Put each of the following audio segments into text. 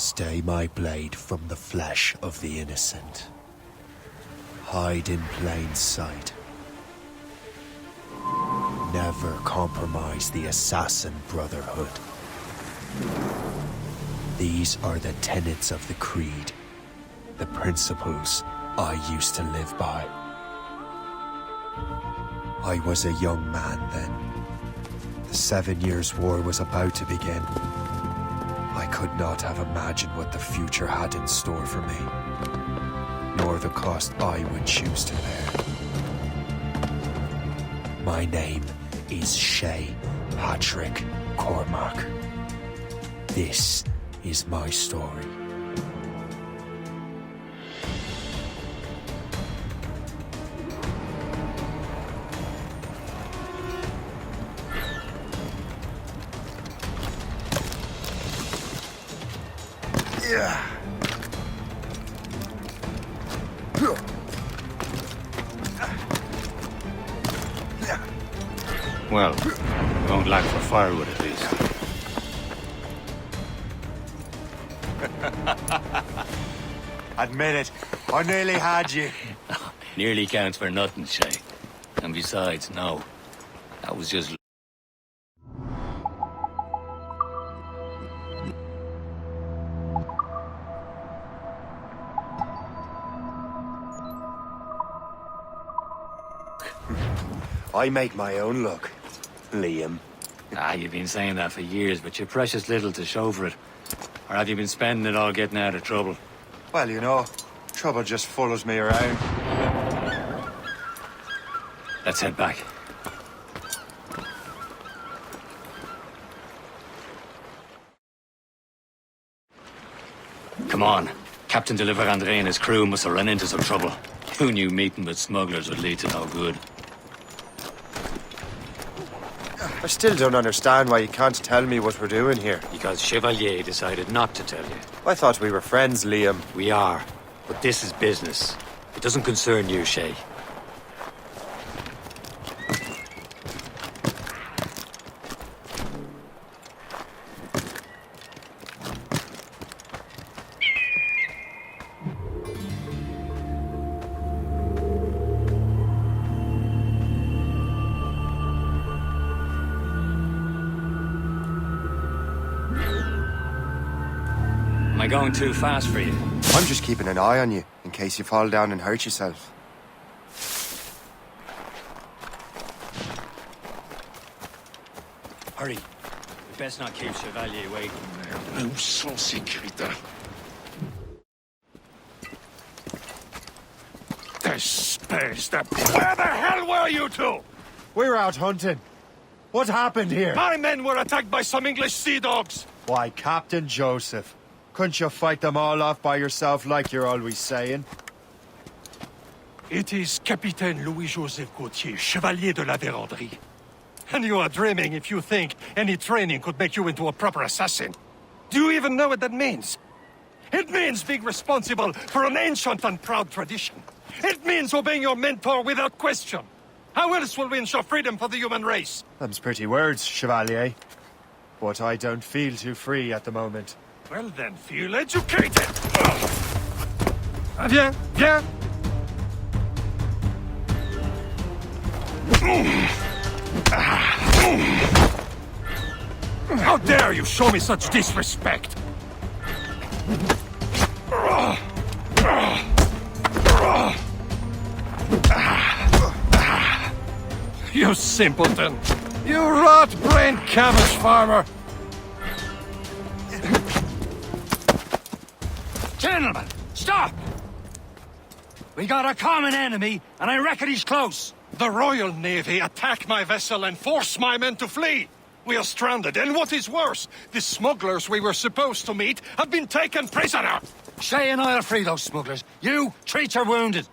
Stay my blade from the flesh of the innocent. Hide in plain sight. Never compromise the assassin brotherhood. These are the tenets of the creed, the principles I used to live by. I was a young man then. The 7 Years' War was about to begin. I could not have imagined what the future had in store for me, nor the cost I would choose to bear. My name is Shay Patrick Cormac. This is my story. Well, we won't lack for firewood at least. Admit it, I nearly had you. Nearly counts for nothing, Shay. And besides, no. That was just... I make my own luck, Liam. You've been saying that for years, but you're precious little to show for it. Or have you been spending it all getting out of trouble? Well, you know, trouble just follows me around. Let's head back. Come on. Captain de Andre and his crew must have run into some trouble. Who knew meeting with smugglers would lead to no good? I still don't understand why you can't tell me what we're doing here. Because Chevalier decided not to tell you. I thought we were friends, Liam. We are, but this is business. It doesn't concern you, Shay. Am I going too fast for you? I'm just keeping an eye on you, in case you fall down and hurt yourself. Hurry. We best not keep Chevalier waiting. Où sont ces crétins? Espèce de... Where the hell were you two? We were out hunting. What happened here? My men were attacked by some English sea dogs. Why, Captain Joseph. Couldn't you fight them all off by yourself like you're always saying? It is Capitaine Louis-Joseph Gauthier, Chevalier de la Vérendrye. And you are dreaming if you think any training could make you into a proper assassin. Do you even know what that means? It means being responsible for an ancient and proud tradition. It means obeying your mentor without question. How else will we ensure freedom for the human race? Them's pretty words, Chevalier. But I don't feel too free at the moment. Well then, feel educated! Viens, viens! How dare you show me such disrespect? You simpleton! You rot-brained cabbage farmer! Gentlemen, stop! We got a common enemy, and I reckon he's close. The Royal Navy attack my vessel and force my men to flee. We are stranded, and what is worse, the smugglers we were supposed to meet have been taken prisoner. Shay and I'll free those smugglers. You, treat your wounded.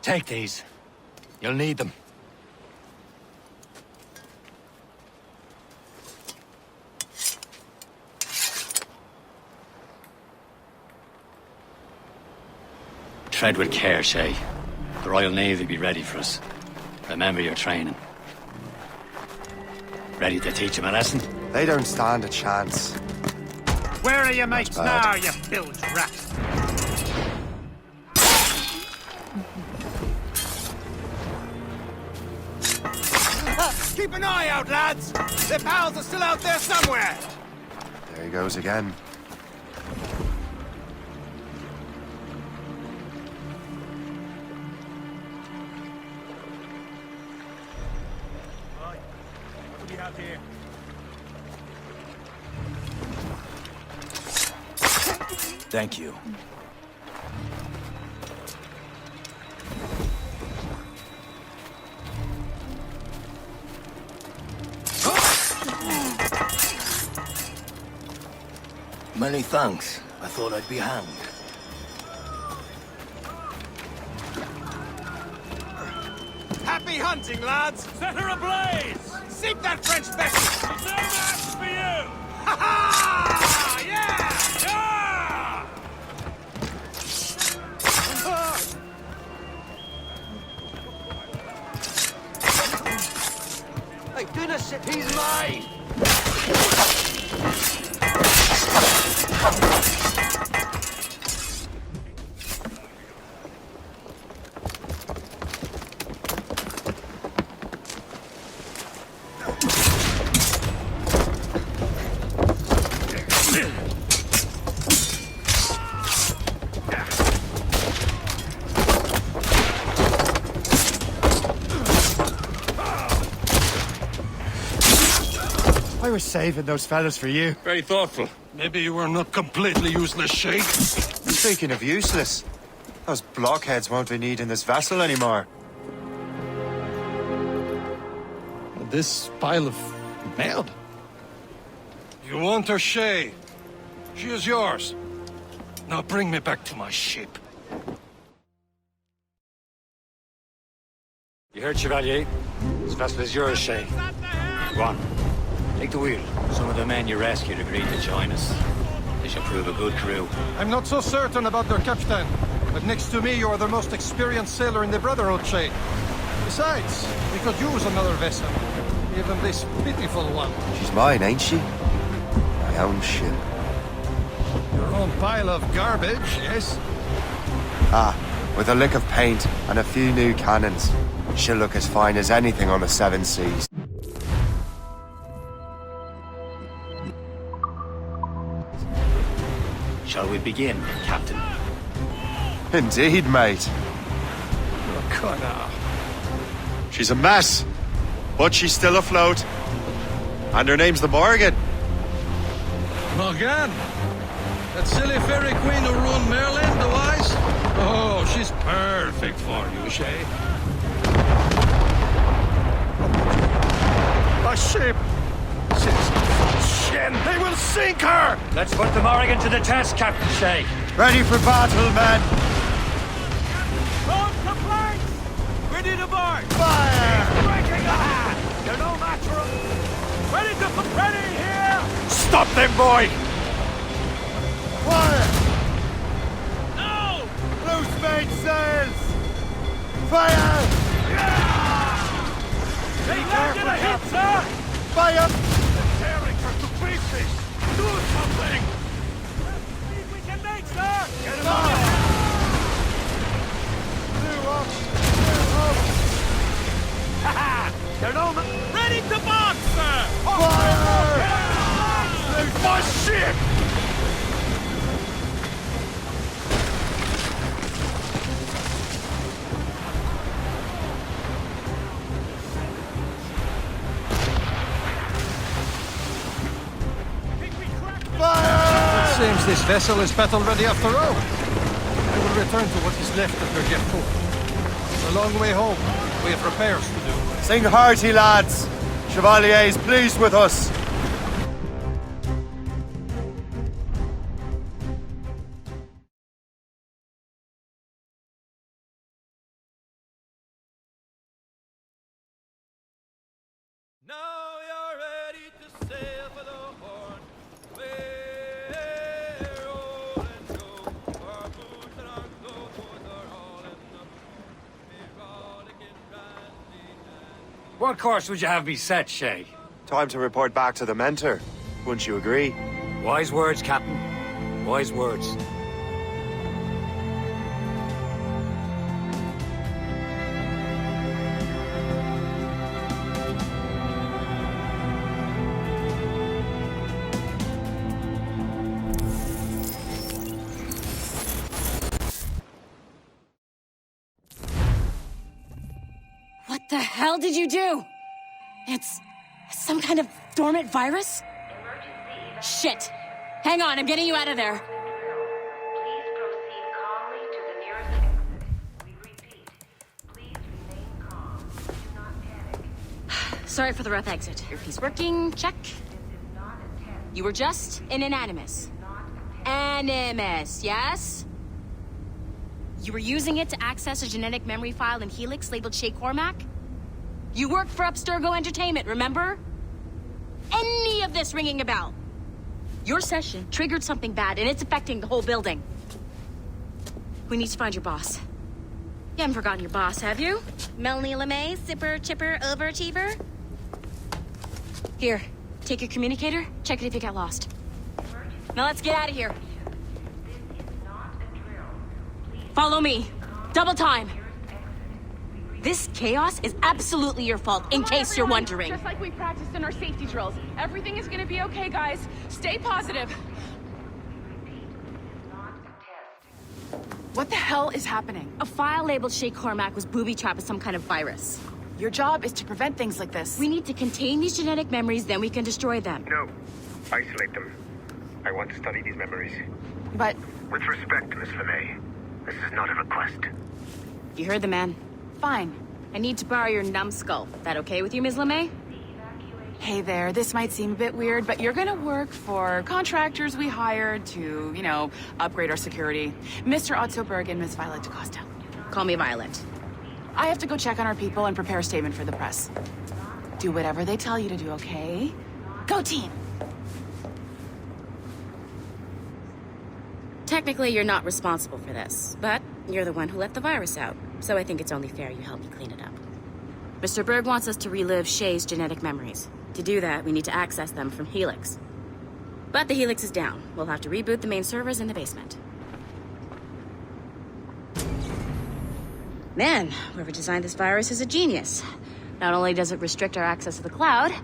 Take these. You'll need them. Tread with care, Shay. The Royal Navy be ready for us. Remember your training. Ready to teach them a lesson? They don't stand a chance. Where are your mates now, you bilge rat? Keep an eye out, lads! Their pals are still out there somewhere! There he goes again. What do we have here? Thank you. Many thanks. I thought I'd be hanged. Happy hunting, lads! Set her ablaze! Sink that French vessel! No match for you! Ha ha! Yeah! Hey, goodness, he's mine! I was saving those fellas for you. Very thoughtful. Maybe you were not completely useless, Sheikh. Speaking of useless, those blockheads won't be needing this vessel anymore. This pile of mail. You want her, Shay? She is yours. Now bring me back to my ship. You heard, Chevalier? This vessel is yours, Shay. Go on. Take the wheel. Some of the men you rescued agreed to join us. They shall prove a good crew. I'm not so certain about their captain, but next to me you are the most experienced sailor in the Brotherhood, Shay. Besides, we could use another vessel. Even this pitiful one. She's mine, ain't she? My own ship. Your own pile of garbage, yes? Ah, with a lick of paint and a few new cannons. She'll look as fine as anything on the seven seas. Shall we begin, Captain? Indeed, mate. Connor. She's a mess, but she's still afloat. And her name's the Morgan. Morgan? That silly fairy queen who ruined Merlin, the wise? Oh, she's perfect for you, Shay. A ship! Shit! They will sink her! Let's put the Morrigan to the test, Captain Shay. Ready for battle, men! On the planks! Ready to board! Fire! Breaking the hand! You're no match for him! Ready to... Ready here! Stop them, boy! Fire! No! Loose main sails! Fire! They landed a hit, sir! Fire! Tearing her to pieces! Do something! Speed we can make, sir! Get him out! Ha-ha! They're no... Ready to box, sir! Fire! My ship! It seems this vessel is battle ready after all. I will return to what is left of Bergercourt. It's a long way home. We have repairs to do. Sing hearty, lads! Chevalier is pleased with us. Now you're ready to sail for the Horn. We're rolling, go. Our boots and our clothes are all in the What course would you have me set, Shay? Time to report back to the mentor. Wouldn't you agree? Wise words, Captain. Wise words. What the hell did you do? It's some kind of dormant virus? Shit! Hang on, I'm getting you out of there. Please proceed calmly to the nearest exit. We repeat, please remain calm. Do not panic. Sorry for the rough exit. Earpiece working, check. This is not a test. You were just in an animus. Animus, yes? You were using it to access a genetic memory file in Helix labeled Shay Cormac? You worked for Abstergo Entertainment, remember? Any of this ringing a bell? Your session triggered something bad, and it's affecting the whole building. We need to find your boss. You haven't forgotten your boss, have you? Melanie LeMay, sipper, chipper, overachiever? Here, take your communicator, check it if you got lost. Now let's get out of here. This is not a drill. Please Follow me. Double time. This chaos is absolutely your fault, in case you're wondering. Just like we practiced in our safety drills. Everything is gonna be okay, guys. Stay positive. What the hell is happening? A file labeled Shay Cormac was booby-trapped with some kind of virus. Your job is to prevent things like this. We need to contain these genetic memories, then we can destroy them. No. Isolate them. I want to study these memories. But With respect, Miss LeMay, this is not a request. You heard the man. fine. I need to borrow your numbskull. That okay with you, Ms. LeMay? Hey there, this might seem a bit weird, but you're gonna work for contractors we hired to, upgrade our security. Mr. Otto Berg and Miss Violet DaCosta. Call me Violet. I have to go check on our people and prepare a statement for the press. Do whatever they tell you to do, okay? Go team! Technically, you're not responsible for this, but you're the one who let the virus out, so I think it's only fair you help me clean it up. Mr. Berg wants us to relive Shay's genetic memories. To do that, we need to access them from Helix. But the Helix is down. We'll have to reboot the main servers in the basement. Man, whoever designed this virus is a genius. Not only does it restrict our access to the cloud,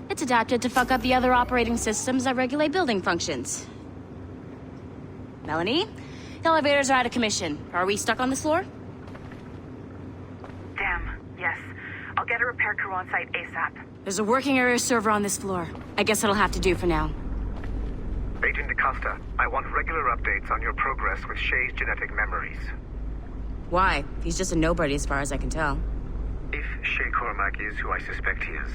it's adapted to fuck up the other operating systems that regulate building functions. Melanie? The elevators are out of commission. Are we stuck on this floor? Damn, yes. I'll get a repair crew on site ASAP. There's a working area server on this floor. I guess it'll have to do for now. Agent DaCosta, I want regular updates on your progress with Shay's genetic memories. Why? He's just a nobody as far as I can tell. If Shay Cormac is who I suspect he is,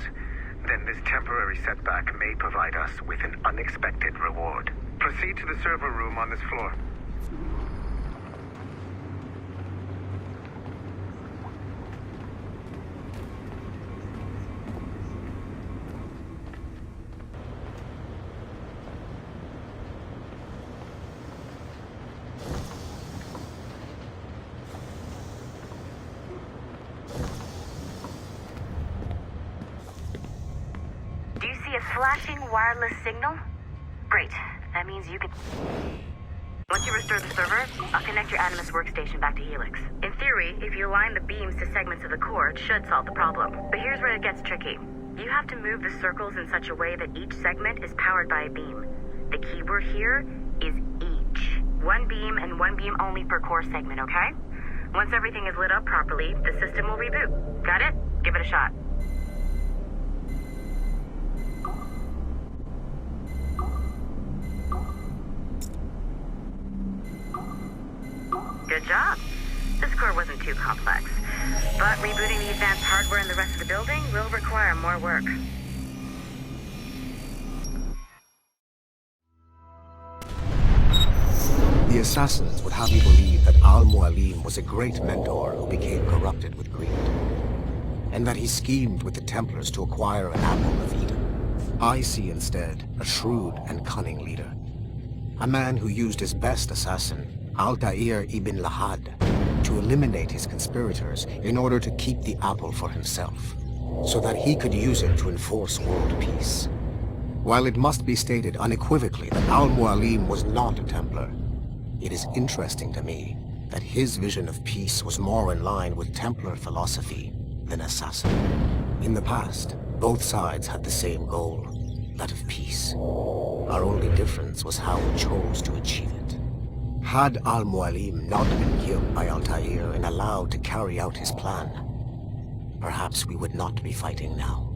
then this temporary setback may provide us with an unexpected reward. Proceed to the server room on this floor. Do you see a flashing wireless signal? Great. That means you can... Once you restore the server, I'll connect your Animus workstation back to Helix. In theory, if you align the beams to segments of the core, it should solve the problem. But here's where it gets tricky. You have to move the circles in such a way that each segment is powered by a beam. The keyword here is each. One beam and one beam only per core segment, okay? Once everything is lit up properly, the system will reboot. Got it? Give it a shot. Good job. This core wasn't too complex, but rebooting the advanced hardware in the rest of the building will require more work. The assassins would have you believe that Al-Mualim was a great mentor who became corrupted with greed, and that he schemed with the Templars to acquire an apple of Eden. I see instead a shrewd and cunning leader, a man who used his best assassin, Altair ibn Lahad, to eliminate his conspirators in order to keep the apple for himself. so that he could use it to enforce world peace. While it must be stated unequivocally that Al-Mualim was not a Templar, it is interesting to me that his vision of peace was more in line with Templar philosophy than assassin. In the past, both sides had the same goal, that of peace. Our only difference was how we chose to achieve it. Had Al-Mualim not been killed by Altair and allowed to carry out his plan, perhaps we would not be fighting now.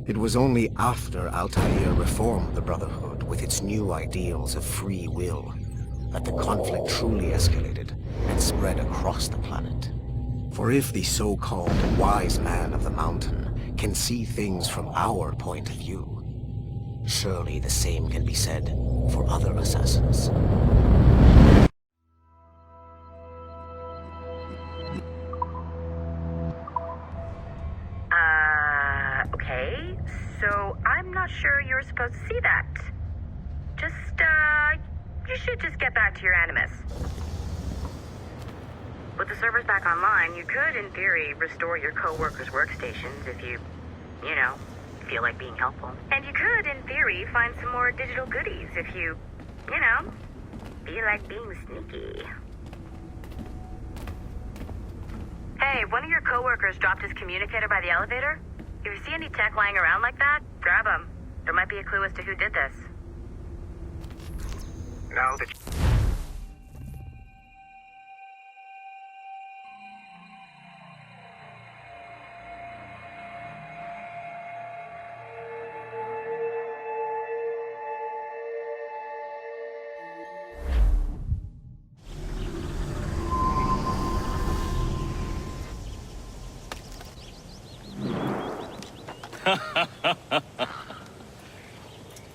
It was only after Altair reformed the Brotherhood with its new ideals of free will that the conflict truly escalated and spread across the planet. For if the so-called wise man of the mountain can see things from our point of view, surely the same can be said for other assassins. Okay. So I'm not sure you're supposed to see that. You should just get back to your Animus. With the servers back online, you could, in theory, restore your co-workers' workstations if you feel like being helpful. And you could, in theory, find some more digital goodies if you feel like being sneaky. Hey, one of your co-workers dropped his communicator by the elevator. If you see any tech lying around like that, grab them. There might be a clue as to who did this. Now that...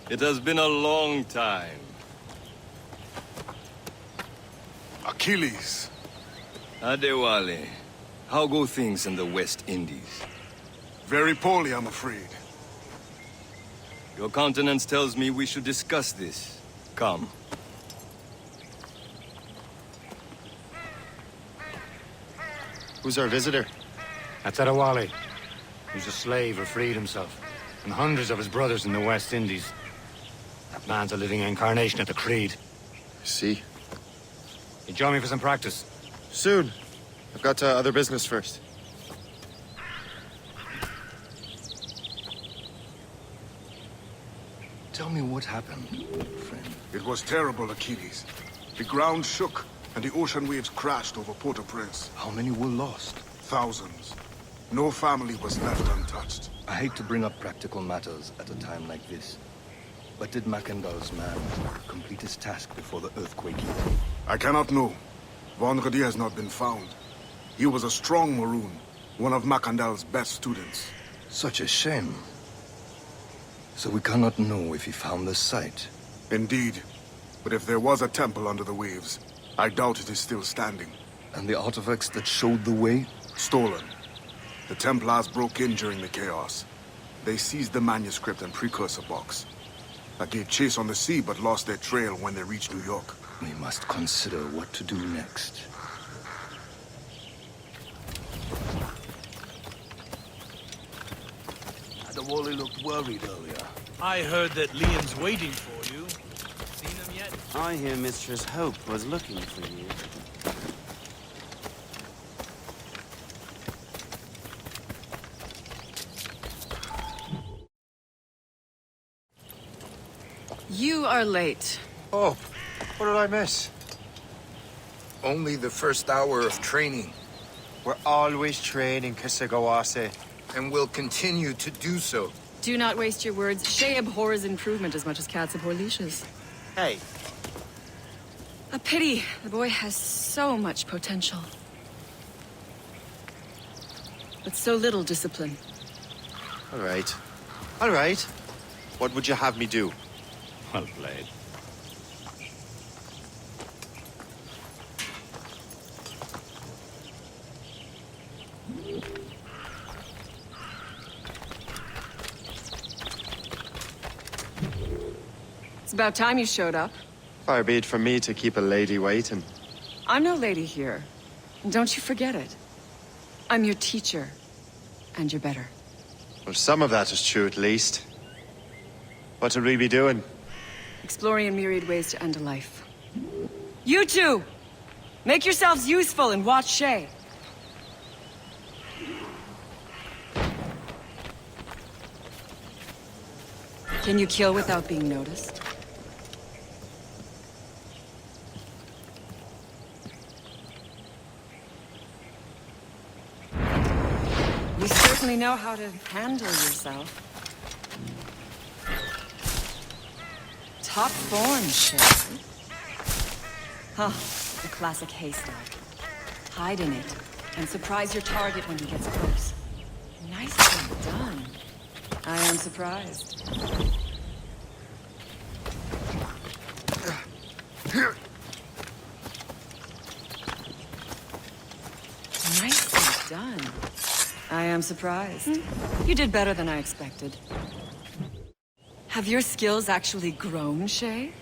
It has been a long time. Achilles. Adewale, how go things in the West Indies? Very poorly, I'm afraid. Your countenance tells me we should discuss this. Come. Who's our visitor? That's Adewale. He's a slave who freed himself. And hundreds of his brothers in the West Indies. That man's a living incarnation of the Creed. See? You join me for some practice? Soon. I've got other business first. Tell me what happened, friend. It was terrible, Achilles. The ground shook, and the ocean waves crashed over Port-au-Prince. How many were lost? Thousands. No family was left untouched. I hate to bring up practical matters at a time like this. But did Mackandal's man complete his task before the earthquake hit? I cannot know. Vendredi has not been found. He was a strong Maroon, one of Mackandal's best students. Such a shame. So we cannot know if he found the site. Indeed. But if there was a temple under the waves, I doubt it is still standing. And the artifacts that showed the way? Stolen. The Templars broke in during the chaos. They seized the manuscript and precursor box. I gave chase on the sea, but lost their trail when they reached New York. We must consider what to do next. Adewale looked worried earlier. I heard that Liam's waiting for you. Seen him yet? I hear Mistress Hope was looking for you. You are late. Oh, what did I miss? Only the first hour of training. We're always training, Kisagawase. And will continue to do so. Do not waste your words. Shay abhors improvement as much as cats abhor leashes. Hey. A pity. The boy has so much potential. But so little discipline. All right. All right. What would you have me do? Well played. It's about time you showed up. Far be it from me to keep a lady waiting. I'm no lady here. And don't you forget it. I'm your teacher. And you're better. Well, some of that is true at least. What would we be doing? Exploring a myriad ways to end a life. You two! Make yourselves useful and watch Shay. Can you kill without being noticed? You certainly know how to handle yourself. Top form, Shay. Huh, the classic haystack. Hide in it, and surprise your target when he gets close. Nicely done. I am surprised. Nicely done. I am surprised. You did better than I expected. Have your skills actually grown, Shay?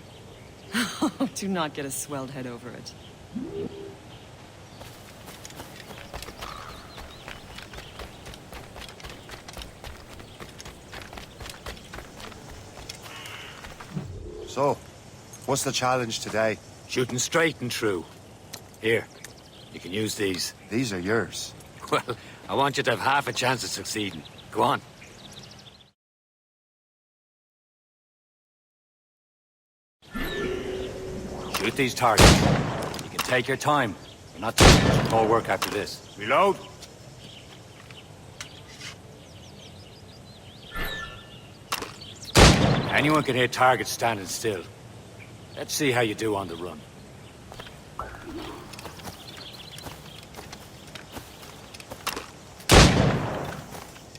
Do not get a swelled head over it. So, what's the challenge today? Shooting straight and true. Here, you can use these. These are yours. Well, I want you to have half a chance of succeeding. Go on. Shoot these targets. You can take your time. We're not doing much more work after this. Reload. Anyone can hit targets standing still. Let's see how you do on the run.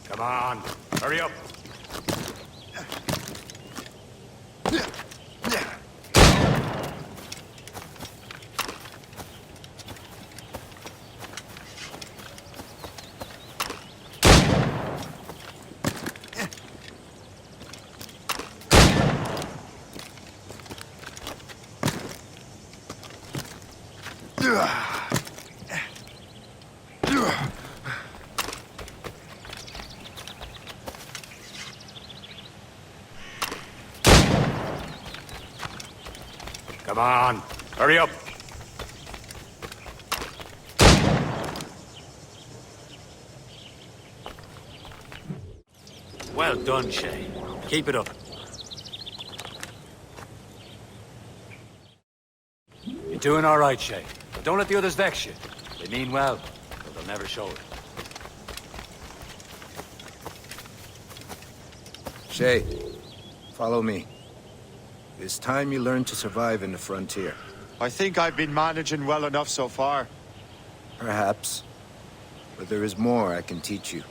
Come on, hurry up. Come on, hurry up. Well done, Shay. Keep it up. You're doing all right, Shay. But don't let the others vex you. They mean well, but they'll never show it. Shay, follow me. It's time you learn to survive in the frontier. I think I've been managing well enough so far. Perhaps. But there is more I can teach you.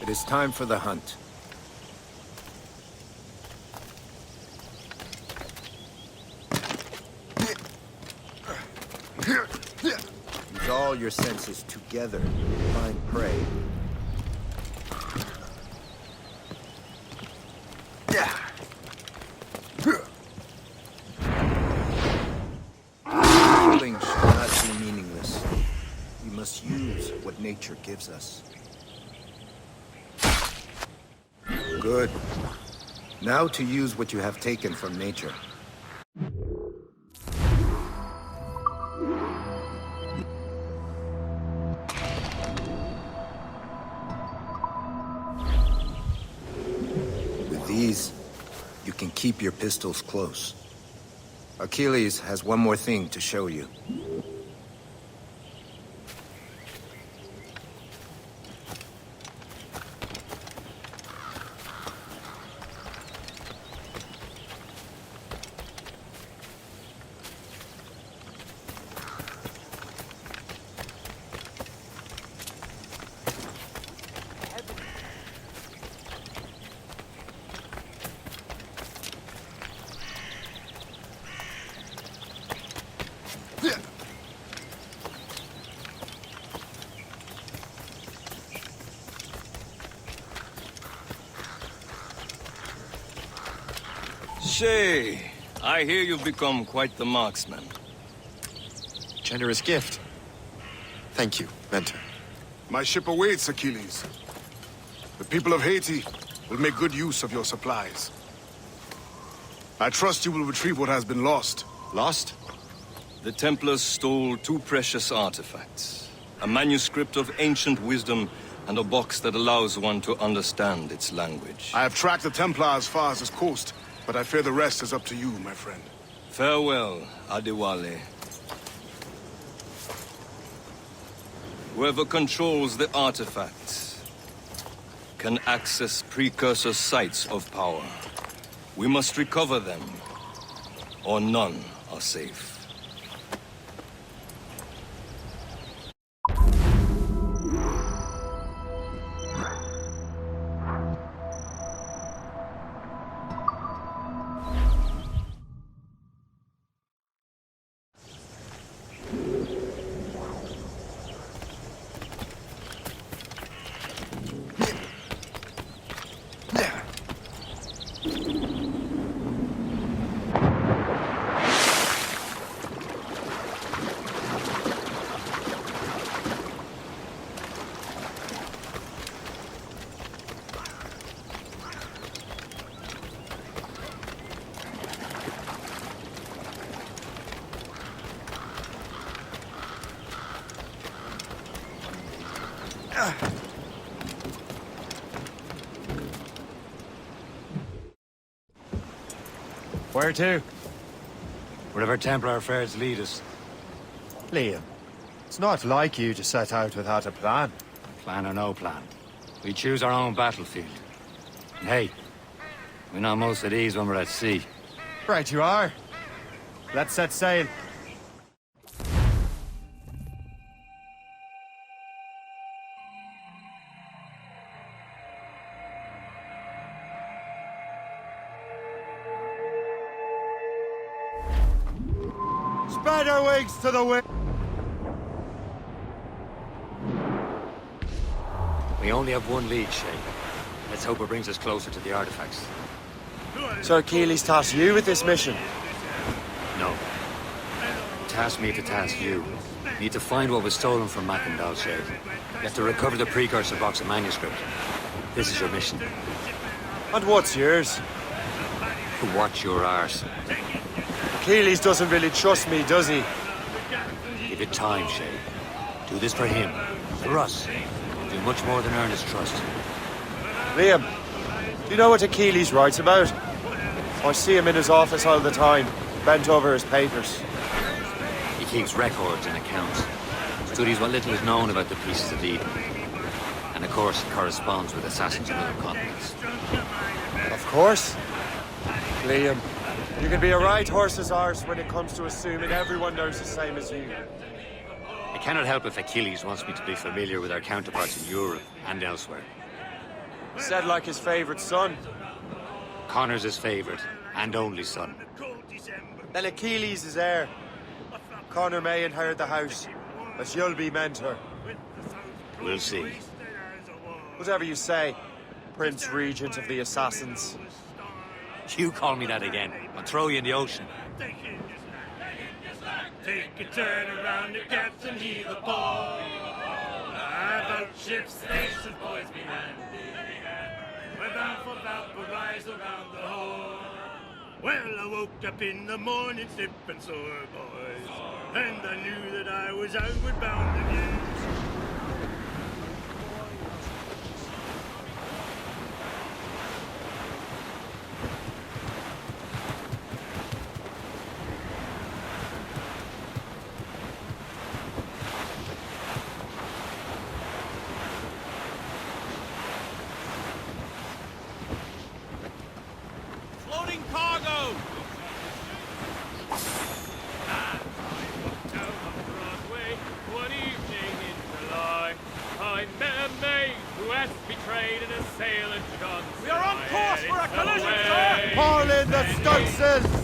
It is time for the hunt. Use all your senses together to find prey. Killing should not be meaningless. We must use what nature gives us. Good. Now to use what you have taken from nature. With these, you can keep your pistols close. Achilles has one more thing to show you. Shay, I hear you've become quite the marksman. Generous gift. Thank you, Mentor. My ship awaits, Achilles. The people of Haiti will make good use of your supplies. I trust you will retrieve what has been lost. Lost? The Templars stole 2 precious artifacts. A manuscript of ancient wisdom and a box that allows one to understand its language. I have tracked the Templar as far as this coast, but I fear the rest is up to you, my friend. Farewell, Adewale. Whoever controls the artifacts can access precursor sites of power. We must recover them, or none are safe. Where to? Wherever Templar affairs lead us. Liam, it's not like you to set out without a plan. Plan or no plan. We choose our own battlefield. And hey, we're not most at ease when we're at sea. Right you are. Let's set sail. Spread our wings to the wind. We only have one lead, Shay. Let's hope it brings us closer to the artifacts. So Achilles tasked you with this mission? No. Task me to task you. Need to find what was stolen from Mackandal, Shay. You have to recover the precursor box of manuscript. This is your mission. And what's yours? Watch your arse. Achilles doesn't really trust me, does he? Give it time, Shay. Do this for him. For us. Do much more than earn his trust. Liam, do you know what Achilles writes about? I see him in his office all the time, bent over his papers. He keeps records and accounts. Studies what little is known about the pieces of Eden. And of course, he corresponds with assassins on other continents. Of course. Liam, you can be a right horse's arse when it comes to assuming everyone knows the same as you. I cannot help if Achilles wants me to be familiar with our counterparts in Europe and elsewhere. Said like his favorite son. Connor's his favorite and only son. Then Achilles is heir. Connor may inherit the house, but you'll be mentor. We'll see. Whatever you say, Prince Regent of the Assassins. You call me that again, I'll throw you in the ocean. Take a turn around the captain, heave a ball. About ship stations, boys behind. We're bound for Valparaiso around the hole. Well, I woke up in the morning stiff and sore, boys. And I knew that I was outward bound again. Floating cargo! One evening in July, I met a maid who has betrayed in a sailor John. We are on course for a collision, sir! Haul in the stunsails!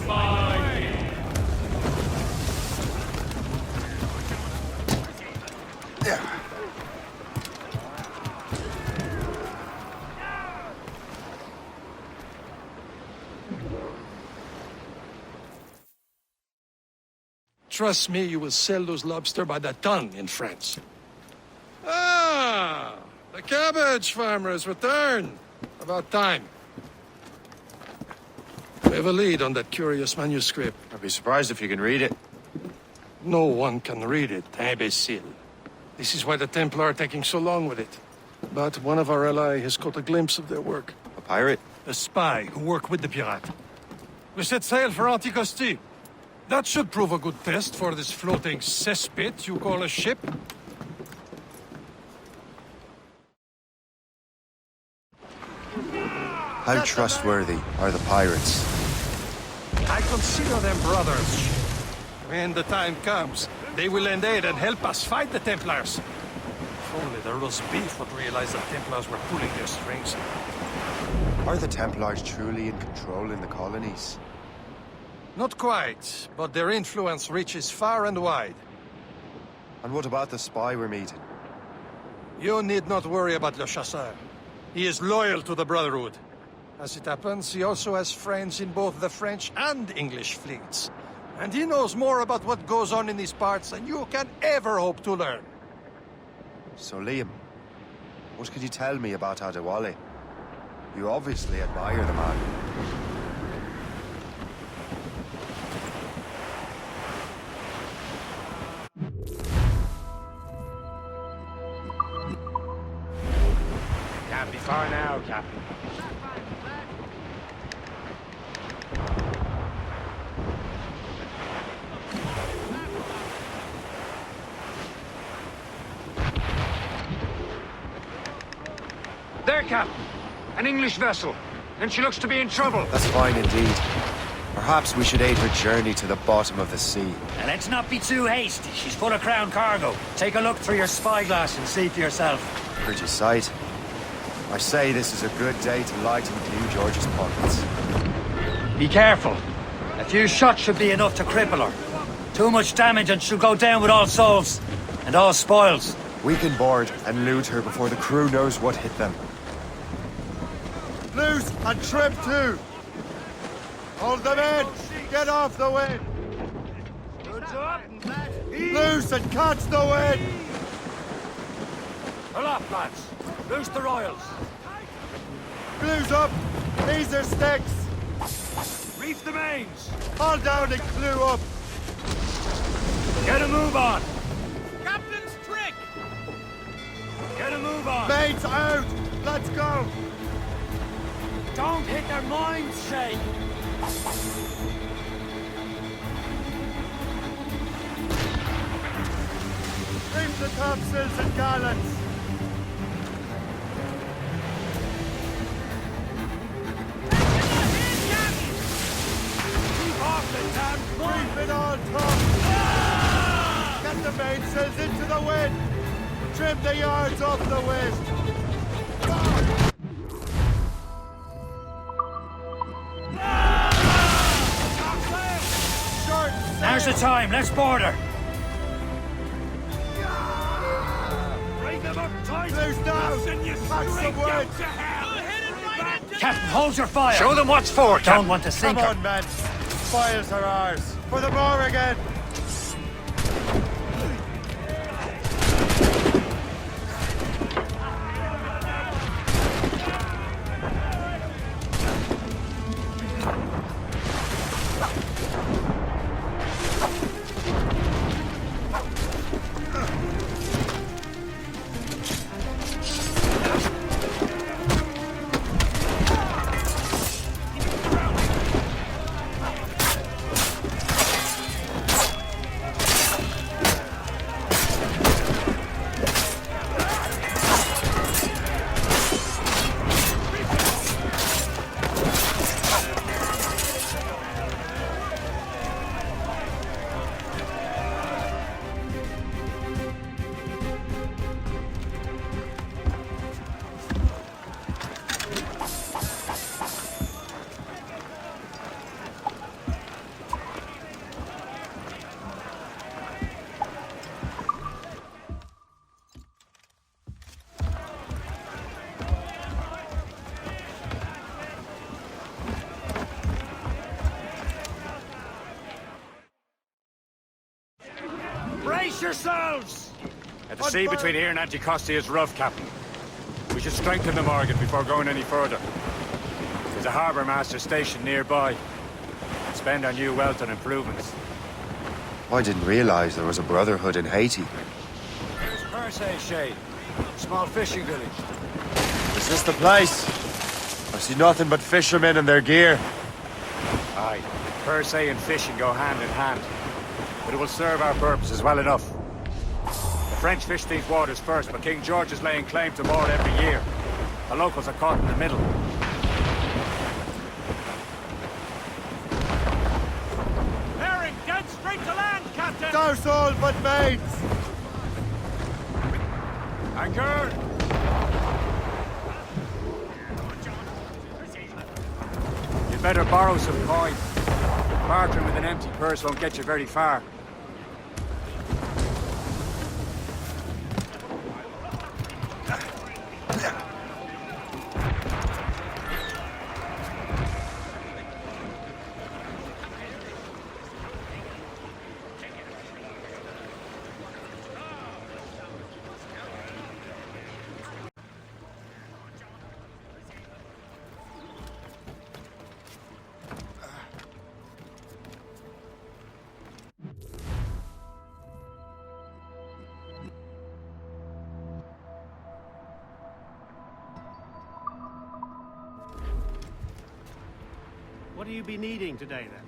Trust me, you will sell those lobster by the ton in France. Ah, the cabbage farmer has returned. About time. We have a lead on that curious manuscript. I'd be surprised if you can read it. No one can read it, imbecile. This is why the Templar are taking so long with it. But one of our allies has caught a glimpse of their work. A pirate? A spy who worked with the pirate. We set sail for Anticosti. That should prove a good test for this floating cesspit you call a ship. How trustworthy are the pirates? I consider them brothers. When the time comes, they will lend aid and help us fight the Templars. If only the roast beef would realize the Templars were pulling their strings. Are the Templars truly in control in the colonies? Not quite, but their influence reaches far and wide. And what about the spy we're meeting? You need not worry about Le Chasseur. He is loyal to the Brotherhood. As it happens, he also has friends in both the French and English fleets. And he knows more about what goes on in these parts than you can ever hope to learn. So, Liam, what could you tell me about Adewale? You obviously admire the man. Can't be far now, Captain. There, Captain. An English vessel. And she looks to be in trouble. That's fine indeed. Perhaps we should aid her journey to the bottom of the sea. Now, let's not be too hasty. She's full of crown cargo. Take a look through your spyglass and see for yourself. Pretty sight. I say this is a good day to lighten King George's pockets. Be careful. A few shots should be enough to cripple her. Too much damage and she'll go down with all souls. And all spoils. We can board and loot her before the crew knows what hit them. Loose and trim too! Hold them in! Get off the wind! Good job, Loose and catch the wind! Pull up, lads. Loose the royals. Glue's up! These are sticks! Reef the mains. Haul down and glue up! Get a move on. Captain's trick! Get a move on. Mains out! Let's go! Don't hit their minds, Shay. Reef the topsails and gallants! Keep off the damn Reef it on top! Get the mainsails into the wind! Trim the yards off the wind! Now's the time. Let's board her. Bring them up tight! Loose down! Send you Catch the straight wind! down to hell! Captain, hold your fire. Show them what's for, Captain. Don't want to sink Come her. on, men! Spoils are ours! For the more again! Brace yourselves! At the sea between here and Anticosti is rough, Captain. We should strengthen the Morgan before going any further. There's a harbour master station nearby. Spend our new wealth on improvements. I didn't realize there was a brotherhood in Haiti. Here's Persay, Shay. Small fishing village. Is this the place? I see nothing but fishermen and their gear. Aye. Persay and fishing go hand in hand. But it will serve our purposes well enough. The French fish these waters first, but King George is laying claim to more every year. The locals are caught in the middle. Bearing dead straight to land, Captain! Douse all but mates! Anchor! You'd better borrow some coin. Bartering with an empty purse won't get you very far. What do you be needing today, then?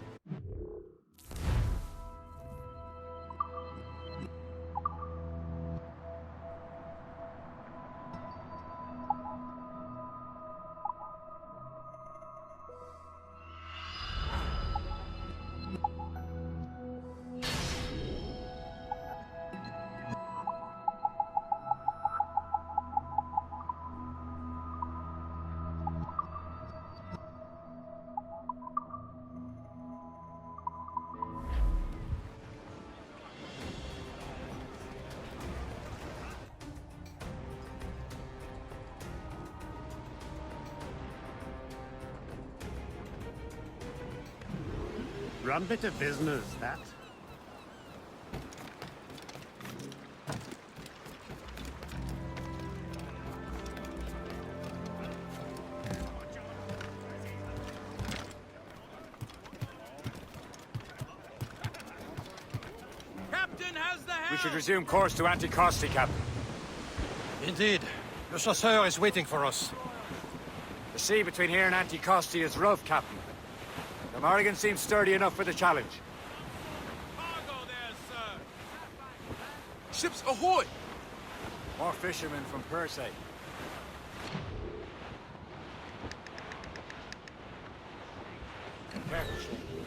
Run bit of business, that. Captain has the helm! We should resume course to Anticosti, Captain. Indeed. Le chasseur is waiting for us. The sea between here and Anticosti is rough, Captain. The Morrigan seems sturdy enough for the challenge. Cargo there, sir! Ships ahoy! More fishermen from Persay. Careful, Shane.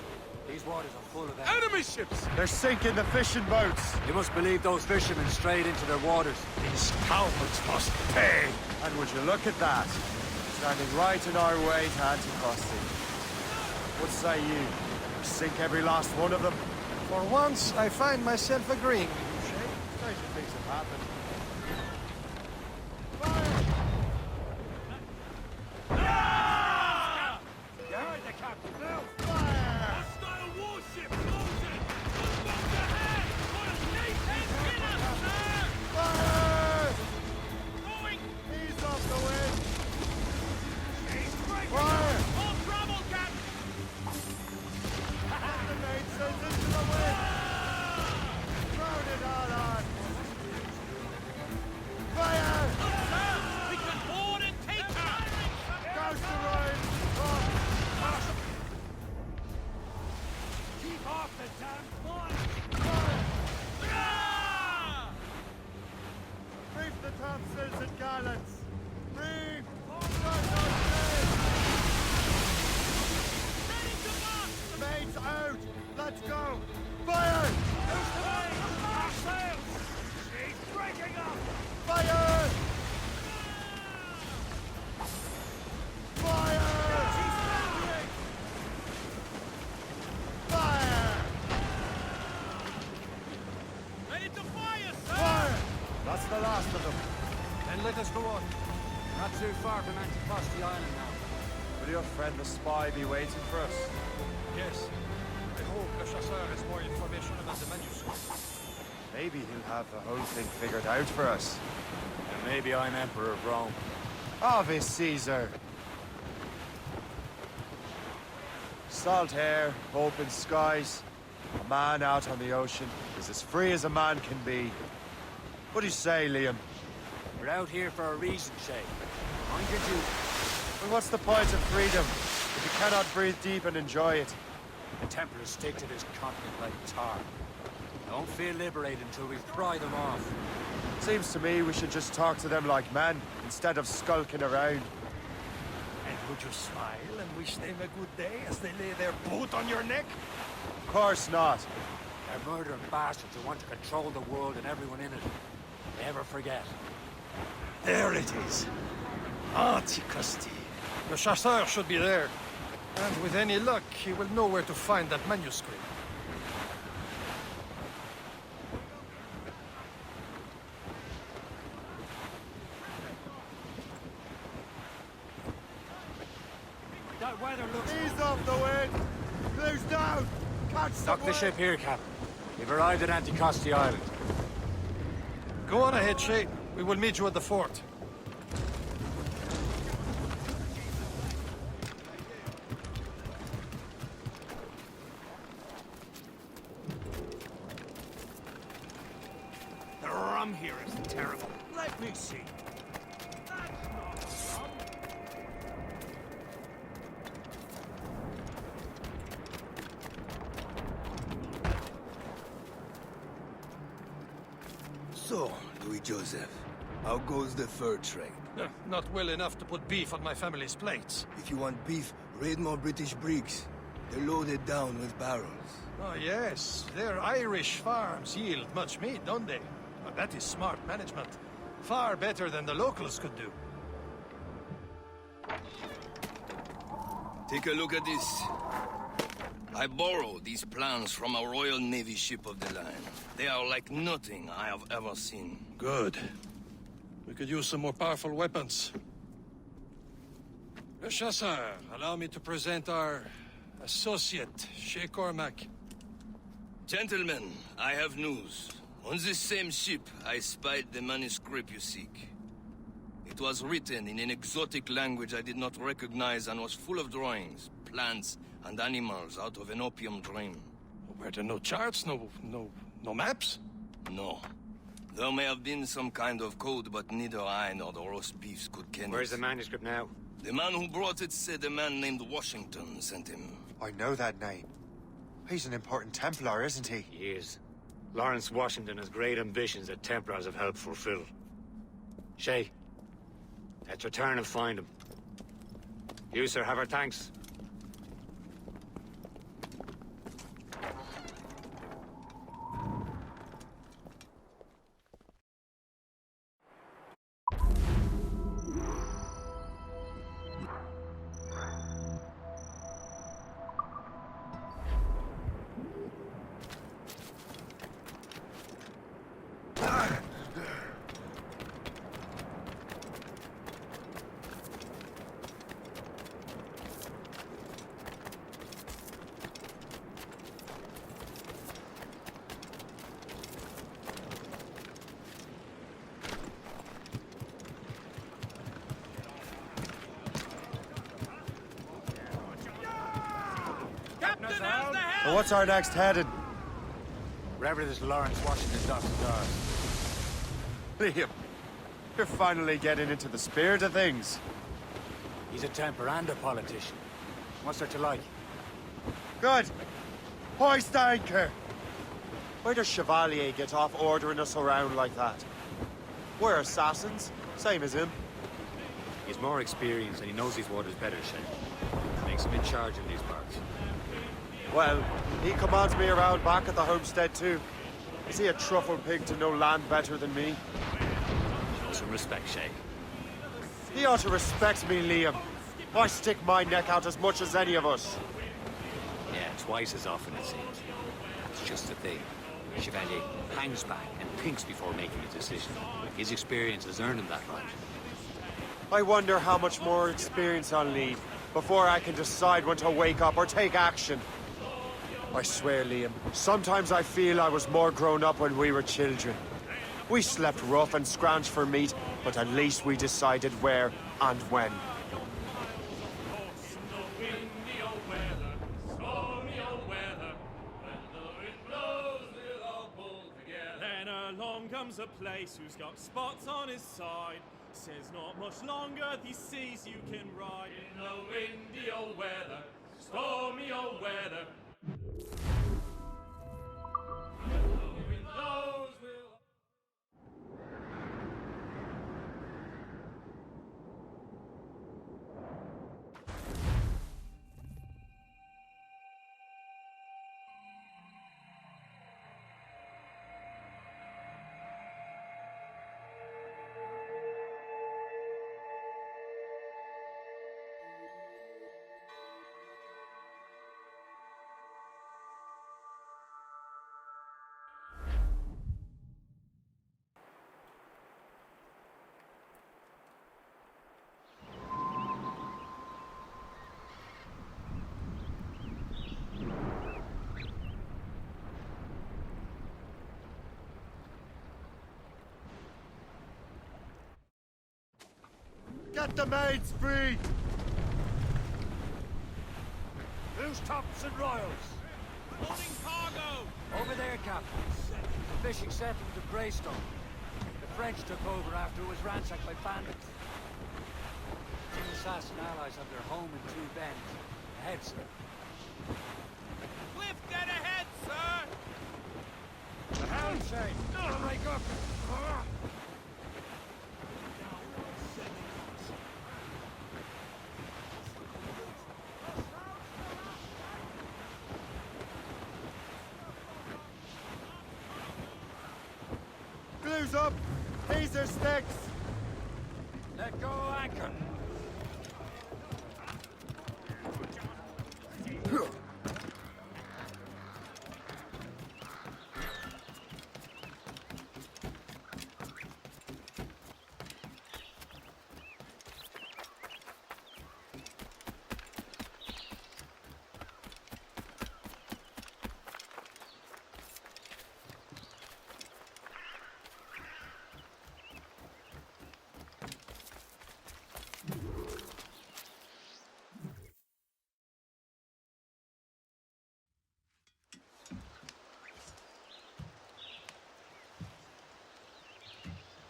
These waters are full of them. Enemy ships! They're sinking the fishing boats! You must believe those fishermen strayed into their waters. These cowards must pay. And would you look at that? Standing right in our way to Anticosti. What say you? Sink every last one of them? For once, I find myself agreeing with you, Shay. Stranger things have happened. You heard the captain. Now. Hostile warship closing! Gunboats ahead! What a naked dinner, sir! Fire! Going! Ease off the wind! She's breaking! Fire! All trouble, Captain! The main sails into the wind! Drown it all on! Fire! Sir, we can board and take her! Douse the ride! Keep off the damn line! Reef the topsails and gallants! Reef! Ready to march! Mates out! Let's go! Fire! Our sails! She's breaking up! Fire! Fire! Fire! Ready to fire, sir! Fire! That's the last of them. Then let us go on. Not too far from Anticosti Island now. Will your friend the spy be waiting for us? Yes. I hope Le Chasseur has more information about the manuscript. Maybe he'll have the whole thing figured out for us. And maybe I'm Emperor of Rome. Ave Caesar! Salt air, open skies. A man out on the ocean is as free as a man can be. What do you say, Liam? We're out here for a reason, Shay. Mind your duty. Well, what's the point of freedom if you cannot breathe deep and enjoy it? The Templars stick to this continent like tar. Don't feel liberated until we pry them off. Seems to me we should just talk to them like men, instead of skulking around. And would you smile and wish them a good day as they lay their boot on your neck? Of course not. They're murdering bastards who want to control the world and everyone in it. Never forget. There it is. Antiquity. The chasseur should be there. And with any luck, he will know where to find that manuscript. That weather looks... Ease off the wind! Close down! Catch some Dock the ship here, Captain. We've arrived at Anticosti Island. Go on ahead, Shay. We will meet you at the fort. The rum here is terrible. Let me see. So, Louis Joseph, how goes the fur trade? Not well enough to put beef on my family's plates. If you want beef, raid more British brigs. They're loaded down with barrels. Oh, yes. Their Irish farms yield much meat, don't they? Well, that is smart management. Far better than the locals could do. Take a look at this. I borrowed these plans from a Royal Navy ship of the line. They are like nothing I have ever seen. Good. We could use some more powerful weapons. Le Chasseur, allow me to present our associate, Shay Cormac. Gentlemen, I have news. On this same ship, I spied the manuscript you seek. It was written in an exotic language I did not recognize and was full of drawings, plants, and animals out of an opium dream. Were there no charts, no maps? No. There may have been some kind of code, but neither I nor the roast beefs could ken it. Where's the manuscript now? The man who brought it said a man named Washington sent him. I know that name. He's an important Templar, isn't he? He is. Lawrence Washington has great ambitions that Templars have helped fulfill. Shay, let's return and find him. You, sir, have our thanks. So what's our next heading? Wherever this Lawrence Washington docks his arse. Liam, you're finally getting into the spirit of things. He's a Templar and a politician. What's there to like? Good. Hoist anchor! Where does Chevalier get off ordering us around like that? We're assassins, same as him. He's more experienced and he knows these waters better, Shay. Makes him in charge in these parts. Well, he commands me around back at the homestead too. Is he a truffle pig to know land better than me? Show some respect, Shay. He ought to respect me, Liam. I stick my neck out as much as any of us. Yeah, twice as often it seems. That's just the thing. Chevalier hangs back and thinks before making a decision. His experience has earned him that right. I wonder how much more experience I'll need before I can decide when to wake up or take action. I swear, Liam, sometimes I feel I was more grown up when we were children. We slept rough and scrounged for meat, but at least we decided where and when. Then along comes a place who's got spots on his side. Says not much longer these seas you can ride. In the windy old weather, stormy old weather. When the wind blows, we'll... Get the maids free! Who's tops and royals? Loading cargo! Over there, Captain. The fishing settlement of Greystone. The French took over after it was ransacked by bandits. Two assassin allies have their home in Two Bends. Ahead, sir. Cliff dead ahead, sir! The helm, Shay! Break up! Glue's up! These are sticks! Let go anchor!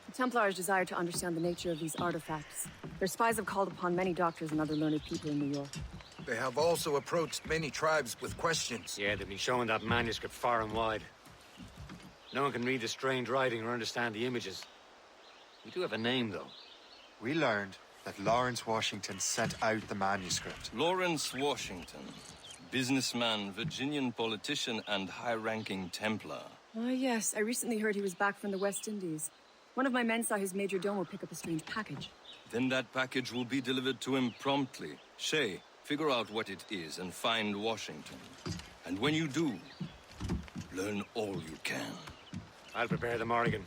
The Templars desire to understand the nature of these artifacts. Their spies have called upon many doctors and other learned people in New York. They have also approached many tribes with questions. Yeah, they've been showing that manuscript far and wide. No one can read the strange writing or understand the images. We do have a name, though. We learned that Lawrence Washington sent out the manuscript. Lawrence Washington. Businessman, Virginian politician, and high-ranking Templar. Ah, yes. I recently heard he was back from the West Indies. One of my men saw his major domo pick up a strange package. Then that package will be delivered to him promptly. Shay, figure out what it is and find Washington. And when you do, learn all you can. I'll prepare the Morrigan.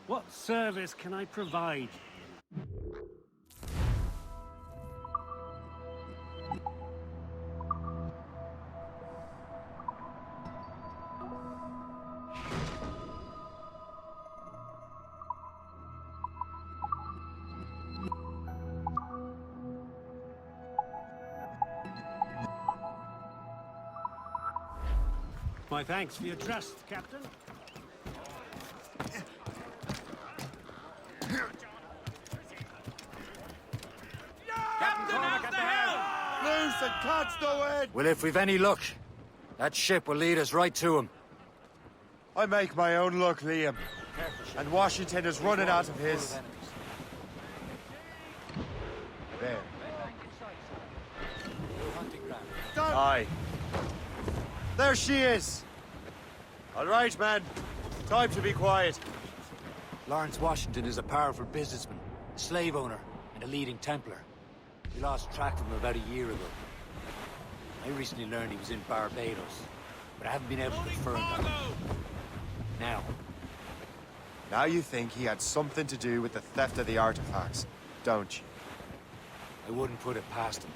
What service can I provide? My thanks for your trust, Captain. Loose and catch the wind! Well, if we've any luck, that ship will lead us right to him. I make my own luck, Liam. And Washington is running out of his. There. Aye. There she is. All right, man. Time to be quiet. Lawrence Washington is a powerful businessman, a slave owner, and a leading Templar. We lost track of him about a year ago. I recently learned he was in Barbados, but I haven't been able to confirm that. Now you think he had something to do with the theft of the artifacts, don't you? I wouldn't put it past him.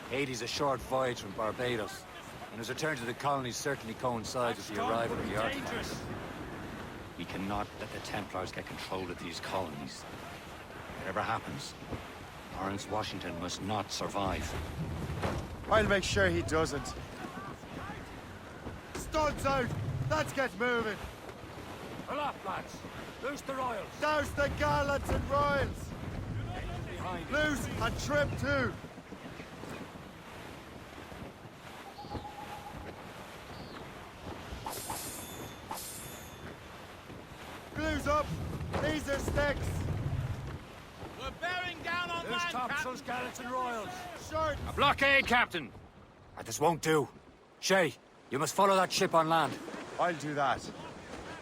Haiti's a short voyage from Barbados, and his return to the colonies certainly coincides with the arrival of the artifacts. We cannot let the Templars get control of these colonies. Whatever happens, Lawrence Washington must not survive. I'll make sure he doesn't. Studs out! Let's get moving! Pull up, lads! Loose the royals! Douse the gallants and royals! Behind Loose and trim too! Glue's up! These are sticks! We're bearing down on Loose land, topsails, gallants, and royals! Short! A blockade, Captain! This won't do. Shay, you must follow that ship on land. I'll do that.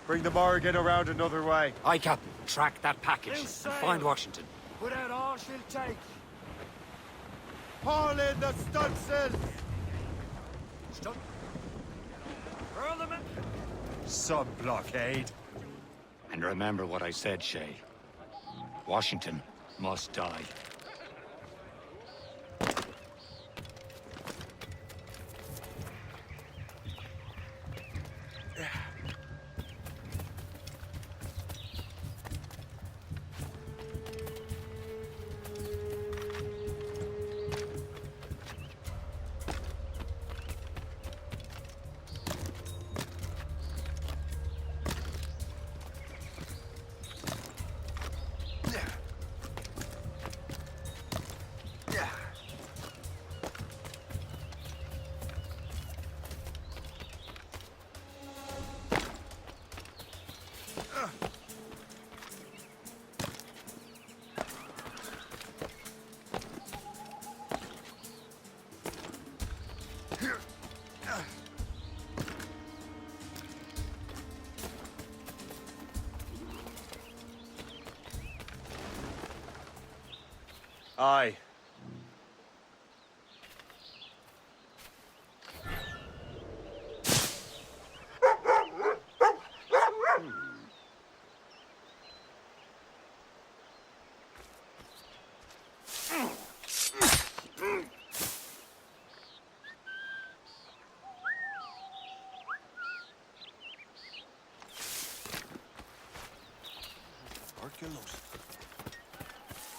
Bring the Morrigan around another way. Aye, Captain. Track that package and find Washington. Put out all she'll take. Haul in the stunsails! Stun. Hurl them in. Some blockade. And remember what I said, Shay. Washington must die. Aye.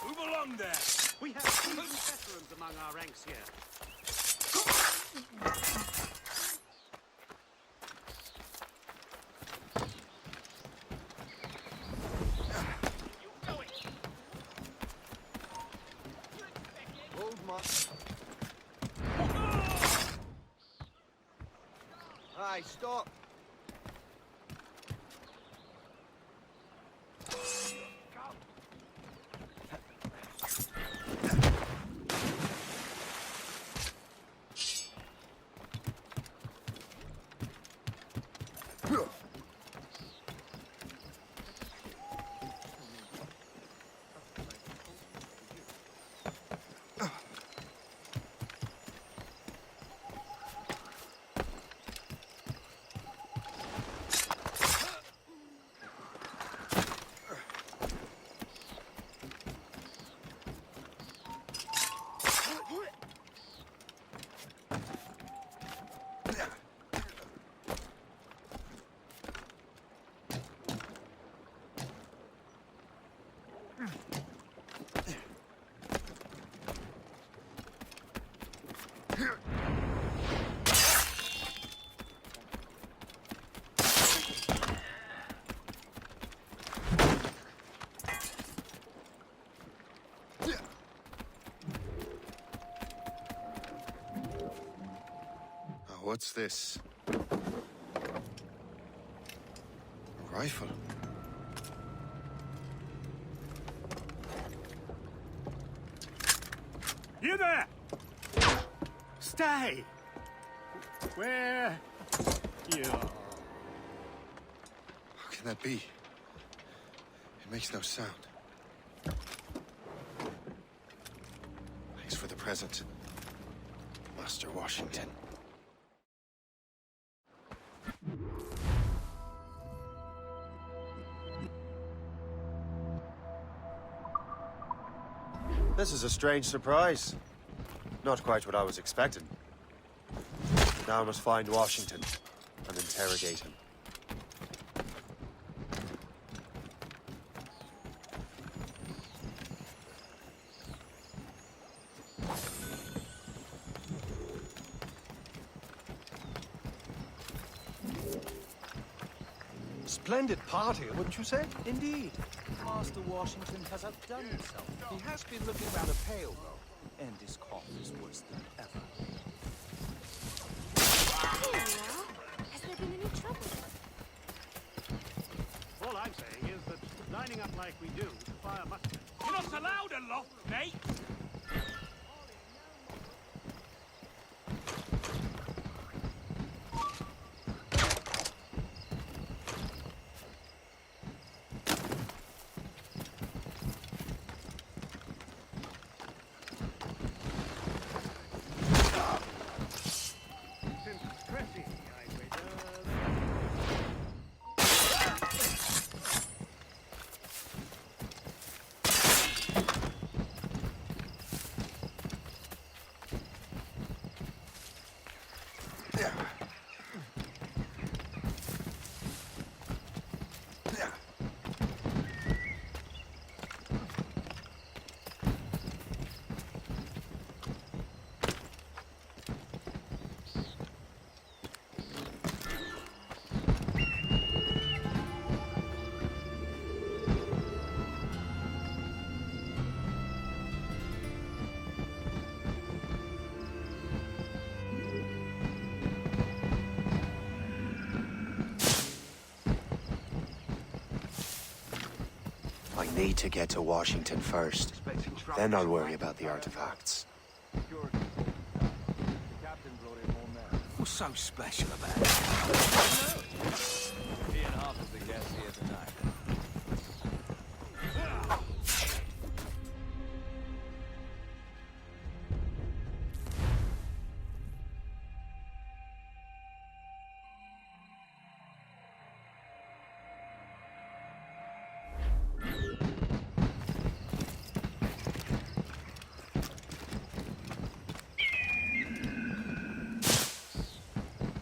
Move along there! We have 2 veterans among our ranks here. Hold my... Aye, stop! What's this? A rifle. You there! Stay! Where you are. can that be? It makes no sound. Thanks for the present, Master Washington. This is a strange surprise. Not quite what I was expecting. Now I must find Washington and interrogate him. Splendid party, wouldn't you say? Indeed. Master Washington has outdone himself. He has been looking rather pale, though, and his cough is worse than ever. Has there been any trouble? All I'm saying is that lining up like we do to fire muskets. You're not allowed aloft, mate! I need to get to Washington first. Then I'll worry about the artifacts. What's so special about it? He and half of the guests here tonight.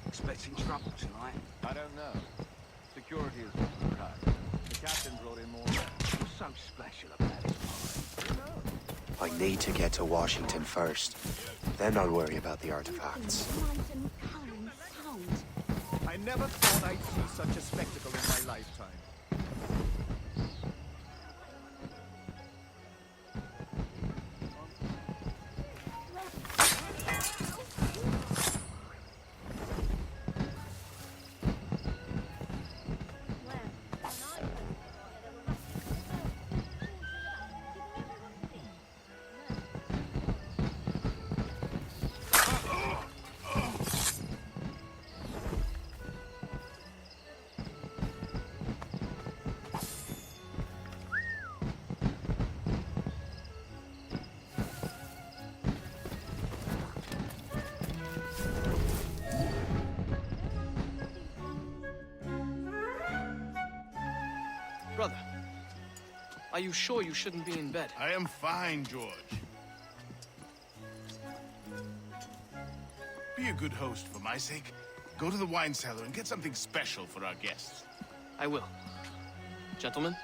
Expecting trouble tonight? I don't know. Security is looking cut. The captain brought in more men. What's so special about it? I need to get to Washington first. Then I'll worry about the artifacts. I never thought I'd see such a spectacle in my lifetime. Brother, are you sure you shouldn't be in bed? I am fine, George. Be a good host for my sake. Go to the wine cellar and get something special for our guests. I will. Gentlemen?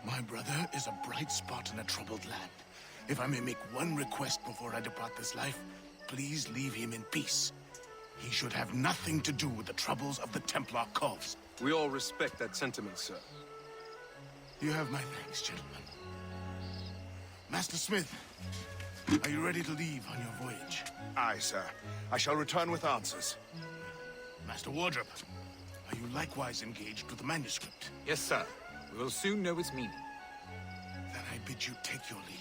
My brother is a bright spot in a troubled land. If I may make one request before I depart this life, please leave him in peace. He should have nothing to do with the troubles of the Templar cause. We all respect that sentiment, sir. You have my thanks, gentlemen. Master Smith, are you ready to leave on your voyage? Aye, sir. I shall return with answers. Master Wardrop, are you likewise engaged with the manuscript? Yes, sir. We will soon know its meaning. Then I bid you take your leave.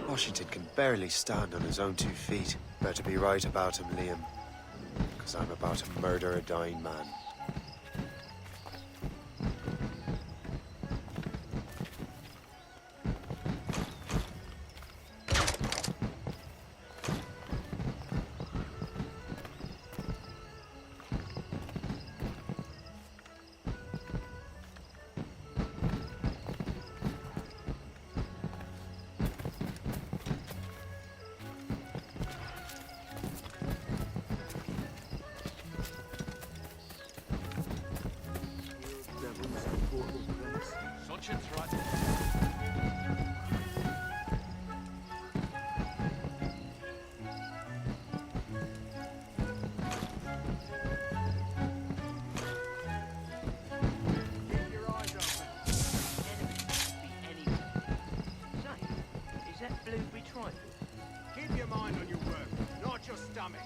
Washington can barely stand on his own 2 feet. Better be right about him, Liam. Because I'm about to murder a dying man. Such a threat. Keep your eyes open. Enemy could be anywhere. Say, is that blueberry trifle? Keep your mind on your work, not your stomach.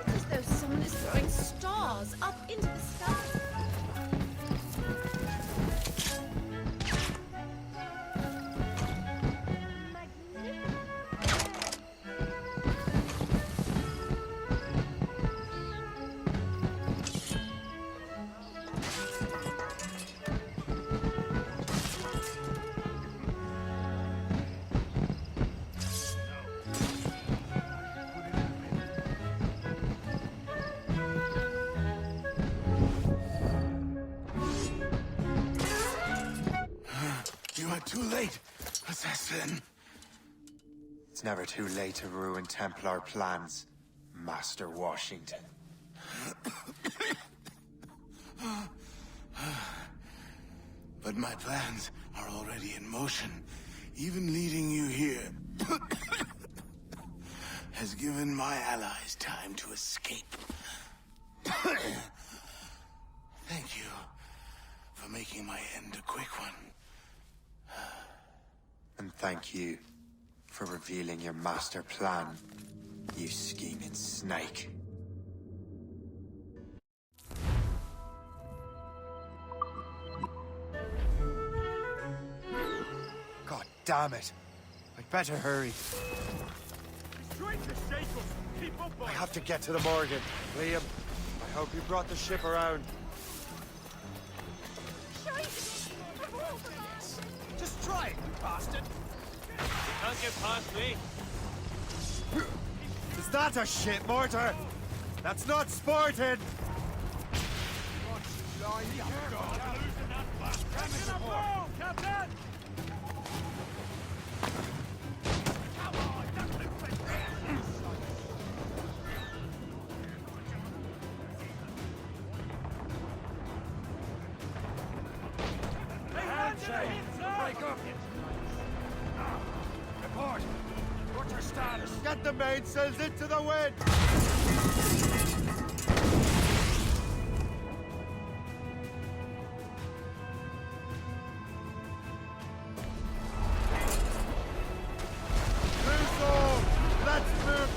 It's as though someone is throwing stars up into the sky. You are too late, assassin. It's never too late to ruin Templar plans, Master Washington. But my plans are already in motion. Even leading you here has given my allies time to escape. Thank you for making my end a quick one. And thank you for revealing your master plan, you scheming snake. God damn it! I'd better hurry. I have to get to the Morgan. Liam, I hope you brought the ship around. Just try it, you bastard! You can't get past me. Is that a shit mortar? That's not sporting! Captain! Break up! Report! What's your status? Get the mainsails into the wind! Let's move!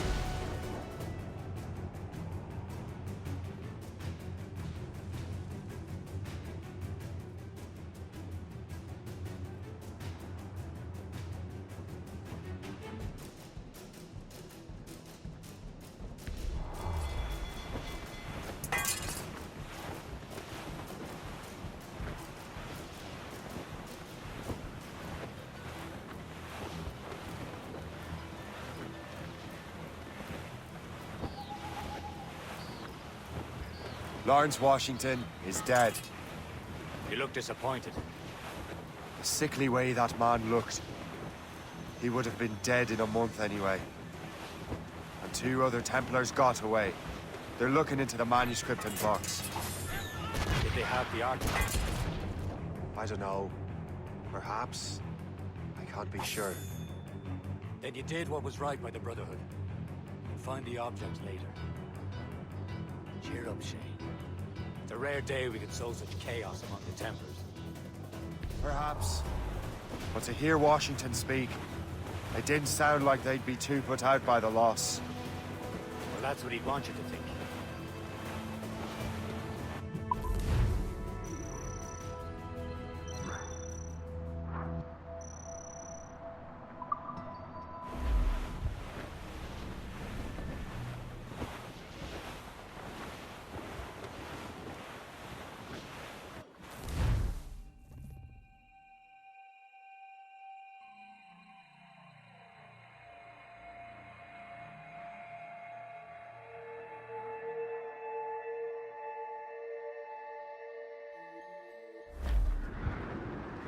Lawrence Washington is dead. You look disappointed. The sickly way that man looked. He would have been dead in a month anyway. And 2 other Templars got away. They're looking into the manuscript and box. Did they have the artifact? I don't know. Perhaps. I can't be sure. Then you did what was right by the Brotherhood. You'll find the object later. Cheer up, Shay. It's a rare day we could sow such chaos among the Templars. Perhaps. But to hear Washington speak, it didn't sound like they'd be too put out by the loss. Well, that's what he'd want you to think.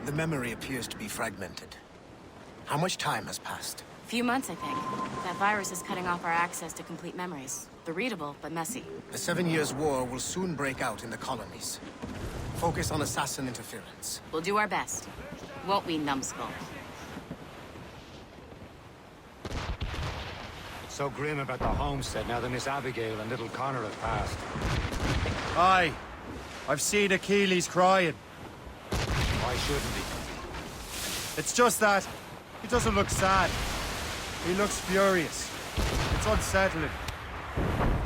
The memory appears to be fragmented. How much time has passed? A few months, I think. That virus is cutting off our access to complete memories. They're readable, but messy. The 7 Years' War will soon break out in the colonies. Focus on assassin interference. We'll do our best. Won't we, numbskull? It's so grim about the homestead now that Miss Abigail and little Connor have passed. Aye. I've seen Achilles crying. Why shouldn't he? It's just that he doesn't look sad. He looks furious. It's unsettling.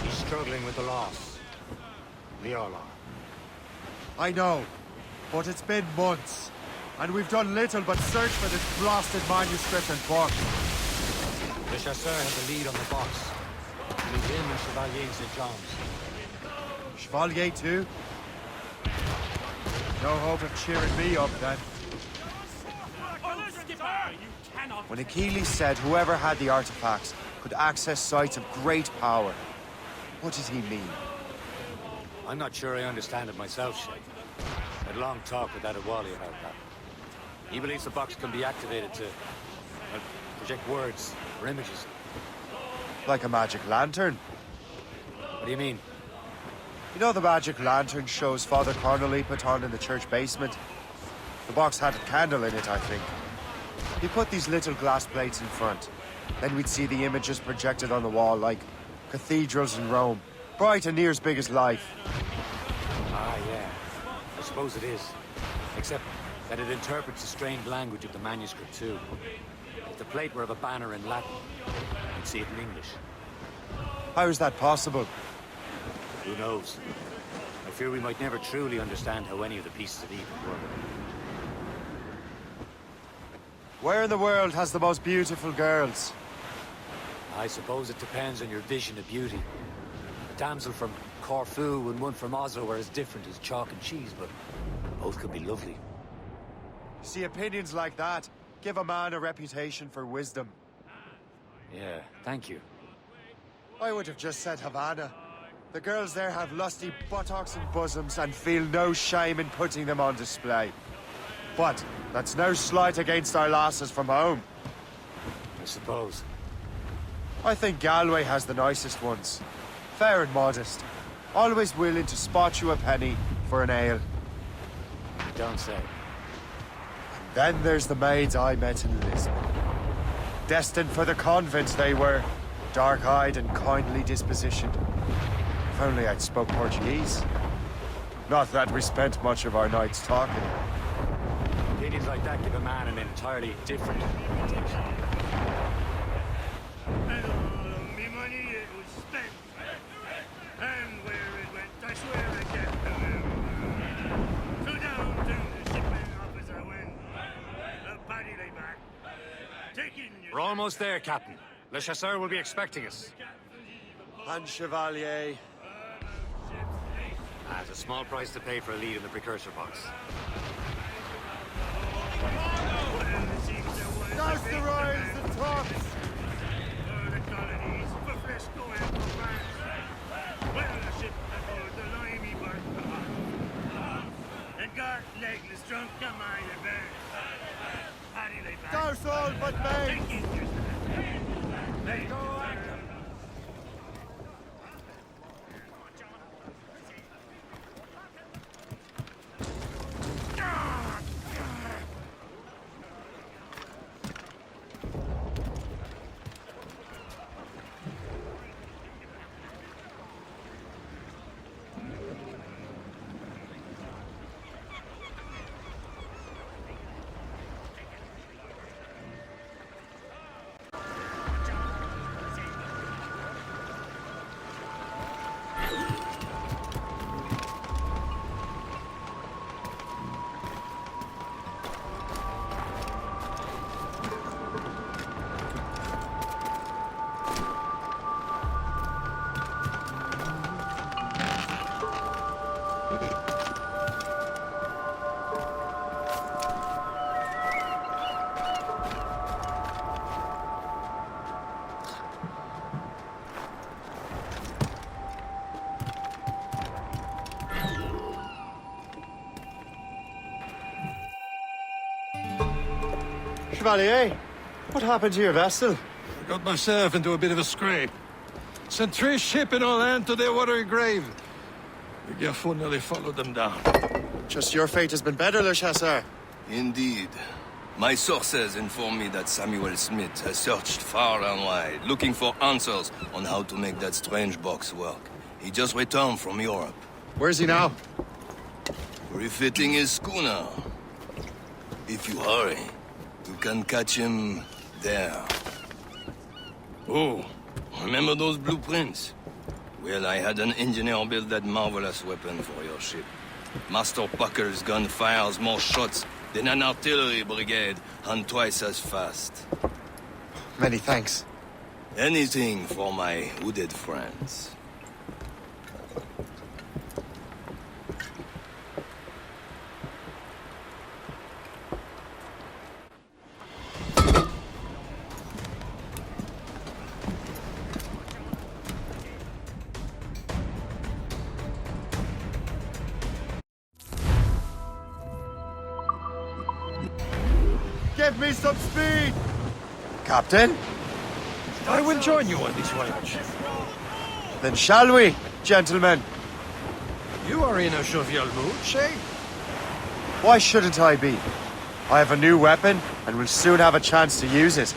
He's struggling with the loss. We all are. I know, but it's been months, and we've done little but search for this blasted manuscript and book. Le Chasseur has the lead on the box. Leave him and Chevalier in St. John's. Chevalier too? No hope of cheering me up then. When Achilles said whoever had the artifacts could access sites of great power, what did he mean? I'm not sure I understand it myself, Shay. I had a long talk with that Wally about that. He believes the box can be activated to project words or images. Like a magic lantern? What do you mean? You know the magic lantern shows Father Connolly put on in the church basement? The box had a candle in it, I think. He put these little glass plates in front. Then we'd see the images projected on the wall like cathedrals in Rome. Bright and near as big as life. Ah, yeah. I suppose it is. Except that it interprets the strained language of the manuscript, too. If the plate were of a banner in Latin, you'd see it in English. How is that possible? Who knows? I fear we might never truly understand how any of the pieces of evil work. Where in the world has the most beautiful girls? I suppose it depends on your vision of beauty. A damsel from Corfu and one from Oslo are as different as chalk and cheese, but both could be lovely. See, opinions like that give a man a reputation for wisdom. Yeah, thank you. I would have just said Havana. The girls there have lusty buttocks and bosoms and feel no shame in putting them on display. But that's no slight against our lasses from home. I suppose. I think Galway has the nicest ones. Fair and modest. Always willing to spot you a penny for an ale. You don't say. Then there's the maids I met in Lisbon. Destined for the convent they were. Dark-eyed and kindly dispositioned. If only I'd spoke Portuguese. Not that we spent much of our nights talking. Opinions like that give a man an entirely different reputation. And all of me money it was spent. And where it went, I swear I can't remember. So down to the shipment office I went. The body lay back. Taking your... We're almost there, Captain. Le Chasseur will be expecting us. And Chevalier. That's a small price to pay for a lead in the precursor box. Douse the rise and tops! The colonies, for Fresco and for France. Well, the ship aboard the limey bark Chevalier, what happened to your vessel? I got myself into a bit of a scrape. Sent 3 ships in all hand to their watery grave. The Garfou nearly followed them down. Just your fate has been better, Le Chasseur. Indeed. My sources inform me that Samuel Smith has searched far and wide, looking for answers on how to make that strange box work. He just returned from Europe. Where's he now? Refitting his schooner. If you hurry, you can catch him there. Oh, remember those blueprints? Well, I had an engineer build that marvelous weapon for your ship. Master Pucker's gun fires more shots than an artillery brigade, and twice as fast. Many thanks. Anything for my hooded friends. Give me some speed! Captain? I will join you on this voyage. Then shall we, gentlemen? You are in a jovial mood, Shay? Why shouldn't I be? I have a new weapon, and will soon have a chance to use it.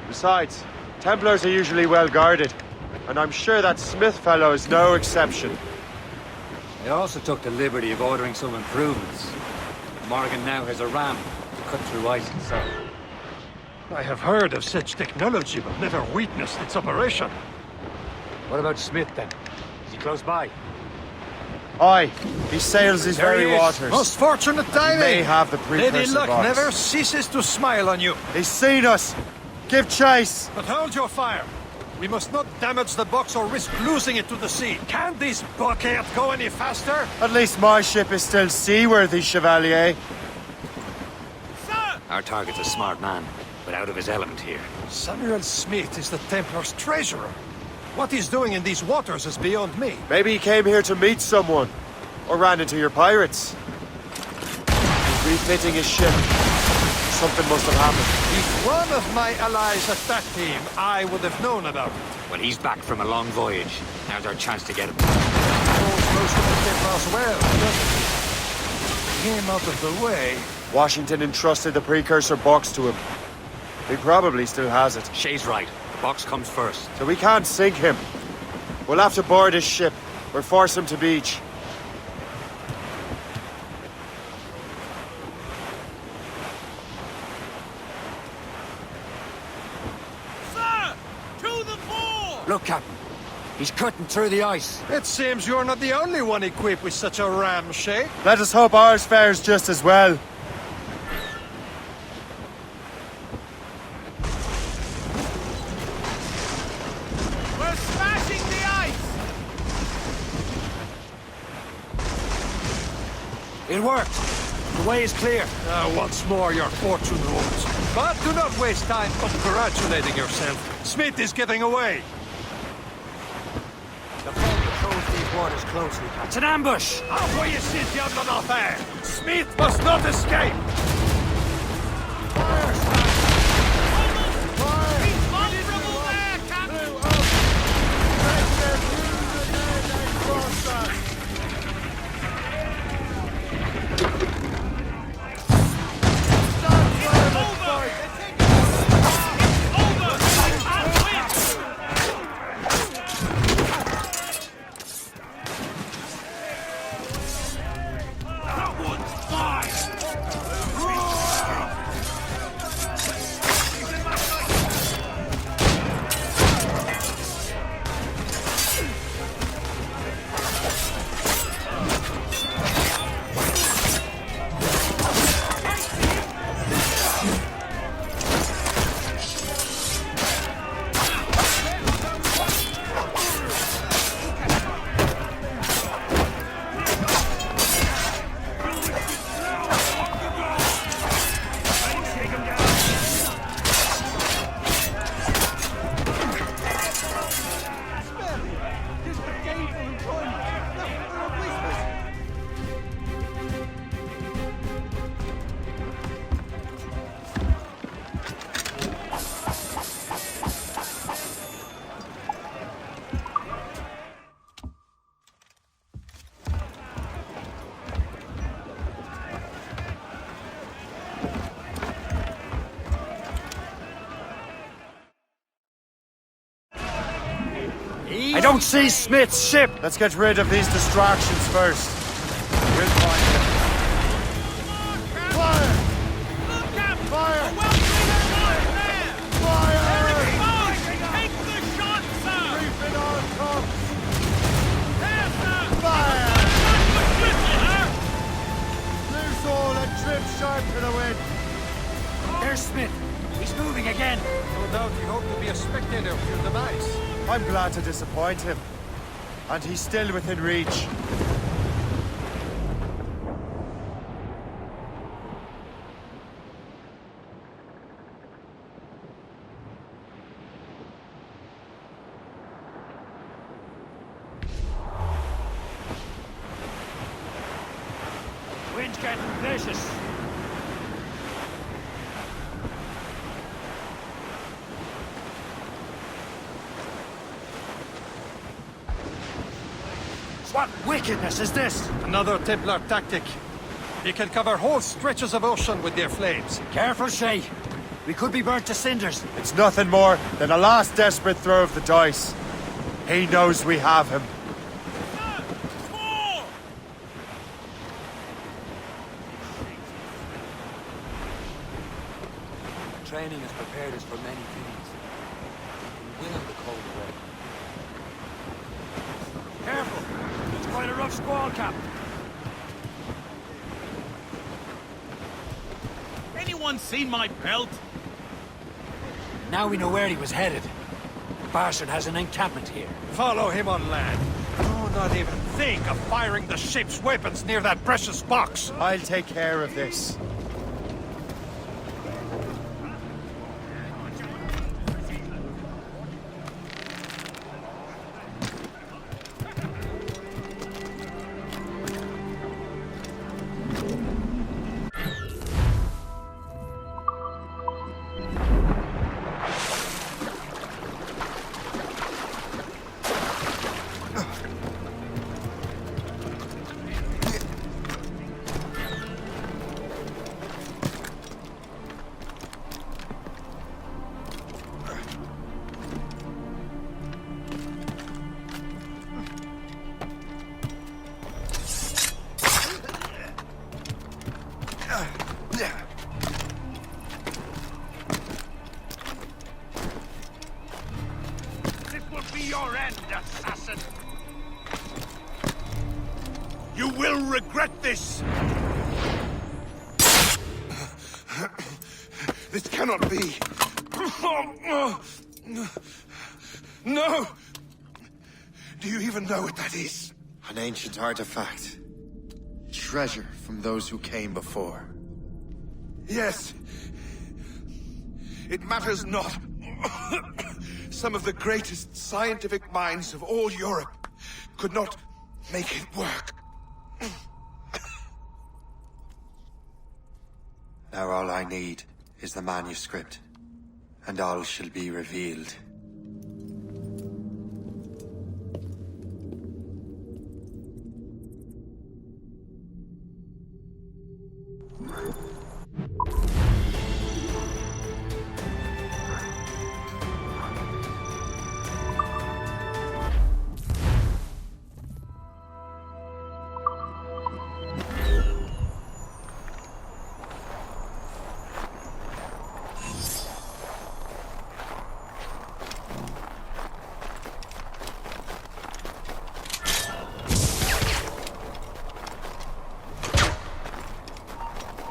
Besides, Templars are usually well guarded, and I'm sure that Smith fellow is no exception. I also took the liberty of ordering some improvements. Morgan now has a ram to cut through ice and salt. I have heard of such technology, but never witnessed its operation. What about Smith, then? Is he close by? Aye, he sails his There very he is. waters. Most fortunate timing! He may have the precursor Lady Luck box. never ceases to smile on you. He's seen us! Give chase! But hold your fire. We must not damage the box or risk losing it to the sea. Can this bucket go any faster? At least my ship is still seaworthy, Chevalier. Our target's a smart man, but out of his element here. Samuel Smith is the Templar's treasurer. What he's doing in these waters is beyond me. Maybe he came here to meet someone. Or ran into your pirates. He's refitting his ship. Something must have happened. If one of my allies attacked him, I would have known about it. Well, he's back from a long voyage. Now's our chance to get him. Knows most of the Templars well, doesn't he? Came out of the way. Washington entrusted the precursor box to him. He probably still has it. Shay's right. The box comes first. So we can't sink him. We'll have to board his ship, or force him to beach. Look, Captain. He's cutting through the ice. It seems you're not the only one equipped with such a ram, Shay. Let us hope ours fares just as well. We're smashing the ice! It worked. The way is clear. Once more, your fortune rules. But do not waste time congratulating yourself. Smith is getting away. The foe patrols these waters closely, Captain. It's an ambush! Envoyez ces diables en enfer! Smith must not escape! He's vulnerable I don't see Smith's ship! Let's get rid of these distractions first. We'll find them. Fire! Fire! Fire! Take the shot, sir! Creeping on top! There, sir! Fire! Sir! Loose all and trim sharp to the wind! There's Smith. He's moving again. No doubt he hoped to be a spectator of your demise. I'm glad to disappoint him. And he's still within reach. Wind's getting vicious. What wickedness is this? Another Templar tactic. They can cover whole stretches of ocean with their flames. Careful, Shay. We could be burnt to cinders. It's nothing more than a last desperate throw of the dice. He knows we have him. Training has prepared us for many things. We will have the cold away. Careful. It's quite a rough squall, Cap. Anyone seen my belt? Now we know where he was headed. The bastard has an encampment here. Follow him on land. Do not even think of firing the ship's weapons near that precious box. I'll take care of this. This will be your end, assassin! You will regret this! This cannot be. No! Do you even know what that is? An ancient artifact. Treasure from those who came before. Yes. It matters not. Some of the greatest scientific minds of all Europe could not make it work. Now all I need is the manuscript, and all shall be revealed.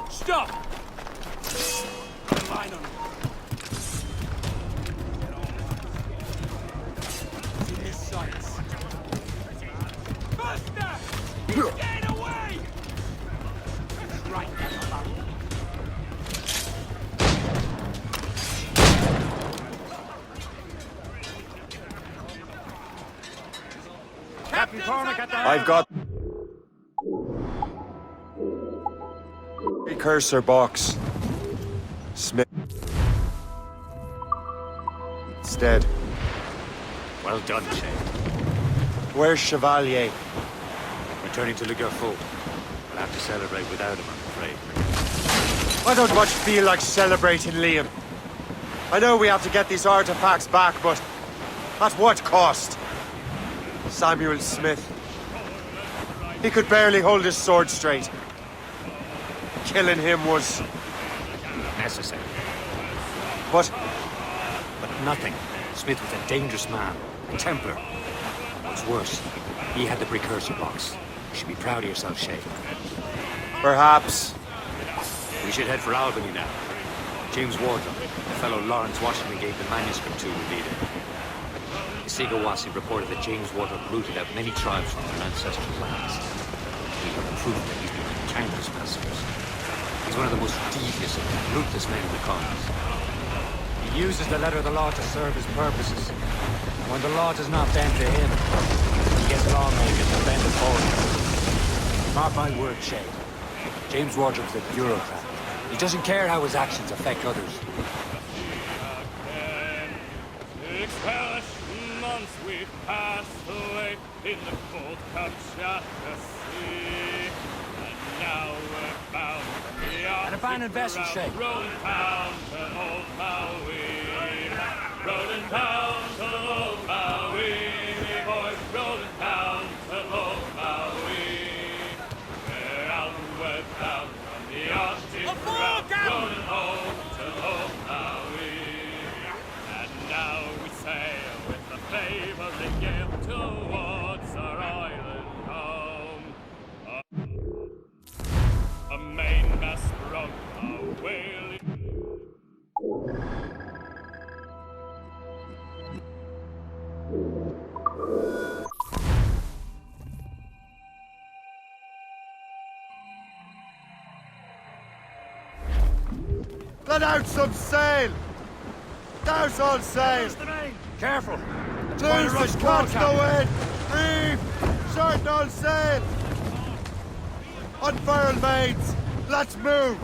Stop! Line on him. In his sights. Buster! He's getting away! Right, Captain Cormac at the I've got... Precursor box. Smith. It's dead. Well done, Shay. Where's Chevalier? Returning to Le Garfou. We'll have to celebrate without him, I'm afraid. I don't much feel like celebrating Liam. I know we have to get these artifacts back, but at what cost? Samuel Smith. He could barely hold his sword straight. Killing him was... necessary. But nothing. Smith was a dangerous man. A Templar. What's worse, he had the precursor box. You should be proud of yourself, Shay. Perhaps. We should head for Albany now. James Wardle, the fellow Lawrence Washington gave the manuscript to, will lead it. Isigawasi reported that James Wardle rooted out many tribes from their ancestral clans. We have proof that he's been countless massacres. He's one of the most devious and ruthless men in the colonies. He uses the letter of the law to serve his purposes. And when the law does not bend to him, he gets lawmakers to bend it for him. Mark my word, Shay. James Wardle's a bureaucrat. He doesn't care how his actions affect others. 6 hellish months we've passed away in the cold Kamchatka Sea. And now we're bound for the An abandoned vessel, Shay. Rolling down to old Maui. Rolling down to old Maui. Boys, rolling down to old Maui. We're outward bound from the Arctic route. Rolling home to old Maui. And now we sail with the favoring gale towards our island home. A mainmast broke, a whaling. Let out some sail! Douse all sail! Careful! Lose the catch the wind! Reef! Shorten all sail! Unfurl mains! Let's move!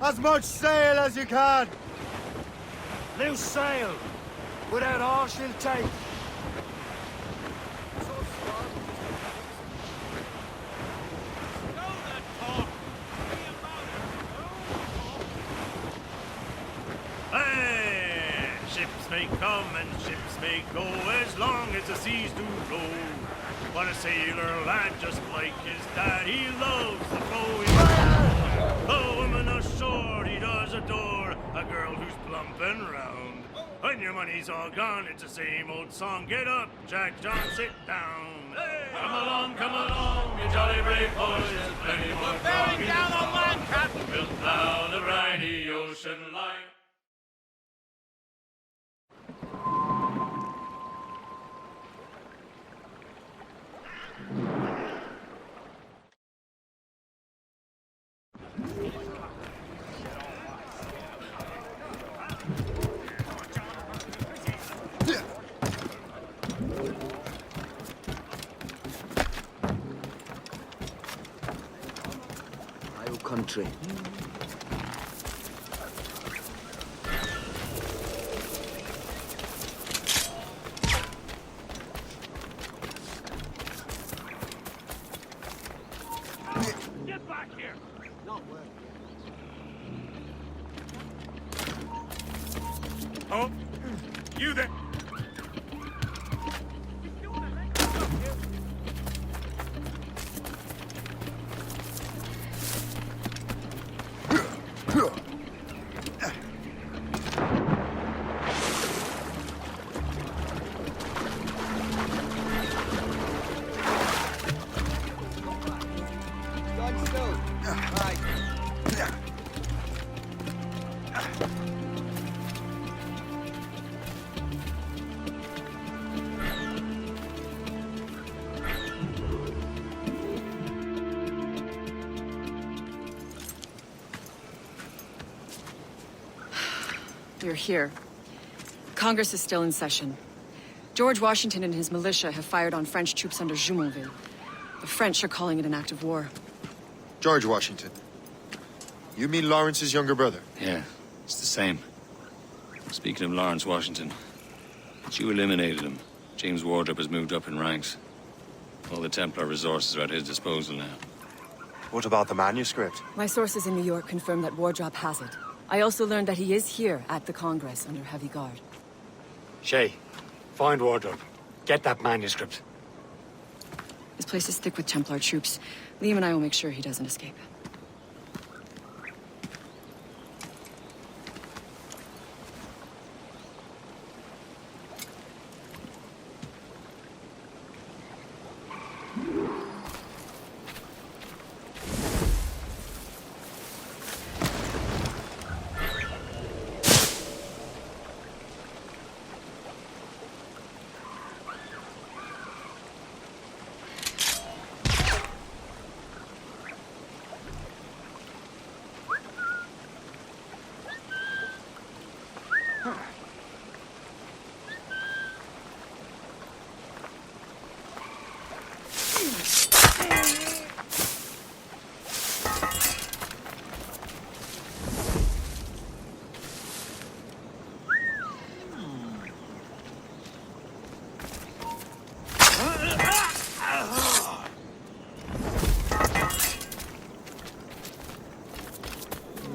As much sail as you can! Loose sail! Without all she'll take! Hey! Ships may come and ships may go as long as the seas do roll. But a sailor lad just like his dad, he loves the flowing. The woman ashore he does adore, a girl who's plump and round. When your money's all gone, it's the same old song. Get up, Jack John, sit down. Hey! Come along, you jolly brave boys. There's plenty more bearing down on land, Captain. Built down the briny ocean line. Country. Get back here! Not working. Oh, you there! you're here. Congress is still in session. George Washington and his militia have fired on French troops under Jumonville. The French are calling it an act of war. George Washington. You mean Lawrence's younger brother? Yeah, it's the same. Speaking of Lawrence Washington, but you eliminated him. James Wardrop has moved up in ranks. All the Templar resources are at his disposal now. What about the manuscript? My sources in New York confirm that Wardrop has it. I also learned that he is here at the Congress under heavy guard. Shay, find Wardrop. Get that manuscript. This place is thick with Templar troops. Liam and I will make sure he doesn't escape.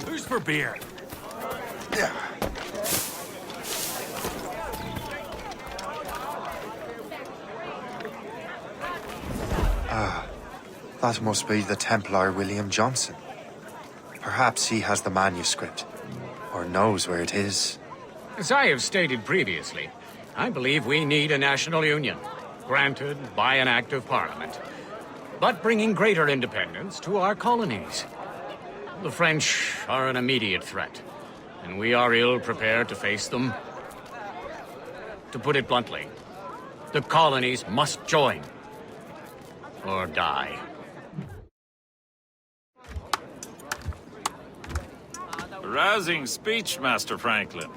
Who's for beer? That must be the Templar William Johnson. Perhaps he has the manuscript, or knows where it is. As I have stated previously, I believe we need a national union, granted by an act of parliament, but bringing greater independence to our colonies. The French are an immediate threat, and we are ill prepared to face them. To put it bluntly, the colonies must join, or die. Rousing speech, Master Franklin.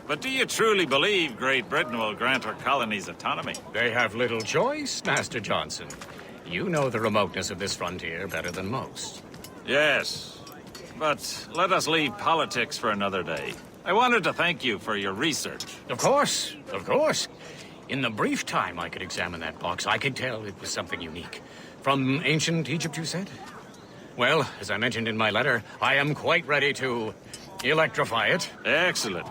But do you truly believe Great Britain will grant her colonies autonomy? They have little choice, Master Johnson. You know the remoteness of this frontier better than most. Yes, but let us leave politics for another day. I wanted to thank you for your research. Of course, of course. In the brief time I could examine that box, I could tell it was something unique. From ancient Egypt, you said? Well, as I mentioned in my letter, I am quite ready to electrify it. Excellent.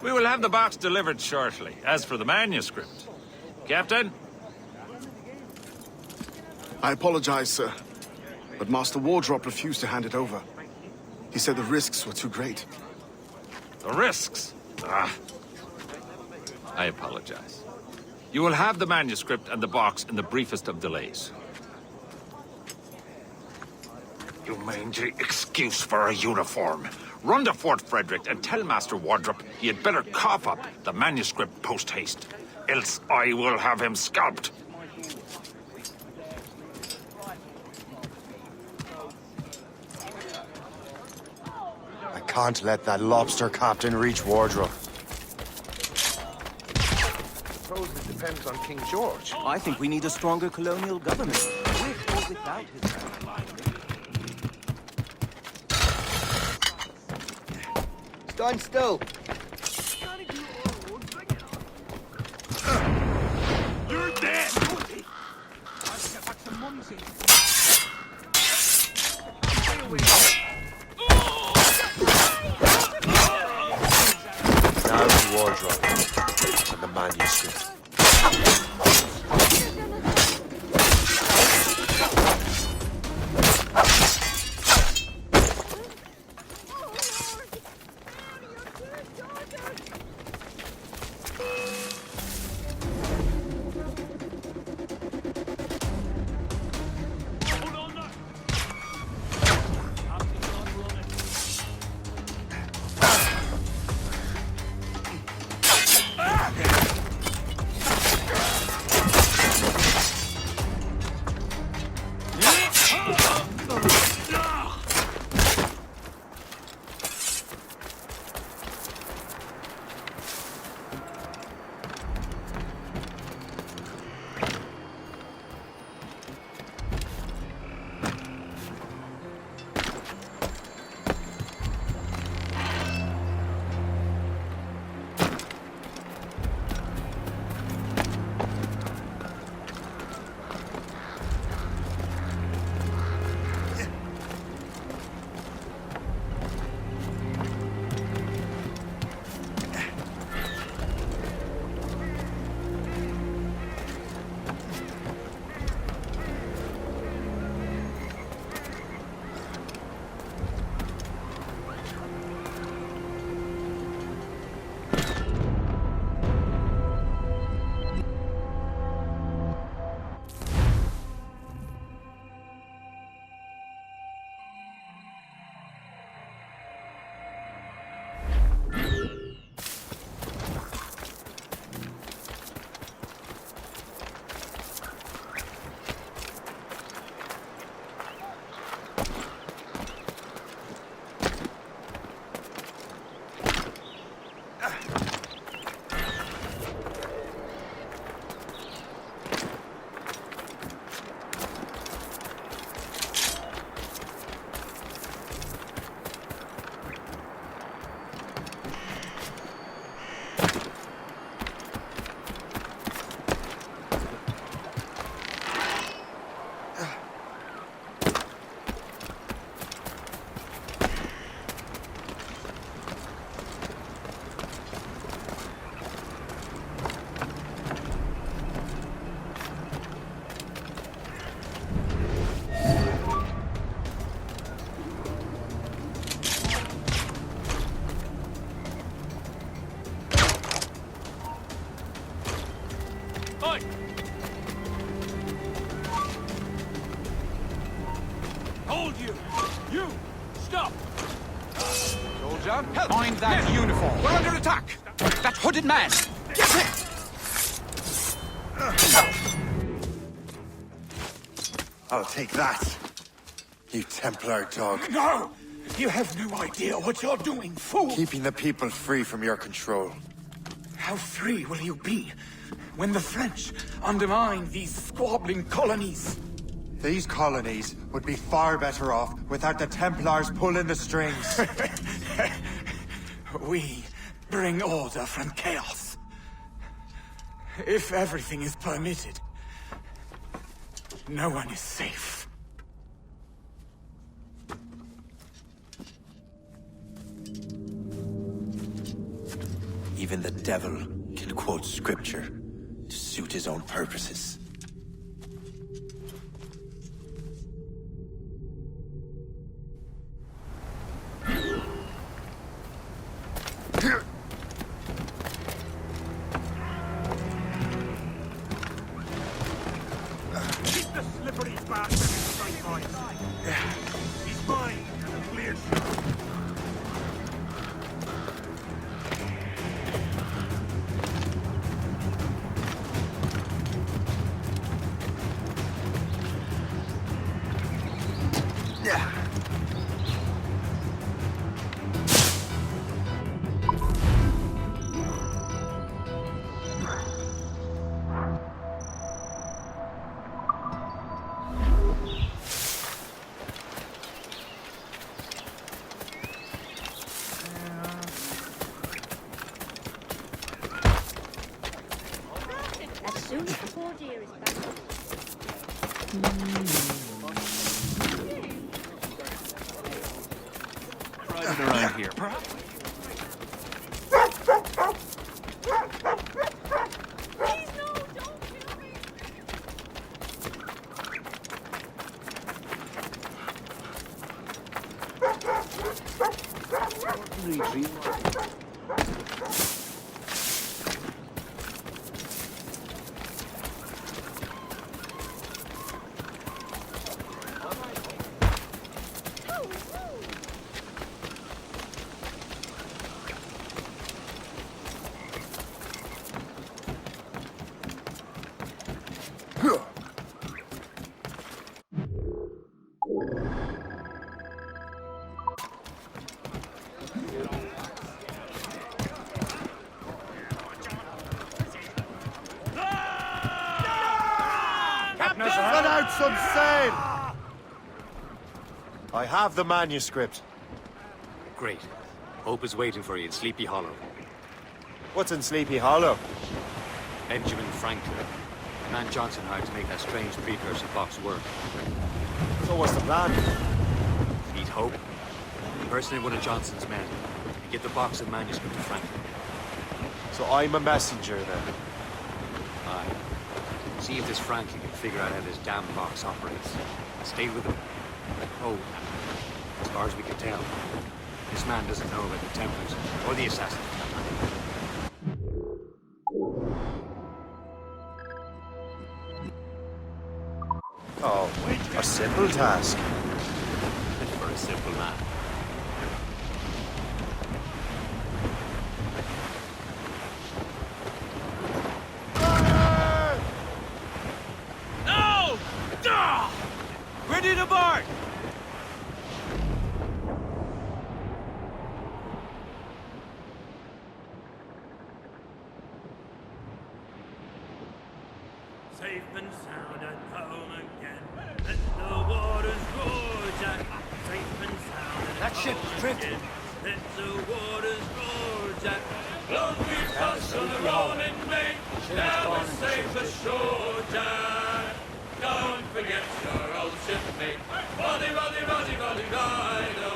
We will have the box delivered shortly. As for the manuscript... Captain? I apologize, sir. But Master Wardrop refused to hand it over. He said the risks were too great. The risks? I apologize. You will have the manuscript and the box in the briefest of delays. You mangy excuse for a uniform. Run to Fort Frederick and tell Master Wardrop he had better cough up the manuscript post-haste. Else I will have him scalped. I can't let that lobster captain reach Wardrop. Suppose it depends on King George. I think we need a stronger colonial government, with or without his Stand still. You're dead! Now to Wardrop and the manuscript. You! Stop! Soldier, help! Find that uniform! We're under attack! That hooded man! Get him! I'll take that, you Templar dog. No! You have no idea what you're doing, fool! Keeping the people free from your control. How free will you be when the French undermine these squabbling colonies? These colonies would be far better off without the Templars pulling the strings. We bring order from chaos. If everything is permitted, no one is safe. Even the devil can quote scripture to suit his own purposes. Keep the slippery bastard in sight, boys. He's mine, and a clear shot. As soon as the poor dear is back. Driving around here, perhaps? Set out some sail! I have the manuscript. Great. Hope is waiting for you in Sleepy Hollow. What's in Sleepy Hollow? Benjamin Franklin. The man Johnson hired to make that strange precursor box work. So what's the plan? Eat Hope. Impersonate one of Johnson's men. And get the box of manuscript to Franklin. So I'm a messenger then? Aye. See if this Franklin can figure out how this damn box operates. Stay with him. Oh, as far as we can tell, this man doesn't know about the Templars or the assassins. Oh, a simple task. For a simple man. No! Duh! Ready to bark! Safe and sound at home again. Let the waters roar, Jack. Safe and sound at That home ship's drifting. again. Let the waters roar, Jack. Long we cross on the rolling main. Now we're safe ashore, Jack. Don't forget your old shipmate. Roddy, Roddy, Roddy, Roddy, Rido.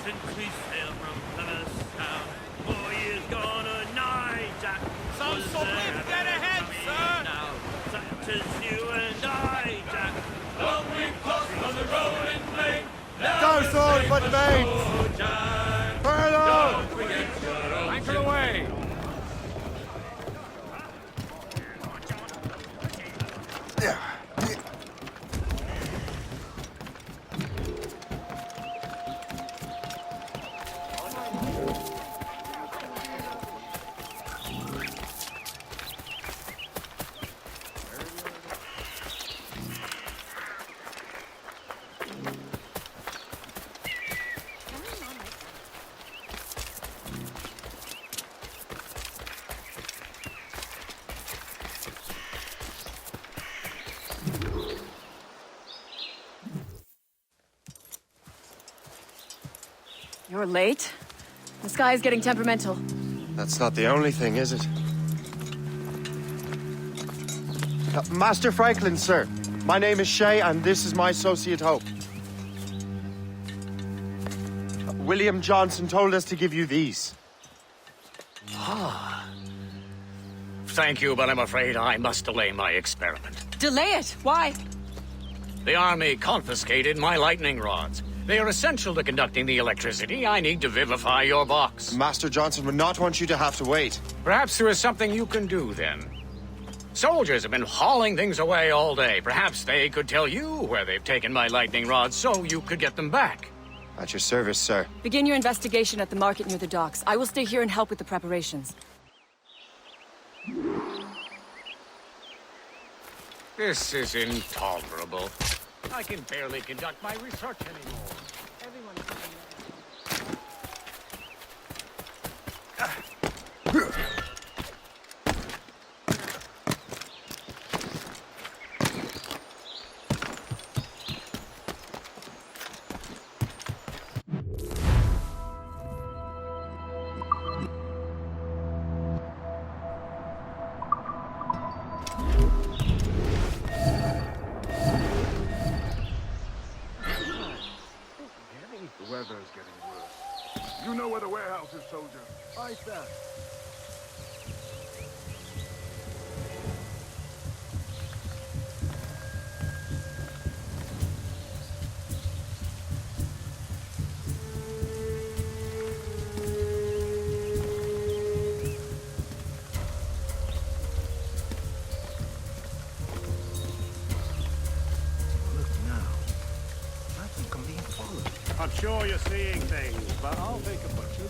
Since we sailed from Plymouth Sound, 4 years gone a night, Jack. Some lift dead ahead, sir! Now, such as you and I, Jack. Long we crossed on the rolling plain. Down sword, but mates! Jack. Furlough! Don't forget your old Anchor away! You're late. The sky is getting temperamental. That's not the only thing, is it? Master Franklin, sir. My name is Shay, and this is my associate Hope. William Johnson told us to give you these. Ah. Thank you, but I'm afraid I must delay my experiment. Delay it? Why? The army confiscated my lightning rods. They are essential to conducting the electricity I need to vivify your box. Master Johnson would not want you to have to wait. Perhaps there is something you can do, then. Soldiers have been hauling things away all day. Perhaps they could tell you where they've taken my lightning rods so you could get them back. At your service, sir. Begin your investigation at the market near the docks. I will stay here and help with the preparations. This is intolerable. I can barely conduct my research anymore. The weather is getting worse. You know where the warehouse is, soldier. Right there. I'm sure you're seeing things, but I'll take a butcher's.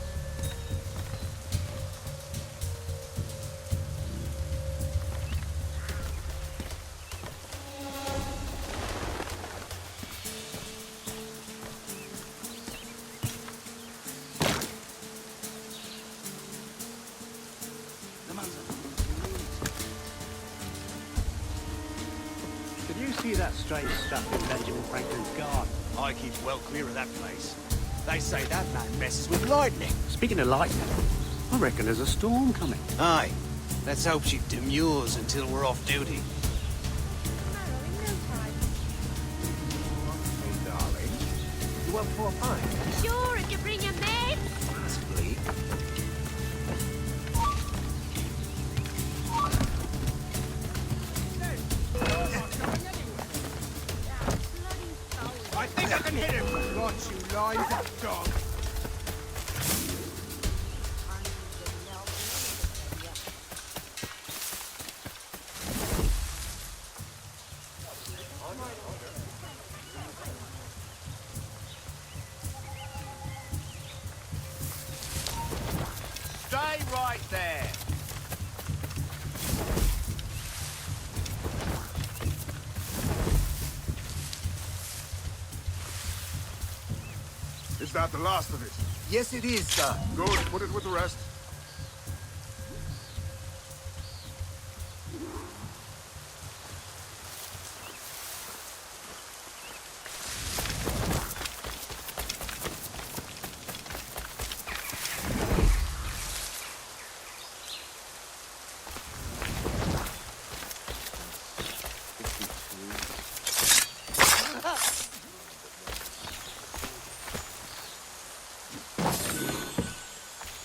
Did you see that strange stuff in Benjamin Franklin's garden? I keep well clear of that place. They say that man messes with lightning. Speaking of lightning, I reckon there's a storm coming. Aye. Let's hope she demurs until we're off duty. Hey, darling. You up for a pint? Sure, if you bring your maid. Possibly. I think I can hit him. Got you, live dog. Stay right there. Is that the last of it? Yes, it is, sir. Good, put it with the rest.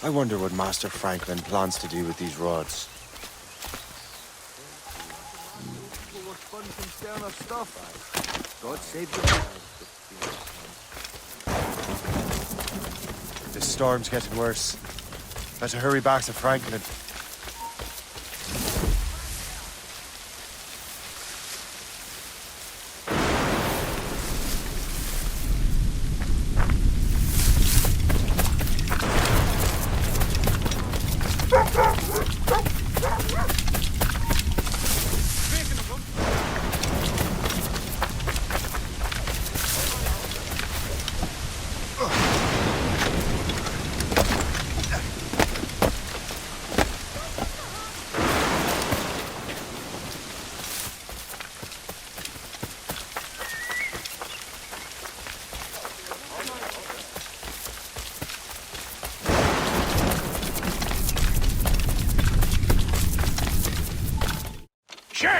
I wonder what Master Franklin plans to do with these rods. God save the This storm's getting worse. Better hurry back to Franklin.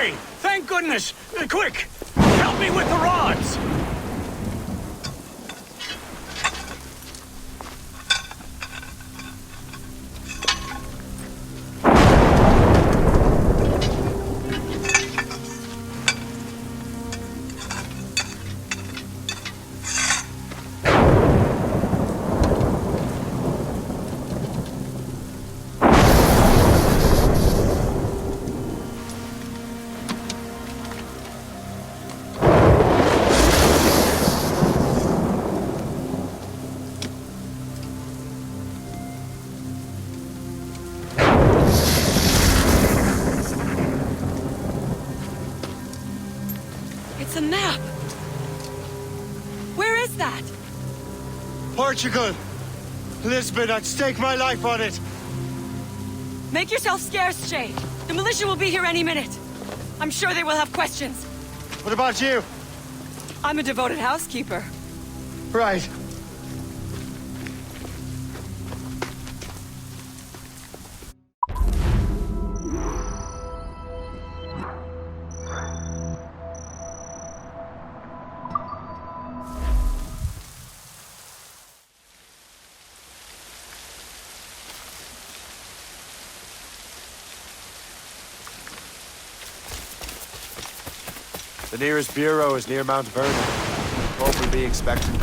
Shay! Thank goodness! Quick! Help me with the rods! It's a map! Where is that? Portugal! Lisbon, I'd stake my life on it! Make yourself scarce, Shay. The militia will be here any minute. I'm sure they will have questions. What about you? I'm a devoted housekeeper. Right. The nearest bureau is near Mount Vernon. Pope will be expecting me.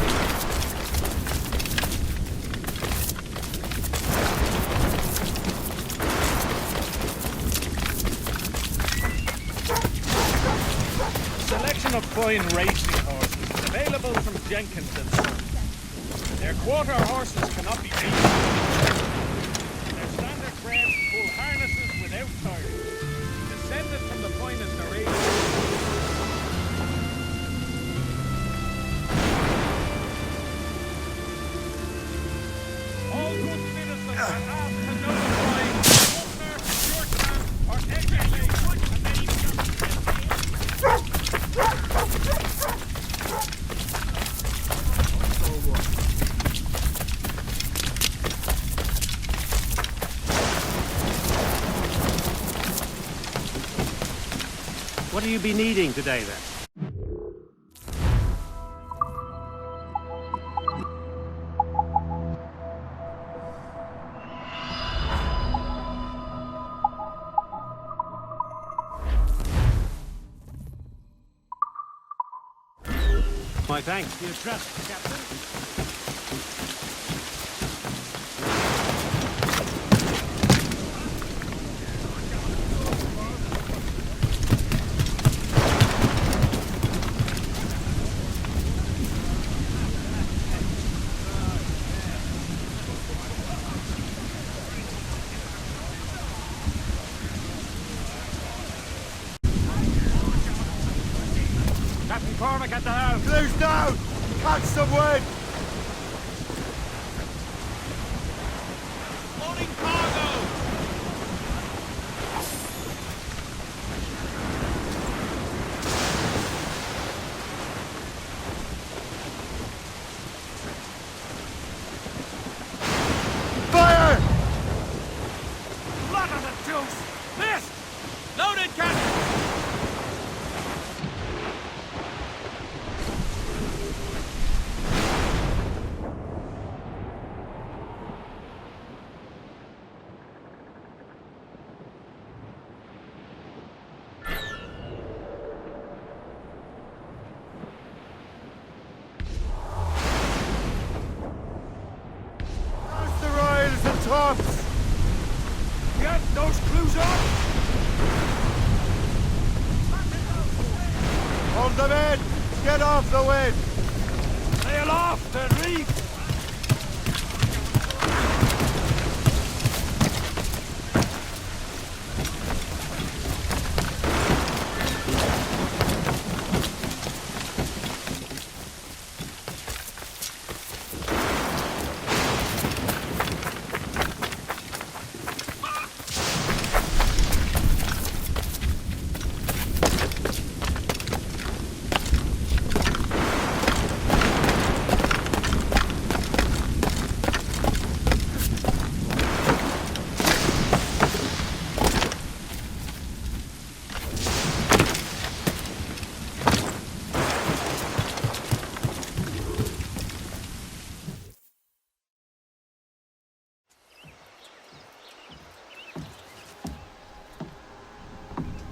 Selection of fine racing horses is available from Jenkins and Son. Their quarter horses cannot be beaten. Their standard bred pull harnesses without tires. Descended from the finest Arabian. All good citizens are asked to notify governor, churchman, or executive. What do you be needing today, then? My thanks. The address, Captain. Captain Cormac at the house. Close down! Catch some wind! Loading cargo! Fire! Blood of the deuce! Missed! Loaded, Captain! How's the royals and tops? Get those crews up! Hold them in! Get off the wind! Sail off the reef!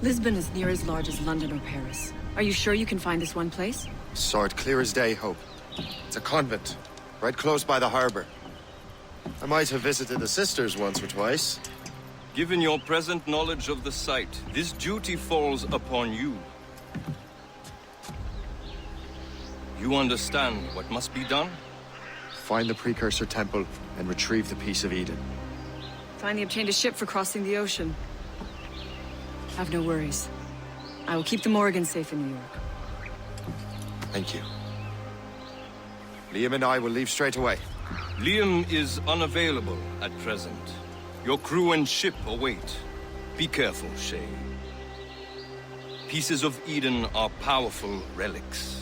Lisbon is near as large as London or Paris. Are you sure you can find this one place? Sword clear as day, Hope. It's a convent, right close by the harbor. I might have visited the sisters once or twice. Given your present knowledge of the site, this duty falls upon you. You understand what must be done? Find the precursor temple and retrieve the Piece of Eden. Finally obtained a ship for crossing the ocean. Have no worries. I will keep the Morgans safe in New York. Thank you. Liam and I will leave straight away. Liam is unavailable at present. Your crew and ship await. Be careful, Shay. Pieces of Eden are powerful relics.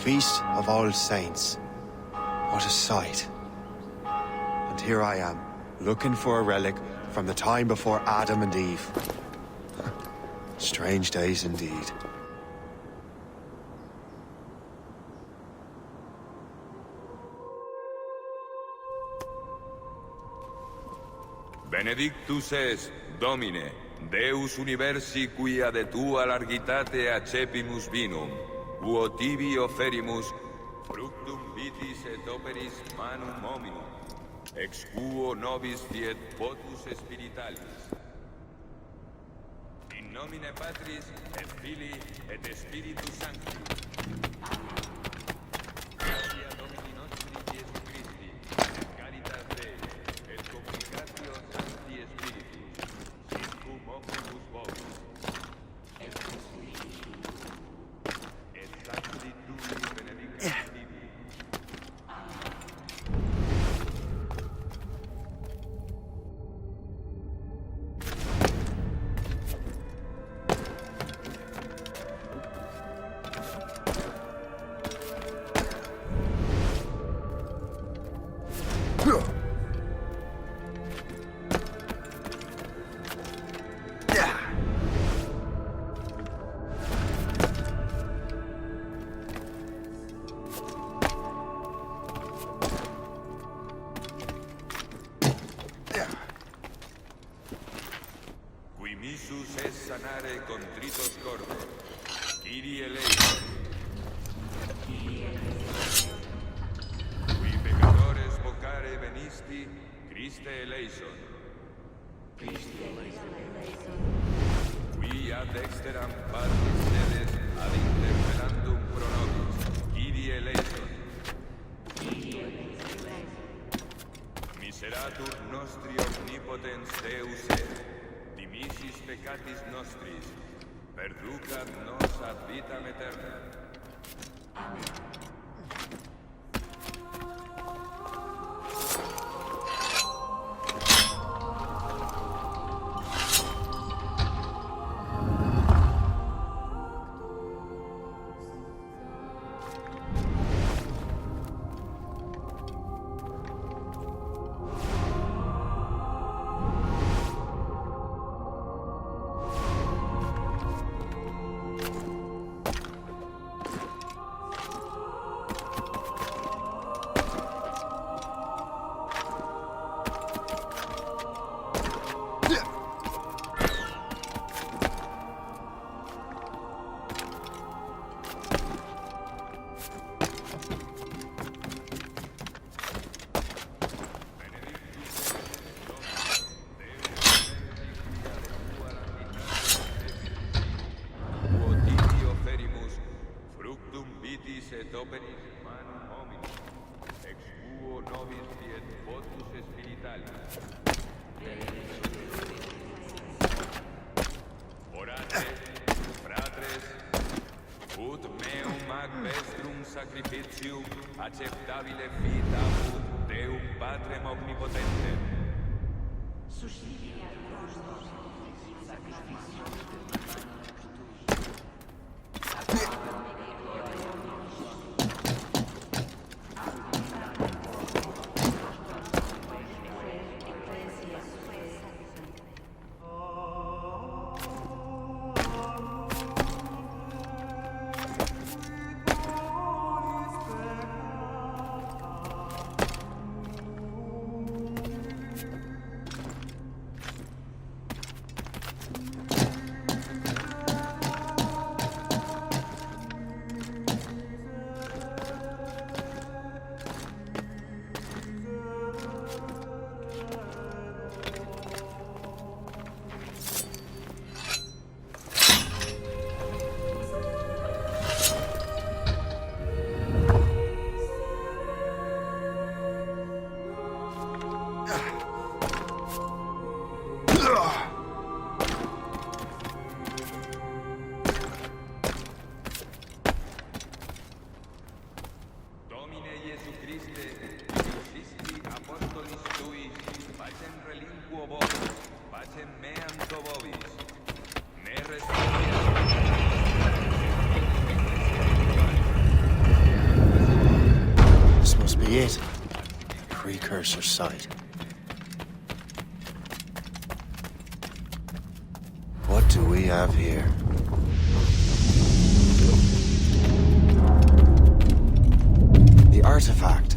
Feast of All Saints. What a sight. And here I am, looking for a relic from the time before Adam and Eve. Strange days indeed. Benedictus es, Domine, Deus universi quia de tua largitate accepimus vinum, uo tibi oferimus fructum vitis et operis manum hominum, ex quo nobis fiet potus spiritualis. In nomine Patris et Filii et Spiritus Sancti. Gratia Domini nostri Iesu Christi, et caritas Dei, et communicatio Sancti Spiritus, sincum omnibus vobis. Missus es sanare contritos corde. Kyrie eleison. Qui peccatores vocare venisti, Christe eleison. Qui ad exteram partis sedes ad interpellandum pro nobis, Kyrie eleison. Miseratur nostri omnipotens Deus et, dimisis peccatis nostris, perducat nos ad vitam aeterna. Amen. Et operis manum hominum, ex quo nobis fiet votus spiritualis. Orate, fratres, ut meum ac vestrum sacrificium acceptabile fit apud Deum Patrem omnipotentem. Suscipiat vos sacrificium Mercer's side. What do we have here? The artifact.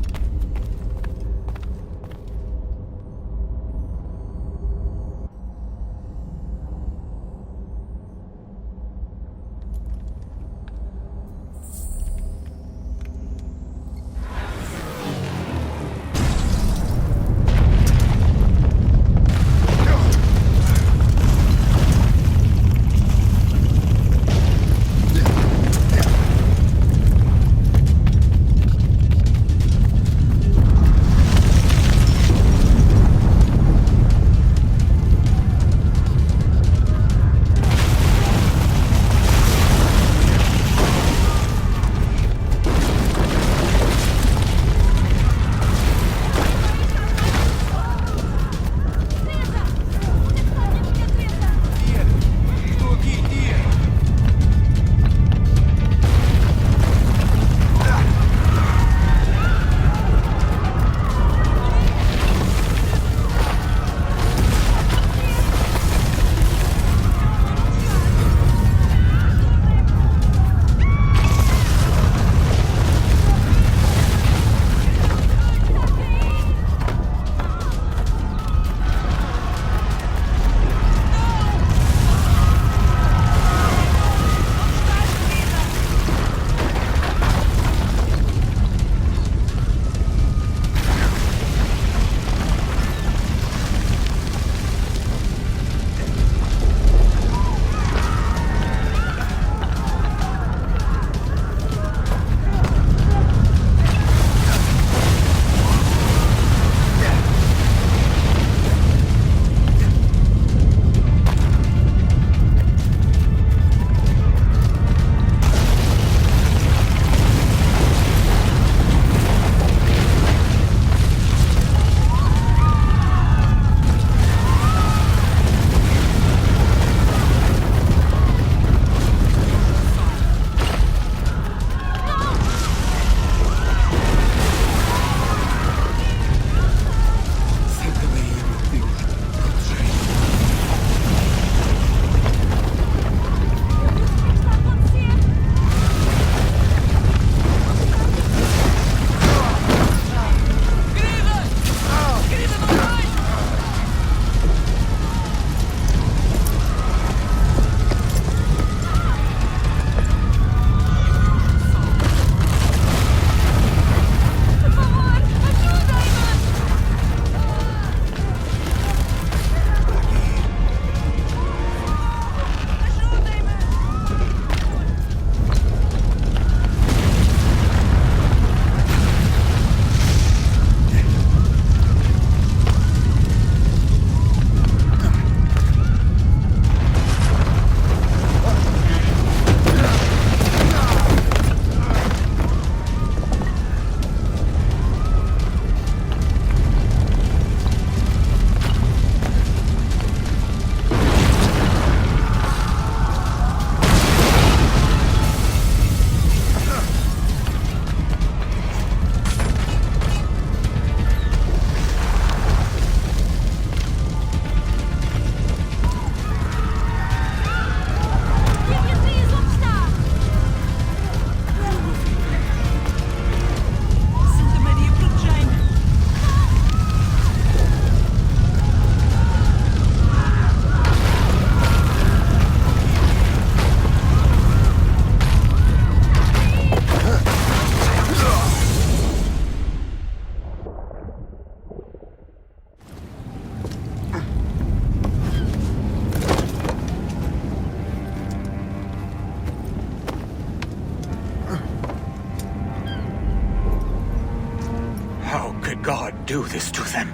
God do this to them?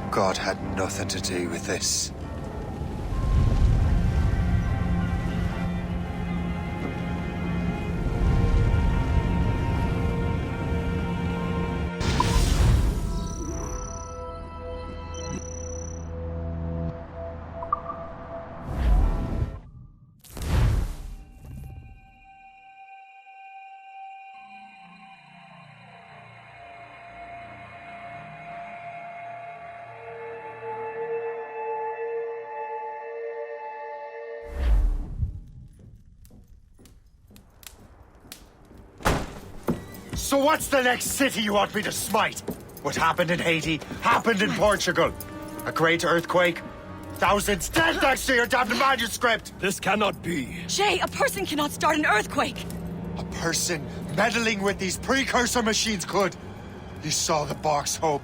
God had nothing to do with this. So what's the next city you want me to smite? What happened in Haiti happened in Portugal. A great earthquake. Thousands dead thanks to your damned manuscript! This cannot be. Shay, a person cannot start an earthquake! A person meddling with these precursor machines could. You saw the box, Hope.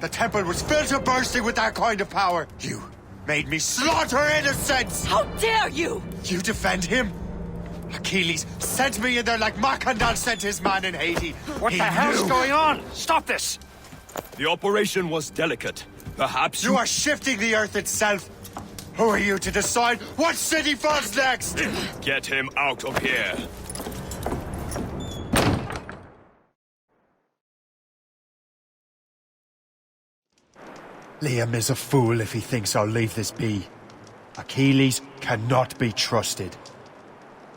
The temple was filled to bursting with that kind of power. You made me slaughter innocents! How dare you! You defend him? Achilles sent me in there like Macandal sent his man in Haiti. What the hell's going on? Stop this! The operation was delicate. Perhaps you are shifting the earth itself. Who are you to decide what city falls next? Get him out of here. Liam is a fool if he thinks I'll leave this be. Achilles cannot be trusted.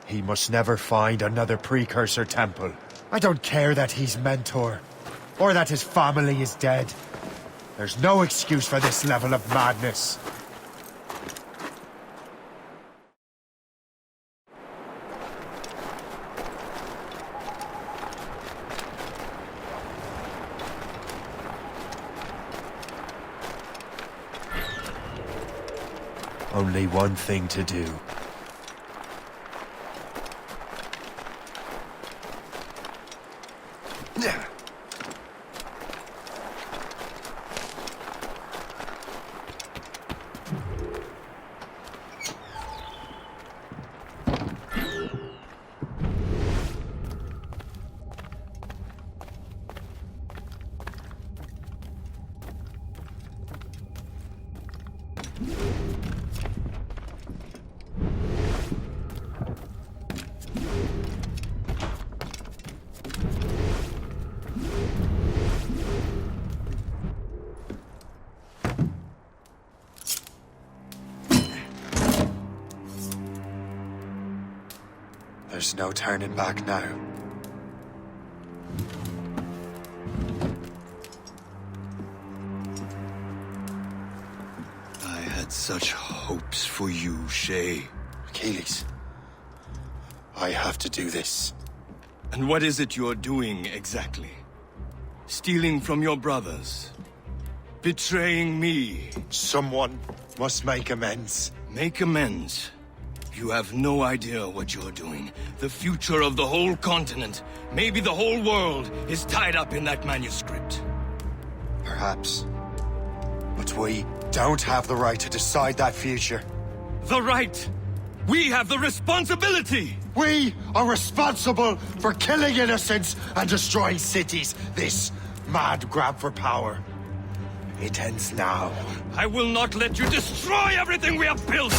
He must never find another precursor temple. I don't care that he's mentor, or that his family is dead. There's no excuse for this level of madness. Only one thing to do. There's no turning back now. I had such hopes for you, Shay. Achilles, I have to do this. And what is it you're doing exactly? Stealing from your brothers? Betraying me? Someone must make amends. Make amends? You have no idea what you're doing. The future of the whole continent, maybe the whole world, is tied up in that manuscript. Perhaps. But we don't have the right to decide that future. The right! We have the responsibility! We are responsible for killing innocents and destroying cities. This mad grab for power. It ends now. I will not let you destroy everything we have built!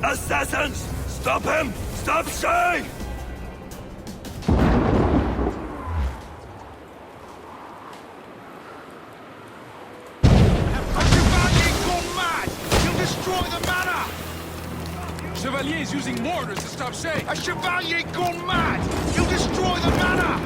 Assassins! Stop him! Stop Shay! Chevalier is using mortars to stop Shay. A Chevalier gone mad! He'll destroy the manor!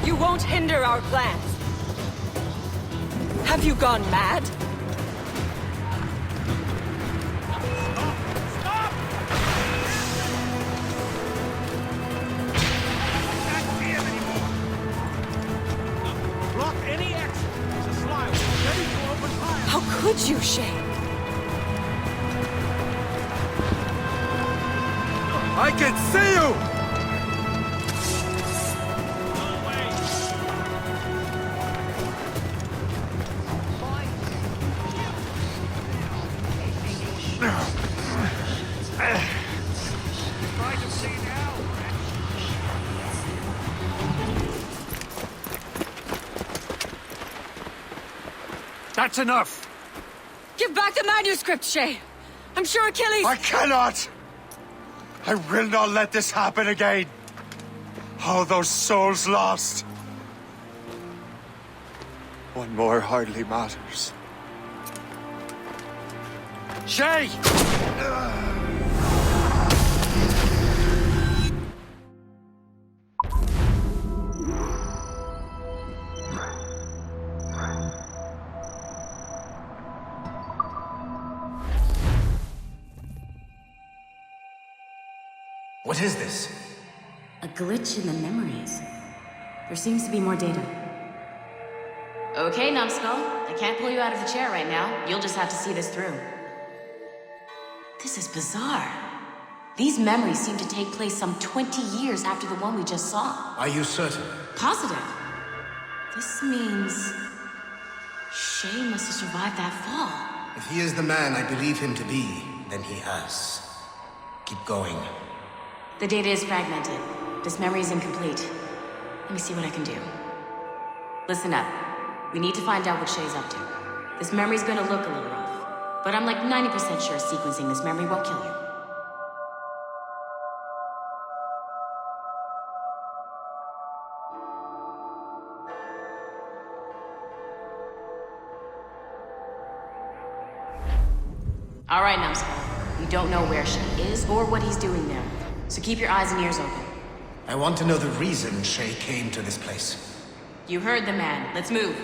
You won't hinder our plans. Have you gone mad? Stop! Can't see him anymore. Block any exit. There's a slide ready to open fire. How could you, Shay? I can see you! That's enough! Give back the manuscript, Shay! I'm sure Achilles— I cannot! I will not let this happen again. All those souls lost. One more hardly matters. Shay! What is this? A glitch in the memories. There seems to be more data. Okay, Numbskull. I can't pull you out of the chair right now. You'll just have to see this through. This is bizarre. These memories seem to take place some 20 years after the one we just saw. Are you certain? Positive. This means... Shay must have survived that fall. If he is the man I believe him to be, then he has. Keep going. The data is fragmented. This memory is incomplete. Let me see what I can do. Listen up. We need to find out what Shay's up to. This memory's gonna look a little rough, but I'm like 90% sure sequencing this memory won't kill you. All right, Numbskull. We don't know where Shay is or what he's doing there, so keep your eyes and ears open. I want to know the reason Shay came to this place. You heard the man. Let's move.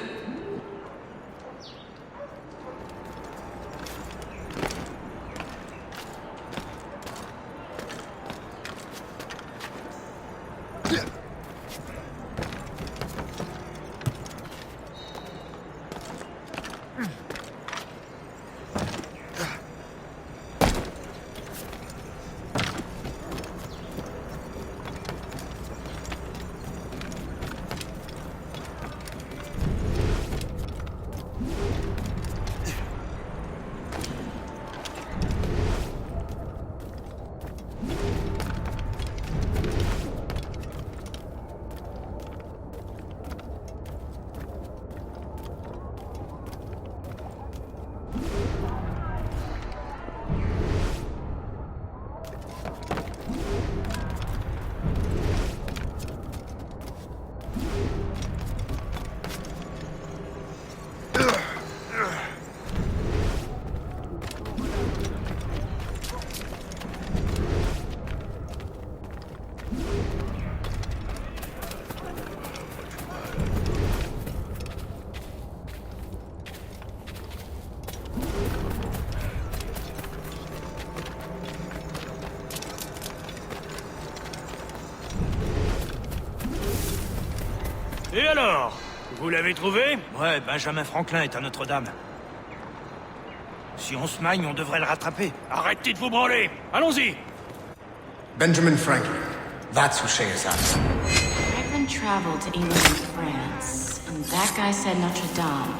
Et alors? Vous l'avez trouvé? Ouais, Benjamin Franklin est à Notre-Dame. Si on se magne, on devrait le rattraper. Arrêtez de vous branler! Allons-y! Benjamin Franklin. That's who Shay is after. Franklin traveled to England and France, and that guy said Notre-Dame.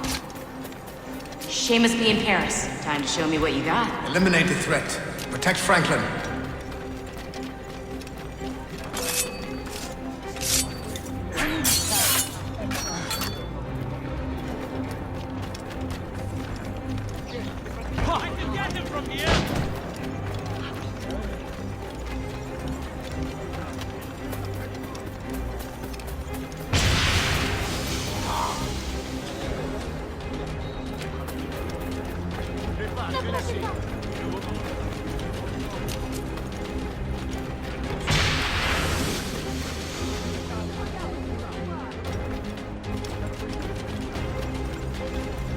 Shay must be in Paris. Time to show me what you got. Eliminate the threat. Protect Franklin.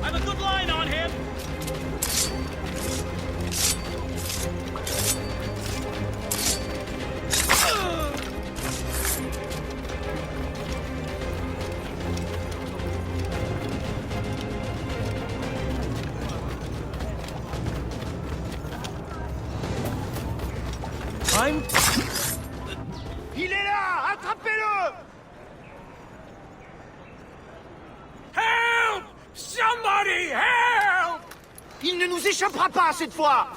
I've a good line on him! Il est là! Attrapez-le! Help! Somebody help! Il ne nous échappera pas cette fois!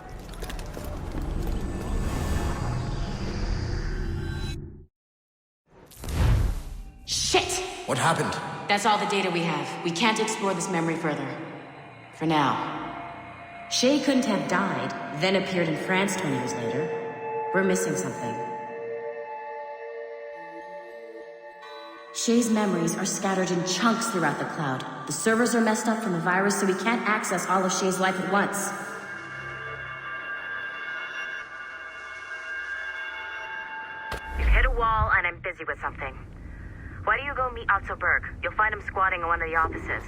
Shit! What happened? That's all the data we have. We can't explore this memory further. For now. Shay couldn't have died, then appeared in France 20 years later. We're missing something. Shay's memories are scattered in chunks throughout the cloud. The servers are messed up from the virus, so we can't access all of Shay's life at once. You've hit a wall, and I'm busy with something. Why don't you go meet Otto Berg? You'll find him squatting in one of the offices.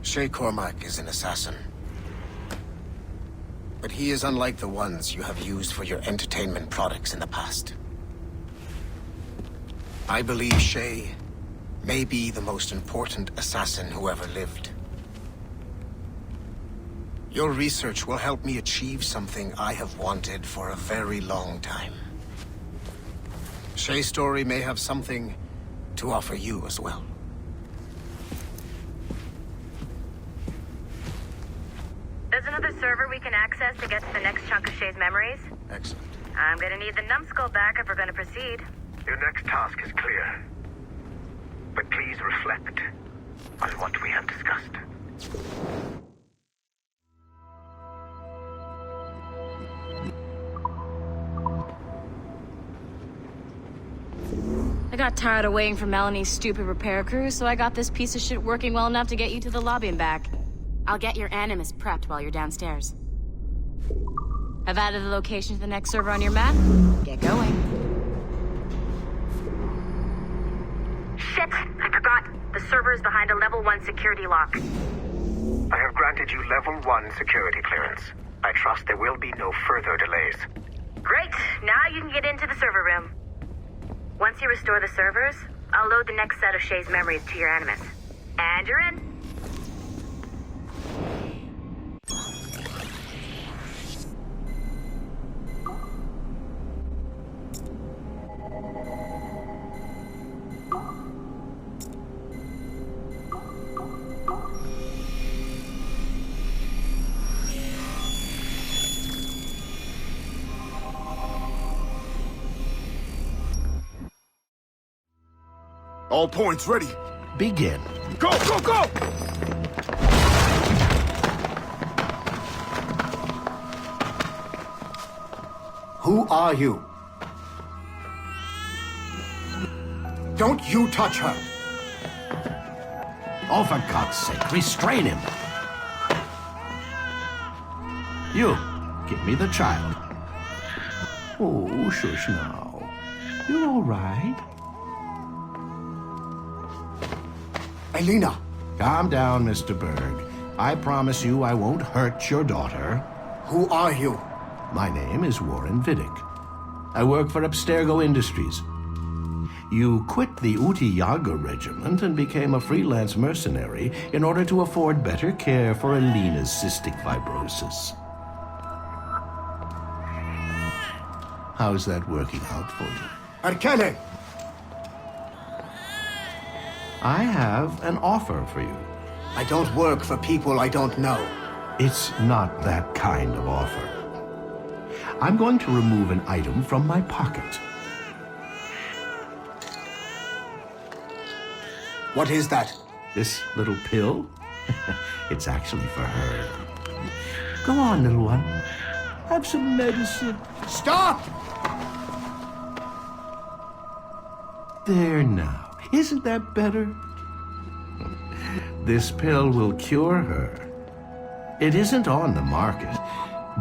Shay Cormac is an assassin. But he is unlike the ones you have used for your entertainment products in the past. I believe Shay may be the most important assassin who ever lived. Your research will help me achieve something I have wanted for a very long time. Shay's story may have something to offer you as well. There's another server we can access to get to the next chunk of Shay's memories. Excellent. I'm gonna need the numbskull back if we're gonna proceed. Your next task is clear. But please reflect on what we have discussed. I got tired of waiting for Melanie's stupid repair crew, so I got this piece of shit working well enough to get you to the lobby and back. I'll get your Animus prepped while you're downstairs. I've added the location to the next server on your map. Get going. Shit! I forgot. The server is behind a level 1 security lock. I have granted you level 1 security clearance. I trust there will be no further delays. Great! Now you can get into the server room. Once you restore the servers, I'll load the next set of Shay's memories to your Animus. And you're in. All points ready. Begin. Go, go, go! Who are you? Don't you touch her! Oh, for God's sake, restrain him. You, give me the child. Oh, shush now. You're all right. Elena! Calm down, Mr. Berg. I promise you I won't hurt your daughter. Who are you? My name is Warren Vidic. I work for Abstergo Industries. You quit the Uti Yaga regiment and became a freelance mercenary in order to afford better care for Elena's cystic fibrosis. How's that working out for you? Arkele! I have an offer for you. I don't work for people I don't know. It's not that kind of offer. I'm going to remove an item from my pocket. What is that? This little pill? It's actually for her. Go on, little one. Have some medicine. Stop! There now. Isn't that better? This pill will cure her. It isn't on the market,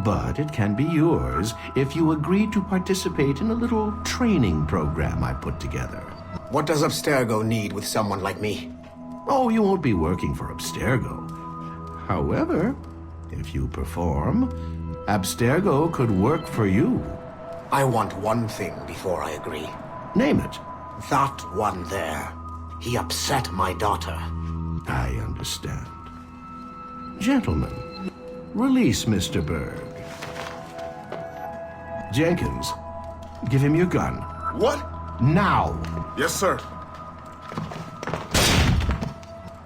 but it can be yours if you agree to participate in a little training program I put together. What does Abstergo need with someone like me? Oh, you won't be working for Abstergo. However, if you perform, Abstergo could work for you. I want one thing before I agree. Name it. That one there. He upset my daughter. I understand. Gentlemen, release Mr. Berg. Jenkins, give him your gun. What? Now! Yes, sir.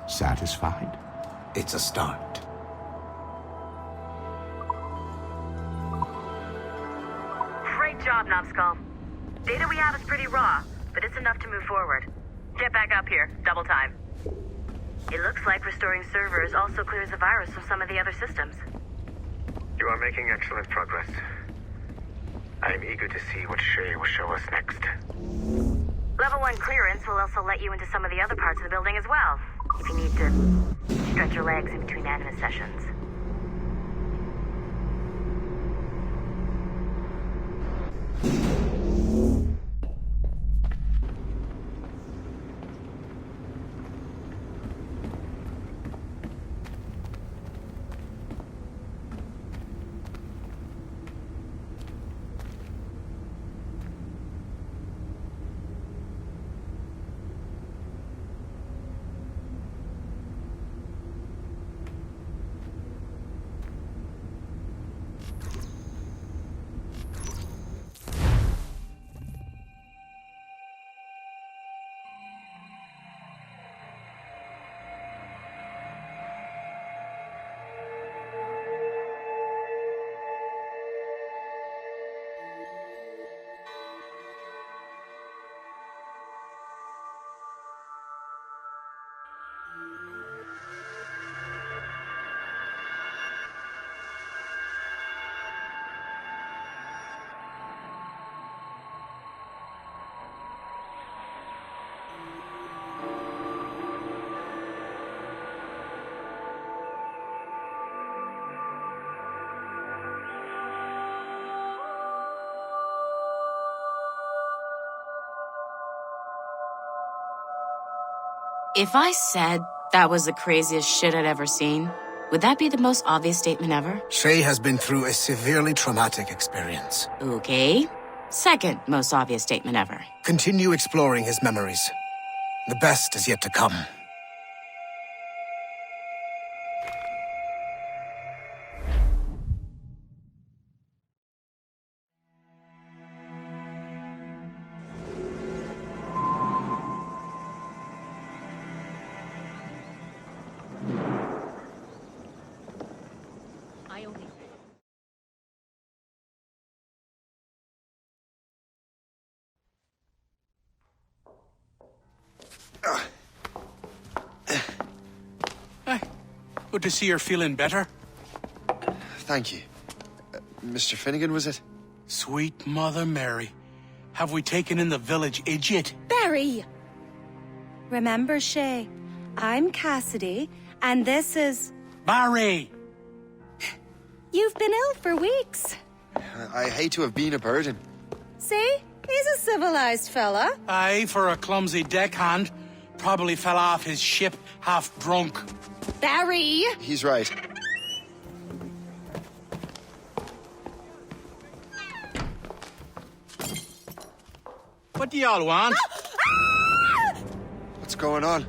Satisfied? It's a start. Great job, Numbskull. Data we have is pretty raw, but it's enough to move forward. Get back up here. Double time. It looks like restoring servers also clears the virus from some of the other systems. You are making excellent progress. I am eager to see what Shay will show us next. Level 1 clearance will also let you into some of the other parts of the building as well, if you need to stretch your legs in between Animus sessions. If I said that was the craziest shit I'd ever seen, would that be the most obvious statement ever? Shay has been through a severely traumatic experience. Okay. Second most obvious statement ever. Continue exploring his memories. The best is yet to come. Good to see you're feeling better. Thank you. Mr. Finnegan, was it? Sweet Mother Mary. Have we taken in the village idiot? Barry! Remember, Shay, I'm Cassidy, and this is... Barry! You've been ill for weeks. I hate to have been a burden. See? He's a civilized fella. Aye, for a clumsy deckhand. Probably fell off his ship half drunk. Barry! He's right. What do y'all want? What's going on?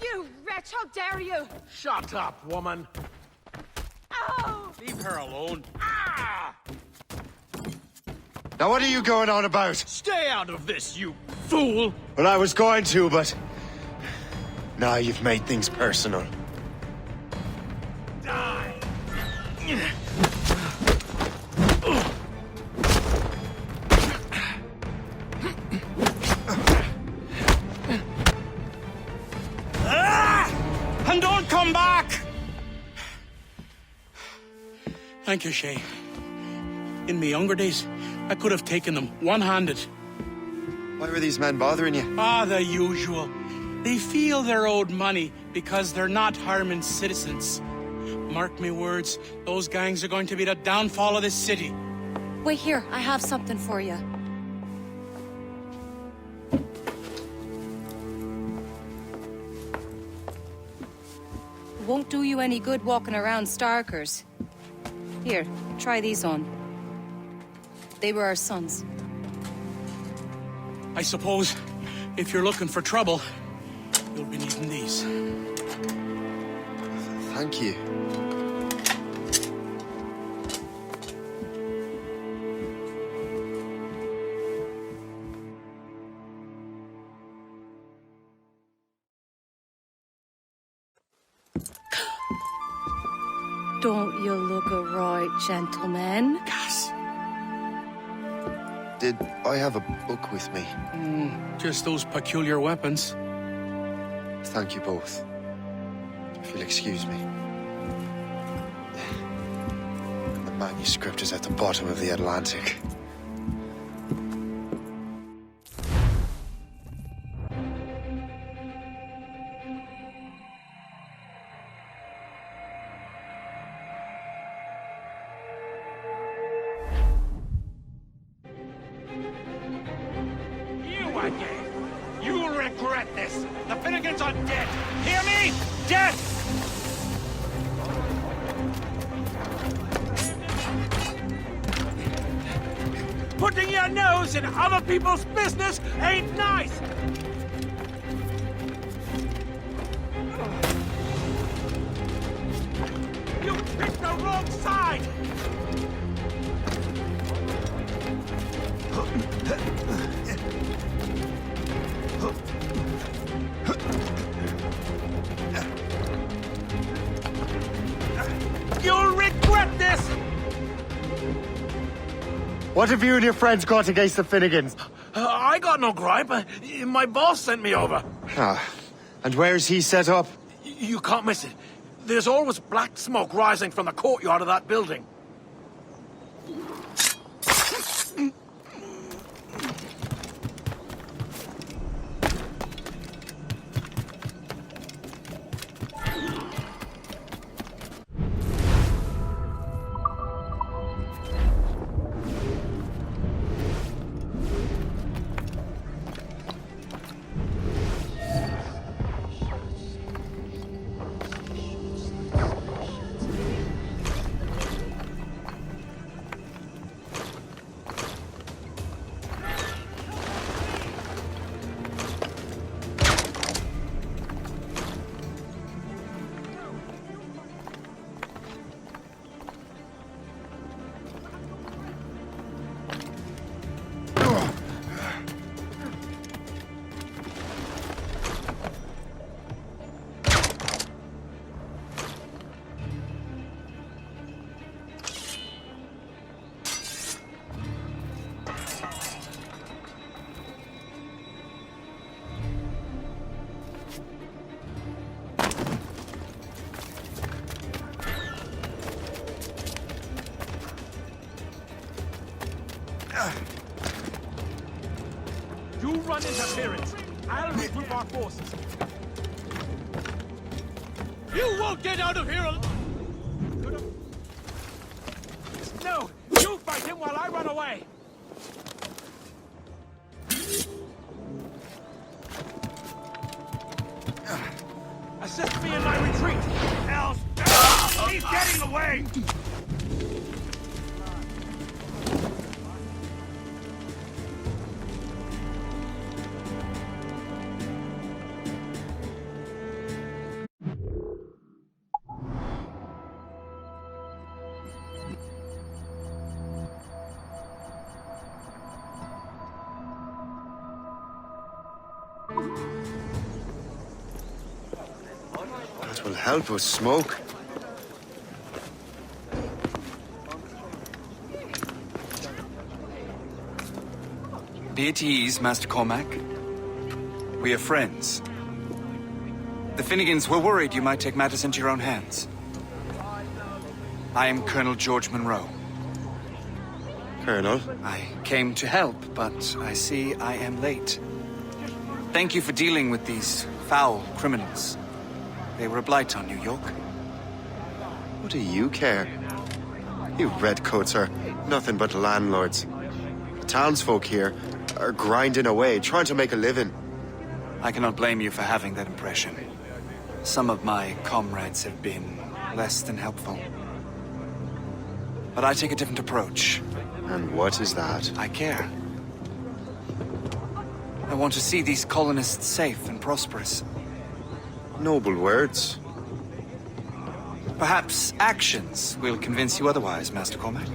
You wretch, how dare you! Shut up, woman. Oh! Leave her alone. Now what are you going on about? Stay out of this, you fool! Well, I was going to, but... Now you've made things personal. Die! And don't come back! Thank you, Shay. In my younger days, I could have taken them one-handed. Why were these men bothering you? Ah, the usual. They feel they're owed money because they're not harming citizens. Mark me words, those gangs are going to be the downfall of this city. Wait here, I have something for you. Won't do you any good walking around Starkers. Here, try these on. They were our sons. I suppose, if you're looking for trouble, you'll be needing these. Thank you. Don't you look a right, gentlemen? Did I have a book with me? Just those peculiar weapons. Thank you both. If you'll excuse me. The manuscript is at the bottom of the Atlantic. You again! You'll regret this! The Finnegans are dead! Hear me? Dead! Putting your nose in other people's business ain't nice! You picked the wrong side! You'll regret this! What have you and your friends got against the Finnegans? I got no gripe. My boss sent me over. And where's he set up? You can't miss it. There's always black smoke rising from the courtyard of that building. You run interference. I'll regroup our forces. You won't get out of here alive! No! You fight him while I run away! Assist me in my retreat! Else... He's getting away! That will help with smoke. Be at ease, Master Cormac. We are friends. The Finnegans were worried you might take matters into your own hands. I am Colonel George Monroe. Colonel? I came to help, but I see I am late. Thank you for dealing with these foul criminals. They were a blight on New York. What do you care? You redcoats are nothing but landlords. The townsfolk here are grinding away, trying to make a living. I cannot blame you for having that impression. Some of my comrades have been less than helpful. But I take a different approach. And what is that? I care. I want to see these colonists safe and prosperous. Noble words. Perhaps actions will convince you otherwise, Master Cormac.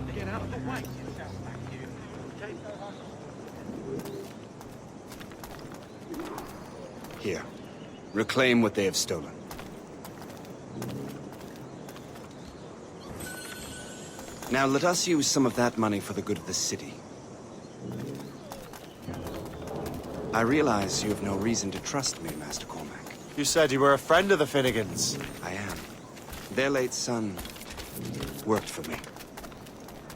Here. Reclaim what they have stolen. Now let us use some of that money for the good of the city. I realize you have no reason to trust me, Master Cormac. You said you were a friend of the Finnegans. I am. Their late son worked for me.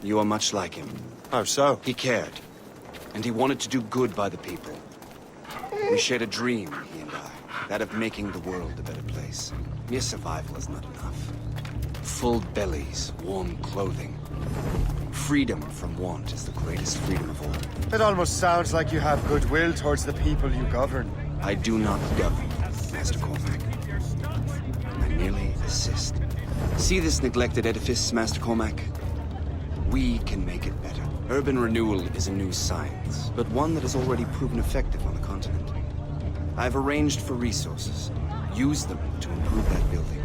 You are much like him. How so? He cared, and he wanted to do good by the people. We shared a dream, he and I, that of making the world a better place. Mere survival is not enough. Full bellies, warm clothing. Freedom from want is the greatest freedom of all. It almost sounds like you have goodwill towards the people you govern. I do not govern, Master Cormac. I merely assist. See this neglected edifice, Master Cormac? We can make it better. Urban renewal is a new science, but one that has already proven effective on the continent. I've arranged for resources. Use them to improve that building.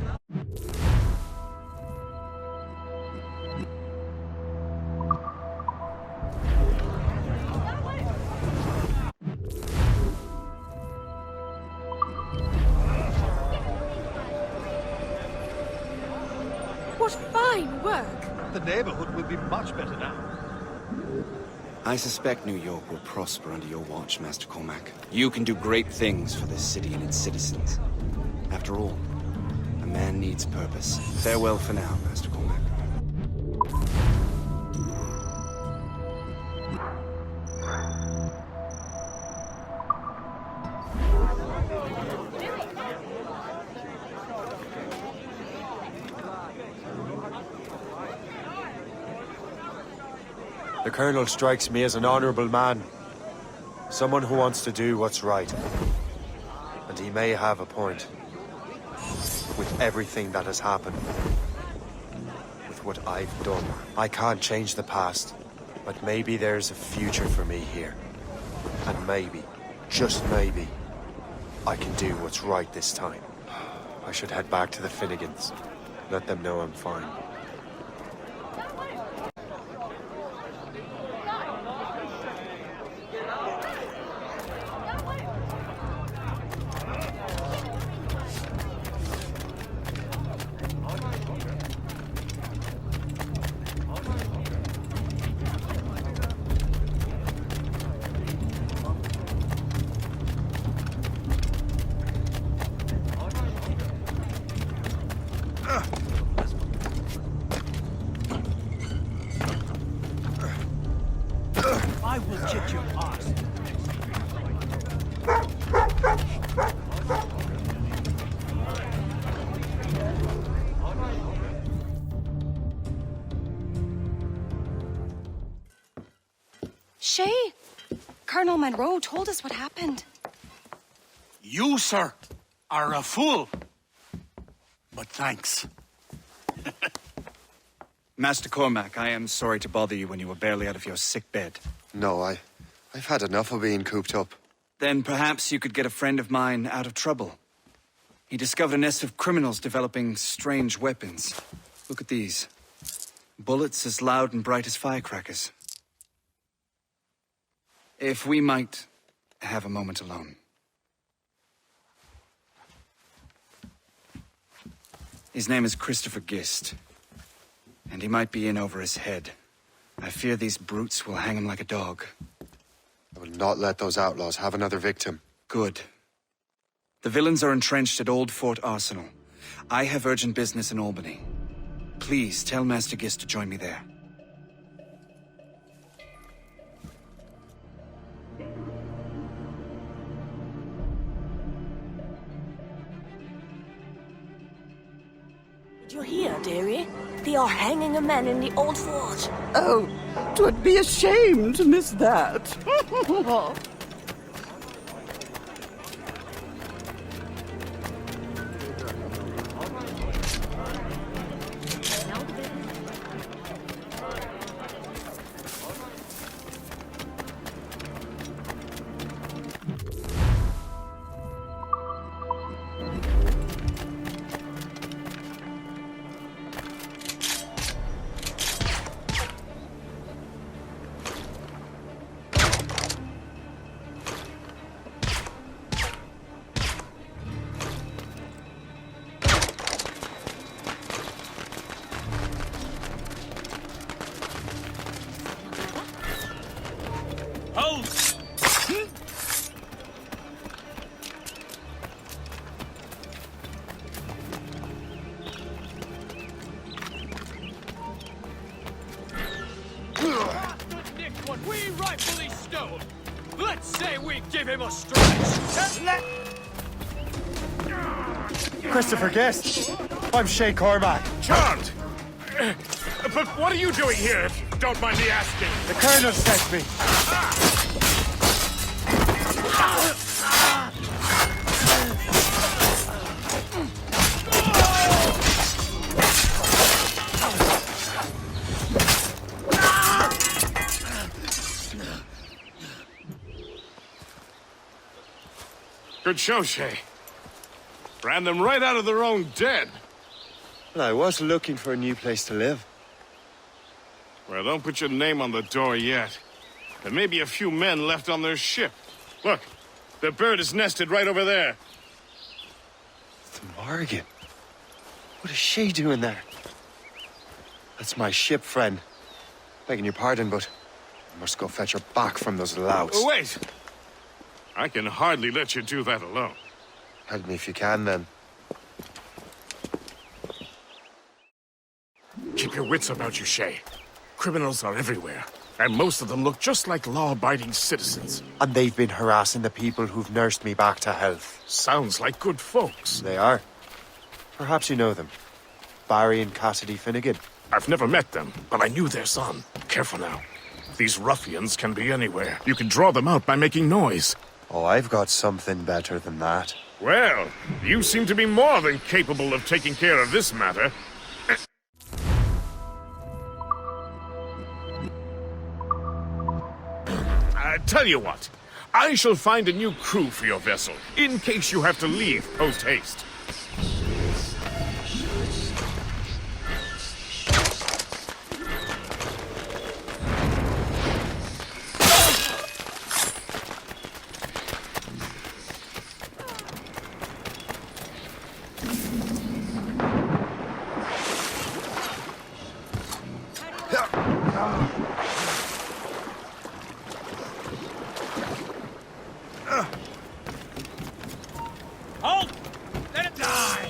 What fine work! The neighborhood will be much better now. I suspect New York will prosper under your watch, Master Cormac. You can do great things for this city and its citizens. After all, a man needs purpose. Farewell for now, Master Cormac. The Colonel strikes me as an honorable man. Someone who wants to do what's right. And he may have a point. With everything that has happened. With what I've done. I can't change the past. But maybe there's a future for me here. And maybe, just maybe, I can do what's right this time. I should head back to the Finnegans. Let them know I'm fine. I will kick your ass. Shay, Colonel Monroe told us what happened. You, sir, are a fool. But thanks. Master Cormac, I am sorry to bother you when you were barely out of your sick bed. No, I've had enough of being cooped up. Then perhaps you could get a friend of mine out of trouble. He discovered a nest of criminals developing strange weapons. Look at these. Bullets as loud and bright as firecrackers. If we might have a moment alone. His name is Christopher Gist. And he might be in over his head. I fear these brutes will hang him like a dog. I will not let those outlaws have another victim. Good. The villains are entrenched at Old Fort Arsenal. I have urgent business in Albany. Please tell Master Gist to join me there. Did you hear, dearie? They are hanging a man in the old fort. Oh, 'twould be a shame to miss that. Hold! Nick, what we rightfully stole. Let's say we give him a stretch. Christopher Guest. I'm Shay Cormac. Charmed! But what are you doing here, if you don't mind me asking? The Colonel sent me. Good show, Shay. Ran them right out of their own den. Well, I was looking for a new place to live. Well, don't put your name on the door yet. There may be a few men left on their ship. Look, the bird is nested right over there. The Morgan. What is she doing there? That's my ship, friend. Begging your pardon, but I must go fetch her back from those louts. Oh, wait! I can hardly let you do that alone. Help me if you can, then. Keep your wits about you, Shay. Criminals are everywhere, and most of them look just like law-abiding citizens. And they've been harassing the people who've nursed me back to health. Sounds like good folks. They are. Perhaps you know them. Barry and Cassidy Finnegan. I've never met them, but I knew their son. Careful now. These ruffians can be anywhere. You can draw them out by making noise. Oh, I've got something better than that. Well, you seem to be more than capable of taking care of this matter. Tell you what, I shall find a new crew for your vessel, in case you have to leave post-haste. Halt! Let it die!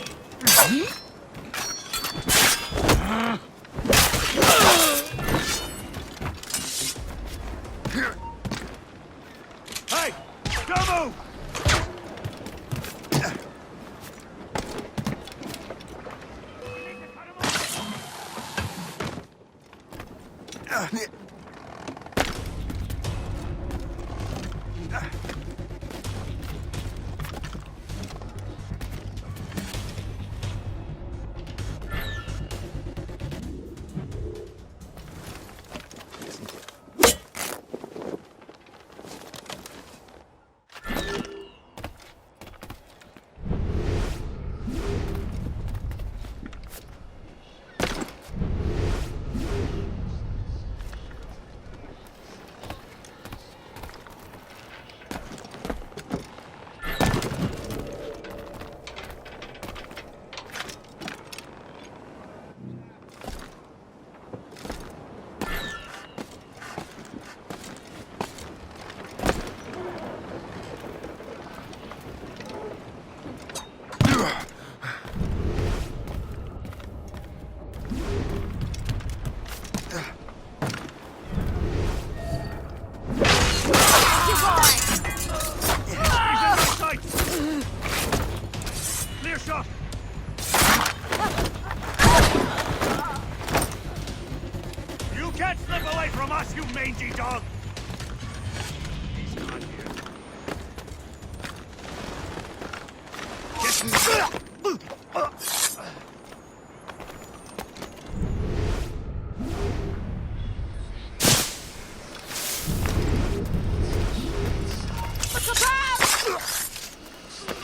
Hey! Don't move! Clear shot! You can't slip away from us, you mangy dog! He's not here.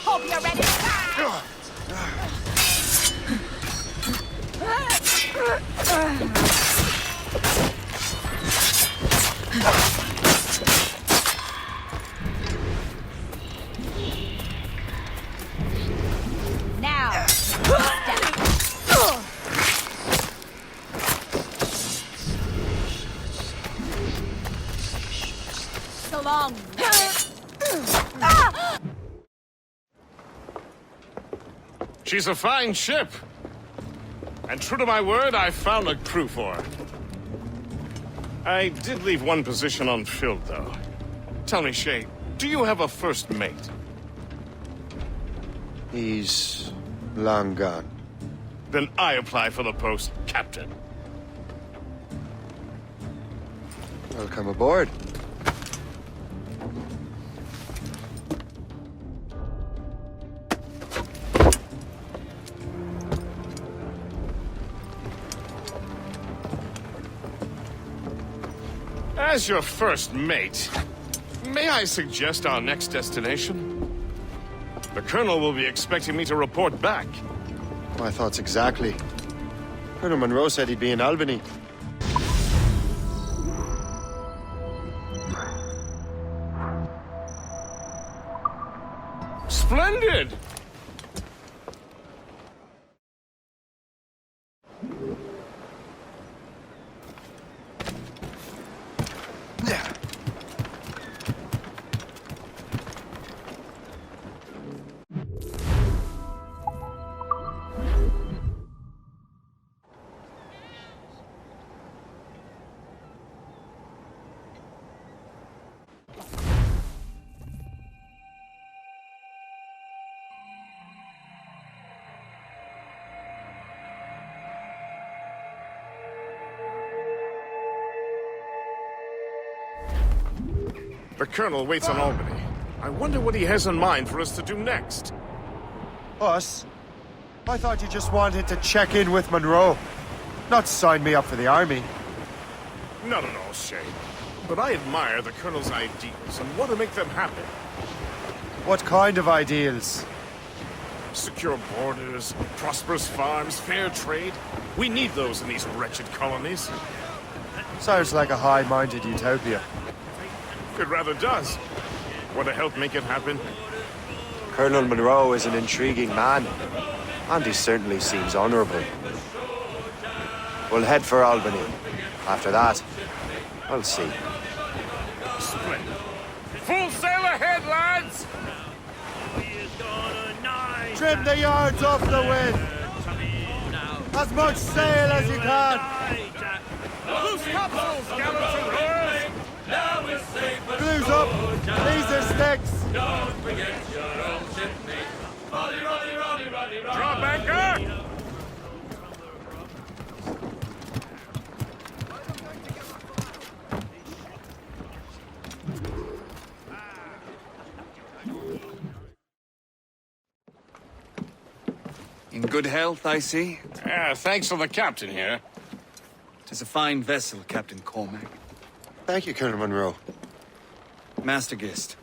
Hope you're ready to die! Now, so long. She's a fine ship. And true to my word, I found a crew for her. I did leave one position unfilled, though. Tell me, Shay, do you have a first mate? He's long gone. Then I apply for the post, Captain. Welcome aboard. As your first mate, may I suggest our next destination? The Colonel will be expecting me to report back. My thoughts exactly. Colonel Monroe said he'd be in Albany. Splendid! The Colonel waits on Albany. I wonder what he has in mind for us to do next. Us? I thought you just wanted to check in with Monroe, not sign me up for the army. Not at all, Shay. But I admire the Colonel's ideals and want to make them happen. What kind of ideals? Secure borders, prosperous farms, fair trade. We need those in these wretched colonies. Sounds like a high-minded utopia. It rather does. Want to help make it happen? Colonel Monroe is an intriguing man, and he certainly seems honorable. We'll head for Albany. After that, I'll see. Splendid. Full sail ahead, lads! Trim the yards off the wind! As much sail as you can! Loose topsails, gallants and rowers! Now we're safe. Glues up! These are sticks! Don't forget your old shipmate. Roddy, Roddy, Roddy, Roddy, Roddy. Drop anchor! In good health, I see. Thanks to the captain here. 'Tis a fine vessel, Captain Cormac. Thank you, Colonel Monroe. Master Gist,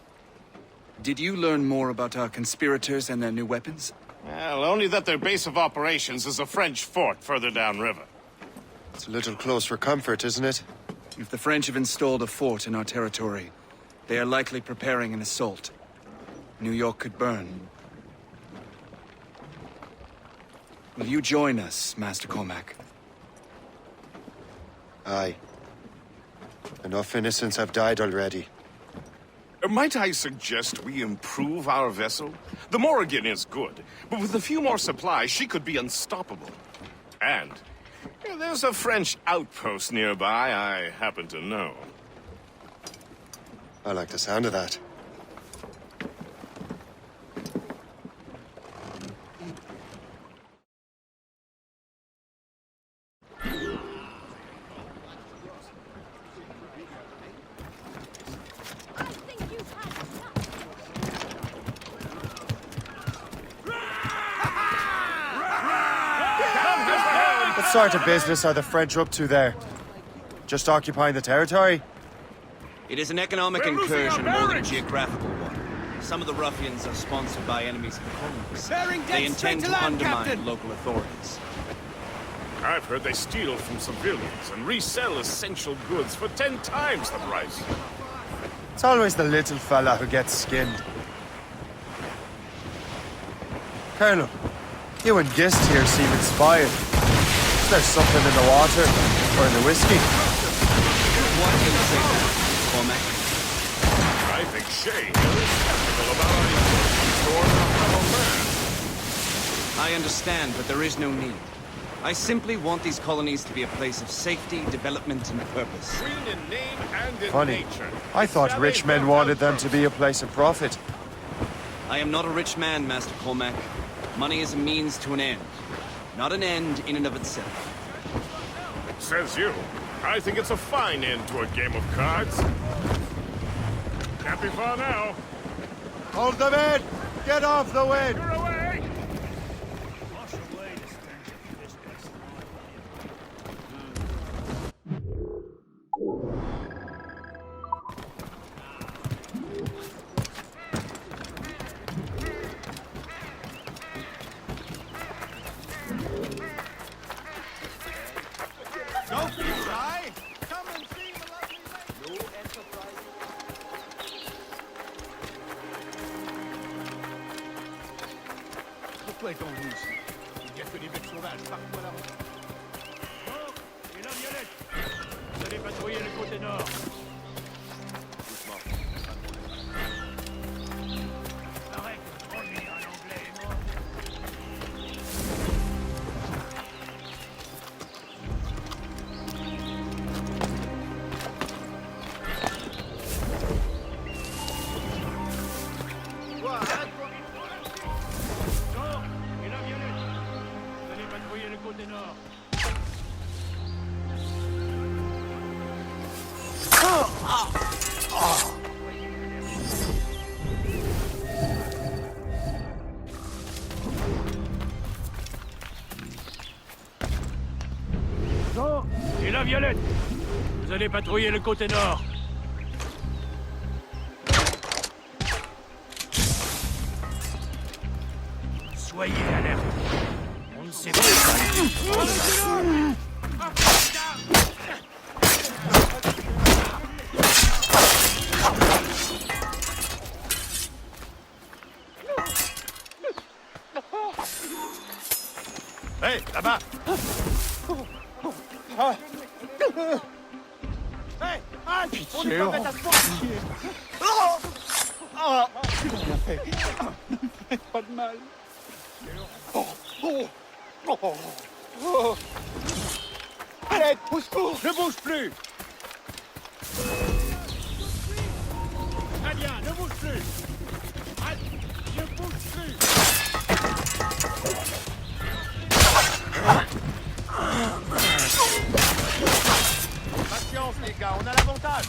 did you learn more about our conspirators and their new weapons? Well, only that their base of operations is a French fort further downriver. It's a little close for comfort, isn't it? If the French have installed a fort in our territory, they are likely preparing an assault. New York could burn. Will you join us, Master Cormac? Aye. Enough innocents have died already. Might I suggest we improve our vessel? The Morrigan is good, but with a few more supplies, she could be unstoppable. And there's a French outpost nearby I happen to know. I like the sound of that. What sort of business are the French up to there? Just occupying the territory? It is an economic incursion more than a geographical one. Some of the ruffians are sponsored by enemies of the colonies. They intend to undermine local authorities. I've heard they steal from civilians and resell essential goods for 10 times the price. It's always the little fella who gets skinned. Colonel, you and Gist here seem inspired. Is there something in the water? Or in the whiskey? Why do you say that, Cormac? Shay, you're skeptical about our intentions towards our fellow man. I understand, but there is no need. I simply want these colonies to be a place of safety, development, and purpose. Green in name and in Funny. nature. I thought rich men wanted them to be a place of profit. I am not a rich man, Master Cormac. Money is a means to an end, not an end in and of itself. Says you. I think it's a fine end to a game of cards. Can't be far now. Hold them in! Get off the wind! You're away! Don't be shy. Come and see the lovely lady. No enterprise. Pourquoi est-on venu ici? Il n'y a que des bêtes sauvages partout à la route. Bon, et la violette. Vous allez patrouiller le côté nord. Doucement. Arrête, on lui en anglais est mort. Jean et la Violette, vous allez patrouiller le côté nord. Soyez alerte. On ne sait pas. Hey, là-bas! Hey, Anne, on Pitié, est pas oh. bête à se faire. Tu l'as bien fait. Ne me faites pas de mal. Allez, pousse-toi. Ne bouge plus. Très bien, ne bouge plus. Allez, ne bouge plus. Patience, les gars, on a l'avantage.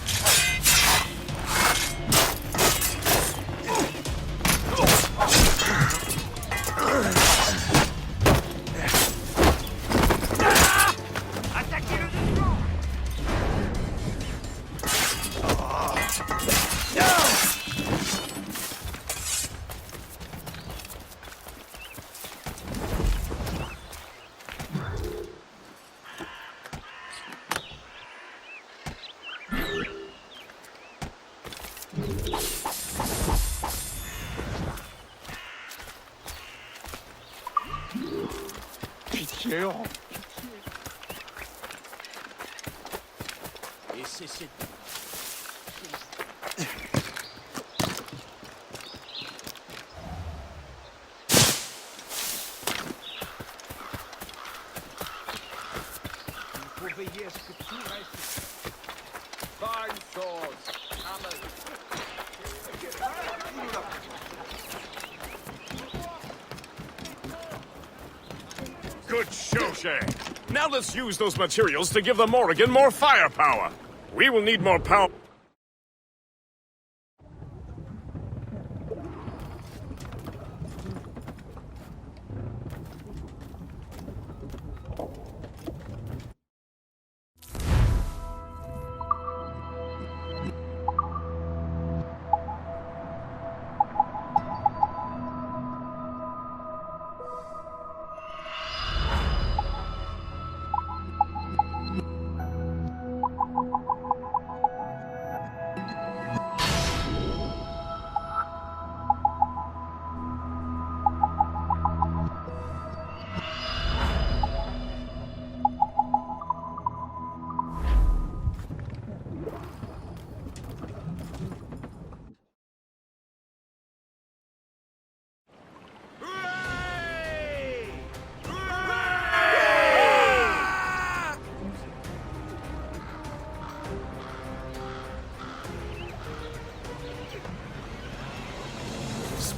Attaquez le devant. Pitié, oh. Et c'est... Il faut veiller à ce que tout reste. Fine swords, hammers. Good show, Shay. Now let's use those materials to give the Morrigan more firepower. We will need more power.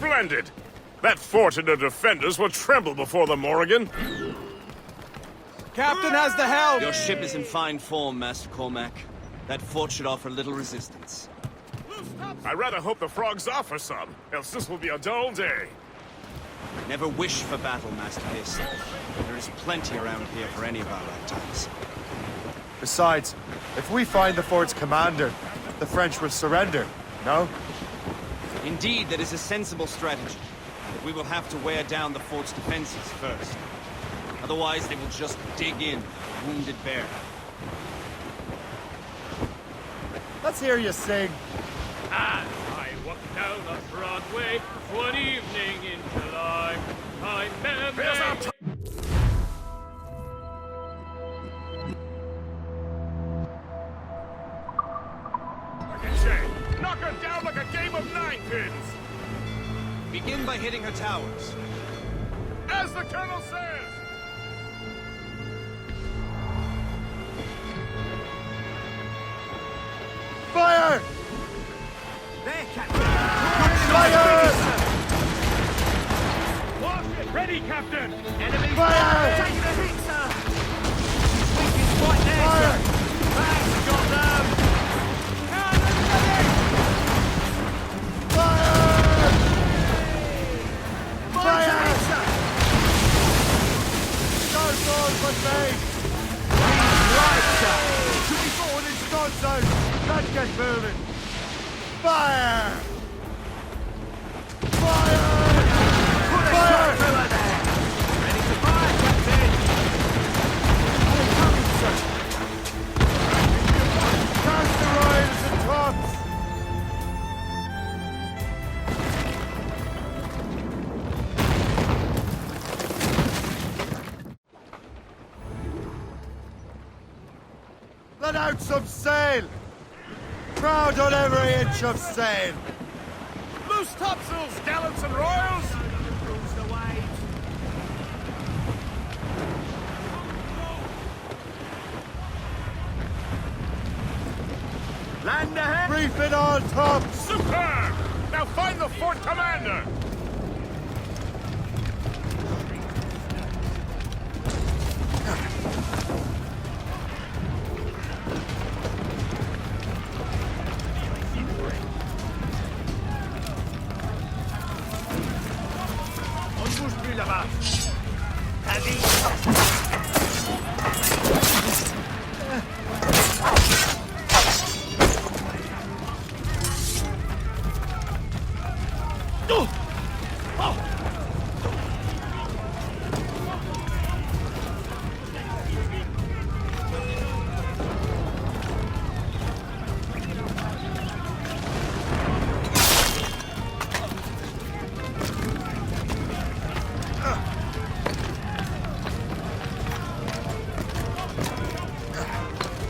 Splendid! That fort and the defenders will tremble before the Morrigan. Captain has the helm! Your ship is in fine form, Master Cormac. That fort should offer little resistance. I rather hope the frogs offer some, else this will be a dull day. Never wish for battle, Master Hiss. There is plenty around here for any of our lifetimes. Besides, if we find the fort's commander, the French will surrender, no? Indeed, that is a sensible strategy. But we will have to wear down the fort's defenses first. Otherwise, they will just dig in like a wounded bear. Let's hear you sing. As I walked down on Broadway one evening in July, I met... Knock her down like a game of ninepins! Begin by hitting her towers. As the Colonel says! Fire! There, Captain! Fire! Warship ready, Captain! Enemy Fire! taking a hit, sir! Sweeping right there, Fire! sir! Thanks, got them! Cannon ready! Fire! Fire! Sir! Start forward, brigade! Right, sir! Shooting forward in start zone! Let's get moving! Fire! Fire! Put a shot through her there! Ready to fire, Captain! Coming, sir! Cast the royals and tops! Let out some sail! Proud on every inch of sail! Loose topsails, gallants and royals! Rules the waves! Land ahead! Reef it on top! Superb! Now find the fort commander! On ne bouge plus là-bas! Allez!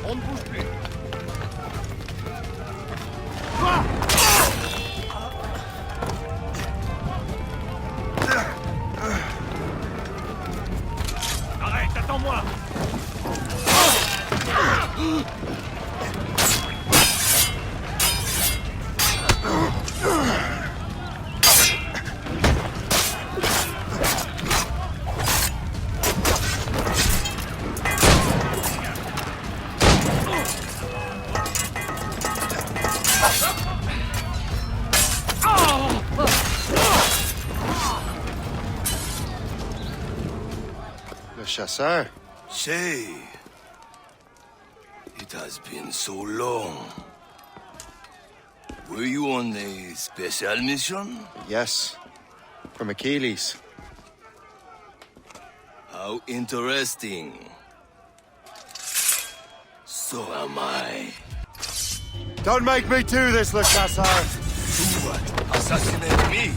On ne bouge plus! Arrête, attends-moi! Le chasseur. Shay, it has been so long. Were you on a special mission? Yes. From Achilles. How interesting. So am I. Don't make me do this, Le Chasseur! Do what? Assassinate me?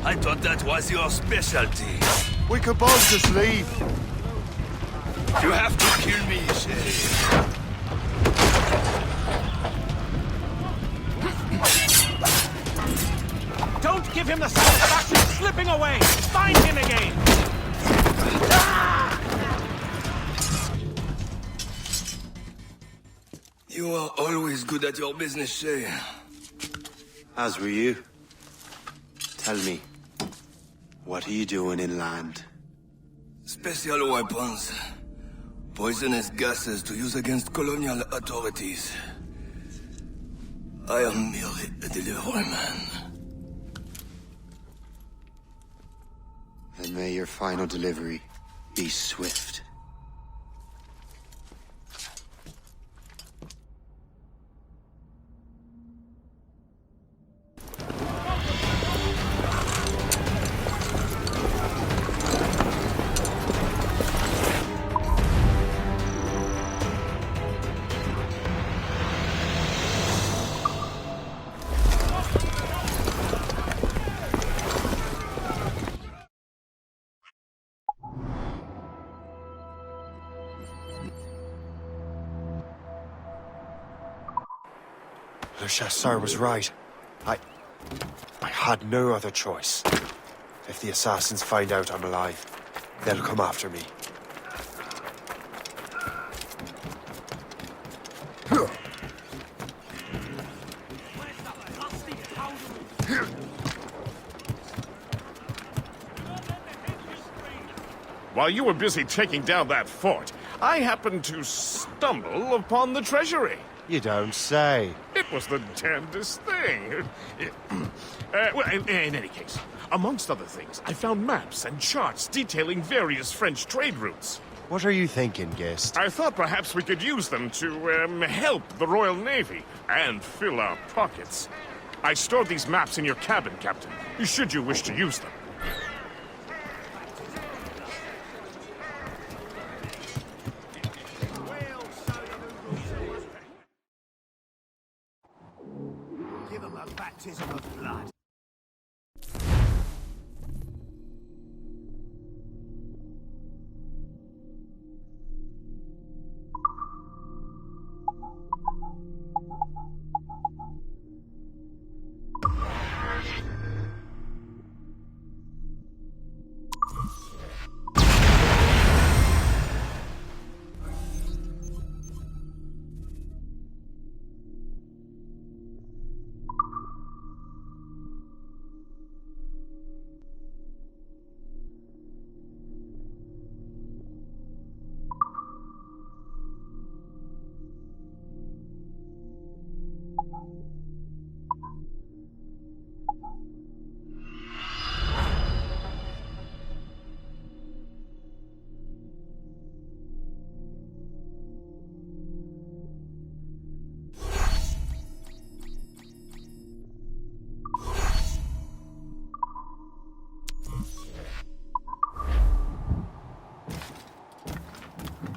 I thought that was your specialty. We could both just leave. You have to kill me, Shay. Don't give him the satisfaction of slipping away! Find him again! You are always good at your business, Shay. As were you. Tell me, what are you doing inland? Special weapons. Poisonous gases to use against colonial authorities. I am merely a delivery man. Then may your final delivery be swift. Le Chasseur was right. I had no other choice. If the assassins find out I'm alive, they'll come after me. While you were busy taking down that fort, I happened to stumble upon the treasury. You don't say. It was the damnedest thing. Well, in any case, amongst other things, I found maps and charts detailing various French trade routes. What are you thinking, Gist? I thought perhaps we could use them to help the Royal Navy and fill our pockets. I stored these maps in your cabin, Captain, should you wish to use them. Give him a baptism of blood.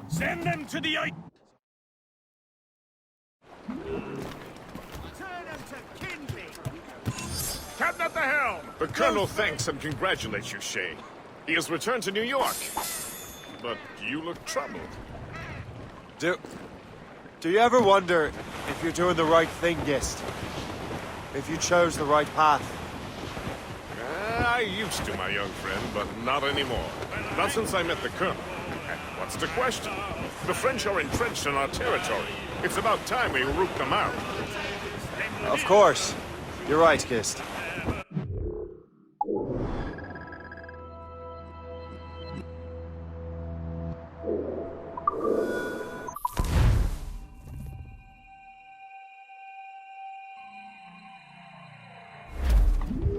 Send them to the ice. Turn them to kindling. Captain at the helm! The Colonel thanks and congratulates you, Shay. He has returned to New York. But you look troubled. Do you ever wonder if you're doing the right thing, Gist? If you chose the right path? I used to, my young friend, but not anymore. Not since I met the Colonel. And what's the question? The French are entrenched in our territory. It's about time we root them out. Of course. You're right, Gist.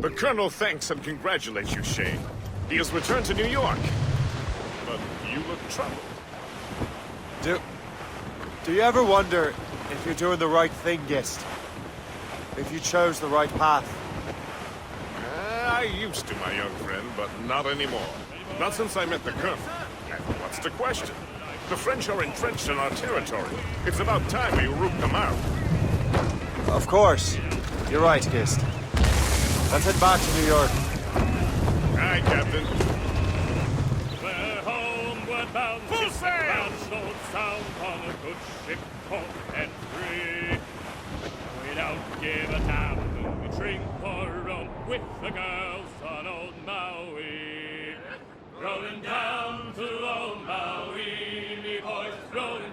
The Colonel thanks and congratulates you, Shay. He has returned to New York. But you look troubled. Do you ever wonder if you're doing the right thing, Gist? If you chose the right path? I used to, my young friend, but not anymore. Not since I met the Colonel. And what's the question? The French are entrenched in our territory. It's about time we root them out. Of course. You're right, Gist. Let's head back to New York. Aye, Captain. We're homeward bound. Full sail! Don't sound on a good ship, port and free. We don't give a damn. We drink or rum with the girls on old Maui. Rolling down to old Maui, me boys rolling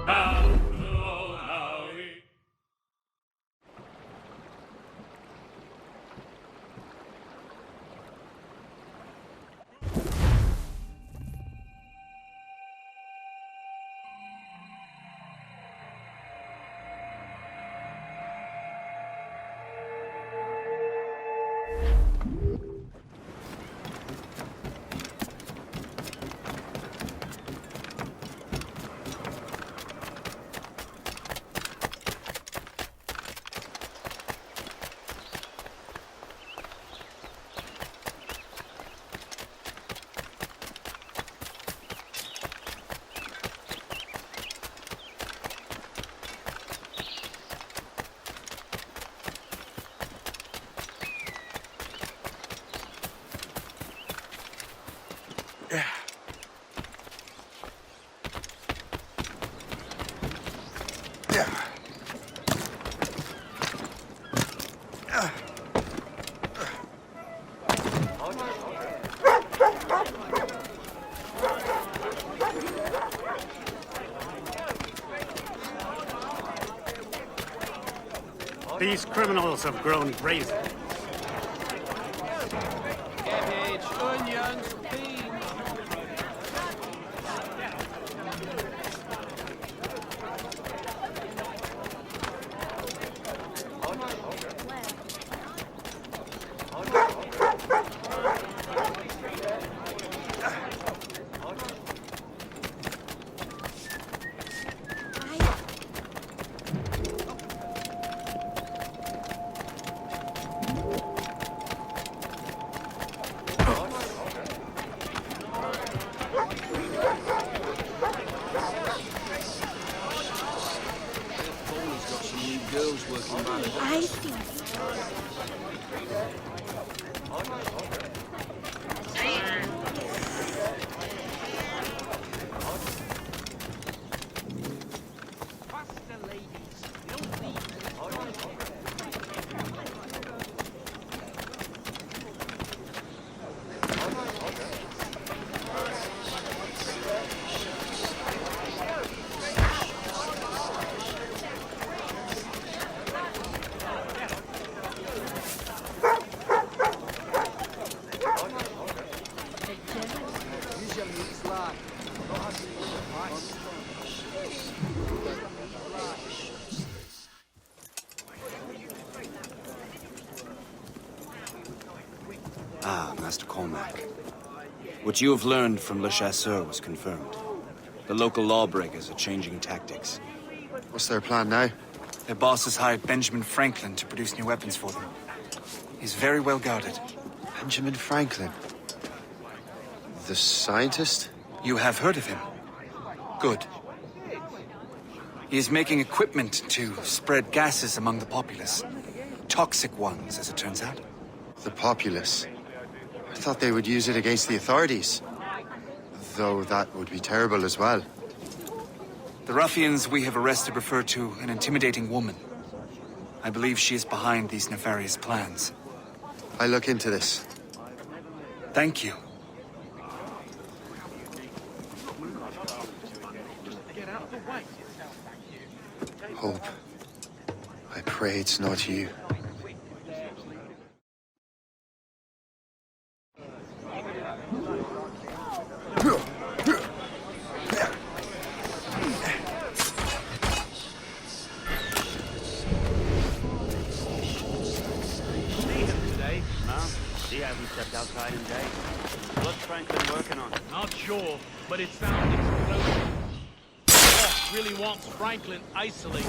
down to old Maui. These criminals have grown brazen. Cabbage, onions, beans. I see. Ah, Master Cormac. What you have learned from Le Chasseur was confirmed. The local lawbreakers are changing tactics. What's their plan now? Their boss has hired Benjamin Franklin to produce new weapons for them. He's very well guarded. Benjamin Franklin? The scientist? You have heard of him? Good. He is making equipment to spread gases among the populace. Toxic ones, as it turns out. The populace? I thought they would use it against the authorities. Though that would be terrible as well. The ruffians we have arrested refer to an intimidating woman. I believe she is behind these nefarious plans. I'll look into this. Thank you. Hope. I pray it's not you. He hasn't stepped outside in days. What's Franklin working on? Not sure, but it sounds explosive. Boss really wants Franklin isolated.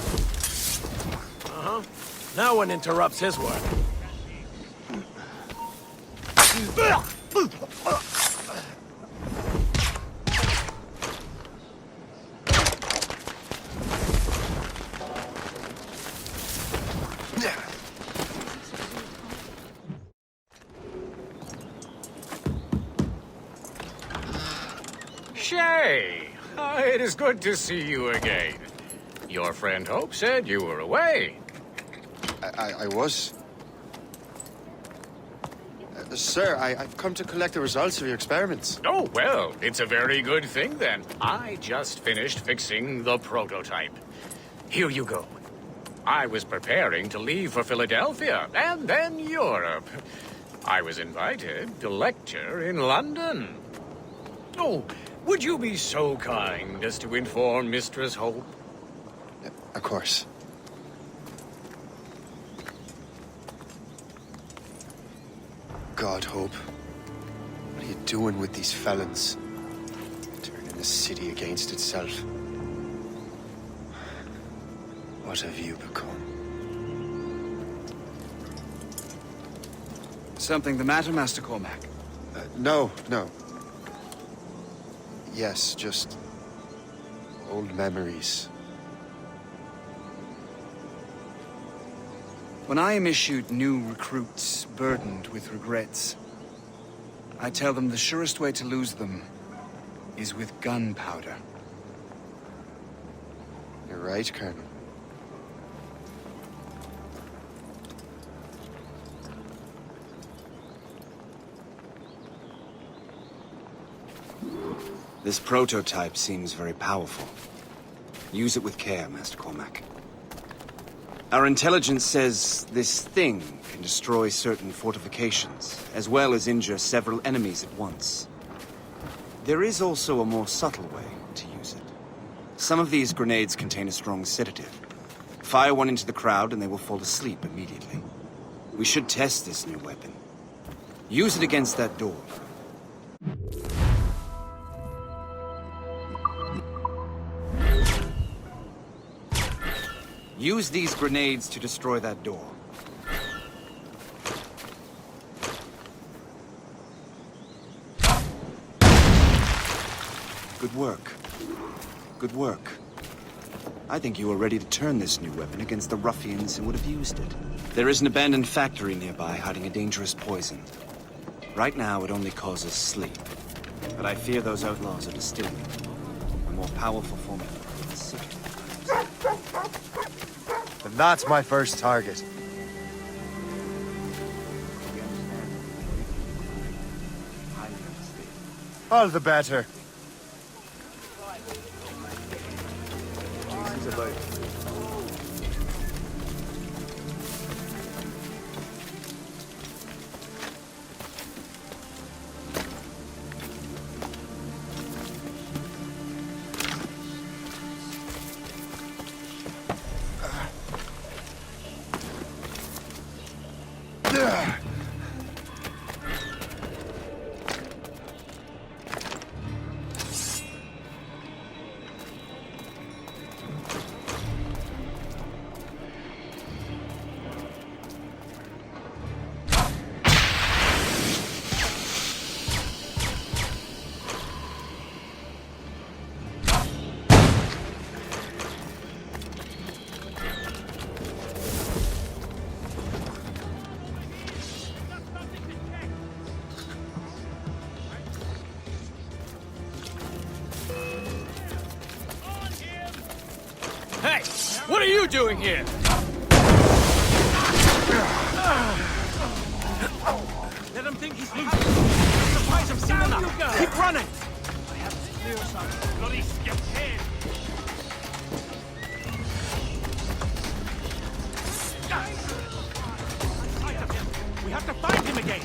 Uh-huh. No one interrupts his work. Shay! It is good to see you again. Your friend Hope said you were away. I was. Sir, I've come to collect the results of your experiments. Oh, well, it's a very good thing then. I just finished fixing the prototype. Here you go. I was preparing to leave for Philadelphia and then Europe. I was invited to lecture in London. Oh, would you be so kind as to inform Mistress Hope? Of course. God, Hope. What are you doing with these felons? Turning the city against itself. What have you become? Something the matter, Master Cormac? No. Yes, just old memories. When I am issued new recruits burdened with regrets, I tell them the surest way to lose them is with gunpowder. You're right, Colonel. This prototype seems very powerful. Use it with care, Master Cormac. Our intelligence says this thing can destroy certain fortifications, as well as injure several enemies at once. There is also a more subtle way to use it. Some of these grenades contain a strong sedative. Fire one into the crowd and they will fall asleep immediately. We should test this new weapon. Use it against that door. Use these grenades to destroy that door. Good work. Good work. I think you are ready to turn this new weapon against the ruffians who would have used it. There is an abandoned factory nearby hiding a dangerous poison. Right now, it only causes sleep. But I fear those outlaws are distilling it. A more powerful form of And that's my first target. All the better. Hey! What are you doing here? Let him think he's loose. I'm surprised I've seen enough. Keep running! I have to clear some bloody skip head. Sight of him. We have to find him again.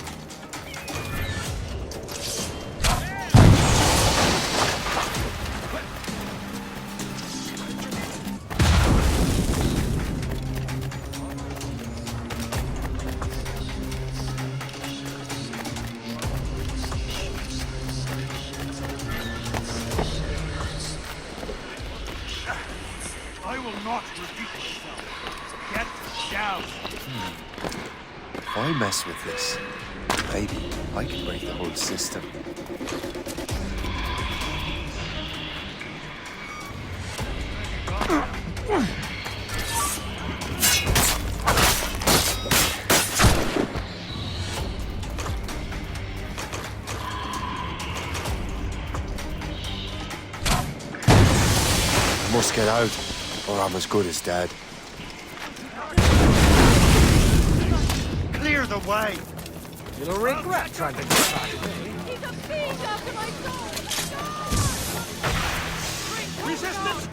I will not repeat myself. Get down. If I mess with this, maybe I can break the whole system. I must get out, or I'm as good as dead. Clear the way! You'll regret trying to get back. He's a fiend after my soul! Resistance!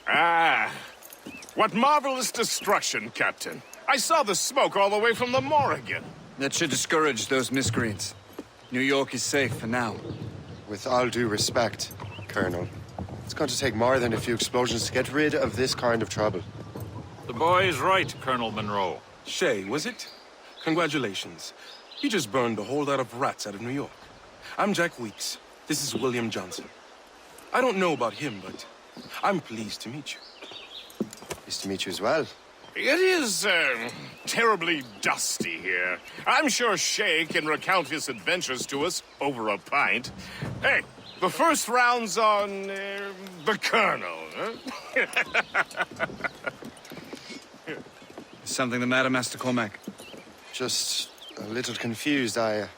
Ah, what marvelous destruction, Captain. I saw the smoke all the way from the Morrigan. That should discourage those miscreants. New York is safe for now. With all due respect, Colonel, it's going to take more than a few explosions to get rid of this kind of trouble. The boy is right, Colonel Monroe. Shay, was it? Congratulations. You just burned a whole lot of rats out of New York. I'm Jack Weeks. This is William Johnson. I don't know about him, but I'm pleased to meet you. Pleased to meet you as well. It is, terribly dusty here. I'm sure Shay can recount his adventures to us over a pint. Hey, The first round's on the Colonel, huh? Is something the matter, Master Cormac? Just a little confused. I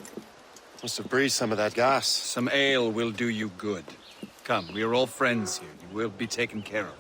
must have breathed some of that gas. Some ale will do you good. Come, we are all friends here. You will be taken care of.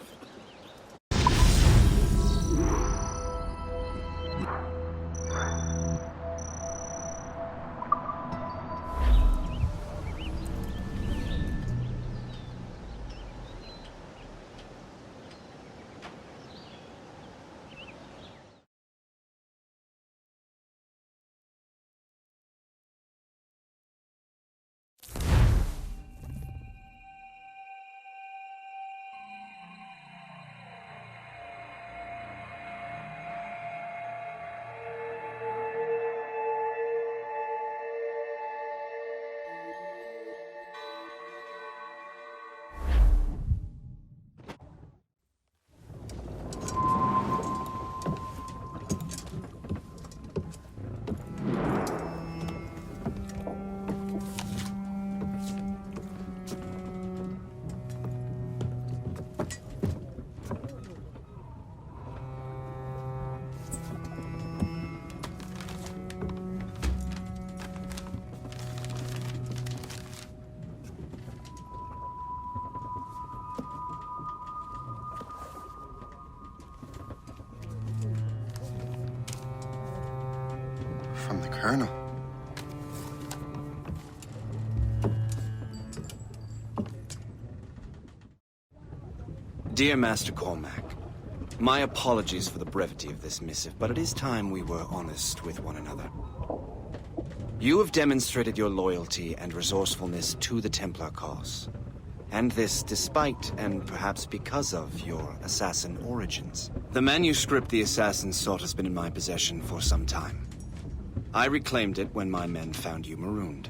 From the Colonel. Dear Master Cormac, my apologies for the brevity of this missive, but it is time we were honest with one another. You have demonstrated your loyalty and resourcefulness to the Templar cause. And this despite, and perhaps because of, your assassin origins. The manuscript the assassin sought has been in my possession for some time. I reclaimed it when my men found you marooned.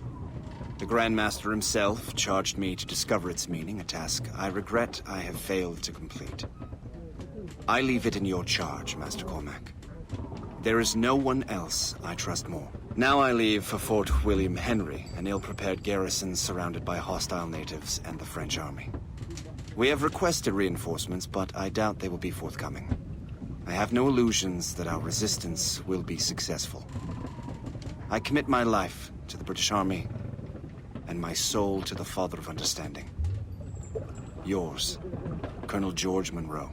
The Grand Master himself charged me to discover its meaning, a task I regret I have failed to complete. I leave it in your charge, Master Cormac. There is no one else I trust more. Now I leave for Fort William Henry, an ill-prepared garrison surrounded by hostile natives and the French army. We have requested reinforcements, but I doubt they will be forthcoming. I have no illusions that our resistance will be successful. I commit my life to the British Army, and my soul to the Father of Understanding. Yours, Colonel George Monroe.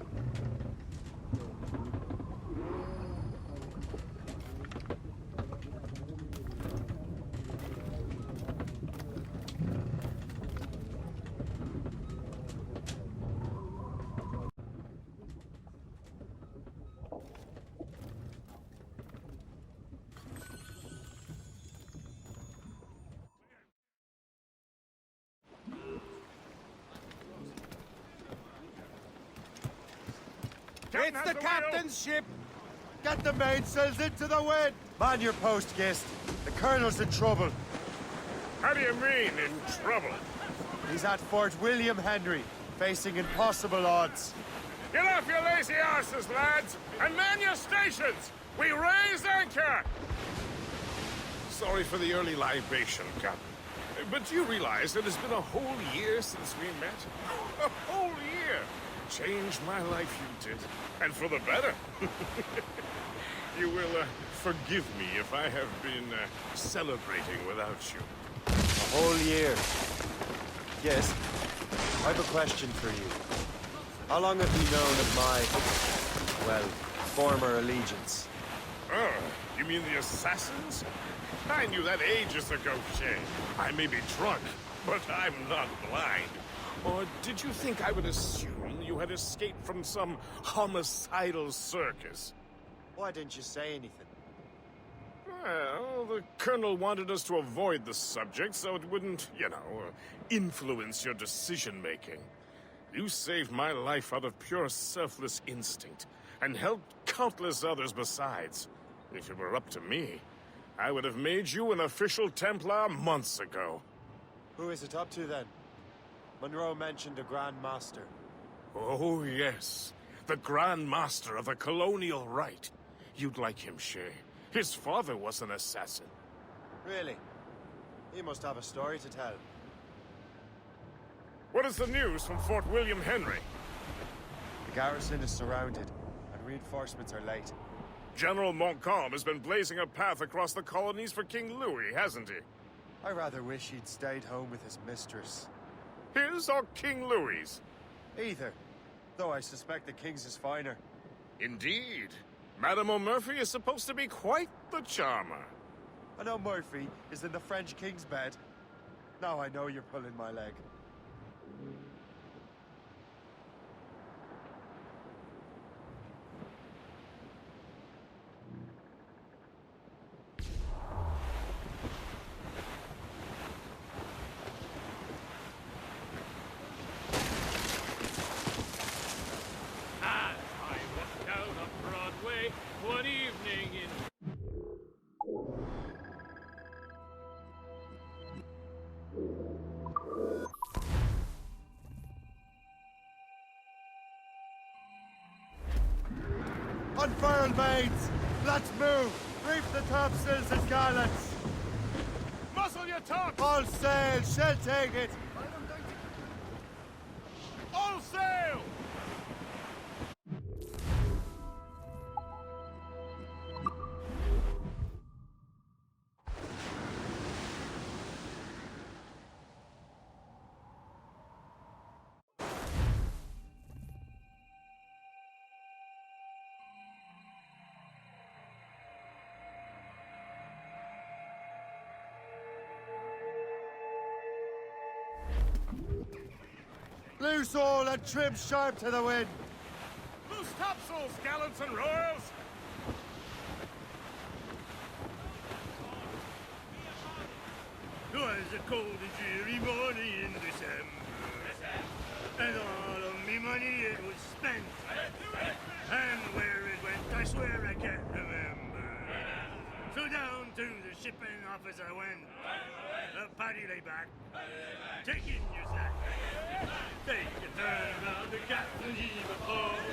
It's the captain's ship! Get the mainsails into the wind! Man your post, Gist. The Colonel's in trouble. How do you mean, in trouble? He's at Fort William Henry, facing impossible odds. Get off your lazy arses, lads, and man your stations! We raise anchor! Sorry for the early libation, Captain. But do you realize it has been a whole year since we met? A whole year! Changed my life, you did. And for the better. You will forgive me if I have been celebrating without you. A whole year. Yes. I have a question for you. How long have you known of my, well, former allegiance? Oh, you mean the assassins? I knew that ages ago, Shay. I may be drunk, but I'm not blind. Or did you think I would assume you had escaped from some homicidal circus? Why didn't you say anything? Well, the Colonel wanted us to avoid the subject so it wouldn't, influence your decision-making. You saved my life out of pure selfless instinct, and helped countless others besides. If it were up to me, I would have made you an official Templar months ago. Who is it up to, then? Monroe mentioned a Grand Master. Oh, yes. The Grand Master of the Colonial Rite. You'd like him, Shay. His father was an assassin. Really? He must have a story to tell. What is the news from Fort William Henry? The garrison is surrounded, and reinforcements are late. General Montcalm has been blazing a path across the colonies for King Louis, hasn't he? I rather wish he'd stayed home with his mistress. His or King Louis's? Either, though I suspect the king's is finer. Indeed. Madame O'Murphy is supposed to be quite the charmer. I know Murphy is in the French king's bed. Now I know you're pulling my leg. As I walked down on Broadway one evening in... Unfurl mains! Let's move! Reef the topsails and gallants! Muzzle your top! All sail! Shall take it! All sail! Loose all and trim sharp to the wind! Loose topsails, gallants and royals! Twas a cold and dreary morning in December, and all of me money it was spent. And where it went, I swear I can't remember. So down to the shipping office I went. The paddy lay back, taking your sack. Take a turn around the captain, heave a pole.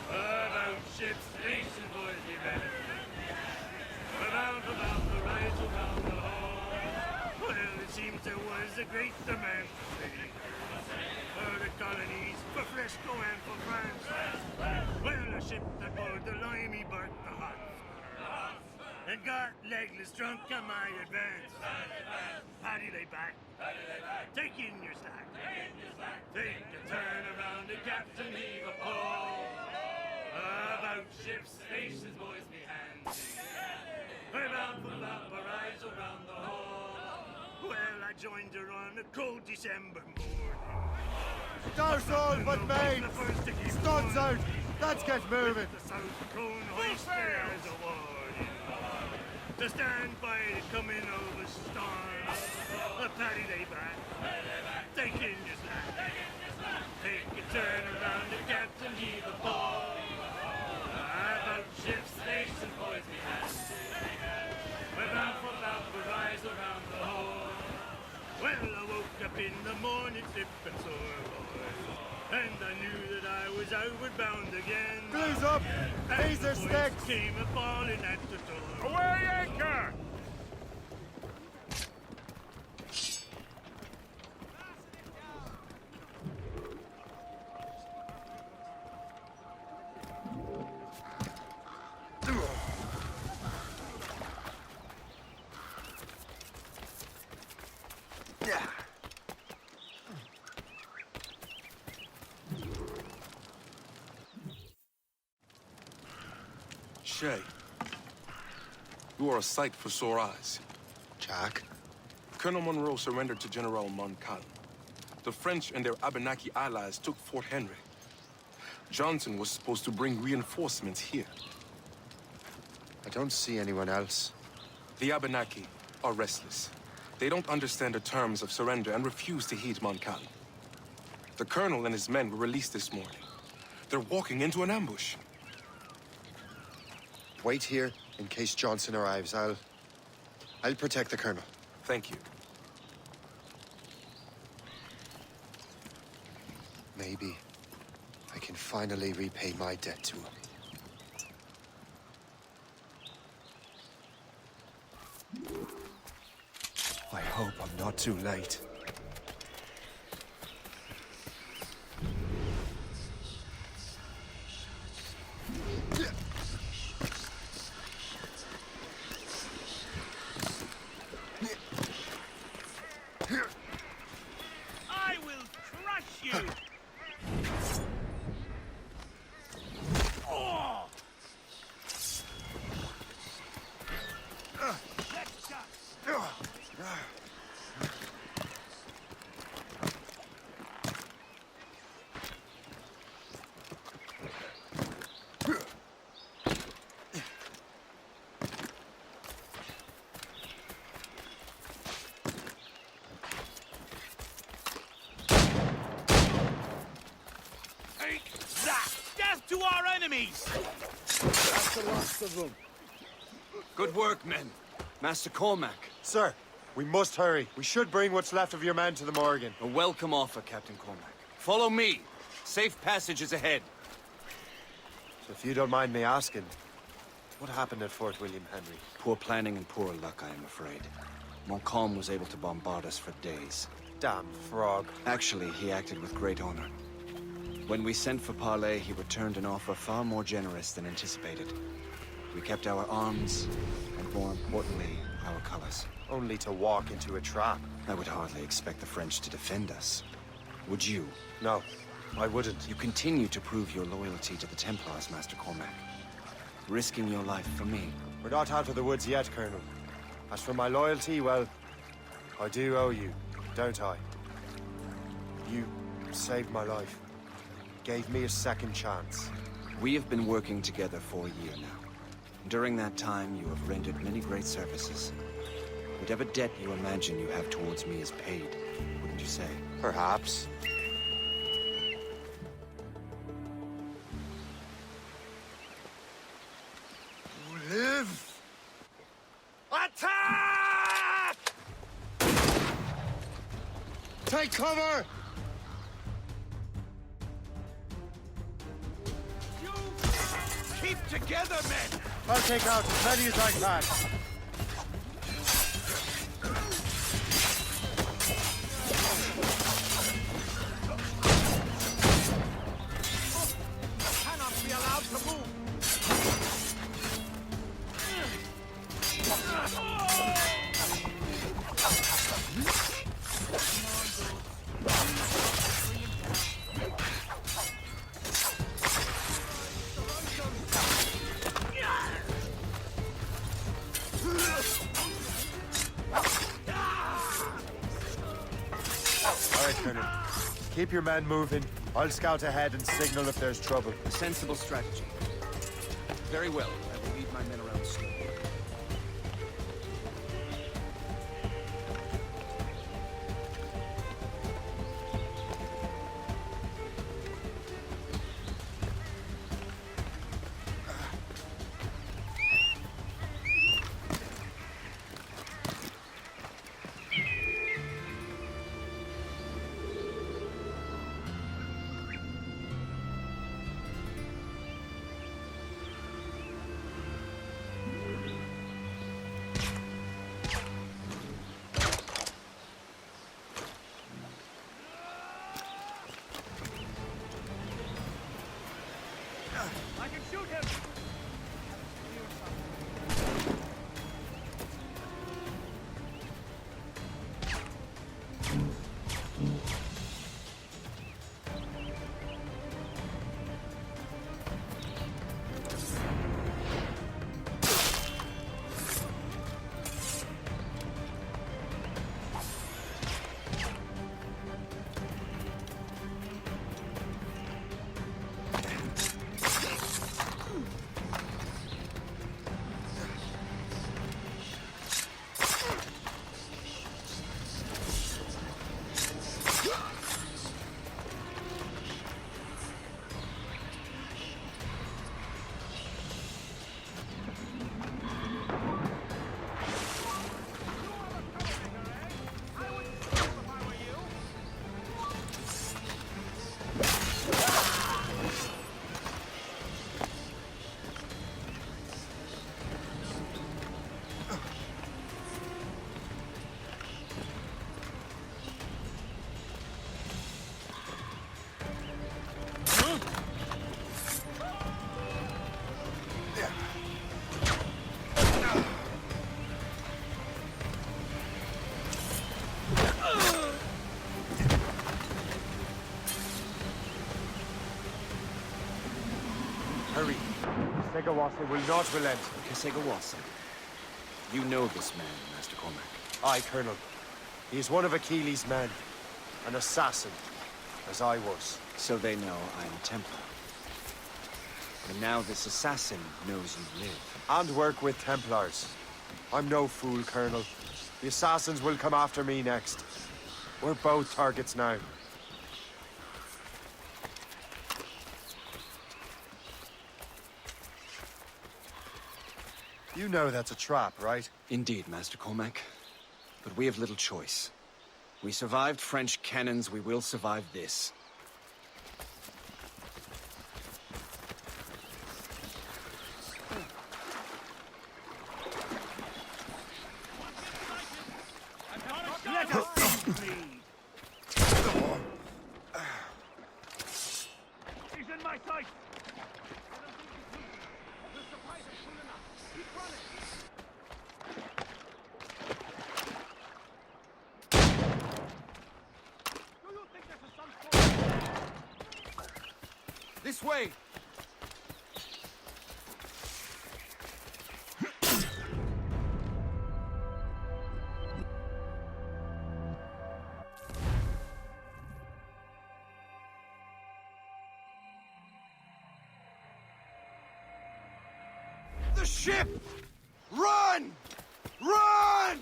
About ship's station, boys, be ready. About the rise around the hall. Well, it seems there was a great demand for sea. For the colonies, for Frisco and for France. Well, a ship that bore the limey barked the Huns. And got legless drunk on my advance. Paddy lay back, take in your slack. Take a turn around the captain, heave a pole. About ship's stations, boys, be hands. About the rise around the hall. Well, I joined her on a cold December morning. Dorsal, but mains! Studs out! Let's get moving! The south cone hoisted as a warning. To stand by the coming of a storm. A paddy lay back, take in your slack. Take a turn around the captain, heave a pole. About ship's station, boys, be hands. Without the rise around the hole. Well, I woke up in the morning, sipping sore, boys. And I knew that I was outward bound again. Glues up! These are sticks! Came a falling at the door. Away anchor! Shay, you are a sight for sore eyes. Jack? Colonel Monroe surrendered to General Montcalm. The French and their Abenaki allies took Fort Henry. Johnson was supposed to bring reinforcements here. I don't see anyone else. The Abenaki are restless. They don't understand the terms of surrender and refuse to heed Montcalm. The colonel and his men were released this morning. They're walking into an ambush. Wait here in case Johnson arrives. I'll protect the colonel. Thank you. Maybe I can finally repay my debt to him. I hope I'm not too late. enemies! That's the last of them. Good work, men. Master Cormac. Sir, we must hurry. We should bring what's left of your men to the Morgan. A welcome offer, Captain Cormac. Follow me. Safe passage is ahead. So if you don't mind me asking, what happened at Fort William Henry? Poor planning and poor luck, I am afraid. Montcalm was able to bombard us for days. Damn frog. Actually, he acted with great honor. When we sent for parley, he returned an offer far more generous than anticipated. We kept our arms, and more importantly, our colors. Only to walk into a trap. I would hardly expect the French to defend us. Would you? No, I wouldn't. You continue to prove your loyalty to the Templars, Master Cormac. Risking your life for me. We're not out of the woods yet, Colonel. As for my loyalty, well, I do owe you, don't I? You saved my life. Gave me a second chance. We have been working together for a year now. During that time, you have rendered many great services. Whatever debt you imagine you have towards me is paid, wouldn't you say? Perhaps. Live! Attack! Take cover! Keep together, men! I'll take out as many as I can. Cannot be allowed to move! All right, Colonel. Keep your men moving. I'll scout ahead and signal if there's trouble. A sensible strategy. Very well. I will lead my men around slowly. I can shoot him! Hurry. Segawasa will not relent. Segawasa. You know this man, Master Cormac. Aye, Colonel. He is one of Achilles' men. An assassin, as I was. So they know I am a Templar. And now this assassin knows you live. And work with Templars. I'm no fool, Colonel. The assassins will come after me next. We're both targets now. You know that's a trap, right? Indeed, Master Cormac. But we have little choice. We survived French cannons, we will survive this. Let us bleed. He's in my sight. The supplies are full enough. Keep running. Do you think this is some sort of... This way! The ship! Run! Run!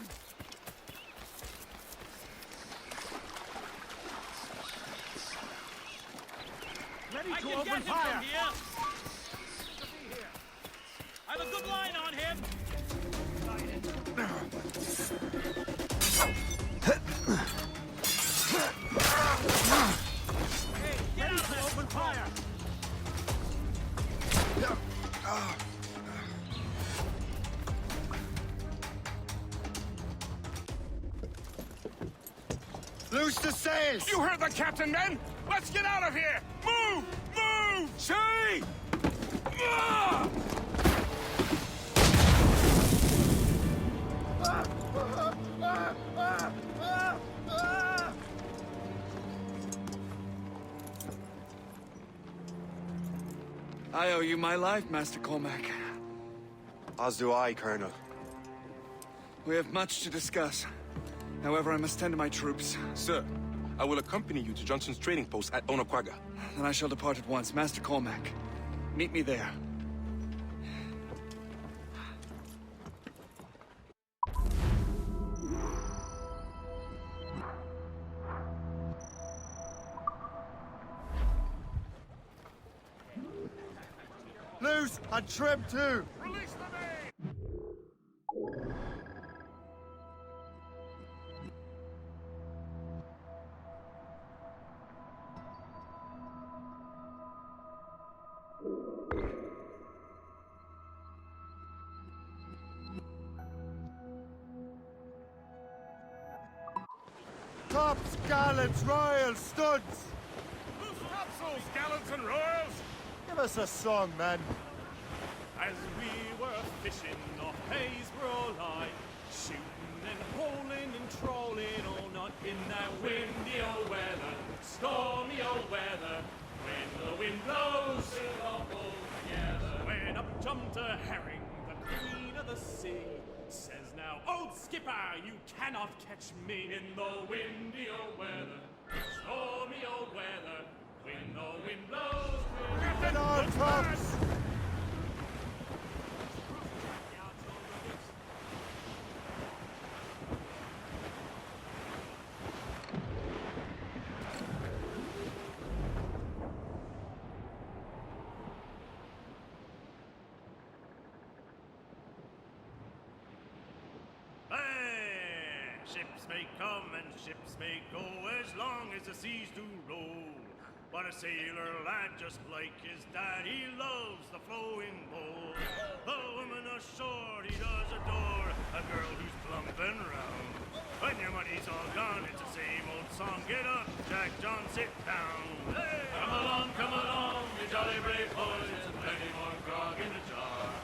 Ready to open fire! I have a good line on him! Hey, get out there! Open fire! Loose the sails! You heard the captain, men! Let's get out of here! Move! Move! Shay! I owe you my life, Master Cormac. As do I, Colonel. We have much to discuss. However, I must tend to my troops. Sir, I will accompany you to Johnson's trading post at Onakwaga. Then I shall depart at once. Master Cormac, meet me there. Loose and trim too! Release the main! Tops, gallants, royals, studs! Loose topsails, gallants and royals! Give us a song, man. As we were fishing off Ps4 line, shooting and holing and trolling all night in that windy old weather, stormy old weather. When the wind blows, we'll all pull together. When up jumped a herring, the queen of the sea, says now, old skipper, you cannot catch me in the windy old weather, stormy old weather. When the wind blows, we'll Get on, tops! Hey! Ships may come and ships may go as long as the seas do roll. But a sailor lad just like his dad, he loves the flowing bowl. The woman ashore he does adore, a girl who's plump and round. When your money's all gone, it's the same old song. Get up, Jack John, sit down. Hey! Come along, you jolly brave boys. There's plenty more grog in the jar.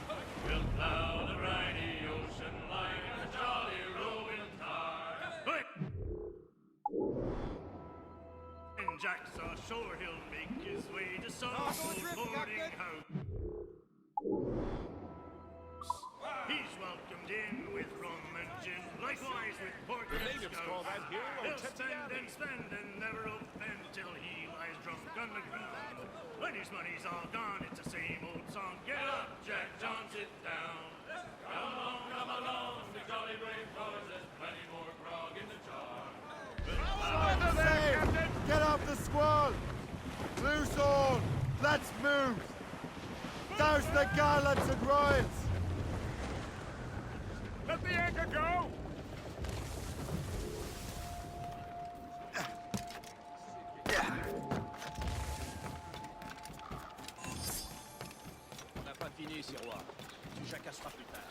We'll plow the briny ocean like a jolly roving tar. Quick! When Jack's ashore, he'll make his way to some old boarding house. He's welcomed in with rum and gin, likewise with pork and scout. He'll spend and spend and never offend till he lies drunk on the ground. When his money's all gone, it's the same old song. Get up, Jack John, sit down. Come along, the jolly brave boys. There's plenty more grog in the jar. Get off the squall! Loose all! Let's move! Douse the gallants and royals! jacassera plus tard.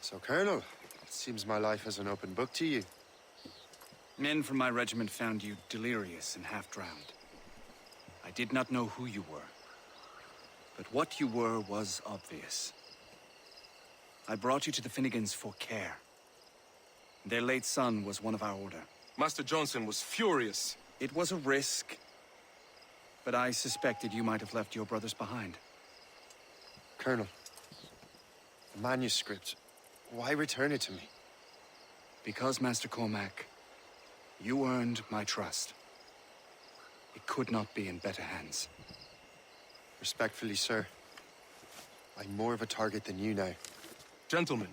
So, Colonel, it seems my life is an open book to you. Men from my regiment found you delirious and half-drowned. I did not know who you were. But what you were was obvious. I brought you to the Finnegans for care. Their late son was one of our order. Master Johnson was furious. It was a risk, but I suspected you might have left your brothers behind. Colonel, the manuscript, why return it to me? Because, Master Cormac, you earned my trust. It could not be in better hands. Respectfully, sir, I'm more of a target than you now. Gentlemen,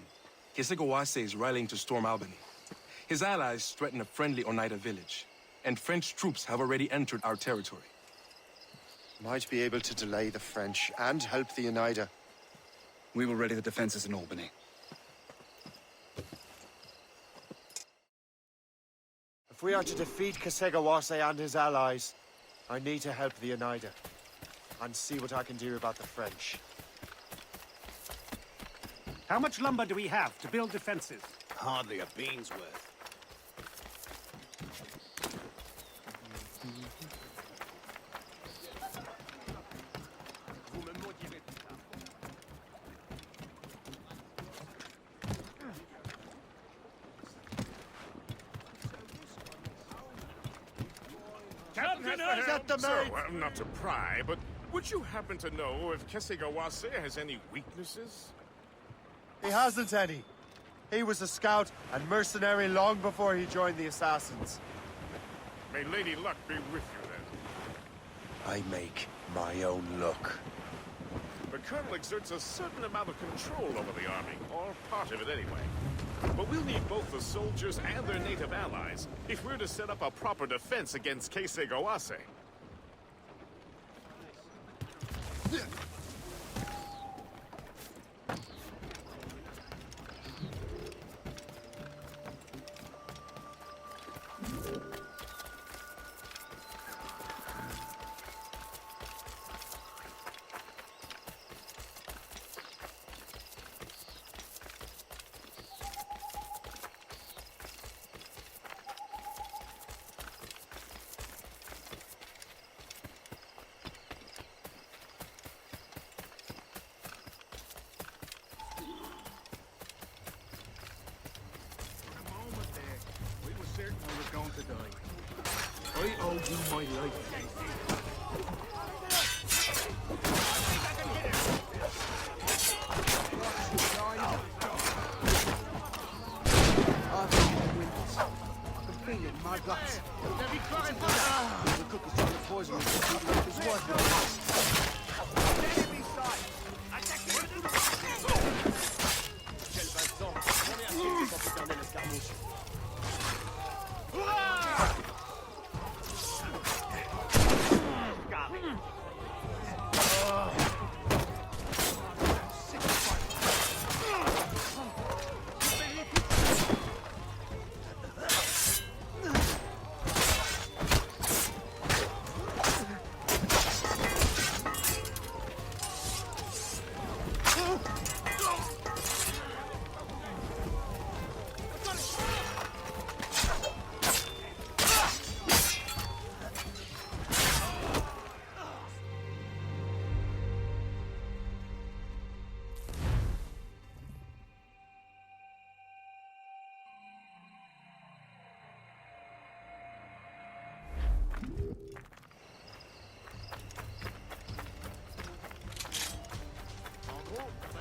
Kesegawase is rallying to storm Albany. His allies threaten a friendly Oneida village, and French troops have already entered our territory. Might be able to delay the French and help the Oneida. We will ready the defenses in Albany. If we are to defeat Kesegawase and his allies, I need to help the Oneida and see what I can do about the French. How much lumber do we have to build defenses? Hardly a bean's worth. So, not to pry, but would you happen to know if Kesegawase has any weaknesses? He hasn't any. He was a scout and mercenary long before he joined the Assassins. May Lady Luck be with you, then. I make my own luck. The Colonel exerts a certain amount of control over the army, or part of it anyway. But we'll need both the soldiers and their native allies if we're to set up a proper defense against Kesegawase. I was going to die. I owe you my life. I can feel it in my guts. The cook is trying to poison me to keep like his wife. Quel Vincent! On est à pied sans éternel escarmouche.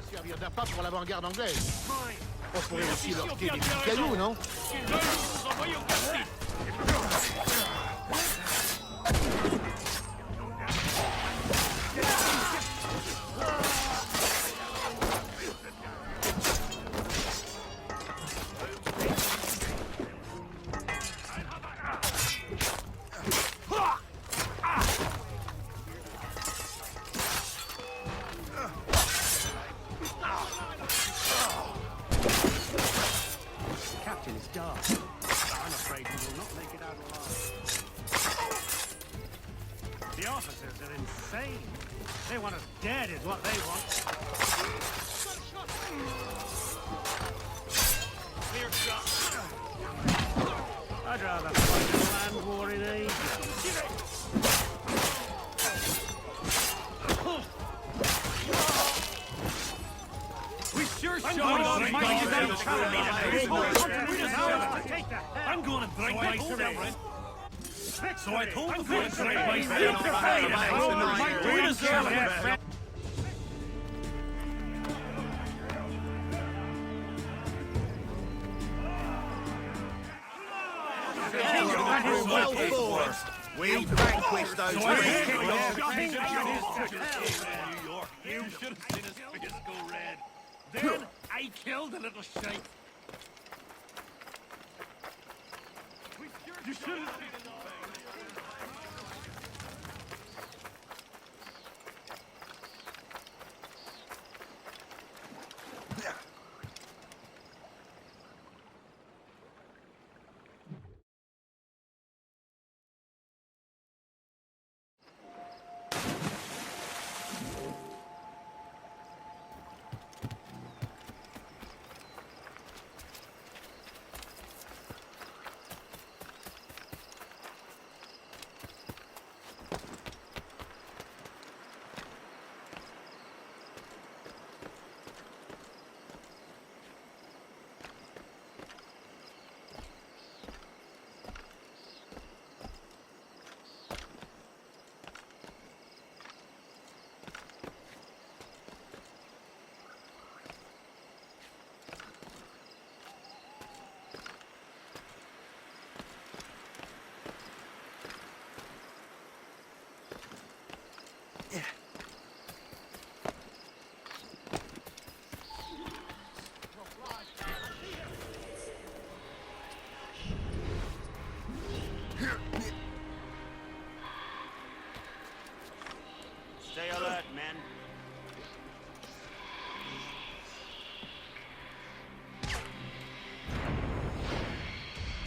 Servir d'appât pour l'avant-garde anglaise. On pourrait aussi leur jeter des petits cailloux, non? Ils veulent nous envoyer au captif. The officers are insane. They want us dead is what they want. Clear shot. I'd rather fight a land war in Asia. We sure I'm showed going off to mighty break better the than I'm going to break my spirit. So I told I'm the going folks to that break I my spirit. We deserve it. That is well forced. We vanquished those You should have seen his face go red. Then I killed the little shite. You should have seen his face. Stay alert, men.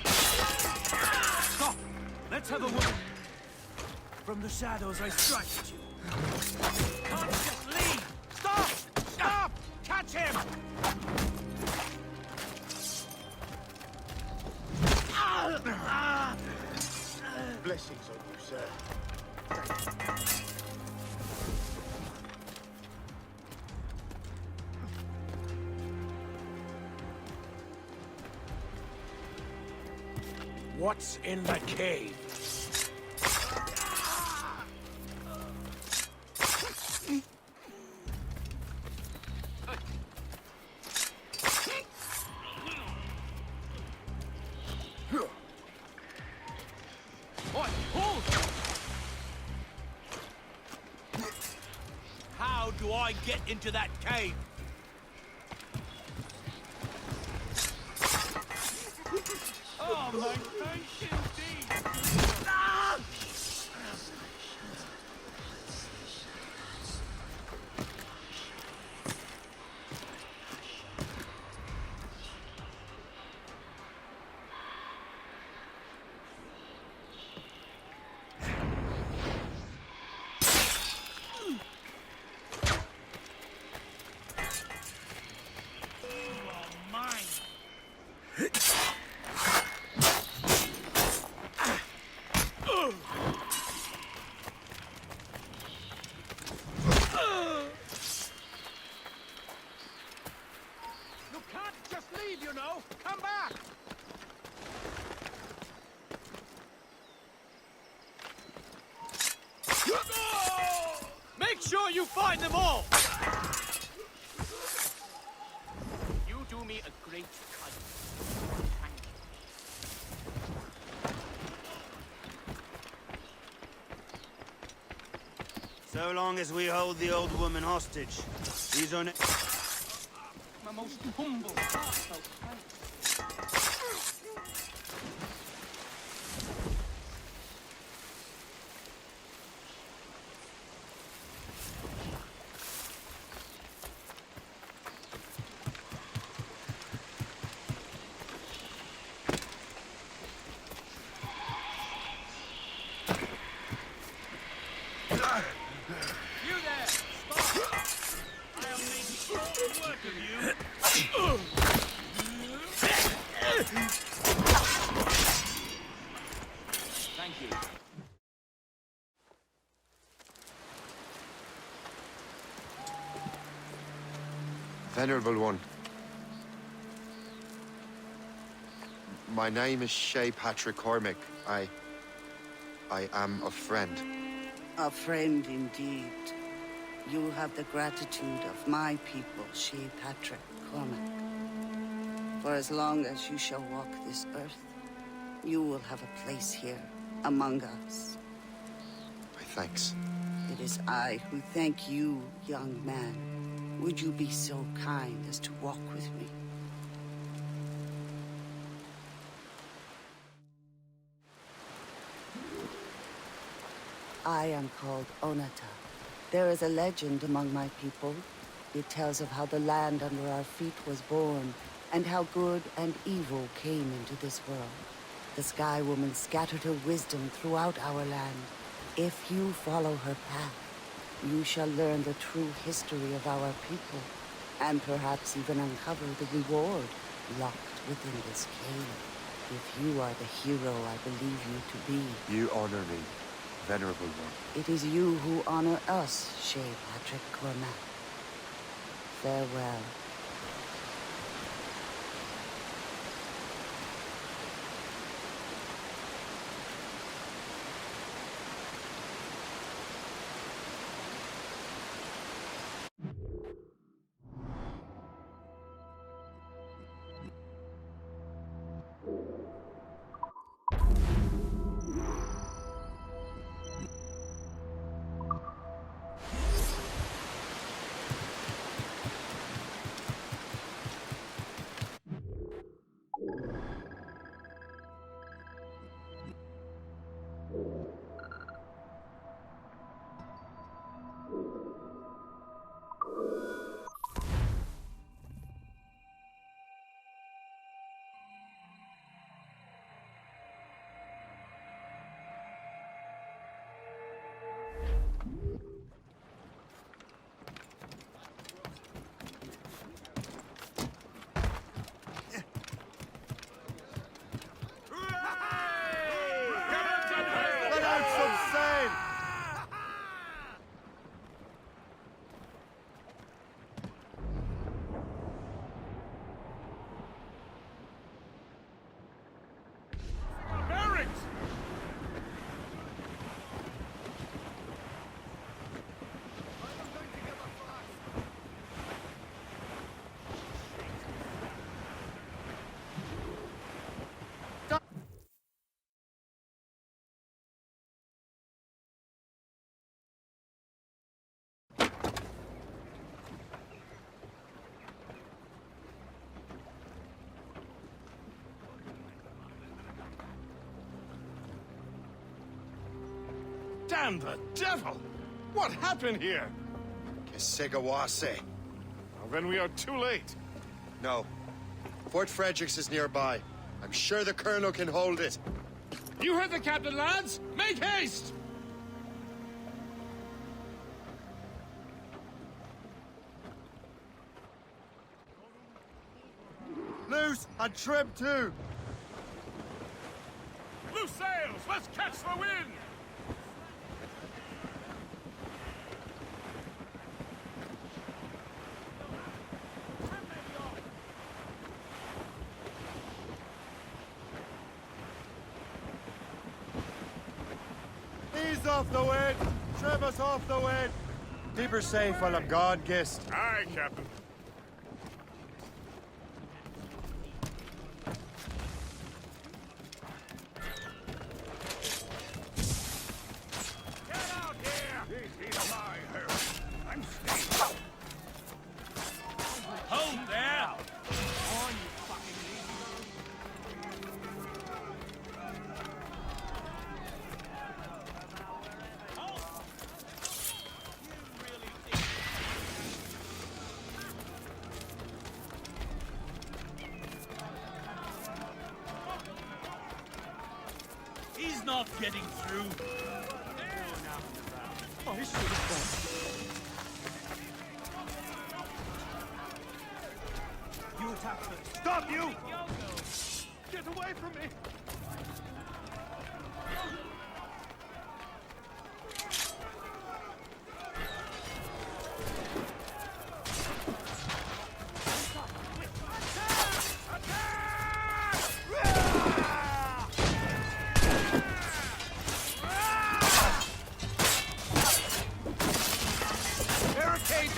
Stop! Let's have a look. From the shadows, I strike at you. Can't just leave! Stop! Stop! Catch him! Blessings on you, sir. What's in the cave? How do I get into that cave? Oh, my thanks indeed! Ah! You know, come back! Make sure you find them all! You do me a great kindness. Thank you. So long as we hold the old woman hostage, these are My most humble, heartfelt thanks. Venerable One. My name is Shay Patrick Cormac. I am a friend. A friend indeed. You have the gratitude of my people, Shay Patrick Cormac. For as long as you shall walk this earth, you will have a place here, among us. My thanks. It is I who thank you, young man. Would you be so kind as to walk with me? I am called Onata. There is a legend among my people. It tells of how the land under our feet was born, and how good and evil came into this world. The Sky Woman scattered her wisdom throughout our land. If you follow her path, you shall learn the true history of our people, and perhaps even uncover the reward locked within this cave. If you are the hero I believe you to be. You honor me, Venerable One. It is you who honor us, Shay Patrick Cormac. Farewell. Damn the devil! What happened here? Kesigawase. Well, then we are too late. No. Fort Fredericks is nearby. I'm sure the Colonel can hold it. You heard the captain, lads! Make haste! Loose and trim too! Loose sails! Let's catch the wind! Ease off the wind! Trim us off the wind! Keep her safe while I'm gone, Gist. Aye, Captain. Hold there! He's not getting through. I should have You attack first. Stop, you! Get away from me!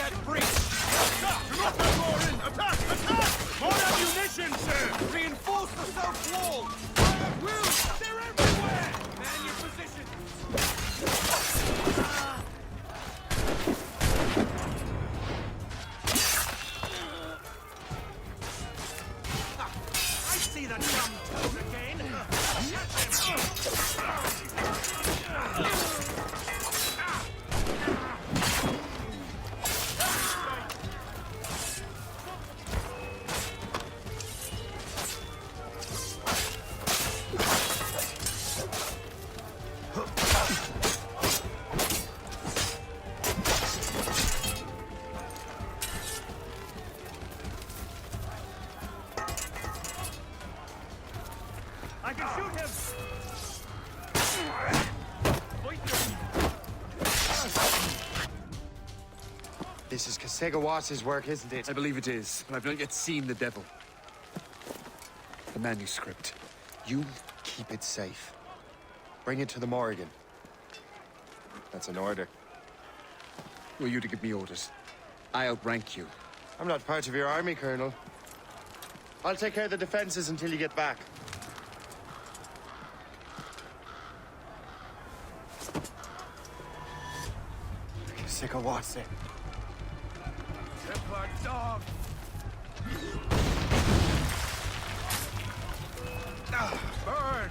that breach! Stop! Do not let more in! Attack! Attack! More ammunition, sir! Reinforce the south wall! Fire will! They're everywhere! Man your position! I see the dumb toad again! I can shoot him! This is Kasegawas's work, isn't it? I believe it is, but I've not yet seen the devil. The manuscript. You keep it safe. Bring it to the Morrigan. That's an order. Were you to give me orders? I outrank you. I'm not part of your army, Colonel. I'll take care of the defenses until you get back. Kasegawase. Templar dog! Burn!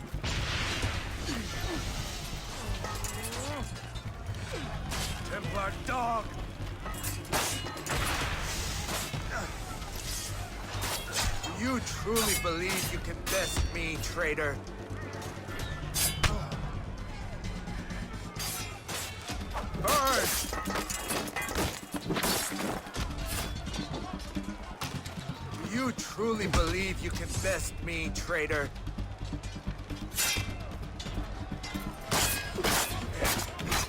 Templar dog! You truly believe you can best me, traitor? Burn! You truly believe you can best me, traitor?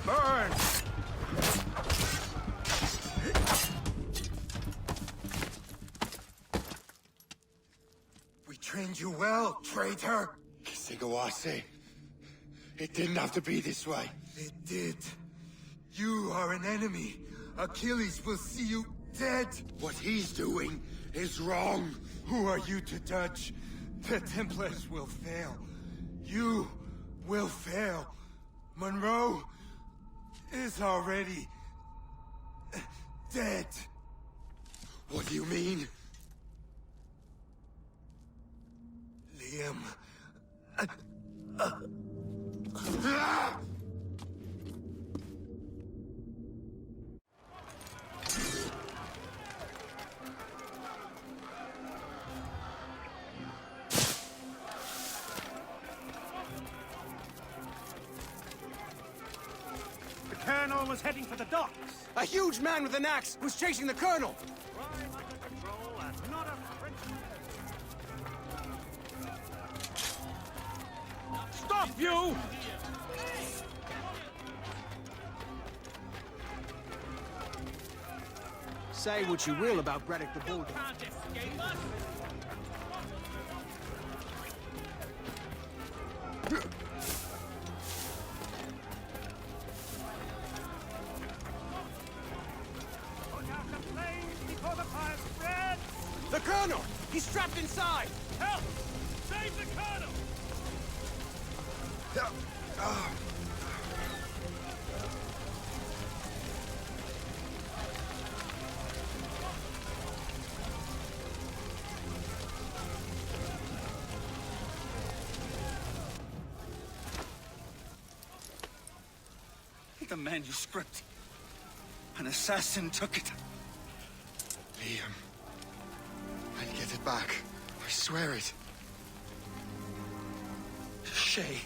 Burn! We trained you well, traitor! Kasegawase. It didn't have to be this way. It did. You are an enemy. Achilles will see you dead. What he's doing is wrong. Who are you to judge? The Templars will fail. You will fail. Monroe is already dead. What do you mean? Liam. The Colonel was heading for the docks! A huge man with an axe was chasing the Colonel! Try like a control and not a Frenchman! Stop, you! Say what you will about Braddock the Bulldog. Can't escape us! Put out the flames before the fire spreads! The Colonel! He's trapped inside! Help! Save the Colonel! The manuscript. An assassin took it. Liam. I'll get it back. I swear it. Shay.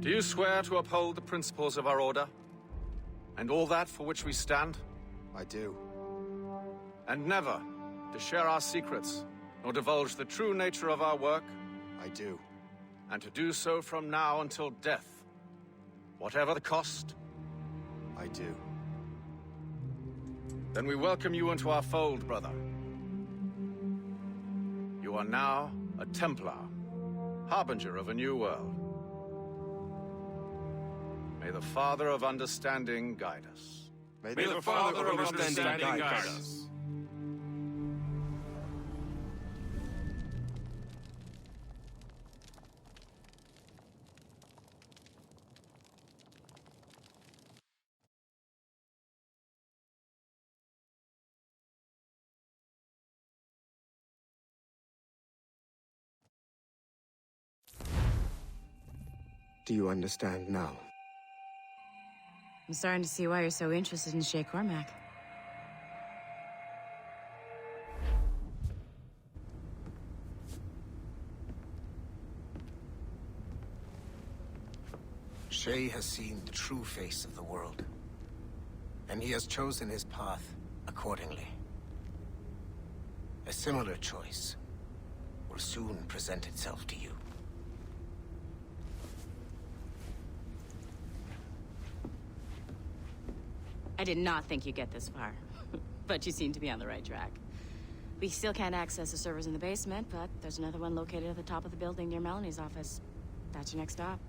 Do you swear to uphold the principles of our order? And all that for which we stand? I do. And never to share our secrets, nor divulge the true nature of our work? I do. And to do so from now until death, whatever the cost? I do. Then we welcome you into our fold, brother. You are now a Templar, harbinger of a new world. May the Father of Understanding guide us. May the Father of Understanding guide us. Do you understand now? I'm starting to see why you're so interested in Shay Cormac. Shay has seen the true face of the world, and he has chosen his path accordingly. A similar choice will soon present itself to you. I did not think you'd get this far, but you seem to be on the right track. We still can't access the servers in the basement, but there's another one located at the top of the building near Melanie's office. That's your next stop.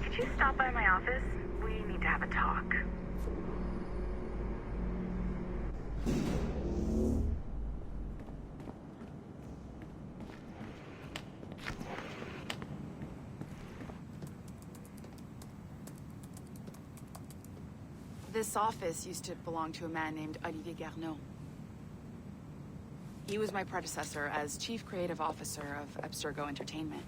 Could you stop by my office? We need to have a talk. This office used to belong to a man named Olivier Garneau. He was my predecessor as Chief Creative Officer of Abstergo Entertainment.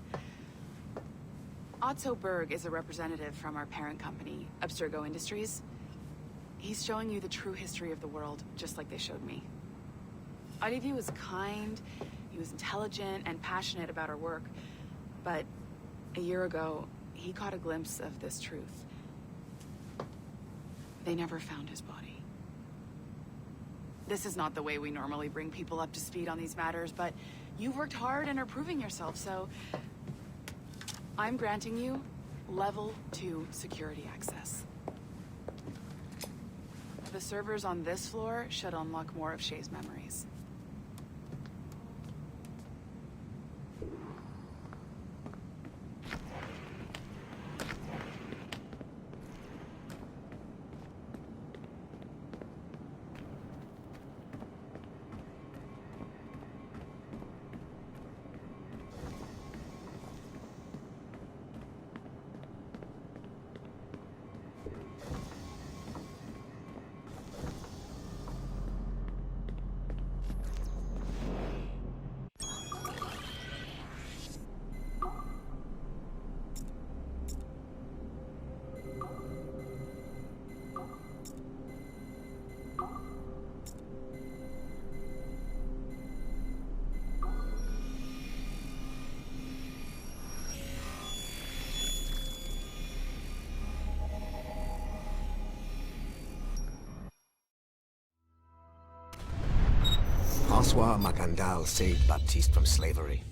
Otto Berg is a representative from our parent company, Abstergo Industries. He's showing you the true history of the world, just like they showed me. Olivier was kind, he was intelligent and passionate about our work, but a year ago, he caught a glimpse of this truth. They never found his body. This is not the way we normally bring people up to speed on these matters, but you've worked hard and are proving yourself, so I'm granting you Level 2 security access. The servers on this floor should unlock more of Shay's memories. François Macandal saved Baptiste from slavery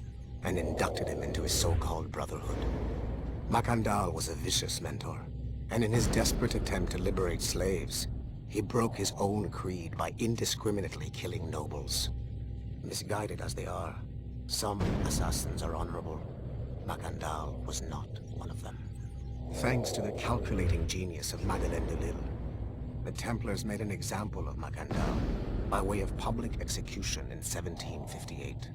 and inducted him into his so-called brotherhood. Macandal was a vicious mentor, and in his desperate attempt to liberate slaves, he broke his own creed by indiscriminately killing nobles. Misguided as they are, some assassins are honorable. Macandal was not one of them. Thanks to the calculating genius of Madeleine de Lille, the Templars made an example of Macandal by way of public execution in 1758.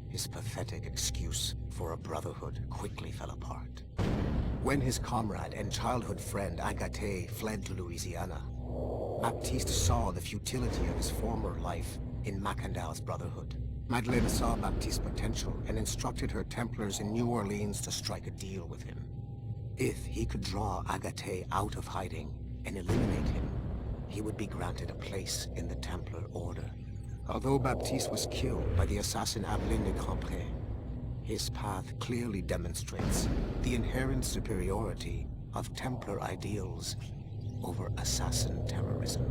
His pathetic excuse for a brotherhood quickly fell apart. When his comrade and childhood friend Agathe fled to Louisiana, Baptiste saw the futility of his former life in Macandal's Brotherhood. Madeleine saw Baptiste's potential and instructed her Templars in New Orleans to strike a deal with him. If he could draw Agathe out of hiding and eliminate him, he would be granted a place in the Templar Order. Although Baptiste was killed by the assassin Abelin de Grandpré, his path clearly demonstrates the inherent superiority of Templar ideals over assassin terrorism.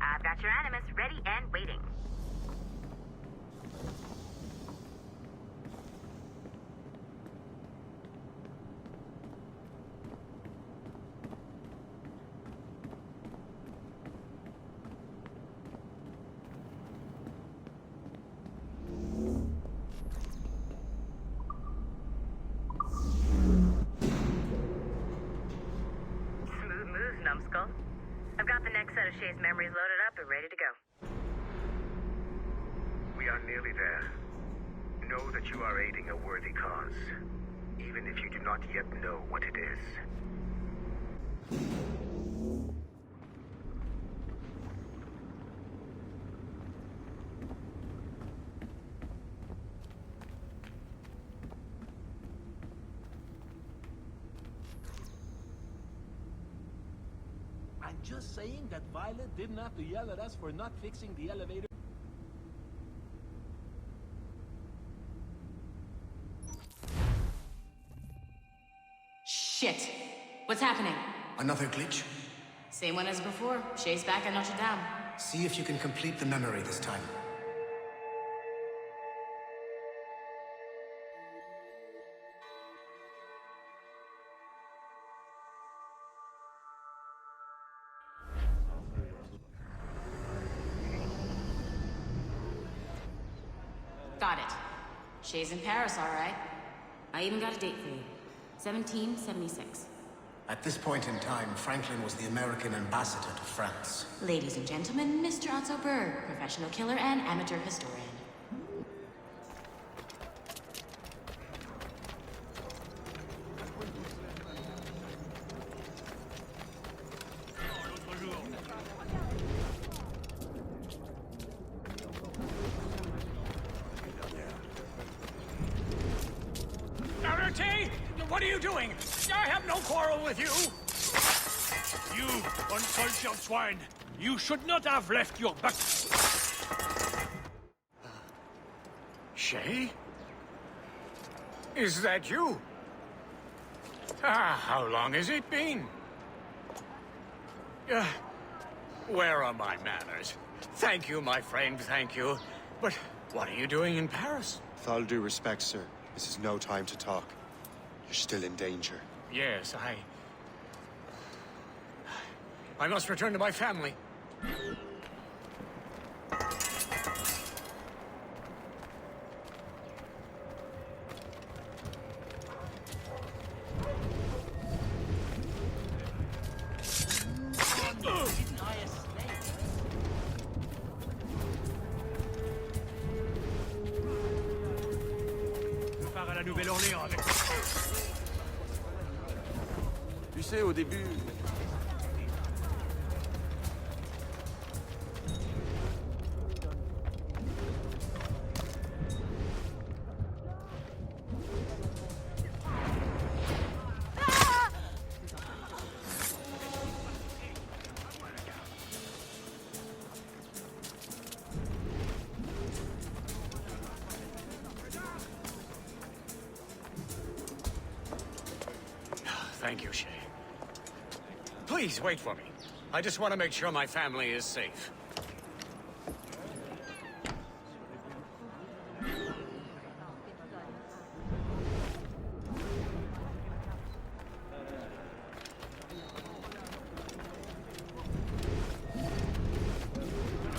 I've got your Animus ready and waiting. Smooth moves, numbskull. I've got the next set of Shay's memories loaded up and ready to go. We are nearly there. Know that you are aiding a worthy cause, even if you do not yet know what it is. I'm just saying that Violet didn't have to yell at us for not fixing the elevator. Shit. What's happening? Another glitch? Same one as before. Shay's back at Notre Dame. See if you can complete the memory this time. Got it. Shay's in Paris, all right. I even got a date for you. 1776. At this point in time, Franklin was the American ambassador to France. Ladies and gentlemen, Mr. Otto Berg, professional killer and amateur historian. Arate! What are you doing? I have no quarrel with you! You, uncultured swine! You should not have left your back. Shay? Is that you? How long has it been? Where are my manners? Thank you, my friend, thank you. But what are you doing in Paris? With all due respect, sir, this is no time to talk. You're still in danger. Yes, I must return to my family. Je pars à la Nouvelle-Orléans avec... Tu sais, au début... Thank you, Shay. Please, wait for me. I just want to make sure my family is safe.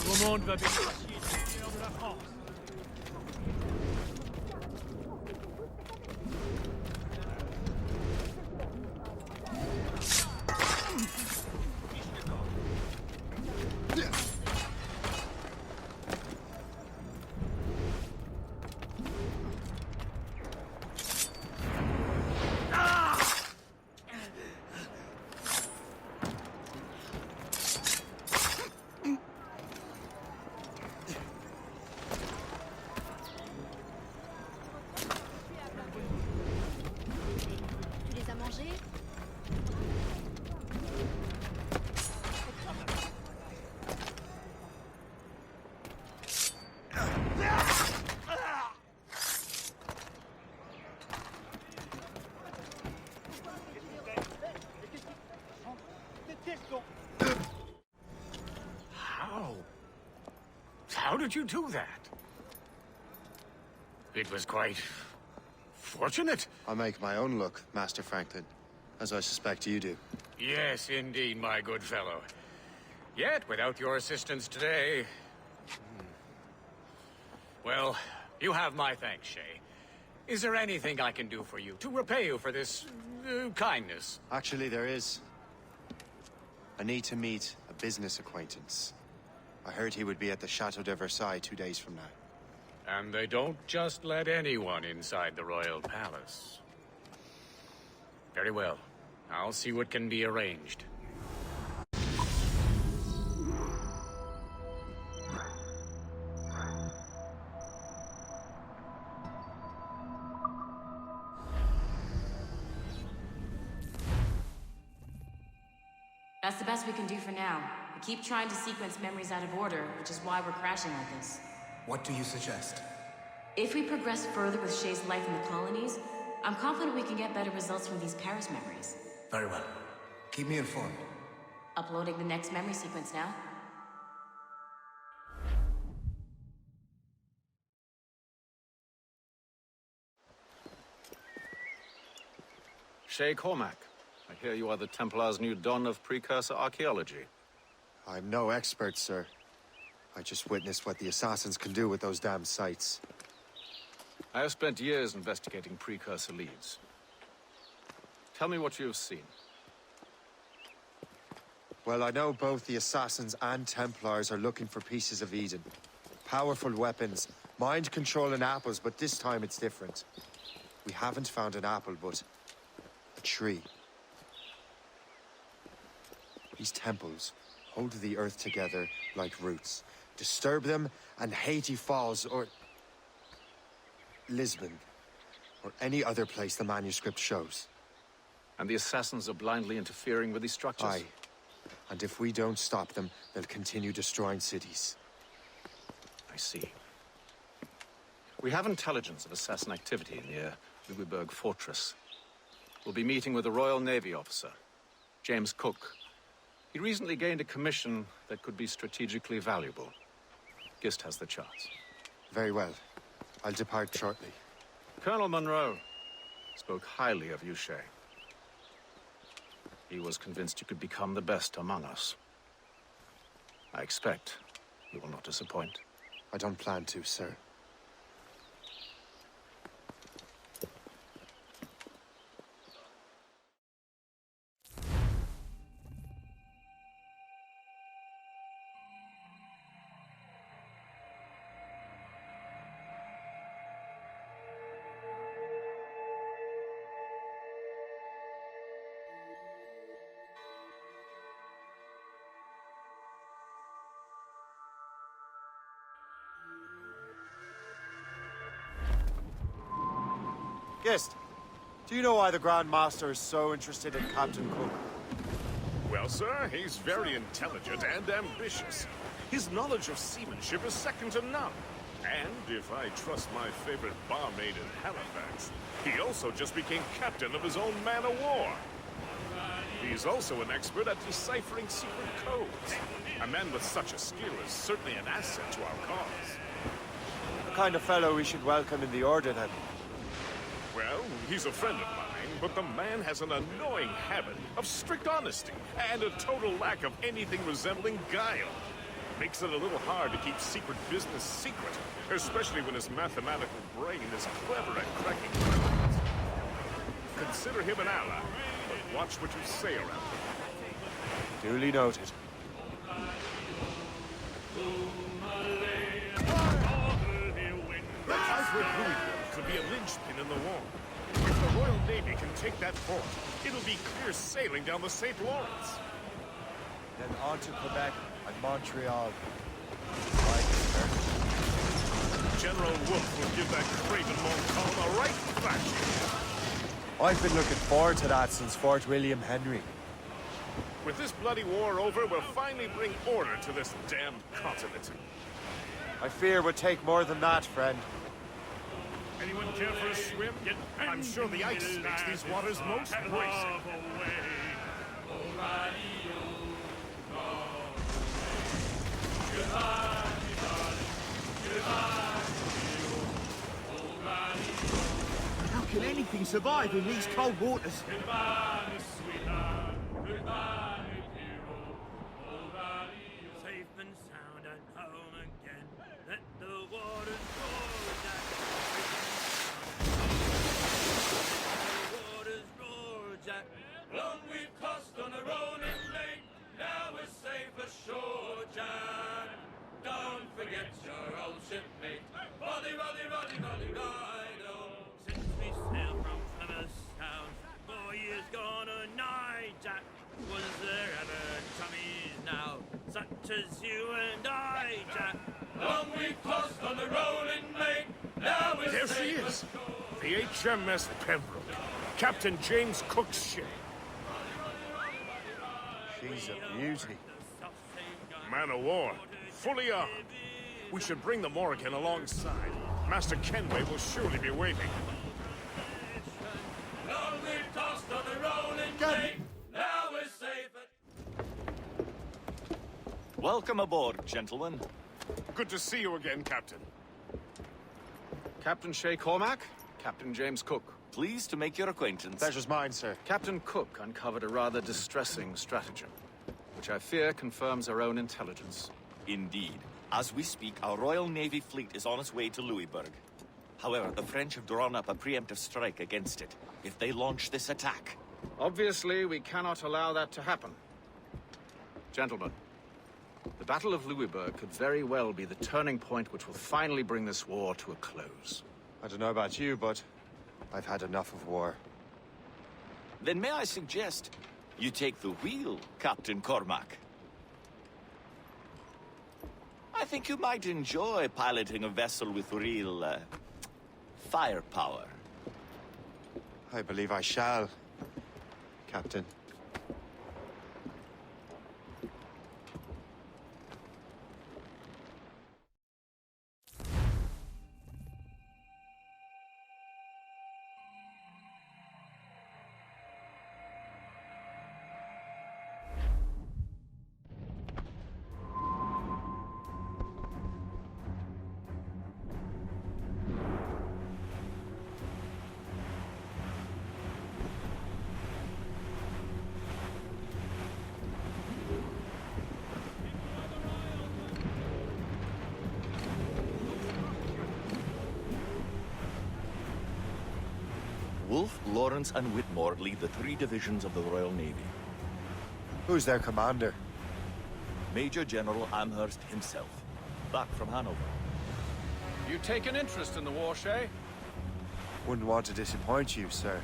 Le monde va bénéficier du meilleur de la France. How did you do that? It was quite fortunate. I make my own luck, Master Franklin, as I suspect you do. Yes, indeed, my good fellow. Yet, without your assistance today... Well, you have my thanks, Shay. Is there anything I can do for you, to repay you for this... kindness? Actually, there is. I need to meet a business acquaintance. I heard he would be at the Chateau de Versailles 2 days from now. And they don't just let anyone inside the royal palace. Very well. I'll see what can be arranged. That's the best we can do for now. We keep trying to sequence memories out of order, which is why we're crashing like this. What do you suggest? If we progress further with Shay's life in the colonies, I'm confident we can get better results from these Paris memories. Very well. Keep me informed. Uploading the next memory sequence now. Shay Cormac, I hear you are the Templar's new don of precursor archaeology. I'm no expert, sir. I just witnessed what the assassins can do with those damn sites. I have spent years investigating precursor leads. Tell me what you have seen. Well, I know both the assassins and Templars are looking for pieces of Eden. Powerful weapons, mind-controlling apples, but this time it's different. We haven't found an apple, but a tree. These temples hold the earth together like roots. Disturb them, and Haiti falls, or Lisbon, or any other place the manuscript shows. And the assassins are blindly interfering with these structures? Aye. And if we don't stop them, they'll continue destroying cities. I see. We have intelligence of assassin activity near Louisburg Fortress. We'll be meeting with a Royal Navy officer, James Cook. He recently gained a commission that could be strategically valuable. Gist has the charts. Very well. I'll depart shortly. Colonel Monroe spoke highly of you, Shay. He was convinced you could become the best among us. I expect you will not disappoint. I don't plan to, sir. Gist, do you know why the Grand Master is so interested in Captain Cook? Well, sir, he's very intelligent and ambitious. His knowledge of seamanship is second to none. And if I trust my favorite barmaid in Halifax, he also just became captain of his own man-of-war. He's also an expert at deciphering secret codes. A man with such a skill is certainly an asset to our cause. The kind of fellow we should welcome in the Order, then. Well, he's a friend of mine, but the man has an annoying habit of strict honesty and a total lack of anything resembling guile. Makes it a little hard to keep secret business secret, especially when his mathematical brain is clever at cracking codes. Consider him an ally, but watch what you say around him. Duly noted. That Alfred Louisville could be a linchpin in the war. If the Royal Navy can take that fort, it'll be clear sailing down the St. Lawrence. Then on to Quebec and Montreal. General Wolfe will give that craven Montcalm a right thrashing. I've been looking forward to that since Fort William Henry. With this bloody war over, we'll finally bring order to this damned continent. I fear it would take more than that, friend. Anyone care for a swim? I'm sure the ice makes these waters most bracing. How can anything survive in these cold waters? Goodbye, sweetheart. Goodbye, hero. Safe and sound and home again. Let the waters roar, Jack. Let the waters roar, Jack. Long we've tossed on a rolling lake. Now we're safe ashore, Jack. Don't forget your old shipmate. Roddy, Roddy, Roddy, Roddy, Rido. Since we sailed from Plymouth Sound, 4 years gone a night, Jack. Was there ever chummies now, such as you and I, Jack? Long we've tossed on the rolling lake. Now we're There she safe is. ashore. The HMS Pembroke. Captain James Cook's ship. She's a beauty. Man of war. Fully armed. We should bring the Morrigan alongside. Master Kenway will surely be waiting. Long we've tossed on the rolling lake. Now we're safe at... Welcome aboard, gentlemen. Good to see you again, Captain. Captain Shay Cormac, Captain James Cook. Pleased to make your acquaintance. Pleasure's mine, sir. Captain Cook uncovered a rather distressing stratagem, which I fear confirms our own intelligence. Indeed. As we speak, our Royal Navy fleet is on its way to Louisburg. However, the French have drawn up a preemptive strike against it if they launch this attack. Obviously, we cannot allow that to happen. Gentlemen, the Battle of Louisburg could very well be the turning point which will finally bring this war to a close. I don't know about you, but I've had enough of war. Then may I suggest you take the wheel, Captain Cormac? I think you might enjoy piloting a vessel with real, firepower. I believe I shall, Captain. Wolfe, Lawrence, and Whitmore lead the 3 divisions of the Royal Navy. Who's their commander? Major General Amherst himself, back from Hanover. You take an interest in the war, Shay? Wouldn't want to disappoint you, sir.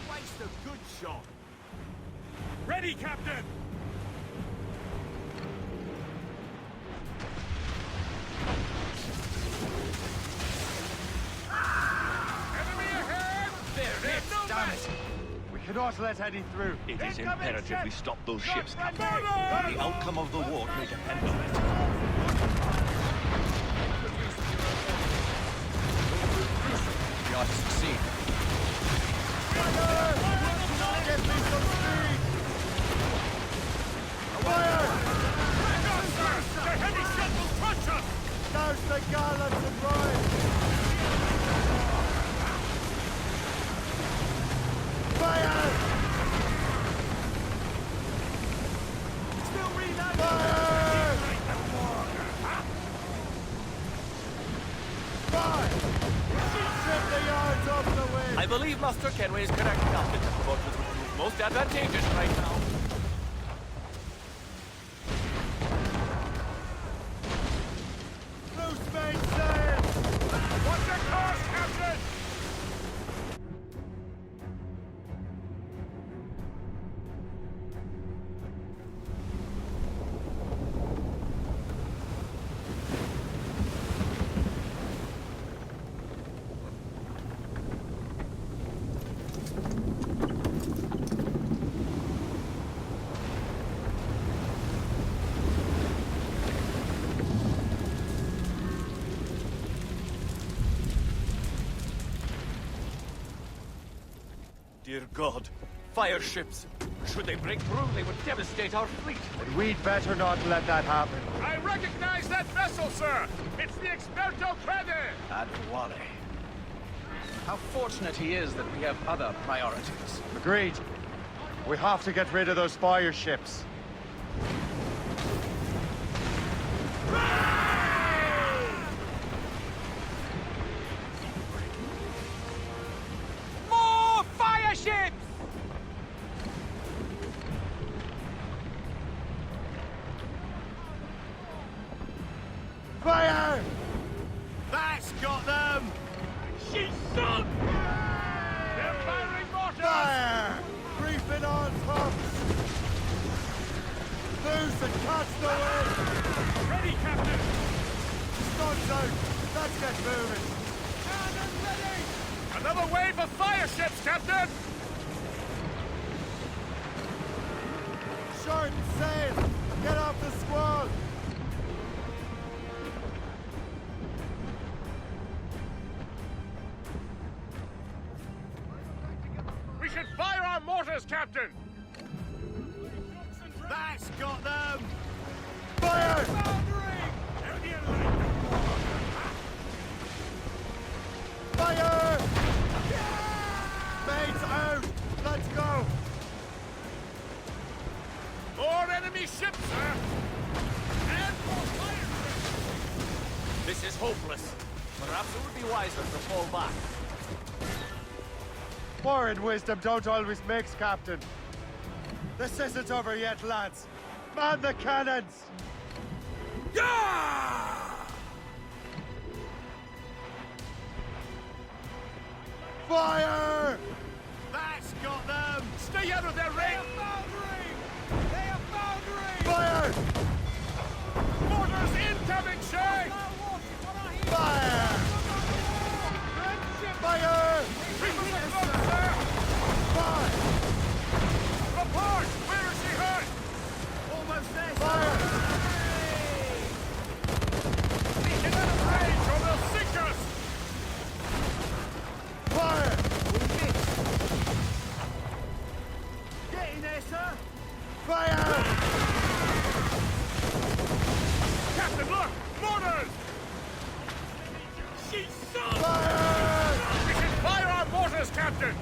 Waste a good shot. Ready, Captain! We cannot let any through. It is imperative we stop those ships, Captain. The outcome of the war may depend on it. We ought to succeed. Get me some speed! Fire! The heavy shot will crush us! Douse the gallants and ride! Fire! Still reloading! Fire! Fire! Strip the yards off the wind! I believe Master Kenway is correct, Captain. The boat will prove most advantageous right now. Loose mainsail! Watch your course, Captain! Dear God, fire ships. Should they break through, they would devastate our fleet. And we'd better not let that happen. I recognize that vessel, sir! It's the Experto Crede! Adewale. How fortunate he is that we have other priorities. Agreed. We have to get rid of those fire ships. More fire ships! Fire! That's got them! She's sunk! They're firing mortars! Fire! Reefing on tops! Loose and catch the wind! Ready, Captain! Sun's out! Let's get moving! Cannon ready! Another wave of fire ships, Captain! Short sail! Get off the squall! We should fire our mortars, Captain! That's got them! Fire! Fire! Mates out! Let's go! More enemy ships, sir! And more fire ships! This is hopeless. Perhaps it would be wiser to fall back. Foreign wisdom don't always mix, Captain. This isn't over yet, lads. Man the cannons! Fire! That's got them! Stay out of their range! They are foundering! Fire! Mortars incoming, Shay! Fire! Fire! Reapers are close, sir! Fire! Report! Where is she hurt? Almost there, Fire! Get out of range or they'll sink us! Fire! Get in there, sir! Fire! Captain, look! Mortars! She's sunk! Fire! We should fire our mortars, Captain!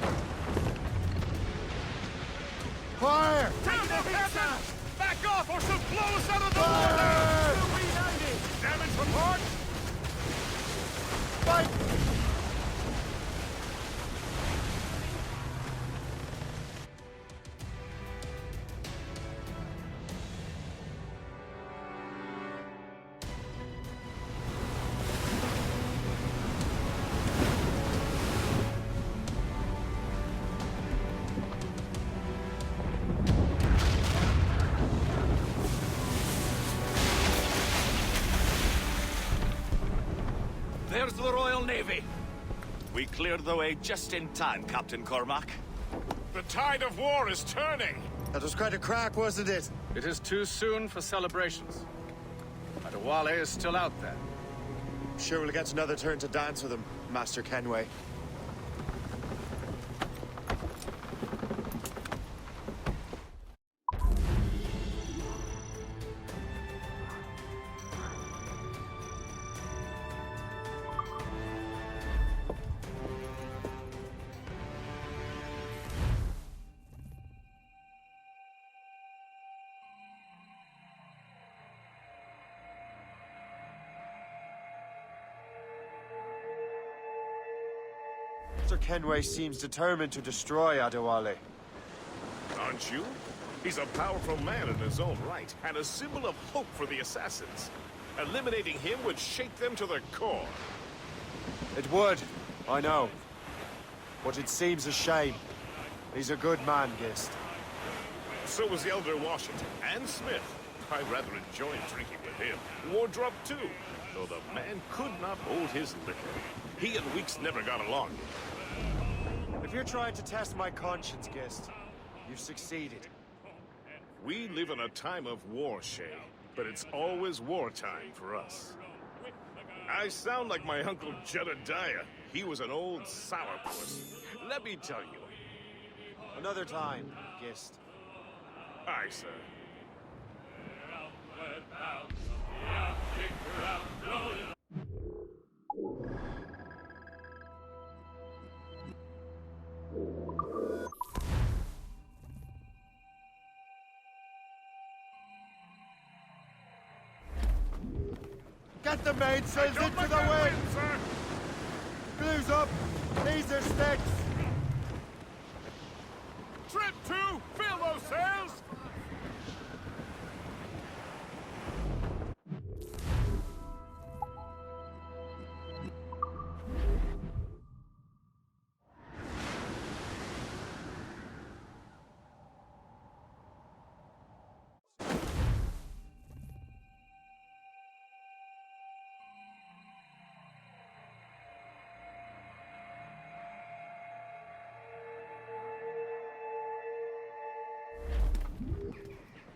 Fire! Take them, Captain! Back off or she'll blow us out of the Fire! water! Still reloading! Damage report! Fight! There's the Royal Navy. We cleared the way just in time, Captain Cormac. The tide of war is turning! That was quite a crack, wasn't it? It is too soon for celebrations. Adewale is still out there. Sure we'll get another turn to dance with him, Master Kenway. Mr. Kenway seems determined to destroy Adewale. Aren't you? He's a powerful man in his own right, and a symbol of hope for the assassins. Eliminating him would shake them to the core. It would, I know. But it seems a shame. He's a good man, Gist. So was the Elder Washington, and Smith. I rather enjoyed drinking with him. Wardrop, too, though the man could not hold his liquor. He and Weeks never got along. If you're trying to test my conscience, Gist, you've succeeded. We live in a time of war, Shay, but it's always wartime for us. I sound like my Uncle Jedediah. He was an old sourpuss. Let me tell you, Another time, Gist. Aye, sir. Get the mainsails into the wind! Sir. Glues up! These are sticks! Trip 2, fill those sails!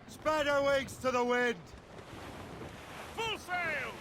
Spread our wings to the wind! Full sails!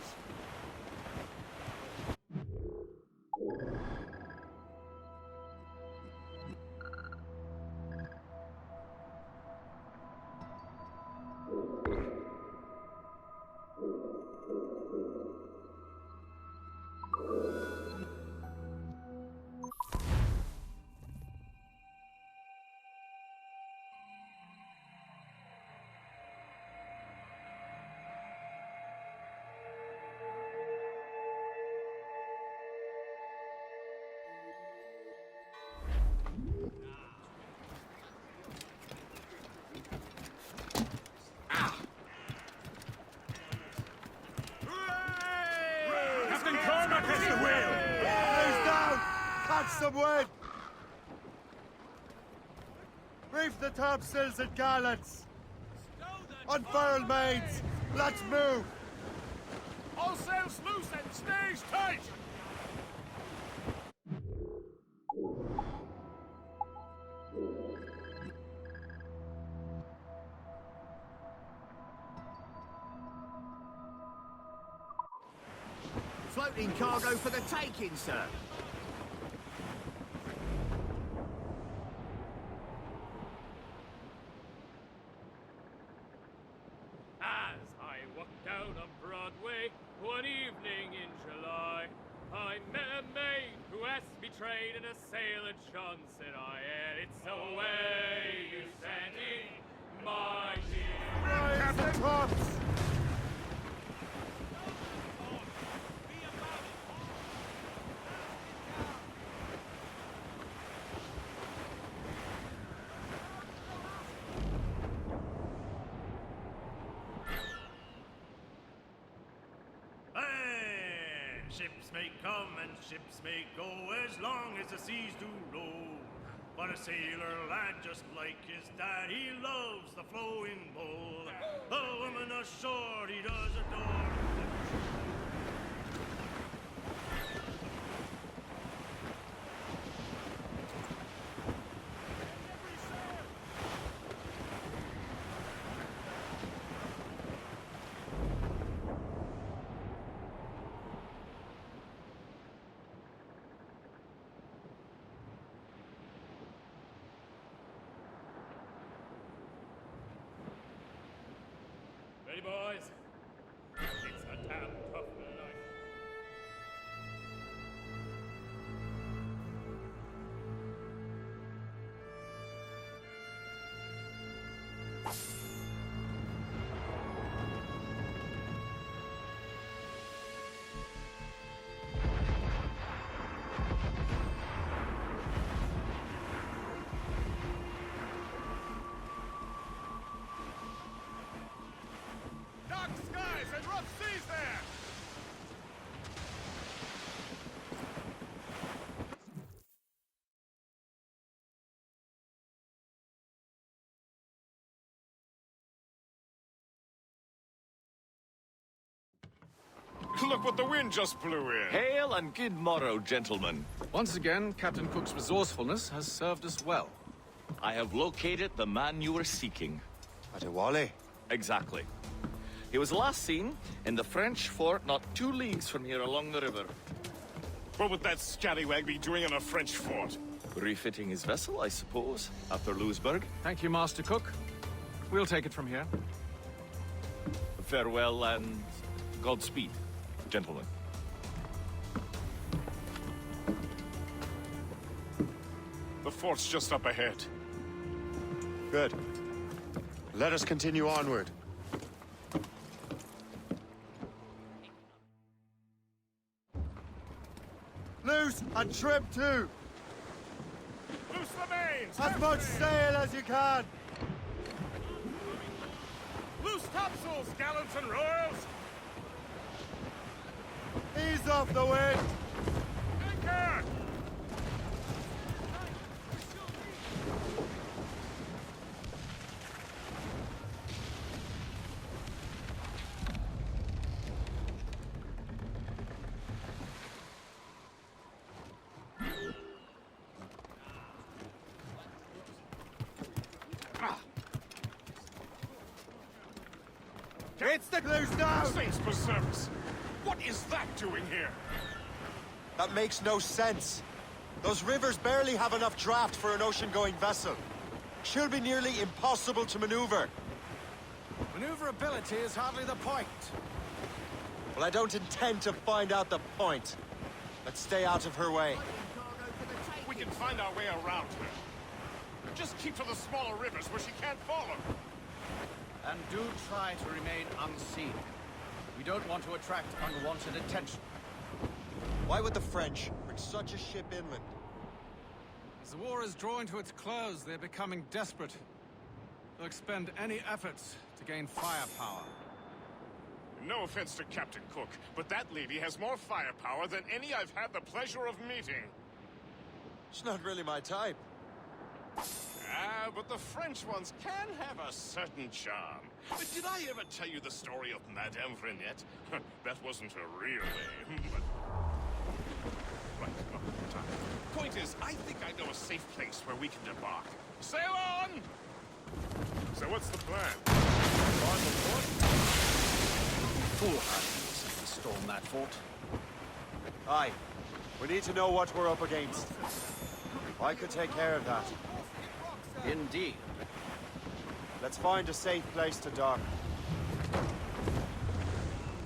Captain Cormac has the wheel! He's down! Catch some wind! Reef the topsails and gallants! Unfurl mains! Let's move! All sails loose and stays tight! Floating cargo for the taking, sir. As I walked down on Broadway one evening in July, I met a maid who asked me trade in a sail at Sean, said I, and it's the way you send it, my dear. Rise the tops! Ships may come and ships may go as long as the seas do roll. But a sailor lad just like his dad, he loves the flowing bowl. The woman ashore he does adore. Ready, boys? It's a damn tough life. Dark skies and rough seas there! Look what the wind just blew in! Hail and good morrow, gentlemen. Once again, Captain Cook's resourcefulness has served us well. I have located the man you were seeking. Adewale? Exactly. He was last seen in the French fort not 2 leagues from here along the river. What would that scallywag be doing in a French fort? Refitting his vessel, I suppose, after Louisburg. Thank you, Master Cook. We'll take it from here. Farewell and Godspeed, gentlemen. The fort's just up ahead. Good. Let us continue onward. Loose and trim too! Loose the mains! As much sail as you can! Loose topsails, gallants and royals! Ease off the wind! Anchor! It's the loose now! Saints preserve us! What is that doing here? That makes no sense. Those rivers barely have enough draft for an ocean-going vessel. She'll be nearly impossible to maneuver. Maneuverability is hardly the point. Well, I don't intend to find out the point. Let's stay out of her way. We can find our way around her. Just keep to the smaller rivers where she can't follow. And do try to remain unseen. We don't want to attract unwanted attention. Why would the French bring such a ship inland? As the war is drawing to its close, they're becoming desperate. They'll expend any efforts to gain firepower. No offense to Captain Cook, but that lady has more firepower than any I've had the pleasure of meeting. She's not really my type. Ah, but the French ones can have a certain charm. Did I ever tell you the story of Madame Renette? That wasn't her real name, but... Right, time. Point is, I think I know a safe place where we can debark. Sail on! So what's the plan? Storm the fort? Foolhardy to storm that fort. Aye. We need to know what we're up against. I could take care of that. Indeed. Let's find a safe place to dock.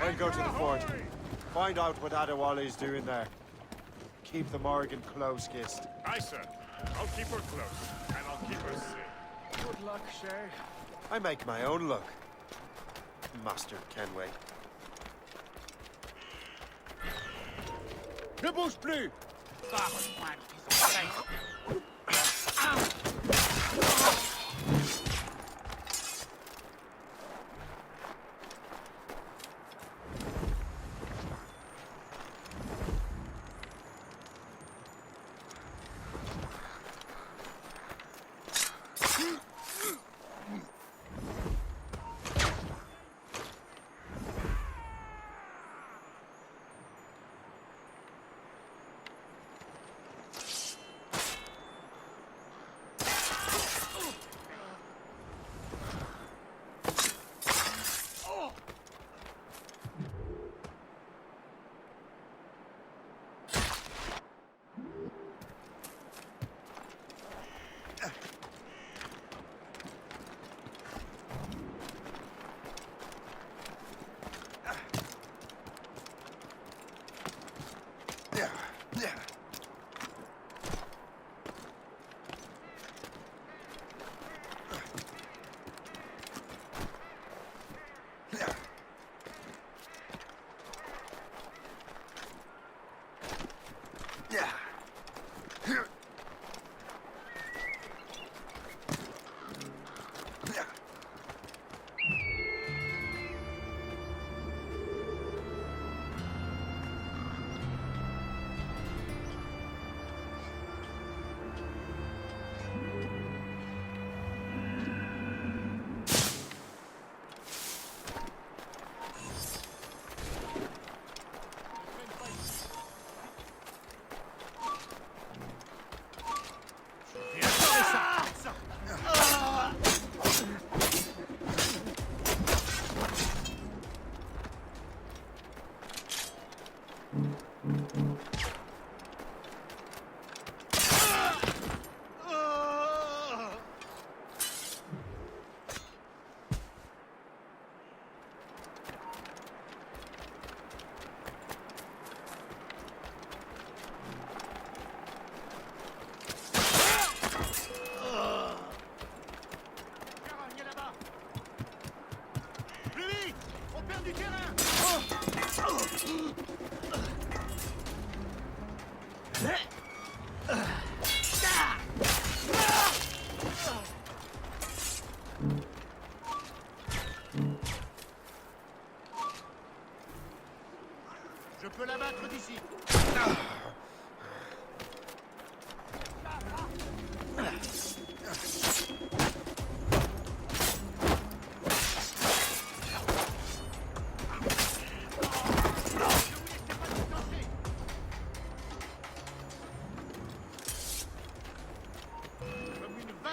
I'll go to the fort. Find out what Adewale's doing there. Keep the Morrigan close-kissed. Aye, sir. I'll keep her close, and I'll keep her safe. Good luck, Shay. I make my own luck. Master Kenway. Ne bouge plus!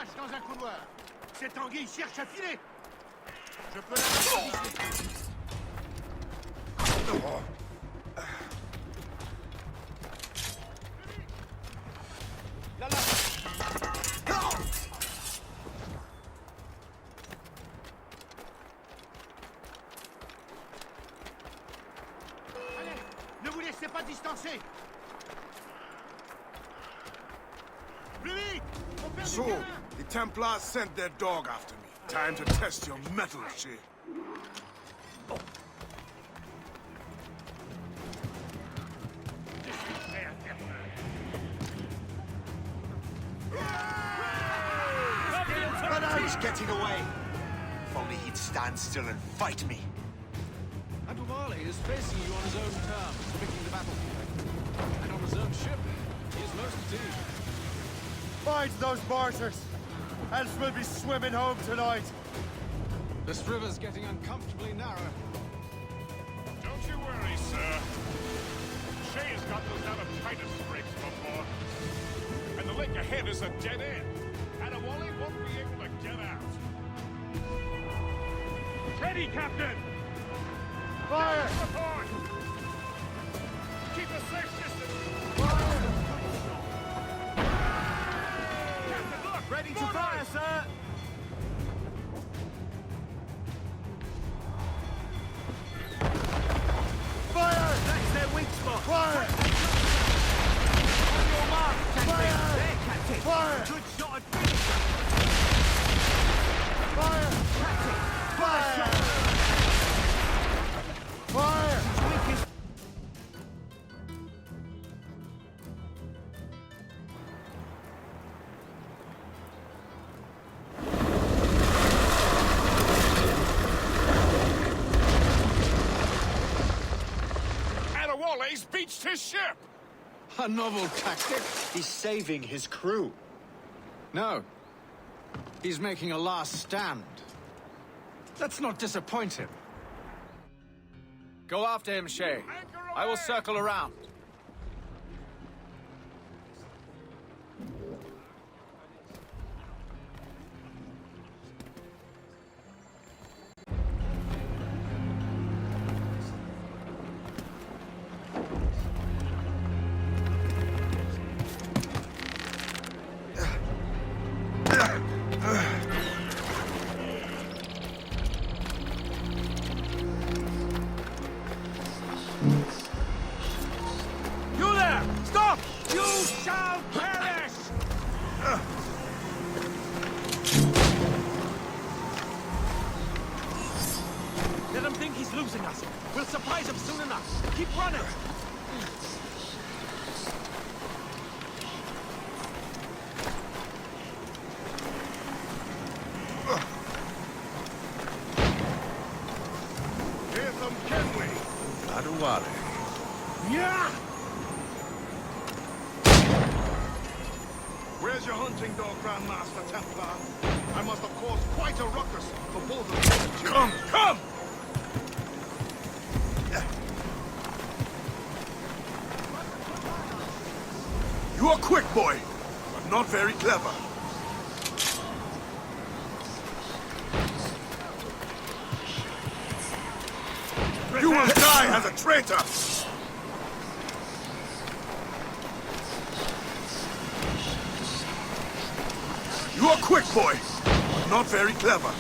cache dans un couloir. Cette anguille cherche à filer. Je peux la... Allez, ne vous laissez pas distancer. Plus vite! On perd du So, terrain. the Templars sent their dog after me. Time to test your mettle, Shay. He's getting away. If only he'd stand still and fight me. Aduvale is facing you on his own terms, picking the battlefield. And on his own ship, he is most at ease. Find those martyrs, else we'll be swimming home tonight. This river's getting uncomfortably narrow. Don't you worry, sir. Shay's got those out of Titus scrapes before. And the lake ahead is a dead end. And Wally won't be able to get out. Ready, Captain! Fire! Report! Keep a safe distance! Captain, look! Ready to fire, sir! Fire! That's their weak spot. Fire! On your mark, Captain. Fire! There, Captain. Fire! Good shot and finish. Fire! Captain. Fire! Fire! Weakest. Adewale's beached his ship! A novel tactic? He's saving his crew. No. He's making a last stand. Let's not disappoint him. Go after him, Shay. I will circle around. You there! Stop! You shall perish! Let him think he's losing us. We'll surprise him soon enough. Keep running! Hear them, can we? Adewale. Yeah! Where's your hunting dog, Grandmaster Templar? I must have caused quite a ruckus for both of you. Come, come! You are quick, boy, but not very clever. You will die as a traitor! You are quick, boy, but not very clever.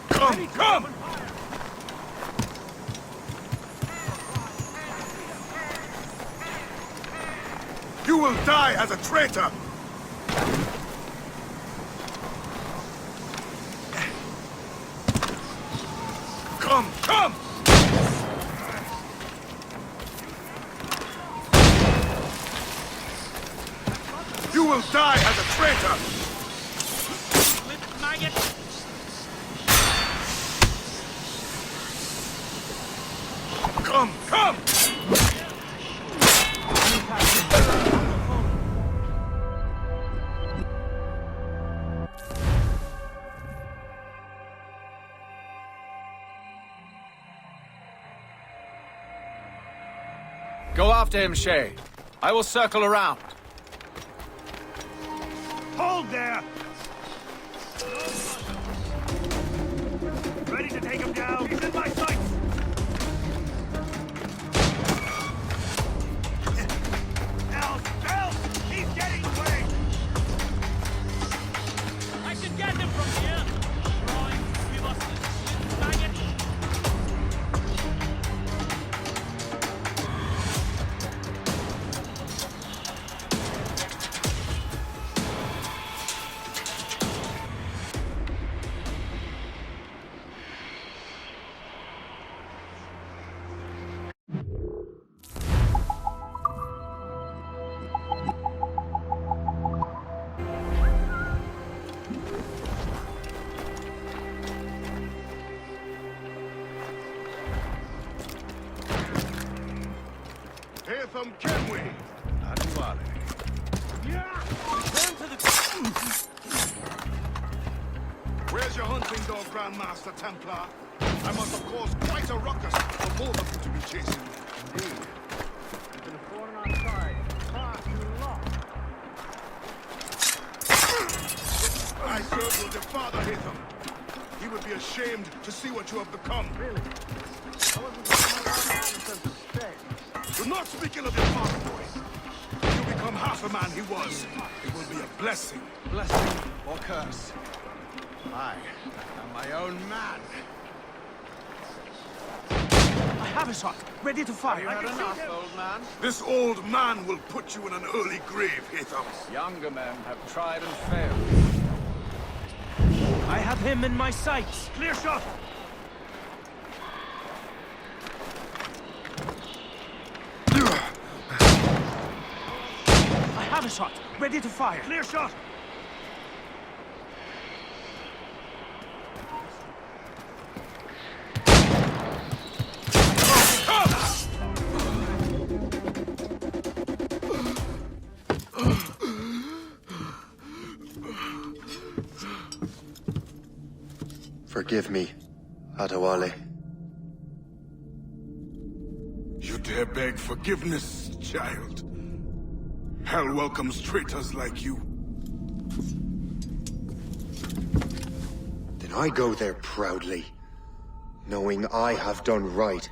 Come, come! You will die as a traitor! Come, come! You will die as a traitor! Maggot! Come, come! Go after him, Shay. I will circle around. Hold there! Ready to take him down? He's in my sights! Help! He's getting away! I can get him from here! Drawing, we must bang it! From Kenway. Where's your hunting dog, Grandmaster Templar? I must have caused quite a ruckus for both of you to be chasing me. Indeed. You've been falling outside far too long. I served with your father, Hatham. He would be ashamed to see what you have become. Really? I wasn't talking about innocent mistake. We're not speaking of your father, boy. If you become half a man he was, it will be a blessing. Blessing or curse? I am my own man. I have a shot, ready to fire. Not enough, old man. This old man will put you in an early grave, Hatham. Younger men have tried and failed. I have him in my sights. Clear shot! I have a shot, ready to fire. Clear shot! Forgive me, Adewale. You dare beg forgiveness, child? Hell welcomes traitors like you. Then I go there proudly, knowing I have done right.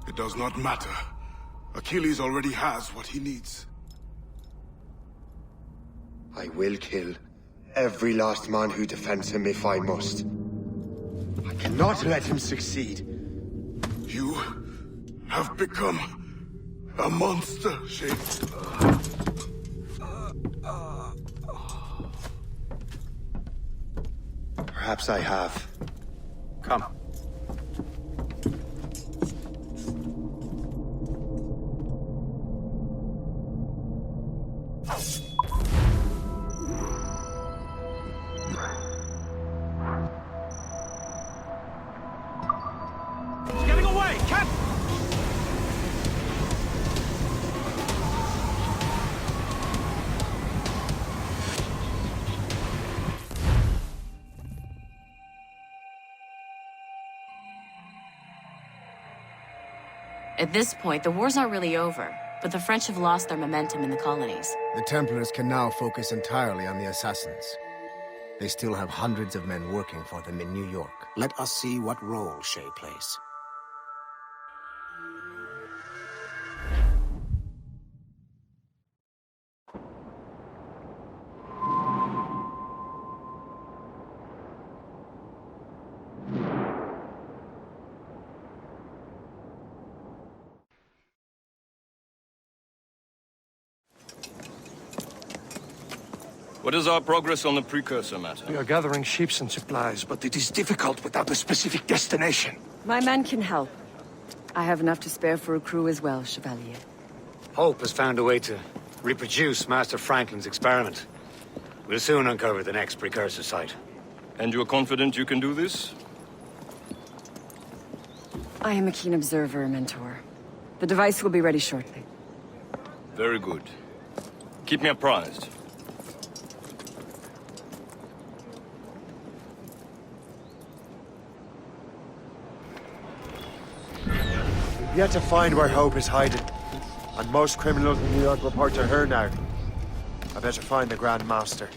It does not matter. Achilles already has what he needs. I will kill every last man who defends him if I must. I cannot let him succeed. You have become a monster, Shay. Perhaps I have. Come. He's getting away! Cap! At this point, the war's not really over, but the French have lost their momentum in the colonies. The Templars can now focus entirely on the assassins. They still have hundreds of men working for them in New York. Let us see what role Shay plays. What is our progress on the precursor matter? We are gathering ships and supplies, but it is difficult without a specific destination. My men can help. I have enough to spare for a crew as well, Chevalier. Hope has found a way to reproduce Master Franklin's experiment. We'll soon uncover the next precursor site. And you are confident you can do this? I am a keen observer, Mentor. The device will be ready shortly. Very good. Keep me apprised. Yet to find where Hope is hiding. And most criminals in New York report to her now. I better find the Grand Master.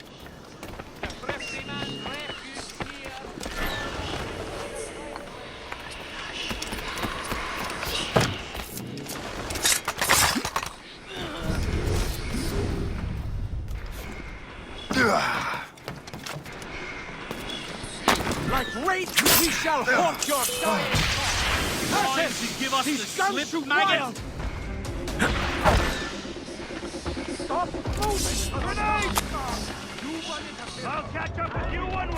Like rain, we shall haunt your dying. Curses! Give us These the guns slip, shoot maggot! wild! Stop moving! Grenade! I'll catch up with you one way!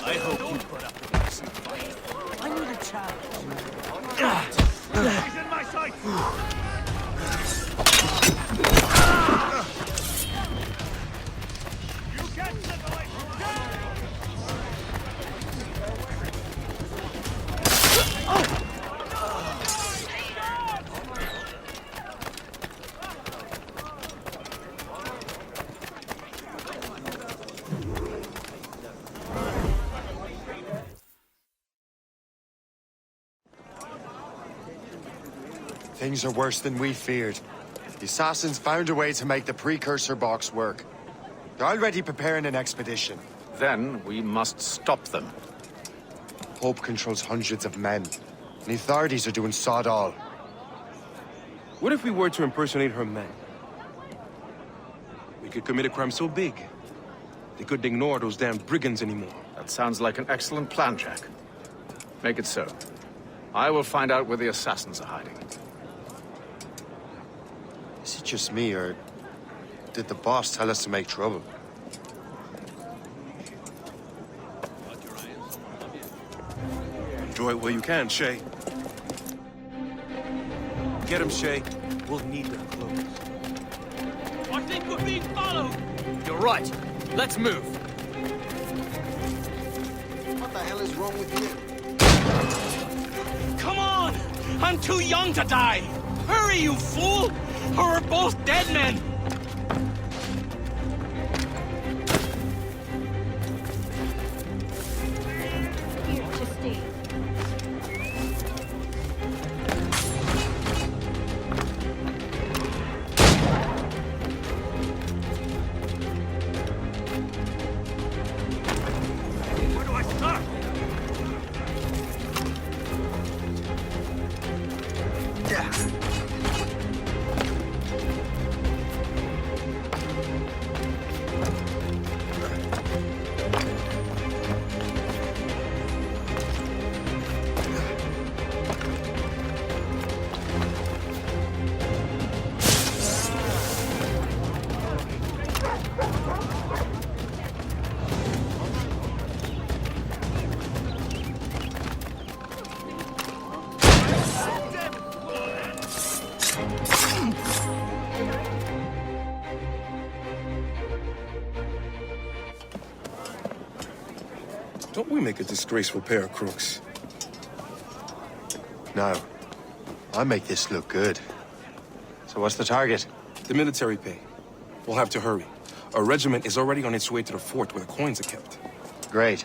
I hope you put up with this fight. I need a challenge. He's in my sight! You can't slip away from me! Things are worse than we feared. The assassins found a way to make the precursor box work. They're already preparing an expedition. Then we must stop them. Hope controls hundreds of men. And the authorities are doing sod all. What if we were to impersonate her men? We could commit a crime so big, they couldn't ignore those damn brigands anymore. That sounds like an excellent plan, Jack. Make it so. I will find out where the assassins are hiding. Is it just me, or did the boss tell us to make trouble? Enjoy it while you can, Shay. Get him, Shay. We'll need their clothes. I think we're being followed! You're right. Let's move. What the hell is wrong with you? Come on! I'm too young to die! Hurry, you fool! Or we're both dead men! Here to stay. Where do I start? Don't we make a disgraceful pair of crooks? No. I make this look good. So what's the target? The military pay. We'll have to hurry. A regiment is already on its way to the fort where the coins are kept. Great.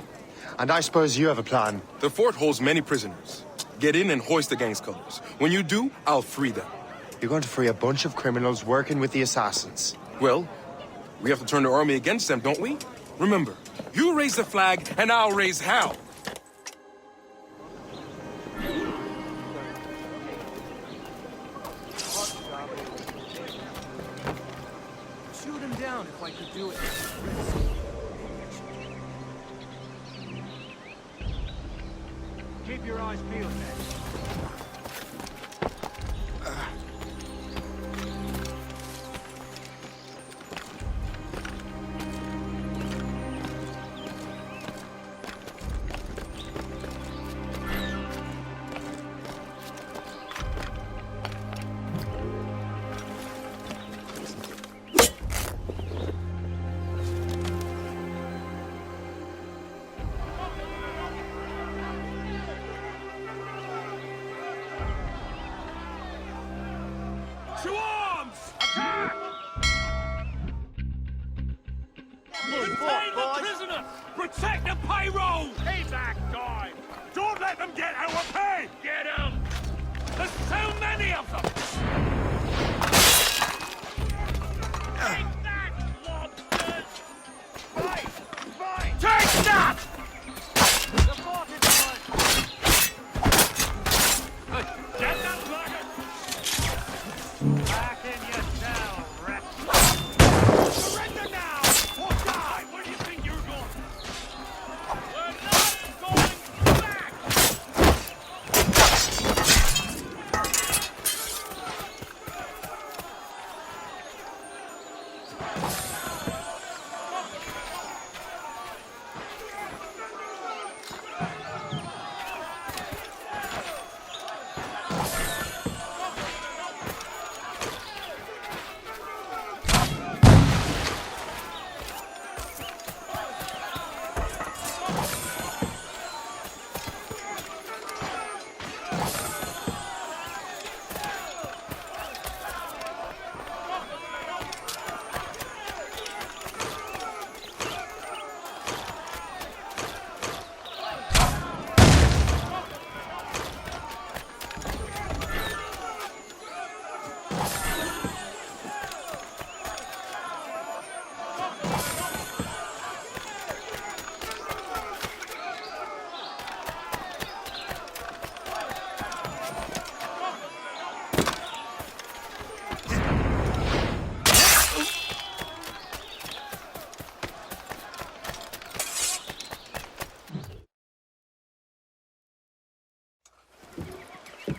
And I suppose you have a plan. The fort holds many prisoners. Get in and hoist the gang's colors. When you do, I'll free them. You're going to free a bunch of criminals working with the assassins. Well, we have to turn the army against them, don't we? Remember, you raise the flag, and I'll raise hell. Shoot him down if I could do it. Keep your eyes peeled, man. Protect the payroll! Hey, that guy! Don't let them get our pay! Get him! There's so many of them! Take that, lobsters! Right! Right! Take that! The fort is ours! Get that lager! Back in your cell, rat! Surrender now! Or die! Where do you think you're going? We're not going back!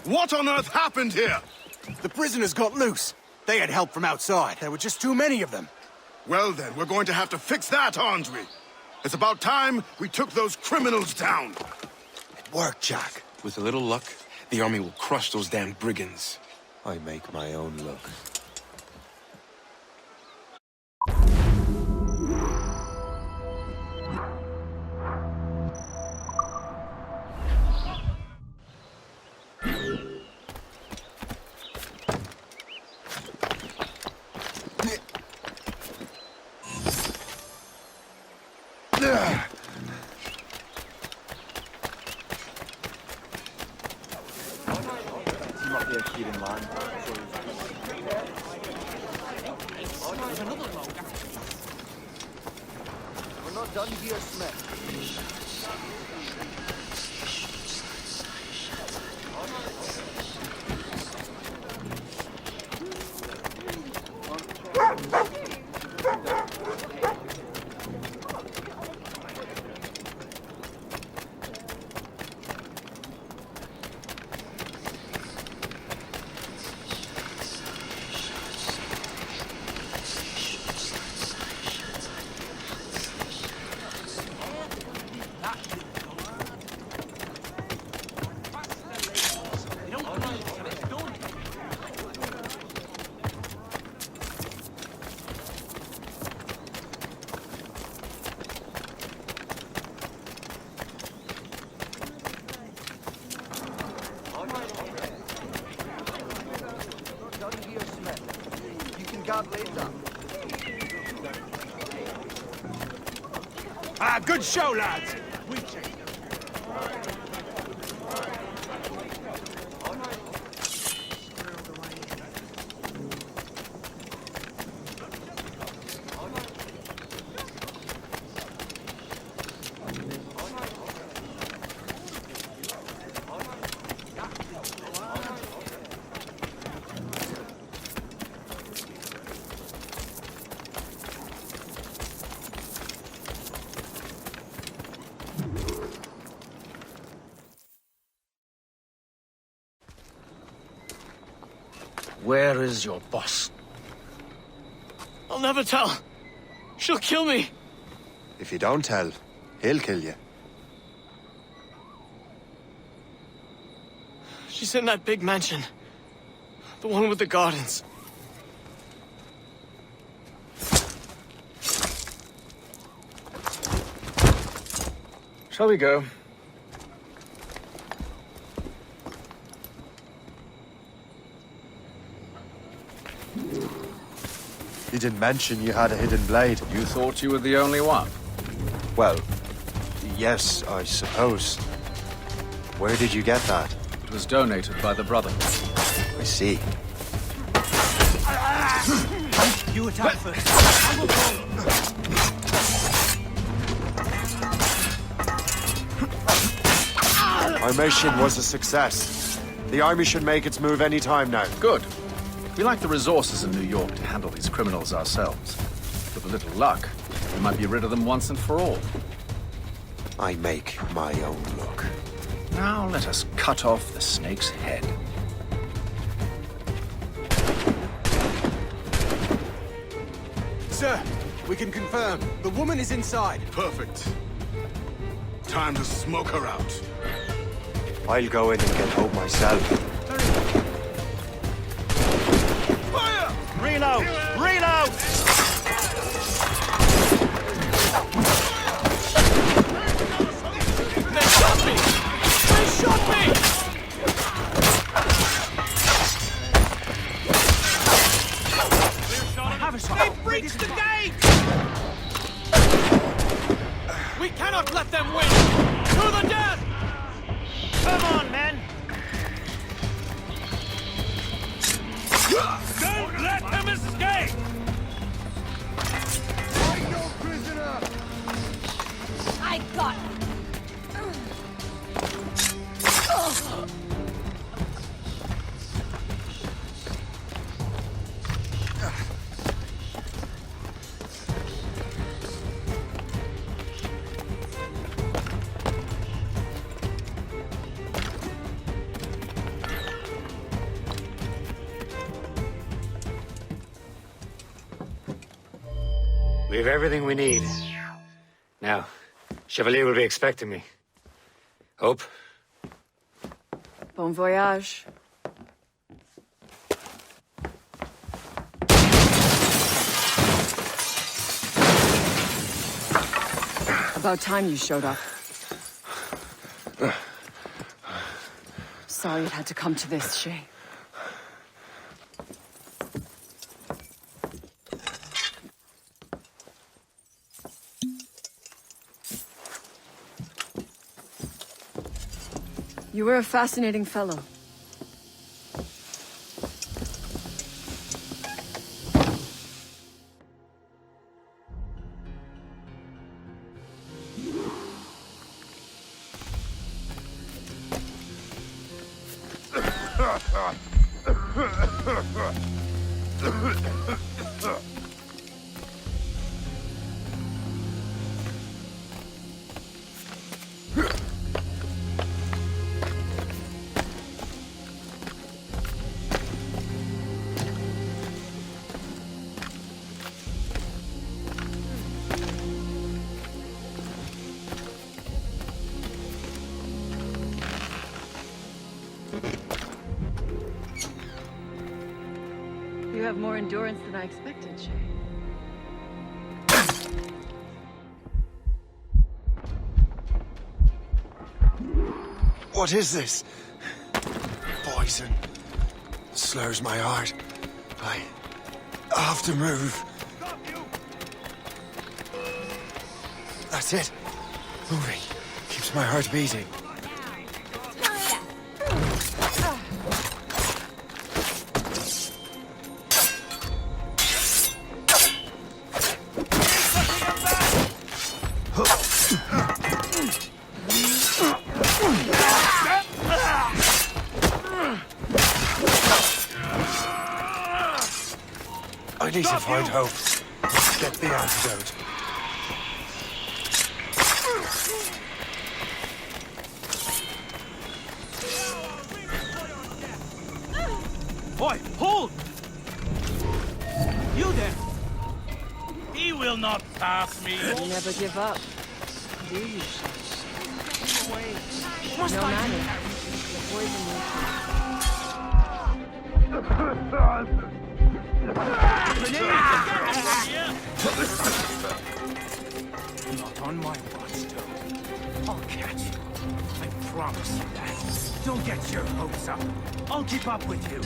What on earth happened here? The prisoners got loose. They had help from outside. There were just too many of them. Well then, we're going to have to fix that, aren't we? It's about time we took those criminals down. It worked, Jack. With a little luck, the army will crush those damn brigands. I make my own luck. We're not done here, Smith. Good show, lads. Where is your boss? I'll never tell. She'll kill me. If you don't tell, he'll kill you. She's in that big mansion. The one with the gardens. Shall we go? You didn't mention you had a hidden blade. You thought you were the only one? Well, Yes, I suppose. Where did you get that? It was donated by the Brotherhood. I see. You attack first. I will follow. Our mission was a success. The army should make its move any time now. Good. We lack the resources in New York to handle these criminals ourselves. With a little luck, we might be rid of them once and for all. I make my own luck. Now let us cut off the snake's head. Sir, we can confirm. The woman is inside. Perfect. Time to smoke her out. I'll go in and get Hope myself. Fire! Reload! Reload! They shot me! They shot me! Have a shot. They breached the gate! We cannot let them win! To the death! Come on, men! Don't let them escape! Take no prisoner! I got him. We have everything we need. Now, Chevalier will be expecting me. Hope? Bon voyage. About time you showed up. Sorry it had to come to this, Shay. You were a fascinating fellow. You have more endurance than I expected, Shay. What is this? Poison. Slurs my heart. I have to move. That's it. Moving keeps my heart beating. I need to find Hope. Get the antidote. Boy, hold! You there! He will not pass me! You never give up, do you, Shay? Must No I matter. The poison Not on my watch, Toad. I'll catch you. I promise you that. Don't get your hopes up. I'll keep up with you.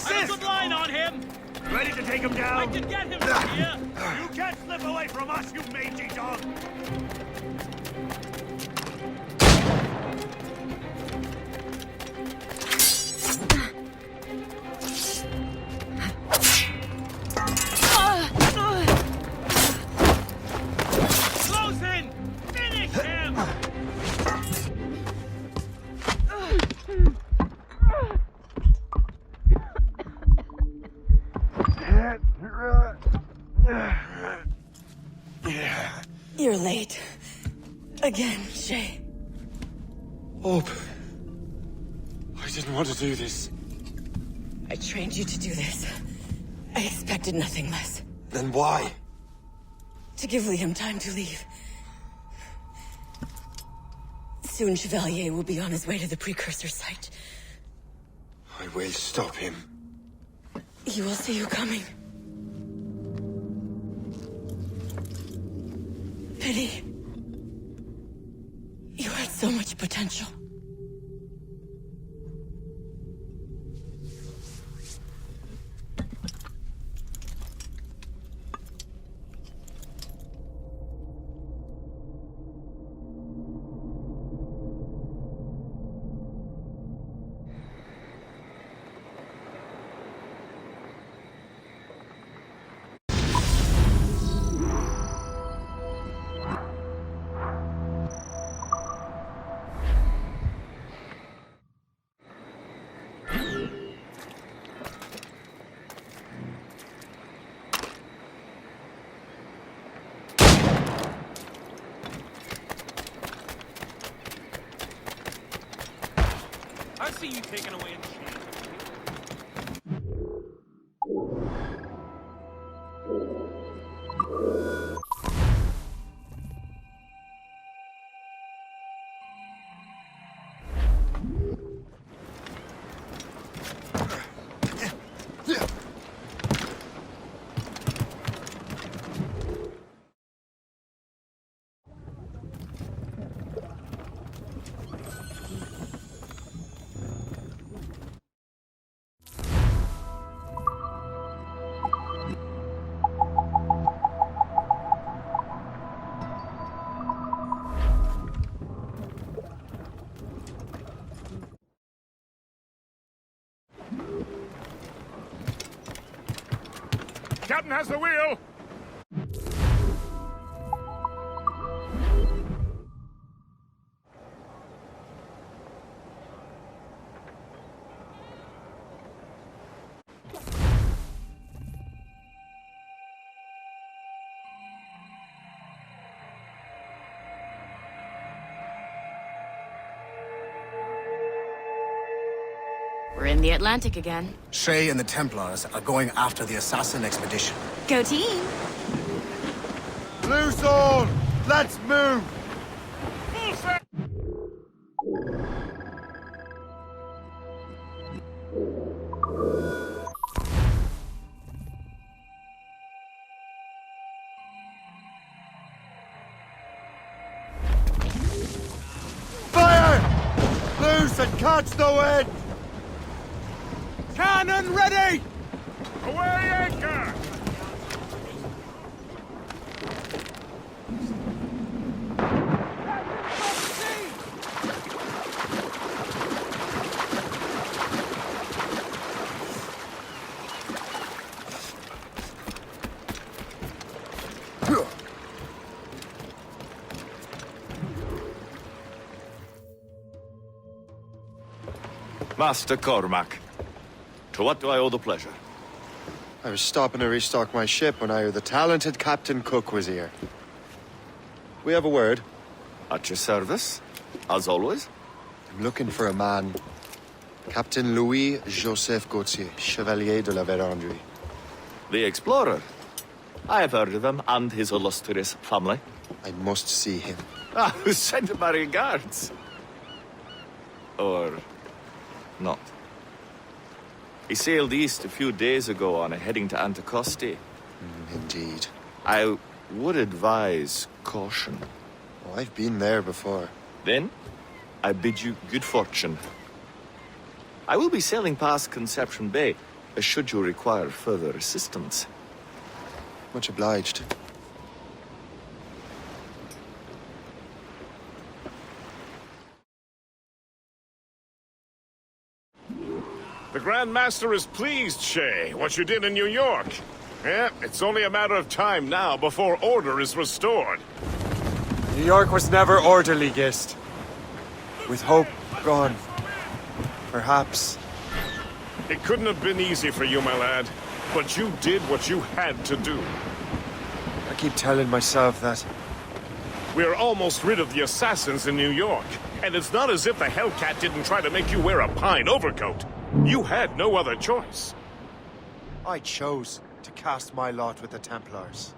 I have a good line on him! Ready to take him down? I can get him from here! You can't slip away from us, you mangy dog! Close in! Finish him! You're late. Again, Shay. Hope. I didn't want to do this. I trained you to do this. I expected nothing less. Then why? To give Liam time to leave. Soon Chevalier will be on his way to the precursor site. I will stop him. He will see you coming. Pity. You had so much potential. I see you taking away in the shade. Captain has the wheel! We're in the Atlantic again. Shay and the Templars are going after the assassin expedition. Go team! Loose all! Let's move! Full set! Fire! Loose and catch the wind! Cannon ready! Away anchor! Master Cormac, to what do I owe the pleasure? I was stopping to restock my ship when I heard the talented Captain Cook was here. We have a word. At your service, as always. I'm looking for a man. Captain Louis-Joseph Gauthier, Chevalier de la Vérendrye. The explorer. I have heard of him and his illustrious family. I must see him. Ah, send my regards. Or not. He sailed east a few days ago on a heading to Anticosti. Indeed. I would advise caution. Oh, I've been there before. Then, I bid you good fortune. I will be sailing past Conception Bay. should you require further assistance. Much obliged. The Grand Master is pleased, Shay, what you did in New York. Yeah, it's only a matter of time now before order is restored. New York was never orderly, Gist. With hope gone, perhaps. It couldn't have been easy for you, my lad, but you did what you had to do. I keep telling myself that. We're almost rid of the assassins in New York, and it's not as if the Hellcat didn't try to make you wear a pine overcoat. You had no other choice. I chose to cast my lot with the Templars.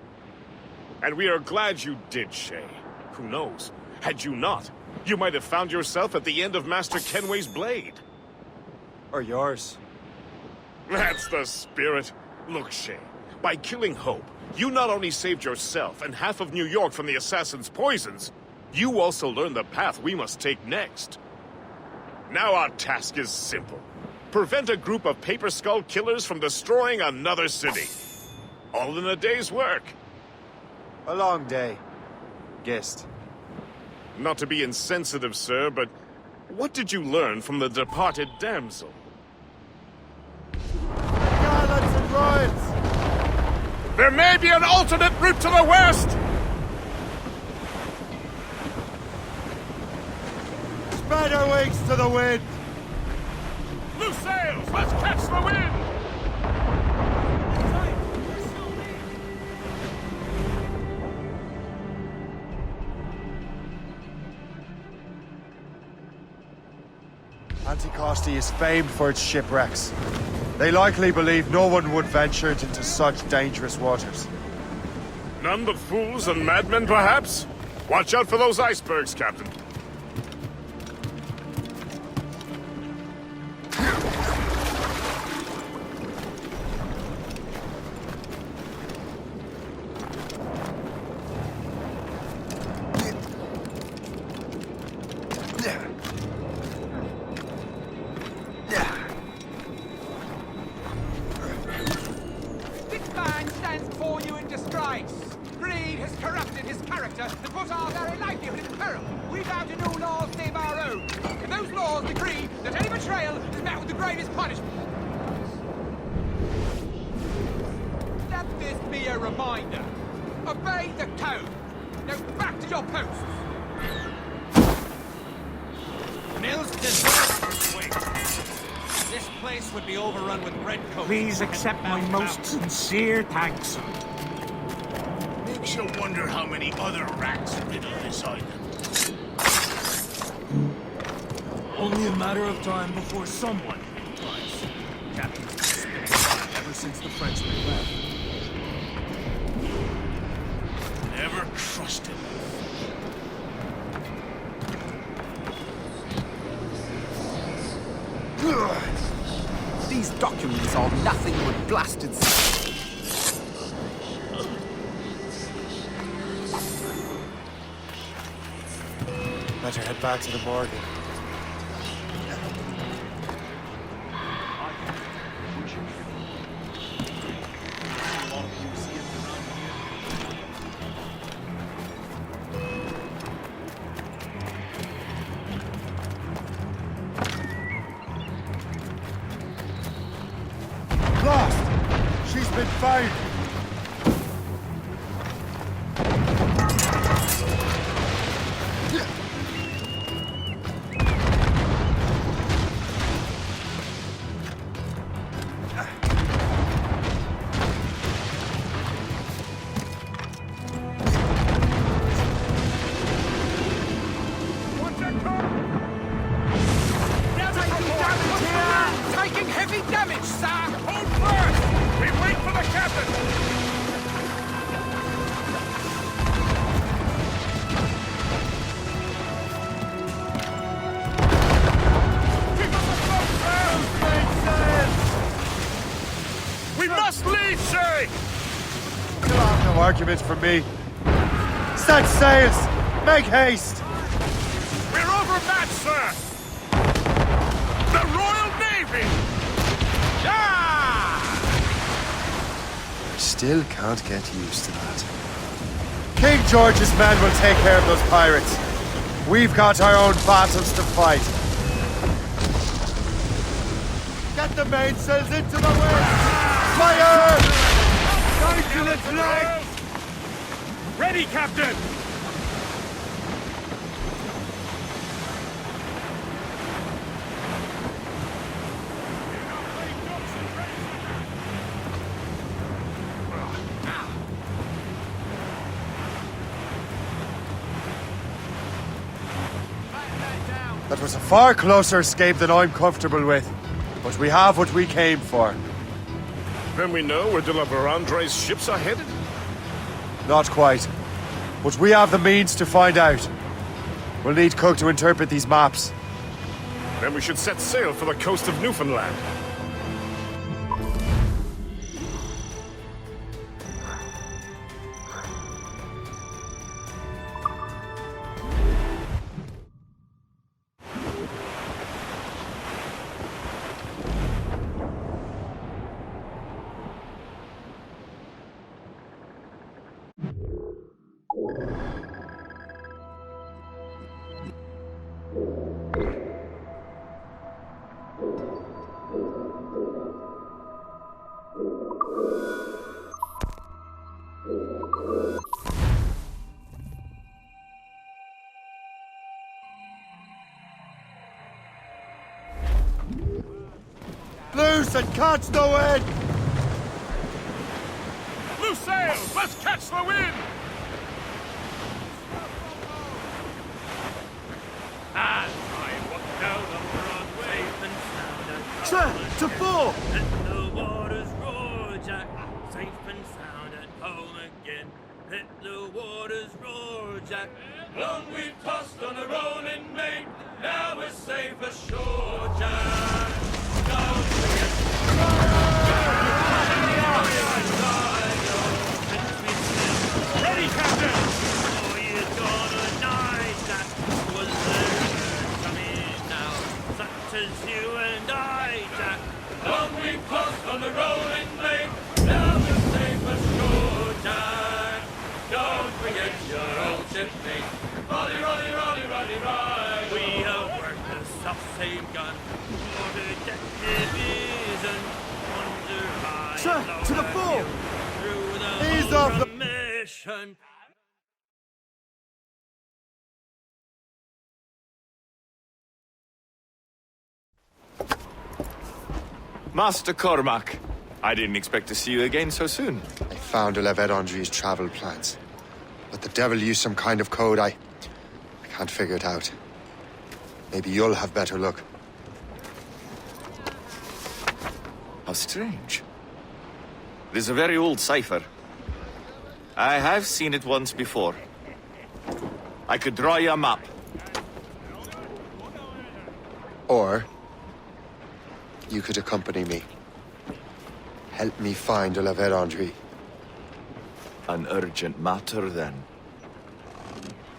And we are glad you did, Shay. Who knows? Had you not, you might have found yourself at the end of Master Kenway's blade. Or yours. That's the spirit. Look, Shay, by killing Hope, you not only saved yourself and half of New York from the assassin's poisons, you also learned the path we must take next. Now our task is simple. Prevent a group of Paper Skull killers from destroying another city. All in a day's work. A long day, Gist. Not to be insensitive, sir, but what did you learn from the departed damsel? Garlands and royals! There may be an alternate route to the west! Spread our wings to the wind! Loose sails! Let's catch the wind! Anticosti is famed for its shipwrecks. They likely believe no one would venture into such dangerous waters. None but fools and madmen, perhaps? Watch out for those icebergs, Captain. Please accept my most sincere thanks. Makes you wonder how many other rats riddle this island. Only a matter of time before someone tries. Captain has been alive ever since the Frenchmen left. Never trusted. These documents are nothing but blasted. Better head back to the morgue. Lost! She's been found! Arguments from me. Set sails! Make haste! We're overmatched, sir! The Royal Navy! Yeah! still can't get used to that. King George's men will take care of those pirates. We've got our own battles to fight. Get the mainsails into the wind! Fire! Going to the flag! Ready, Captain! That was a far closer escape than I'm comfortable with. But we have what we came for. Then we know where de la Vérendrye's ships are headed? Not quite. But we have the means to find out. We'll need Cook to interpret these maps. Then we should set sail for the coast of Newfoundland. Loose and catch the wind! Loose sail! Let's catch the wind! And I walked down on Broadway and sound and Sir, to four! let the waters roar, Jack. Safe and sound at home again. Let the waters roar, Jack. Long we've tossed on a rolling main. Now we're safe ashore, Jack. Don't forget. Ready, Captain! Oh, you're gonna die, Jack. Was there coming now? Such as you and I, Jack. Long we've tossed on the rolling main. Now we're safe ashore, Jack. Don't forget your old shipmate. Roddy, Roddy, Roddy, Roddy, Roddy. We have worked the self-same gun for the deck division. Wonder high. Sir, to the fore! Through the Ease off the mission. Master Cormac, I didn't expect to see you again so soon. I found de la Vérendrye's travel plans. But the devil used some kind of code. I can't figure it out. Maybe you'll have better luck. How strange. It is a very old cipher. I have seen it once before. I could draw you a map. Or you could accompany me. Help me find de la Vérendrye. An urgent matter, then.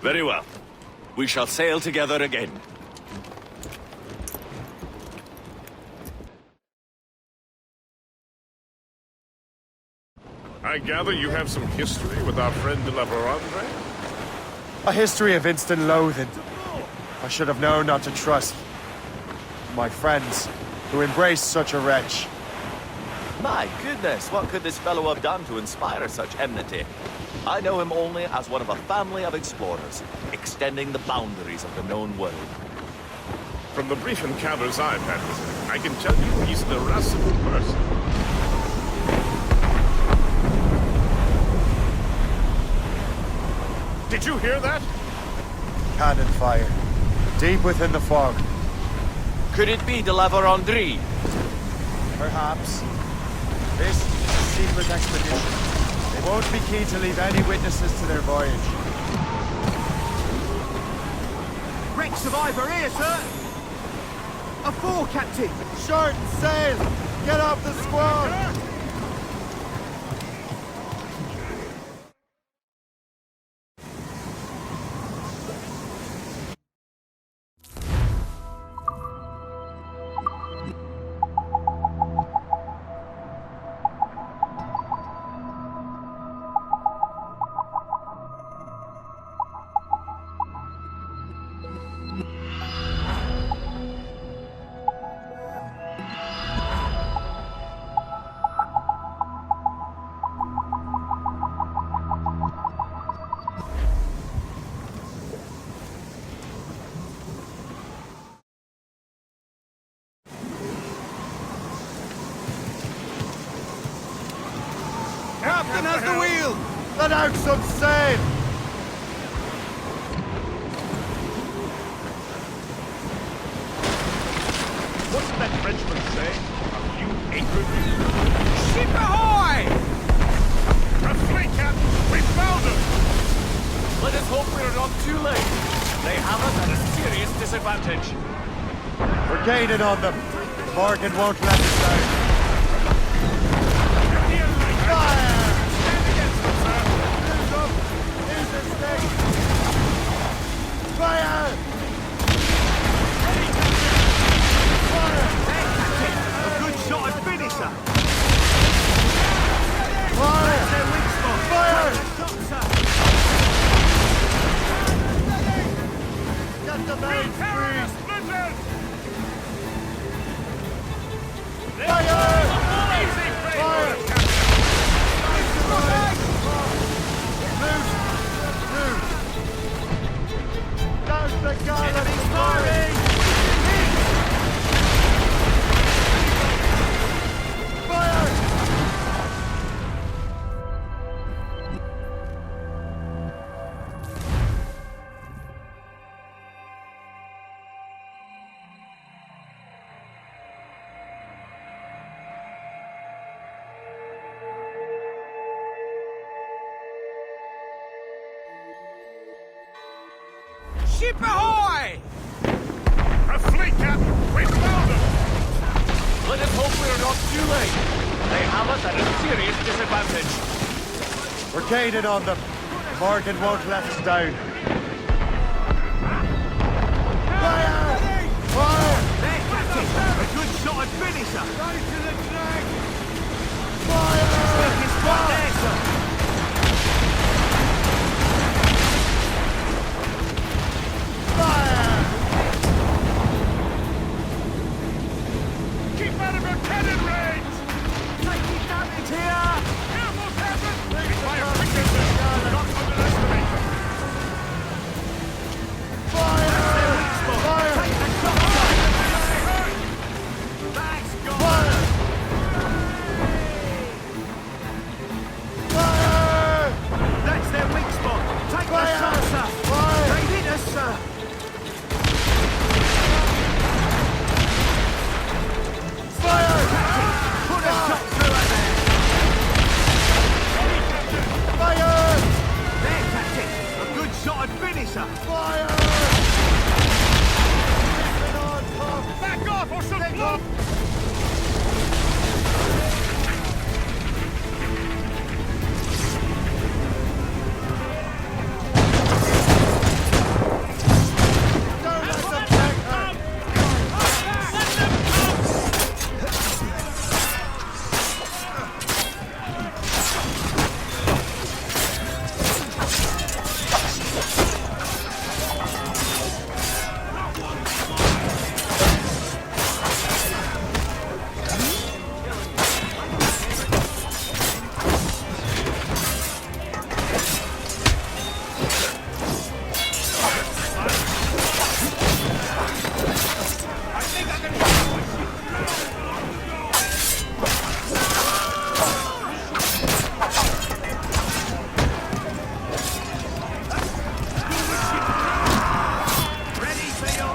Very well. We shall sail together again. I gather you have some history with our friend de la Vérendrye? A history of instant loathing. I should have known not to trust my friends who embraced such a wretch. My goodness, what could this fellow have done to inspire such enmity? I know him only as one of a family of explorers, extending the boundaries of the known world. From the brief encounters I've had with him, I can tell you he's an irascible person. Did you hear that? Cannon fire. Deep within the fog. Could it be de la Vérendrye? Perhaps. This is a secret expedition. They won't be keen to leave any witnesses to their voyage. Wreck survivor here, sir! A fore, Captain! Short sail! Get off the squad! Man has the wheel! Let out some sail! What did that Frenchman say? A few acres? Ship ahoy! A fleet, Captain! We found them! Let us hope we are not too late. They have us at a serious disadvantage. We're gaining on them. Morgan won't let us down. Fire! Stand against them, sir! Use them! Use the stake! Fire! Fire! A good shot at finisher. Fire! That's their weak spot. Fire! Shot, sir. Get the main free! Splinters! Fire! Easy Fire! framework, Loose! Down the galleys! Fire! Fire! Ship ahoy! A fleet, Captain! We found them! Let us hope we are not too late. They have us at a serious disadvantage. We're gaining on them. Morgan won't let us down. Fire! Fire! There, Captain. A good shot at finisher. Right to the track! Fire! Weakest spot there, sir. Fire! Keep out of your cannon range! Taking damage here. Careful, Captain! Fire quickly, sir! Not underestimate them! Fire! Fire! Take the shot, sir. That's gone. Fire! Fire! That's their weak spot. Take Fire! the shot, sir. Fire! They hit us, sir. Fire! Put a shot through her there. Fire! There, Captain. A good shot at finisher. Fire! Keep on top! Back off or she'll blow! Don't let them take her! Ready for your...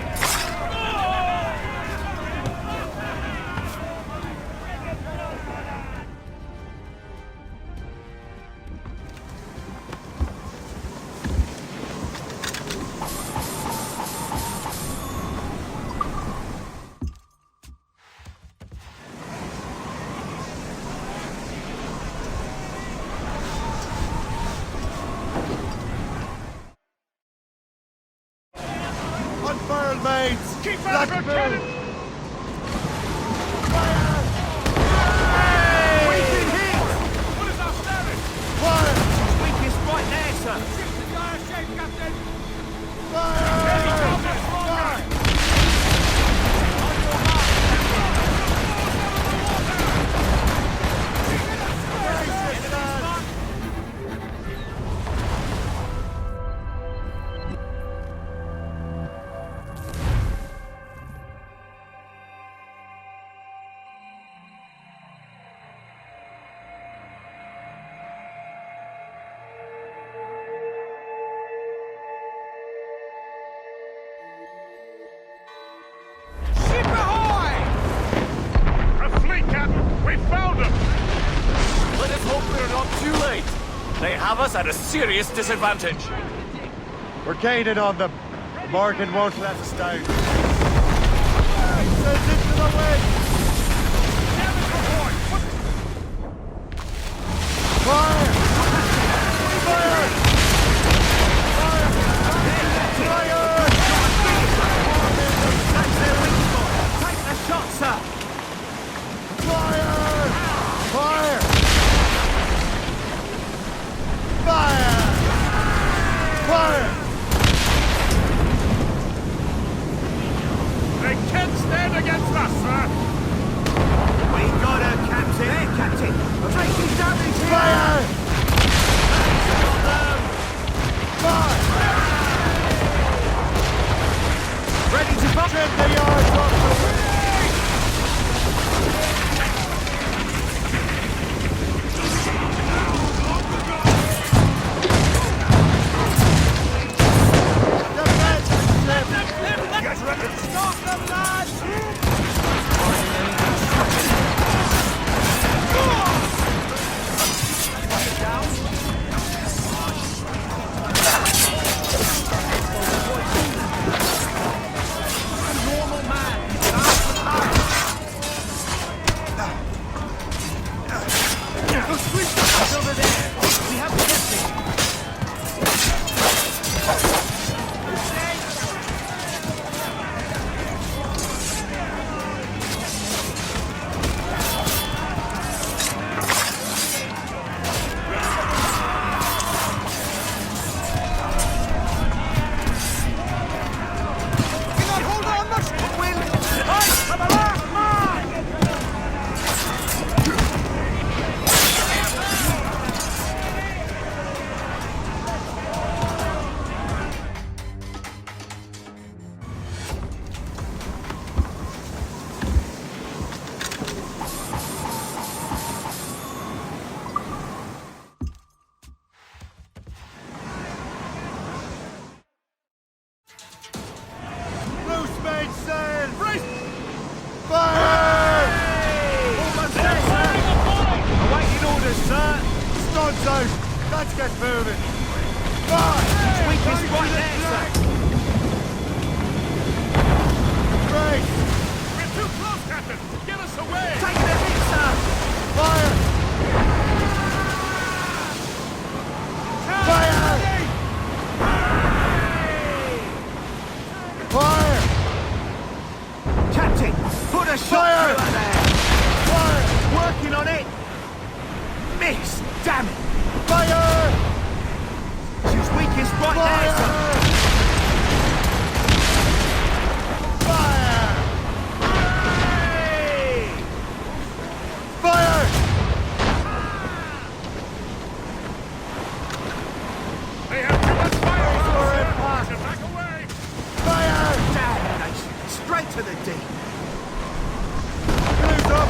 Unfurl, mates! Keep out of your cannon! We've been hit. What is our status? Fire! Weakest right there, sir. They have us at a serious disadvantage. We're gaining on them. The Morgan won't let us down. Sends into the wind! Fire! Fire! Fire! Fire! That's their weak spot. Take the shot, sir. Fire! Fire! Fire! Fire! They can't stand against us, sir! We got her, Captain. There, Captain. Taking damage here. Fire! Fire! Ready to pop. Trim the yards off the wind! Get ready. Stop them, lads! Over there. We have to get there. Loose mainsail! Fire! Almost there, sir. Awaiting orders, sir. Stuns out! Let's get moving! Fire! Weakest right there, sir. Brace! We're too close, Captain! Get us away! Taking a hit, sir. Fire! Fire! Fire! Captain, put a shot Fire! through her there. Fire! Working on it. Miss, damn it. Fire! She's weakest right there, sir. Fire! Fire! They have too much fire! Fire! Get back away! Fire! Damnation. Straight to the deep. Cruise up!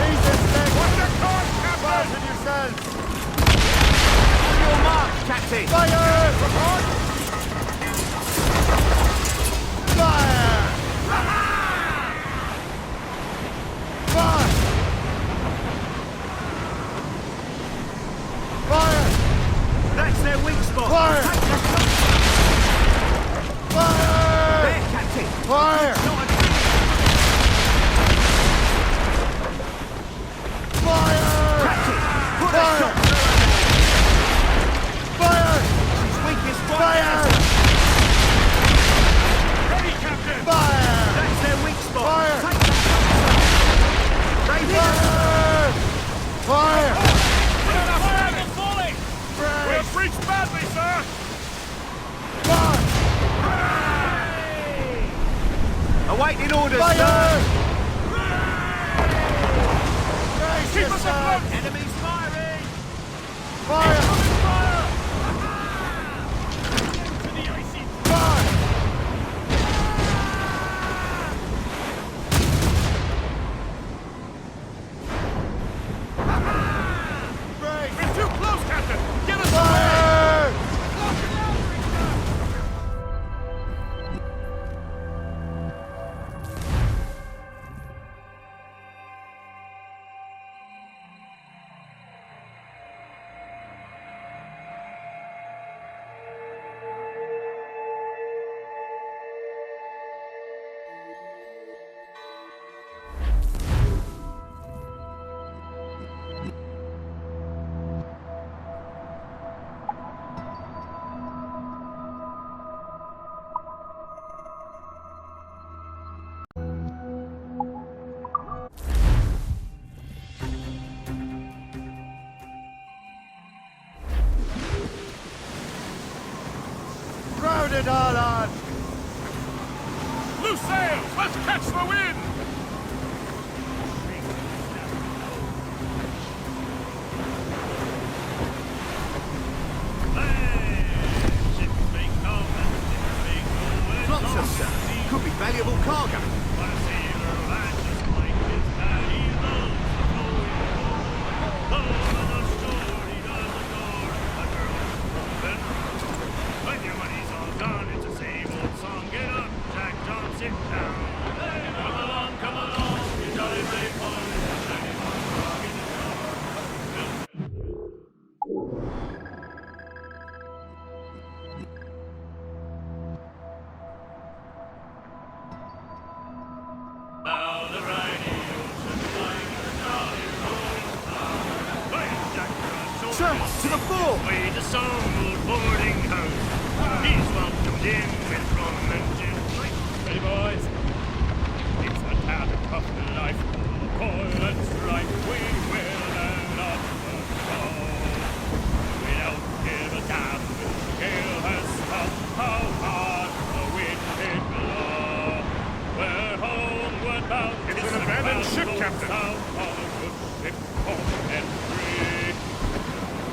Ease this thing! What's your cause, Captain? Fasten yourselves! On your mark, Captain. Fire! Fire! Fire! Fire! That's their weak spot. Fire! Take the shot. Fire! There, Captain. Fire! Not a Fire! Captain, put a Fire! shot through her there. Fire! She's weakest right Fire! there, sir. Ready, Captain! Fire! That's their weak spot. Fire! Take the shot, sir. They hit us. Fire! Fire! Fire! They're falling! We're breached badly, sir! Fire! Awaiting orders, Fire! sir. Brace Keep us yourself! afloat! Enemies firing. Fire! Fire! Fire! Brace! We're too close, Captain! Get us away! Fire! Put it all on! Loose sails! Let's catch the wind! Flotsam, sir. Could be valuable cargo. When your money's all gone, it's the same old song. Get up, Jack John, sit down. Come along, you jolly brave boys. Now the briny ocean line, the jolly rolling. Hey, Jack John, Sir, to the fore! way to some old boarding house. He's welcomed in with rum and gin. Ready, boys? It's a tad of life. Toilets right, we will land up the shore. We don't give a damn if the gale has stopped. How hard the wind did blow. We're homeward bound. It's an abandoned ship, Captain. South on a good ship called Henry.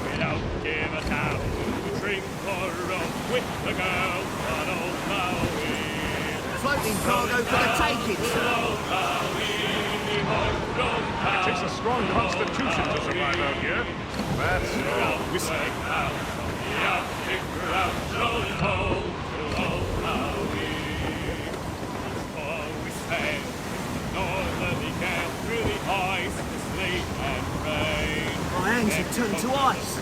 We don't give a damn if we drink or rum with the girls on old Maui. Floating cargo for the taking, sir. It takes a strong constitution to survive out here. That's all whiskey. My hands have turned to ice.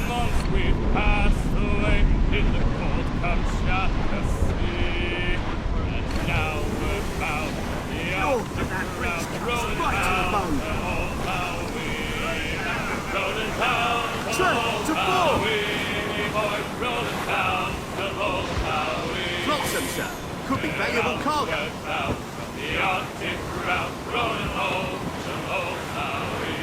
Months we've passed away in the cold Kamchatka Sea, and now we're bound the North of that bridge comes right to the bone. Rolling down the Sir, to board! rolling down the old Maui. Flotsam, sir. Could be valuable cargo. From the Arctic route, rolling home to old Maui.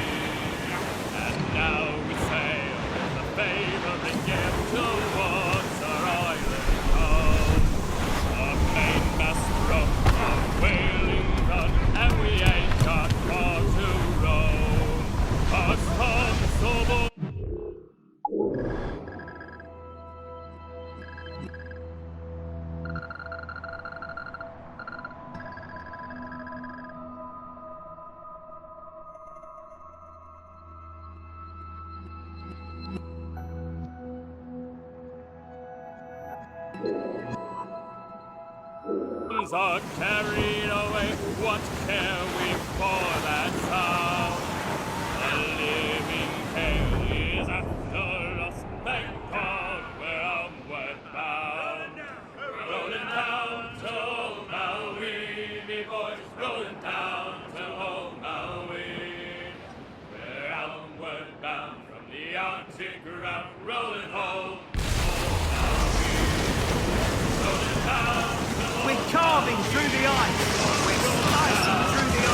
And now we sail with a favoring gift towards our island home. Our mainmast from our whaling gun, and we ain't got far to roam. Our storm's so bold. Are carried away, what care we for that sound? A living tale is after us, thank God we're onward bound. Rolling down to old Maui, me boys, rolling down to old Maui. We're onward bound from the Arctic route, rolling home to old Maui. Rolling down. We're carving through the ice. We're slicing through the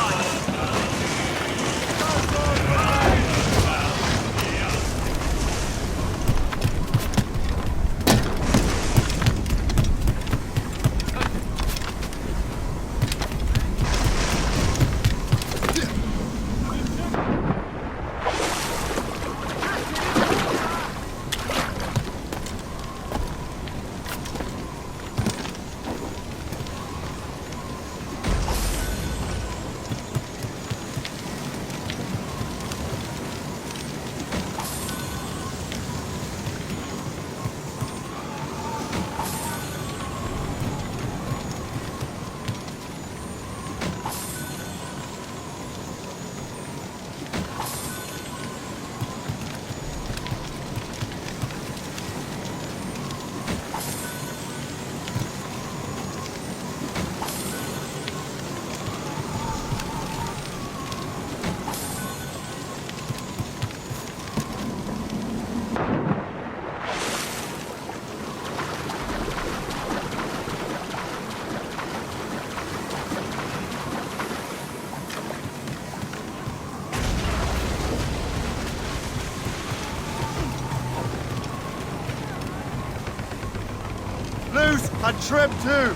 And trim too!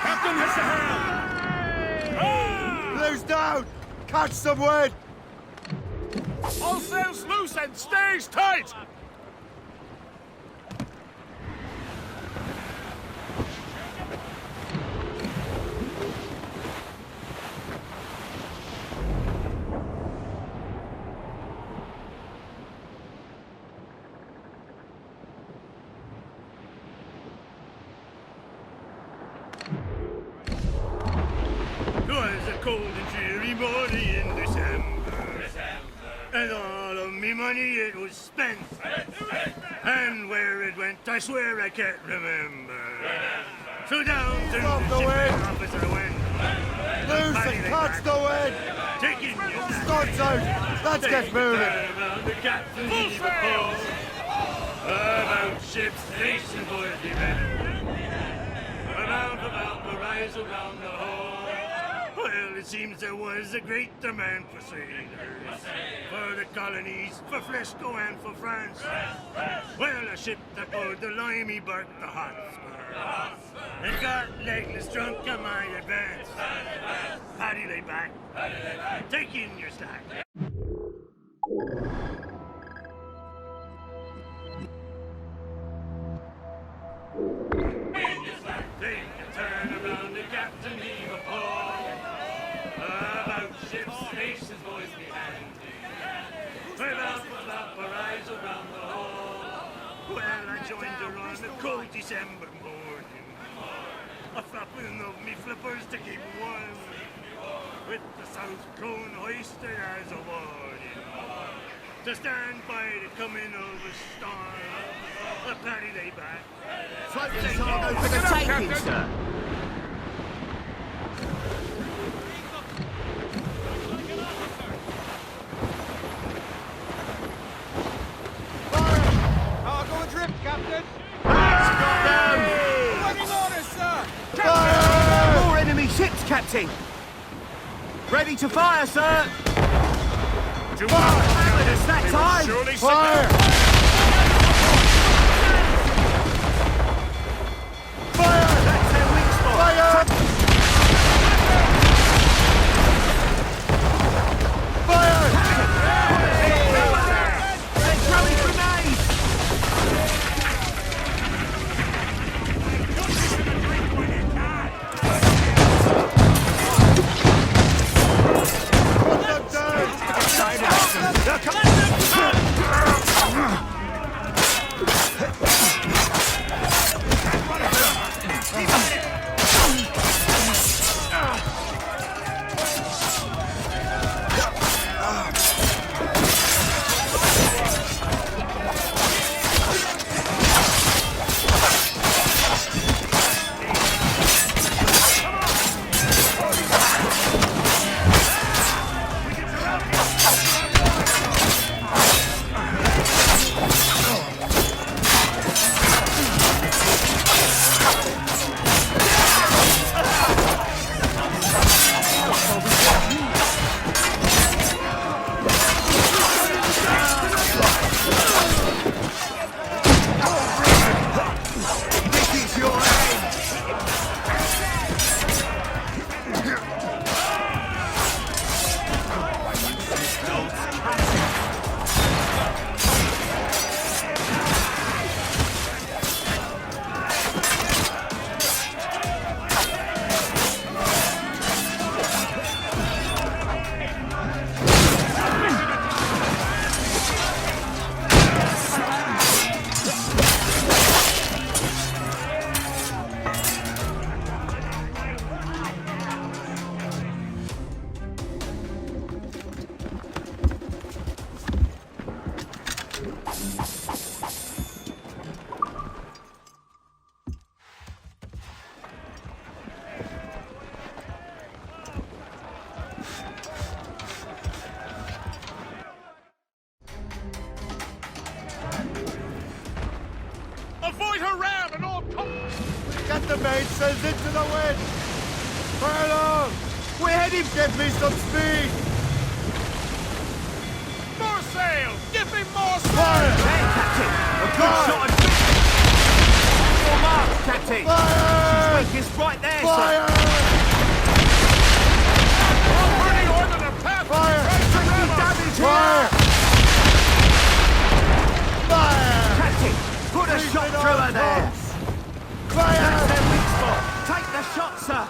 Captain has the helm! Blue's down! Catch some wind! All sails loose and stays tight! Twas a cold and dreary morning in December, and all of me money it was spent. And where it went, I swear I can't remember. So down to the shipping office I went. Loose and catch the wind! Taking your Starts out! Let's get moving! Around the captain heave a call. About ships, station boys be ready. About the rise around the hall. Well, it seems there was a great demand for sailors, for the colonies, for Fresco and for France. Well, a ship that bore the limey barked the Hotspur, and got legless drunk on my advance. Paddy lay back, take in your stack. Take a turn around the captain, heave a paw. About ships, stations, boys be handy. About the rise around the hall. Well, I joined her on a cold December morning, a flapping of me flippers to keep warm, with the south cone hoisted as a warning, to stand by the coming of a storm. A Paddy lay back. For the taking, sir. Cargo adrift, Captain! Running orders, sir! Captain! More enemy ships, Captain! Ready to fire, sir! To fire! It's that time! Surely Fire! Fire! That's their weak spot! Fire! Fire! They're throwing grenades! Put them down! Side action! Point around and all come. Get the mainsails into the wind! Fire along! We had him give me some speed! More sail! Give me more sail! Fire! There, Captain! A good shot and your mark, Captain! Fire! Weak is right there, Fire! sir! Pretty oil in a path! Fire! Taking damage Fire! here! Fire! Captain, put a shot through her there! Fire! That's their weak spot! Take the shot, sir!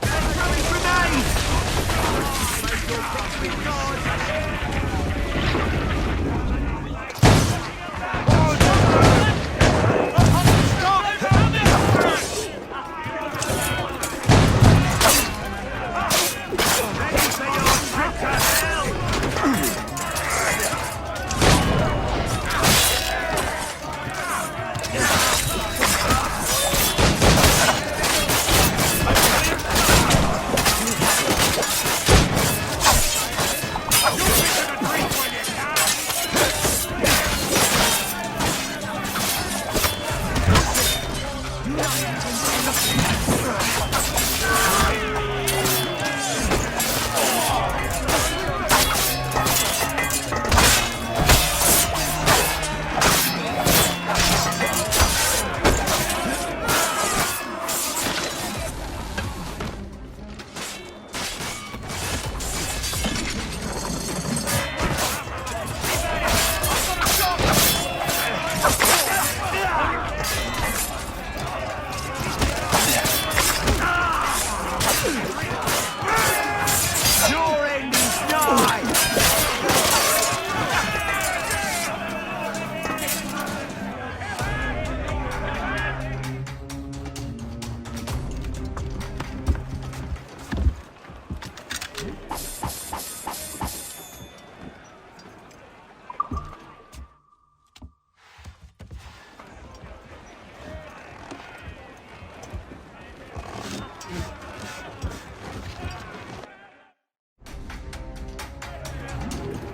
They're throwing grenades! Make your pitch with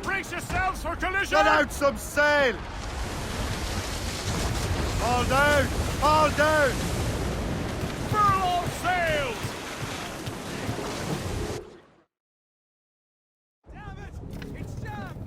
Brace yourselves for collision! Let out some sail! All down! All down! Furl all sails! Damn it! It's jammed!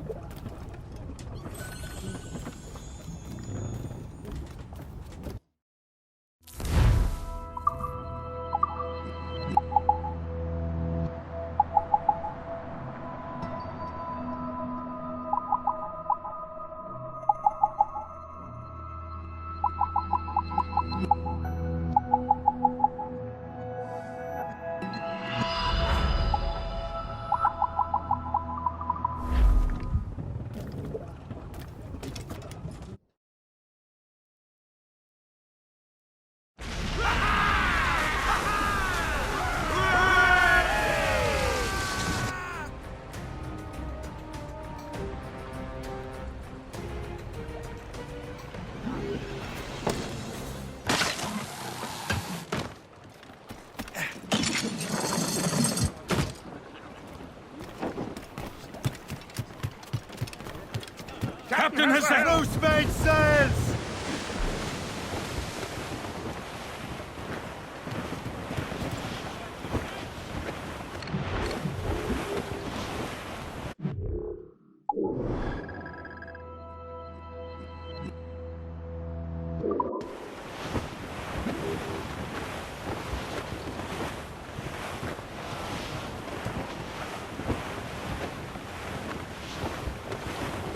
Captain has sailed! Loose mainsails!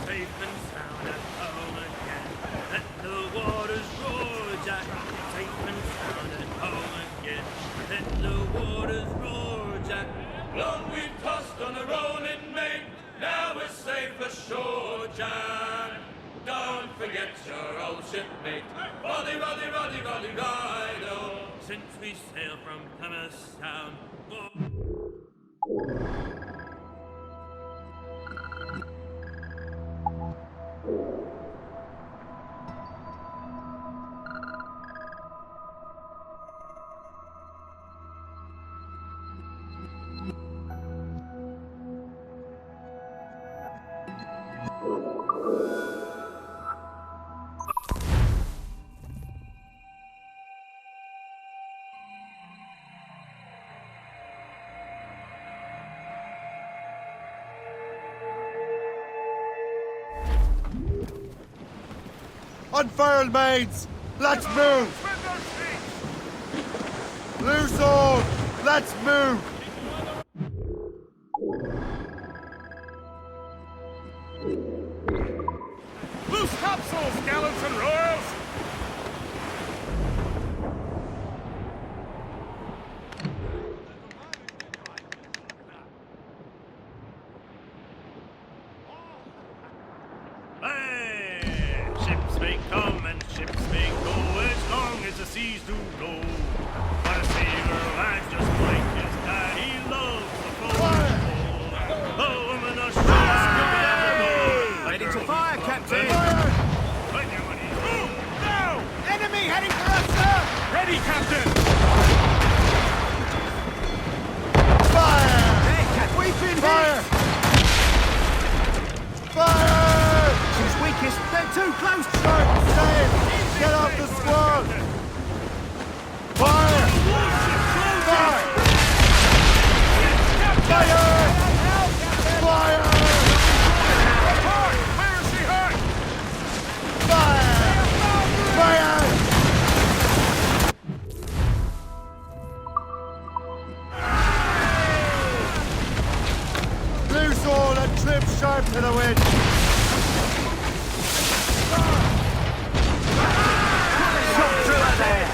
Safe and sound at home again. Let the waters roar, Jack. Safe and sound at home again. Let the waters roar, Jack. Long we've tossed on a rolling main. Now we're safe ashore, Jack. Don't forget your old shipmate. Roddy, Roddy, Roddy, Roddy, Rido. Since we sailed from Plymouth Sound. Unfurl mains! Let's move! Loose all! Let's move! Loose topsails, gallants and royals! Hey! Ships may come and ships may go as long as the seas do roll. But a sailor lad just like his dad, he loves the forward pole. The woman of shores will be at the door. Ready to fire, Captain! Right there, buddy. Move! Now! Enemy heading for us, sir! Ready, Captain! Fire! There, Captain! We've been Fire! hit! Fire! She's weakest. They're too close! Save! Get off the squad! Fire! Fire! Fire! Fire! Where is she hurt? Fire! Fire! Loose all and trim sharp to the wind! Shot through her there!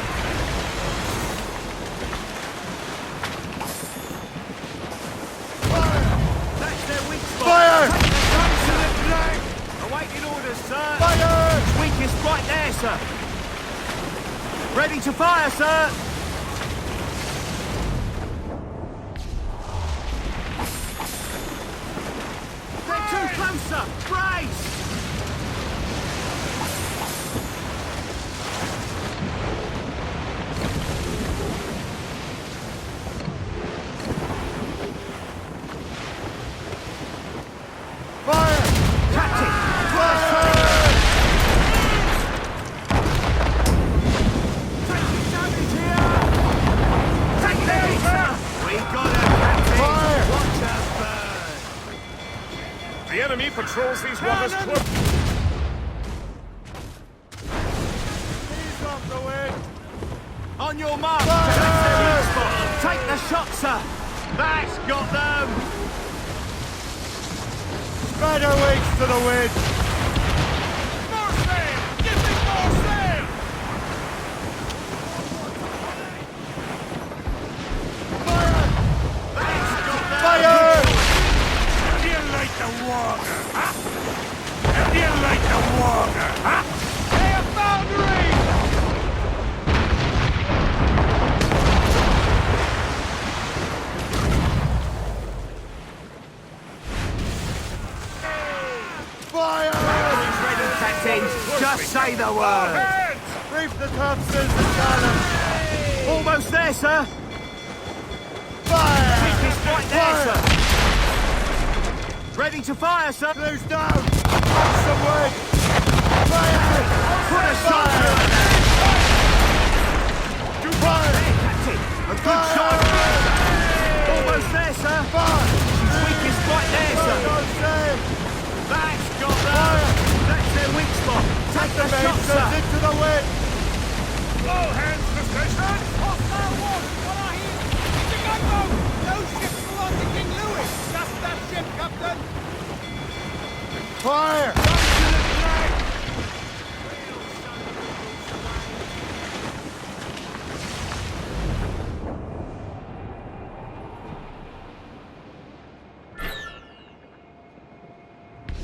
That's their weak spot! Fire! Take the guns to the flank! Awaiting orders, sir! Fire! Weakest right there, sir! Ready to fire, sir! They're too close, sir! Brace! Fire! Captain! Fire! Taking damage here! Take damage, sir! We got her, Captain! Fire! Watch her burn! The enemy patrols these waters close. Ease off the wind! On your mark! Fire! That's their weak spot! Take the shot, sir! That's got them! Spread our wings to the wind! More sail! Give me more sail! That's got them! Fire! How do you like the water, huh? How do you like the water, huh? They are foundering! Fire! Batteries ready, Captain! Just say the word! Reef the topsails and cannon! Almost there, sir! Fire! Weakest right there, Fire! sir! Ready to fire, sir! Loose down! Watch some wind! Fire! Put a shot through her! Fire! There, Captain! A good shot! Almost there, sir! Fire! She's weakest right there, sir! Don't save! That's got them! That's their weak spot! Take the shot, Main sir! into the wind! All hands to station! Hostile watch! What are you? It's a gunboat! No ships belong to King Louis! Just that ship, Captain! Fire!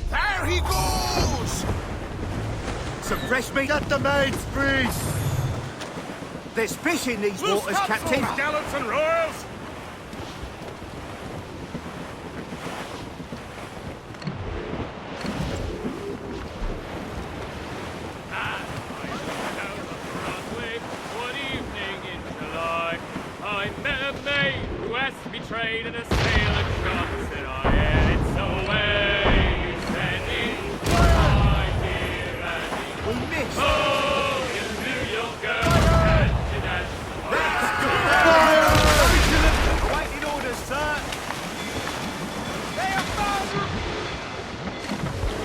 There he goes! Some fresh meat. Get the mains free! There's fish in these Loose waters, topsails, Captain. gallants and royals! One evening in July, I met a maid who asked me trade in a sailor shop. Said I had it so well. You said it, my dear Annie. We missed. Oh, you New York girl, catching that. Awaiting orders, sir. They are found.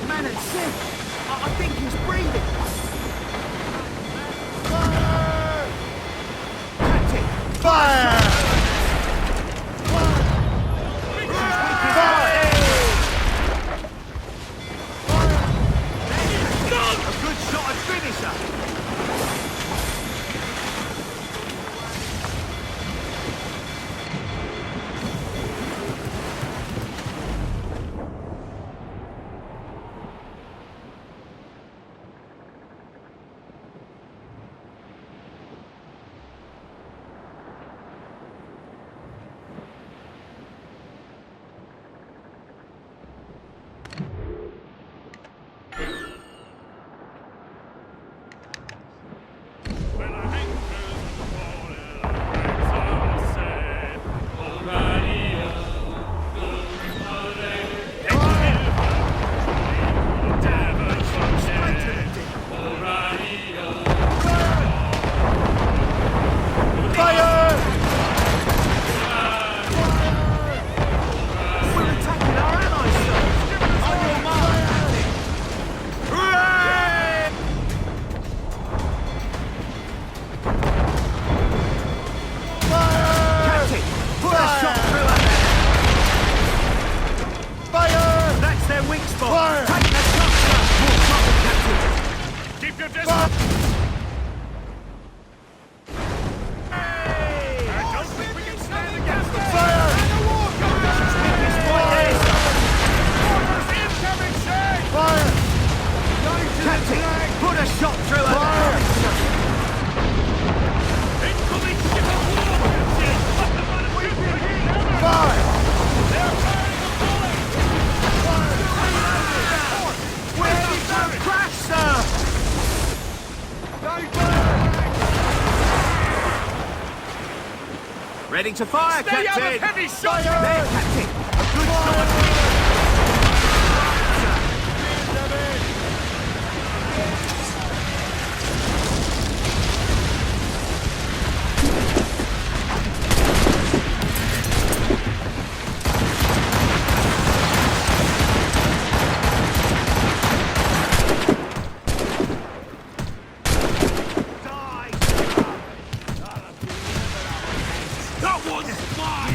Man and sick. I think he's breathing. shot through her! Incoming ship of war, Captain! We've been hit! Fire! They're firing a bullet! Ready to crash, sir! Ready to fire, Stay Captain! out of heavy shot! There, Captain! A good shot! That one's mine!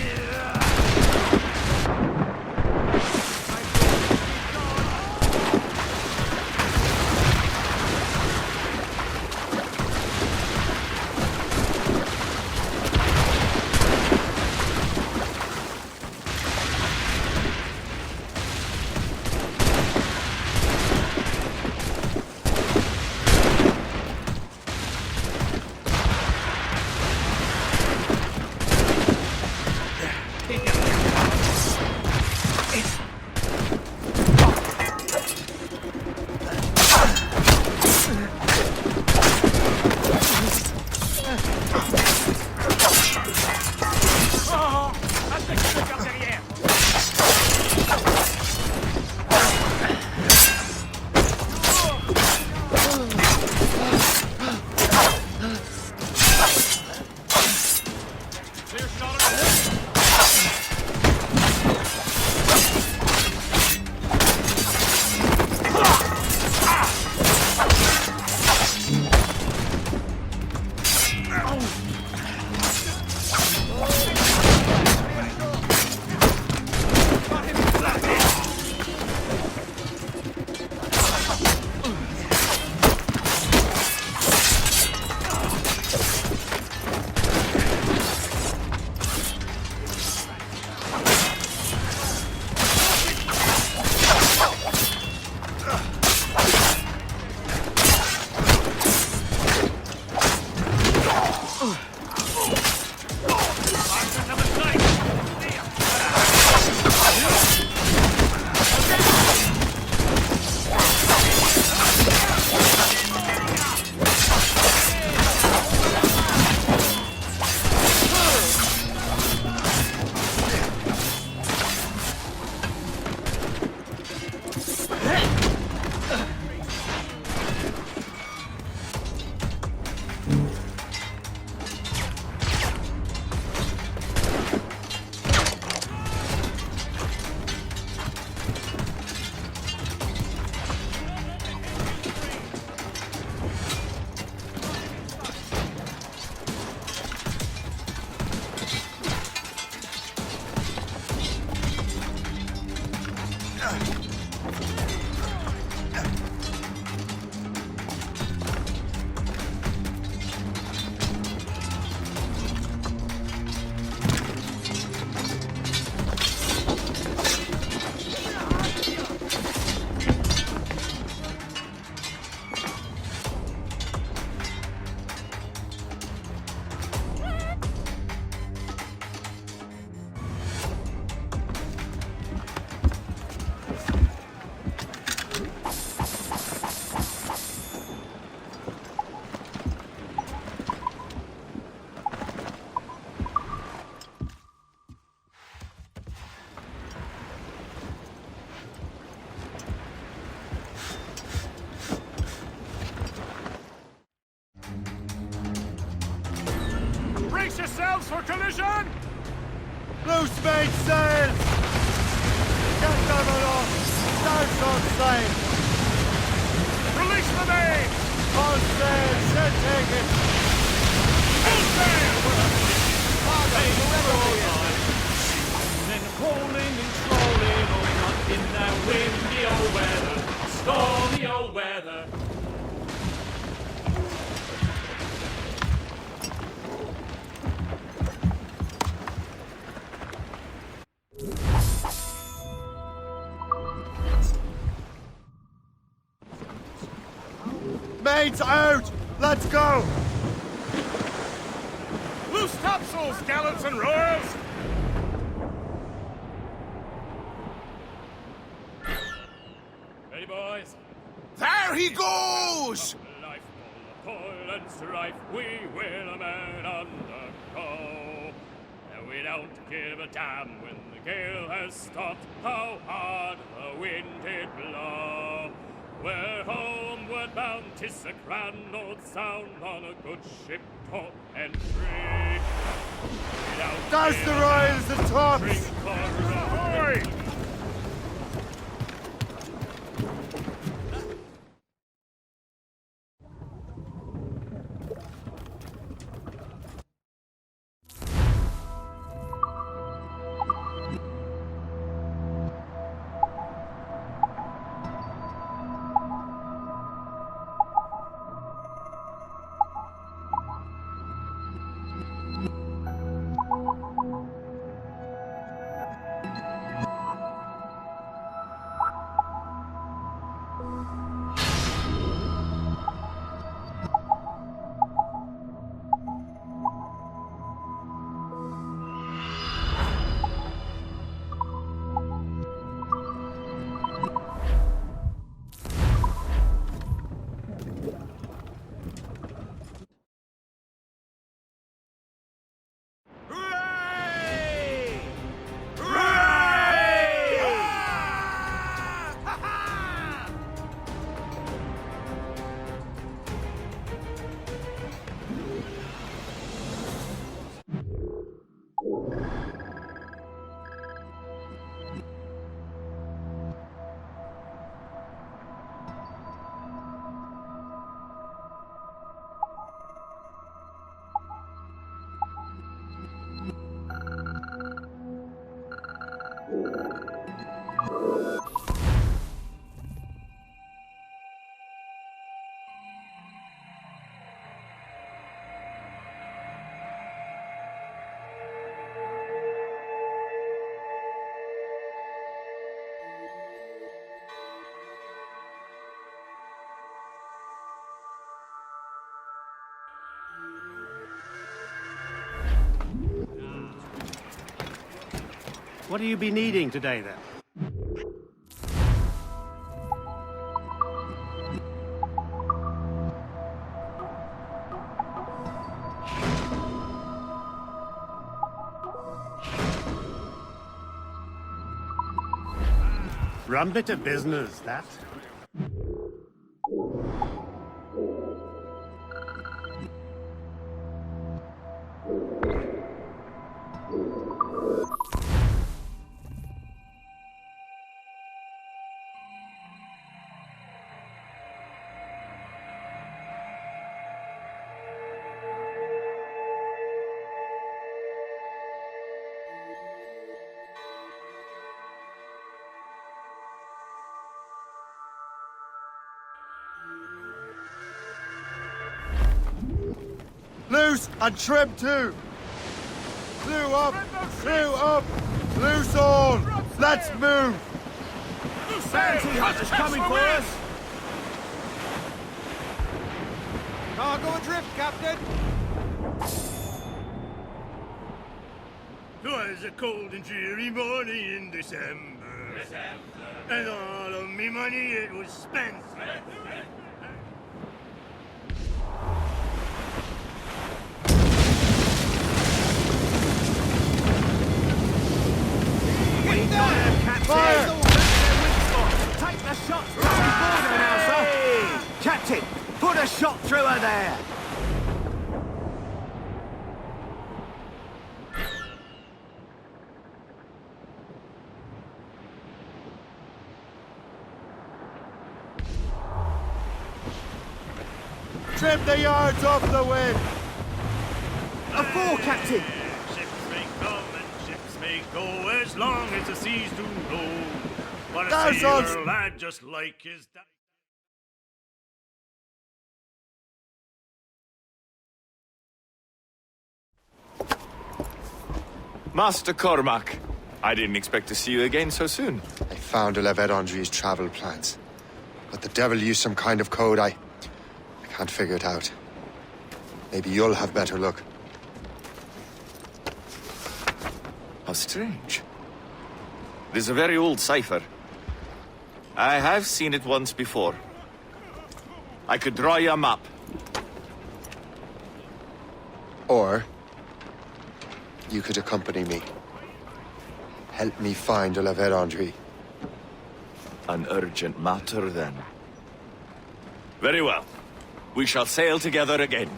Brace yourselves for collision! Loose mainsail! Get them along! Start on sail! Release the main! All sail! Shed take it! Full sail! Then rolling and trolling, going on in that windy old weather, stormy old weather. Mates out! Let's go! Loose topsails, gallants and royals! Ready, boys? There he goes! Life full of toil and strife, we will a man undergo. And we don't give a damn when the gale has stopped, how hard the wind did blow. We're homeward bound, 'tis a grand old sound on a good ship, taut and free. Does the royals and tops! Ahoy! What do you be needing today, then? Rum bit of business, that. Loose and trim too! Clew up! Clew up! Loose on! Let's move! Bounty hunters coming for us! Cargo adrift, Captain! Twas a cold and dreary morning in December. And all of me money it was spent. Fire! Take the shot through the border now, sir! Captain, put a shot through her there! Trim the yards off the wind! A four, Captain! Ships may come and ships may go as long as the seas do roll. But a That's sailor lad just like his dad. Master Cormac, I didn't expect to see you again so soon. I found Levet Andre's travel plans. But the devil used some kind of code can't figure it out. Maybe you'll have better luck. How strange. It is a very old cipher. I have seen it once before. I could draw you a map. Or you could accompany me. Help me find de la Vérendrye. An urgent matter, then. Very well. We shall sail together again.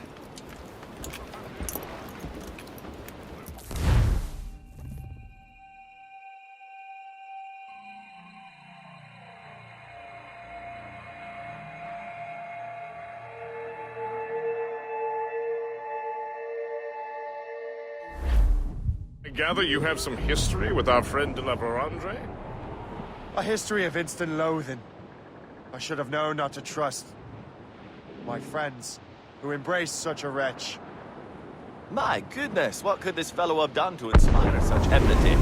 I gather you have some history with our friend de la Vérendrye? A history of instant loathing. I should have known not to trust my friends who embraced such a wretch. My goodness, what could this fellow have done to inspire such enmity?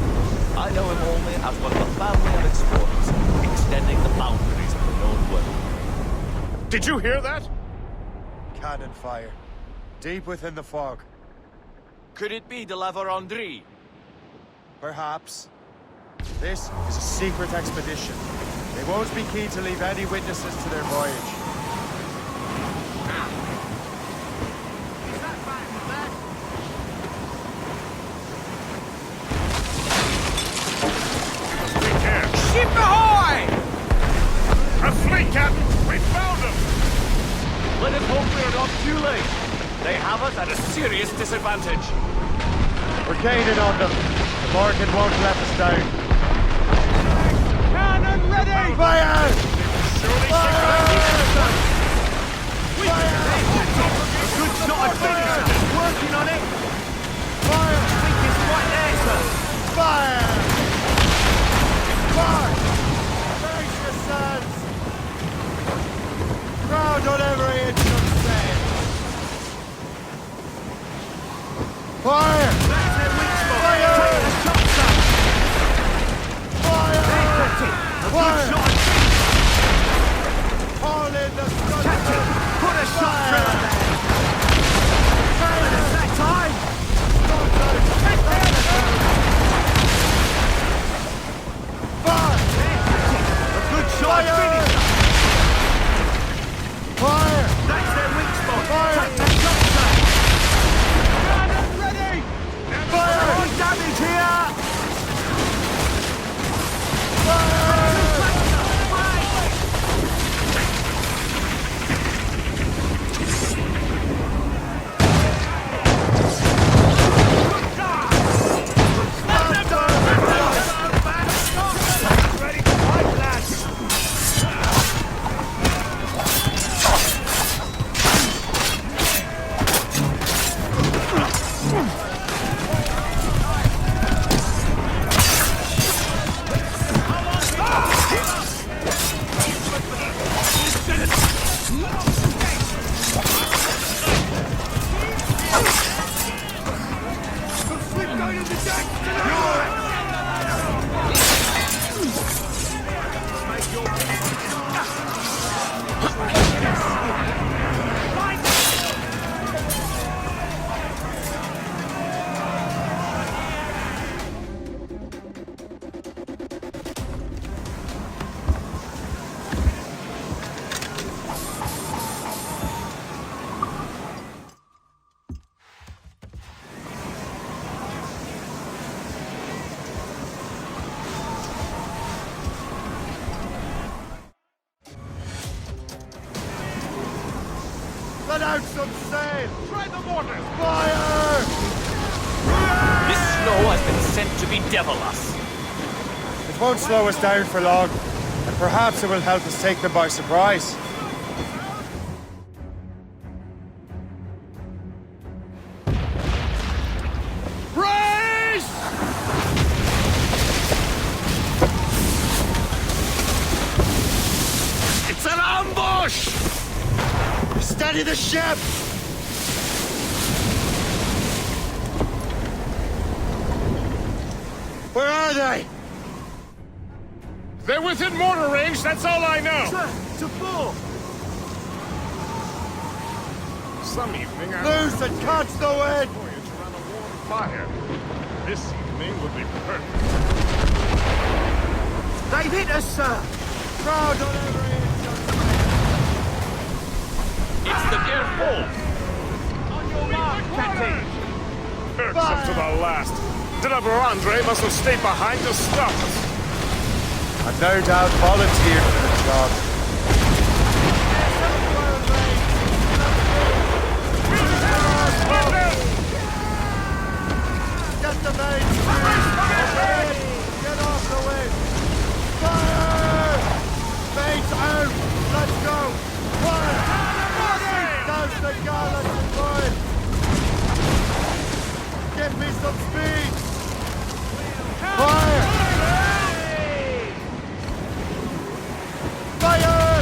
I know him only as one of a family of explorers, extending the boundaries of the known world. Did you hear that? Cannon fire. Deep within the fog. Could it be de la Vérendrye? Perhaps. This is a secret expedition. They won't be keen to leave any witnesses to their voyage. Ship ahoy! A fleet, Captain! We found them! Let us hope we are not too late. They have us at a serious disadvantage. We're gaining on them. The Morgan won't let us down. Cannon ready! Fire! Fire! A good shot at finisher! Working on it! Fire! Weak is right there, sir! Fire! Fire! Brace yourselves! Ground on every inch of sail! Fire! That's their weak spot! Fire! Take the shot, sir! Fire! There, Captain! A good Fire! shot at finisher! Haul in the gun! Captain! Put a shot through there! And it's that time! Take care of the Fire! A good shot at finisher! Fire! That's their weak spot! Fire! Take the shot, sir! Cannon ready! Fire! More damage here! Fire! Let out some sail! Try the mortars! Fire! This snow has been sent to bedevil us. It won't slow us down for long, and perhaps it will help us take them by surprise. Brace! It's an ambush! Steady the ship! Where are they? They're within mortar range, that's all I know! Sir, to full! Some evening I Loose and catch the wind! voyage around a warm fire. This evening would be perfect. They've hit us, sir! Crowd on every inch of It's the Ps4. On your mark, Captain! Up to the last. Driver Andre must have stayed behind to stop us. And no doubt volunteered for the job. Get the mates! Get off the wind! Fire! Mates out! Let's go! Fire! Down the gallant boys! Give me some speed! Fire! Fire!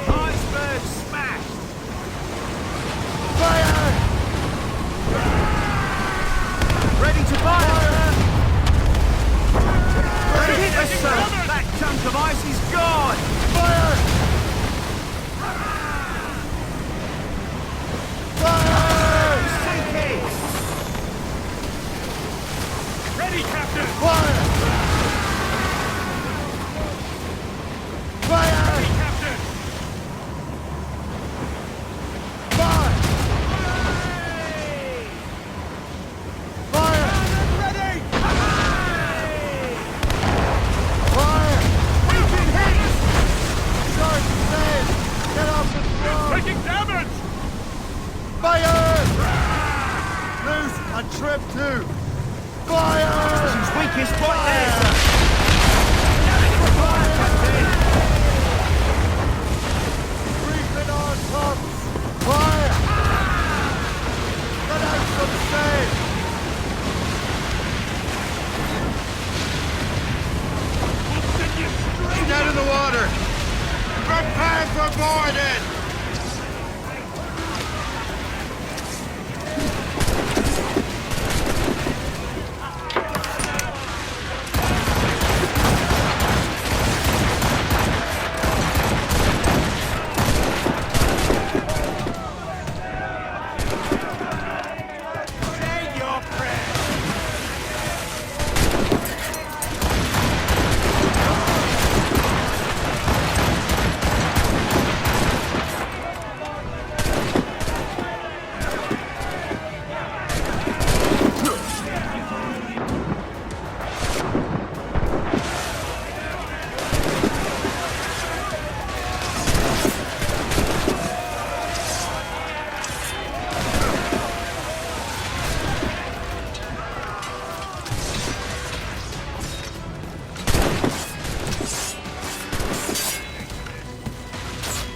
Iceberg smashed! Fire! Ready to fire! They've hit us, sir! That chunk of ice is gone! Fire! Fire! Sinking! Ready, Captain! Fire! Fire! Ready, Captain! Fire! Fire! Ready! Fire! We've been hit! Short sails! Get off the throne! Taking damage! Fire! Loose and trip too! Fire! He's weakest right there! Reefing on tops! Fire! Get out from sail! Get out of the water! Prepare for boarding! Say your prayers!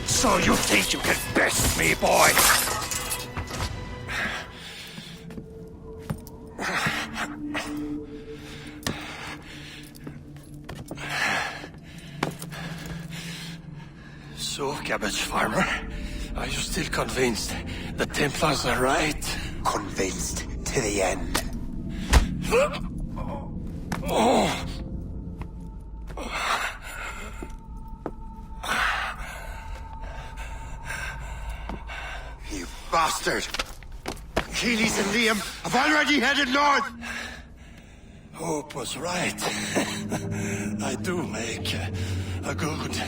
So you think you can best me, boy? So, cabbage farmer, are you still convinced the Templars are right? Convinced to the end. Oh. You bastard! Keelys and Liam have already headed north! Hope was right. I do make a good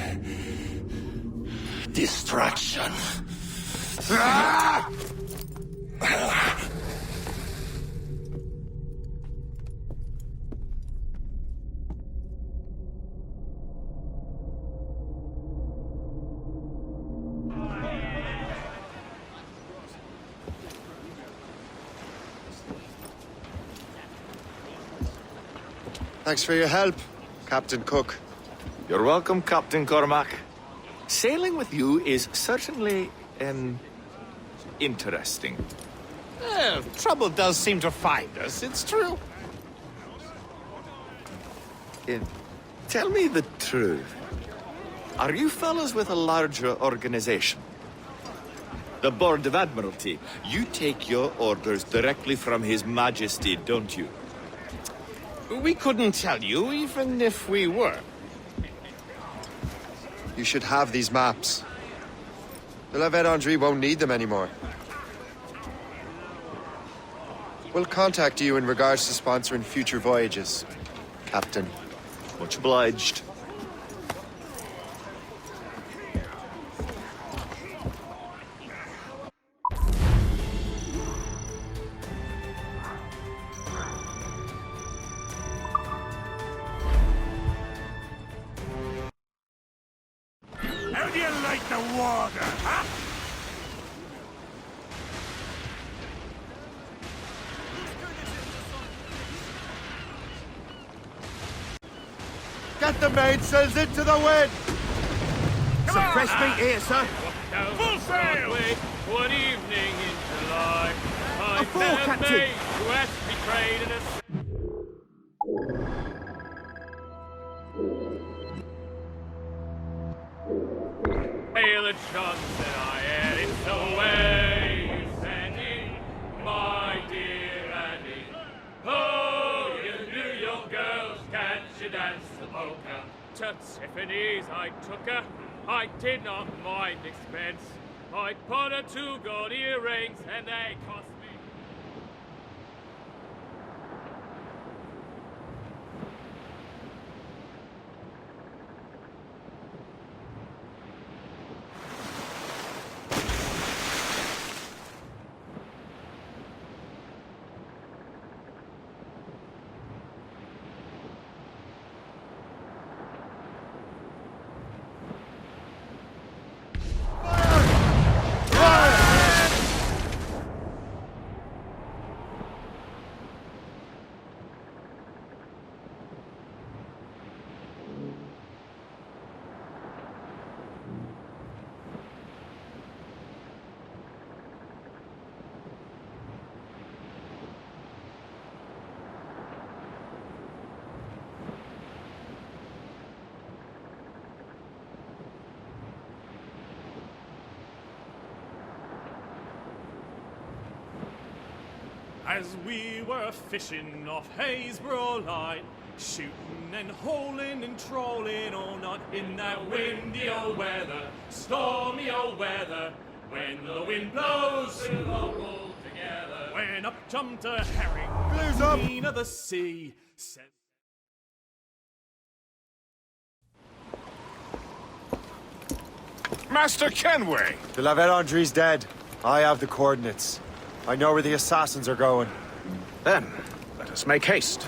distraction. Ah! Thanks for your help, Captain Cook. You're welcome, Captain Cormac. Sailing with you is certainly, interesting. Trouble does seem to find us, it's true. Tell me the truth. Are you fellows with a larger organization? The Board of Admiralty. You take your orders directly from His Majesty, don't you? We couldn't tell you, even if we were. You should have these maps. The La Vedendry won't need them anymore. We'll contact you in regards to sponsoring future voyages, Captain. Much obliged. How do you like the water, huh? Get the mainsails into the wind! Some fresh meat here, sir. Full sail! One evening in July, I full, met a Captain. maid who had betrayed in a sail a chance that I had in the way. Sandy, my dear Annie. Oh, you New York girls, can't you dance the polka? To Tiffany's I took her. I did not mind expense. I bought her 2 gold earrings and they cost me. As we were fishing off Haysborough Light, shooting and holing and trolling all night in that windy old weather, stormy old weather, when the wind blows, we'll all pull together. When up jumped a herring, queen of the sea, said, Master Kenway! The La Vedendry's dead. I have the coordinates. I know where the assassins are going. Then, let us make haste.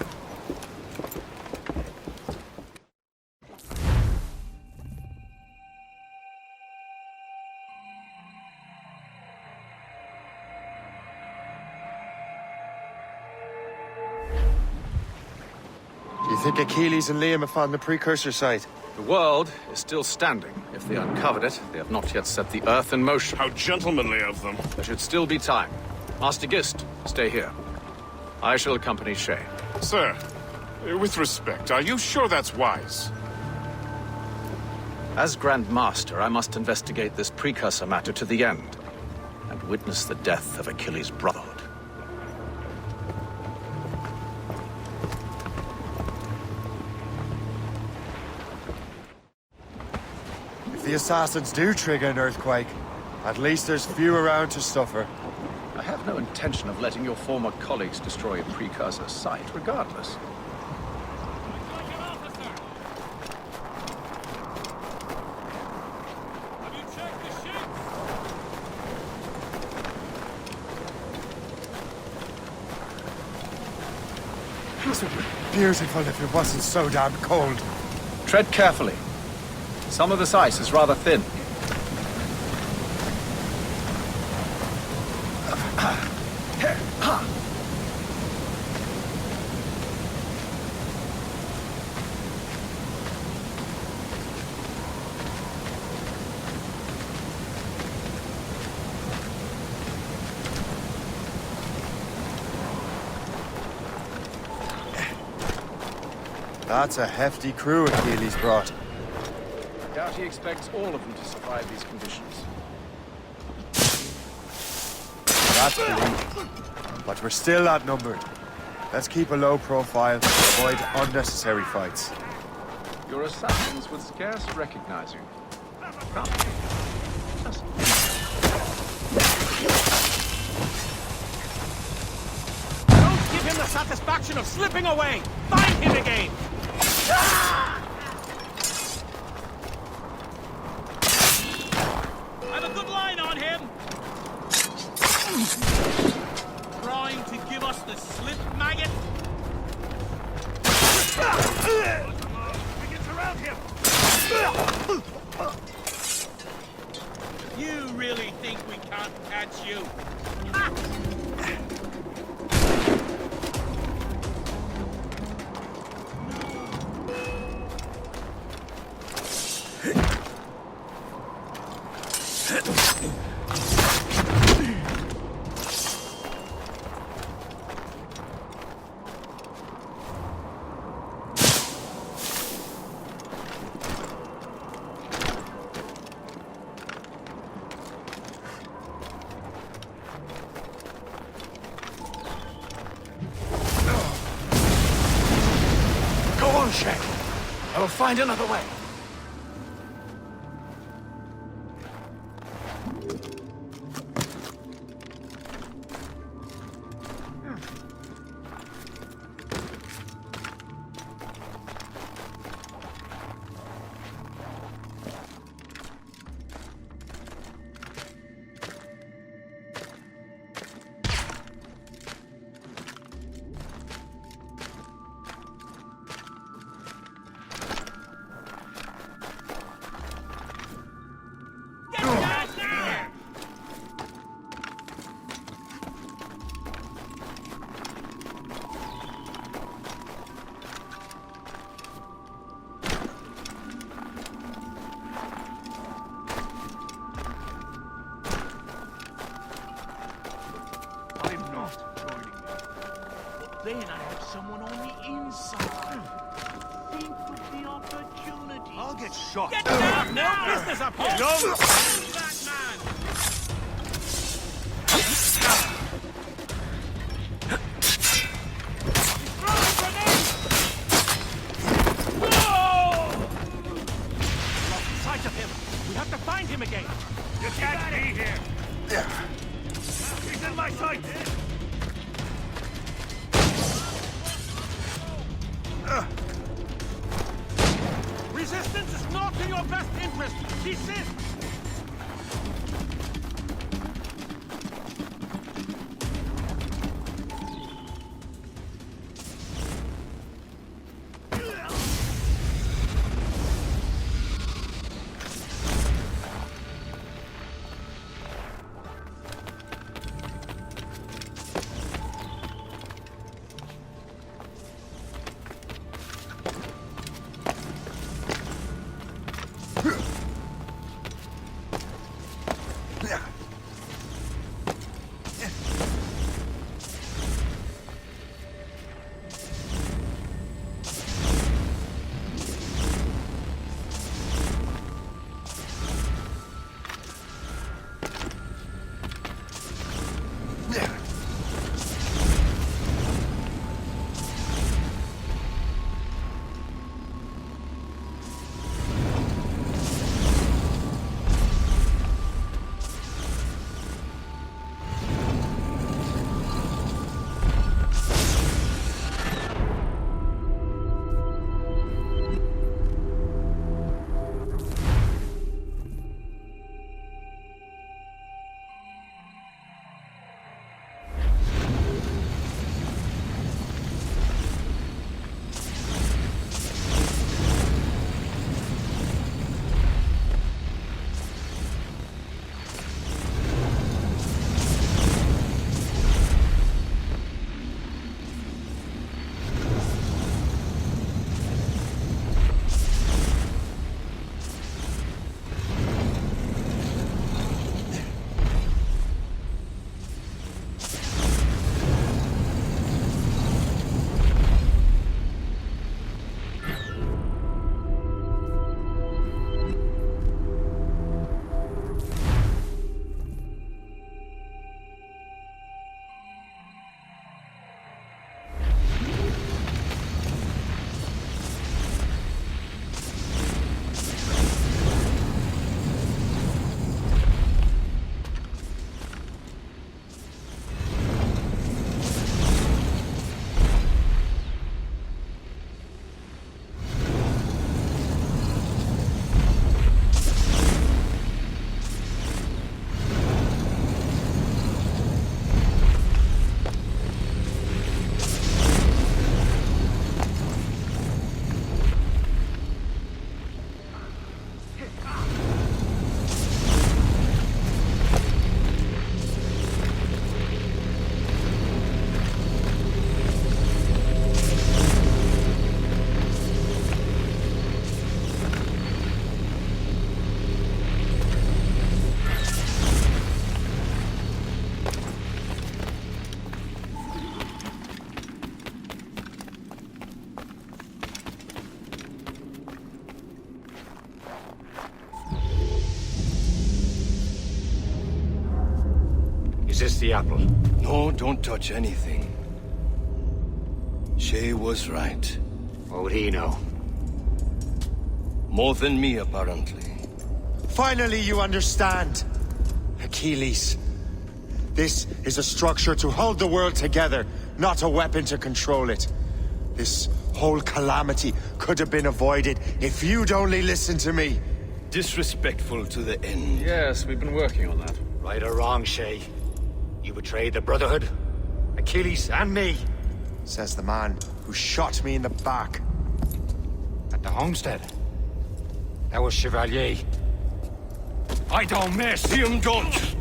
Do you think Achilles and Liam have found the precursor site? The world is still standing. If they uncovered it, they have not yet set the Earth in motion. How gentlemanly of them. There should still be time. Master Gist, stay here. I shall accompany Shay. Sir, with respect, are you sure that's wise? As Grand Master, I must investigate this precursor matter to the end, and witness the death of Achilles' brotherhood. If the assassins do trigger an earthquake, at least there's few around to suffer. I have no intention of letting your former colleagues destroy a precursor site, regardless. This would be beautiful if it wasn't so damn cold. Tread carefully. Some of this ice is rather thin. That's a hefty crew Achilles brought. I doubt he expects all of them to survive these conditions. That's believable. But we're still outnumbered. Let's keep a low profile, avoid unnecessary fights. Your assassins would scarce recognize you. Come. Just satisfaction of slipping away! Find him again! I have a good line on him! Trying to give us the slip, maggot? Get around him! You really think we can't catch you? Go on, Shay. I will find another way. Then I have someone on the inside. Think of the opportunity. I'll get shot. Get down No now! business up here! Hold No! that man! Lost sight of him. We have to find him again. You can't be here. He's in my sight. Resistance is not in your best interest. Desist! Is this the apple? No, don't touch anything. Shay was right. What would he know? More than me, apparently. Finally, you understand. Achilles. This is a structure to hold the world together, not a weapon to control it. This whole calamity could have been avoided if you'd only listened to me. Disrespectful to the end. Yes, we've been working on that. Right or wrong, Shay? You betrayed the Brotherhood, Achilles, and me. Says the man who shot me in the back. At the homestead. That was Chevalier. I don't miss! Liam, don't!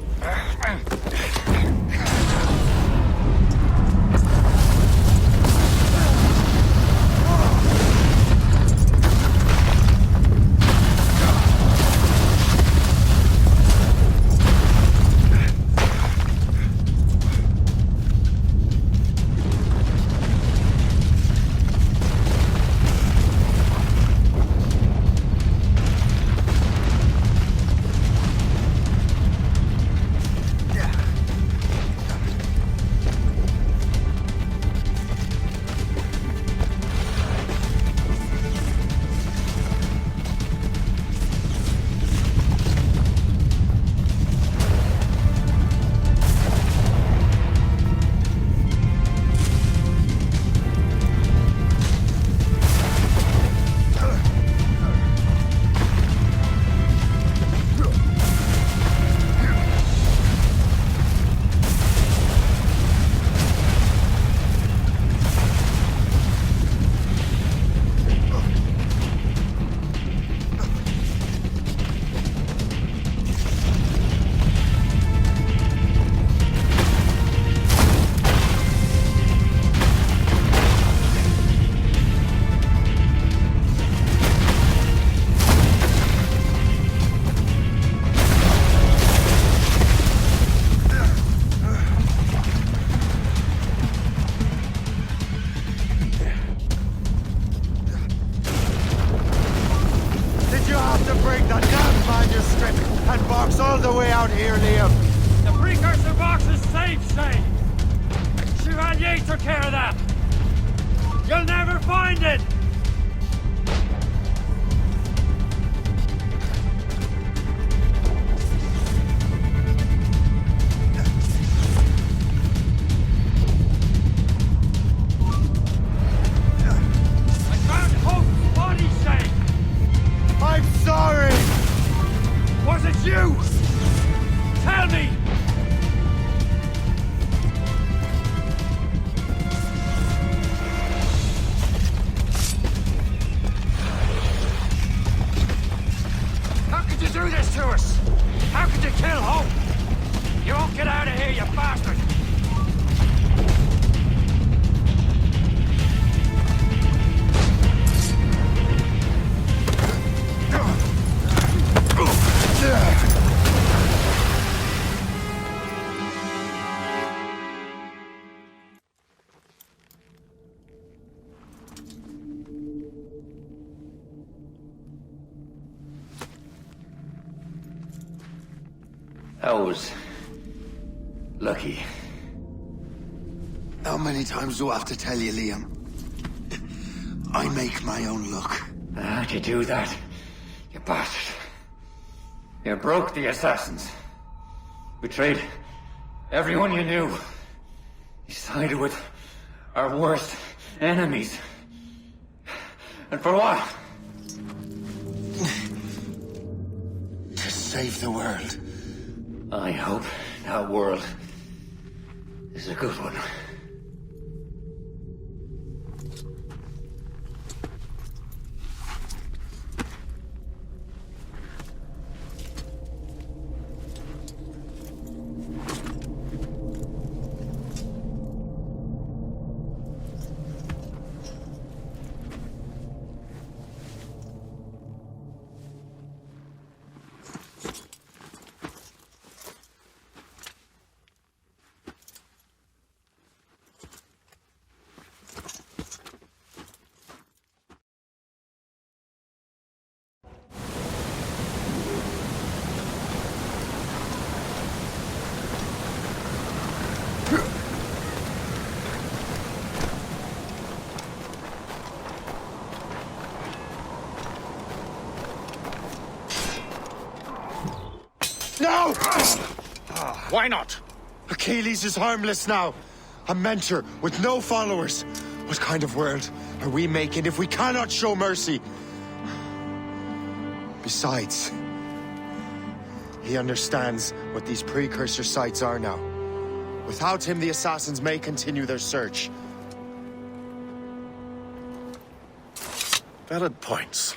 all the way out here, Liam. The precursor box is safe, Shay. Chevalier took care of that. You'll never find it. I found Hope's body, Shay. I'm sorry. Was it you? Tell me! How could you do this to us? How could you kill Hope? You won't get out of here, you bastard! I was lucky. How many times do I have to tell you, Liam? I make my own luck. How'd you do that, you bastard? You broke the assassins. Betrayed everyone you knew. You sided with our worst enemies. And for what? To save the world. I hope that world is a good one. Why not? Achilles is harmless now. A mentor with no followers. What kind of world are we making if we cannot show mercy? Besides, he understands what these precursor sites are now. Without him, the assassins may continue their search. Valid points.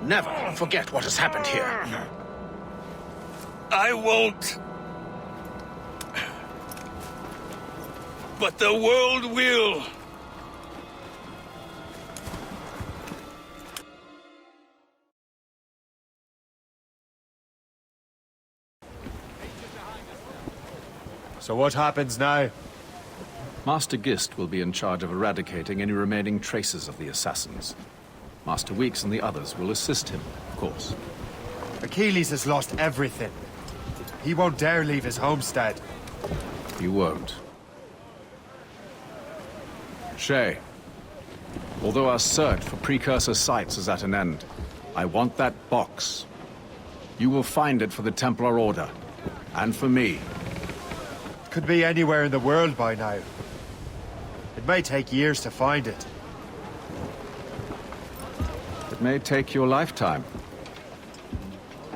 Never forget what has happened here. I won't. But the world will. So what happens now? Master Gist will be in charge of eradicating any remaining traces of the assassins. Master Weeks and the others will assist him, of course. Achilles has lost everything. He won't dare leave his homestead. He won't. Shay, although our search for precursor sites is at an end, I want that box. You will find it for the Templar Order, and for me. It could be anywhere in the world by now. It may take years to find it. It may take your lifetime.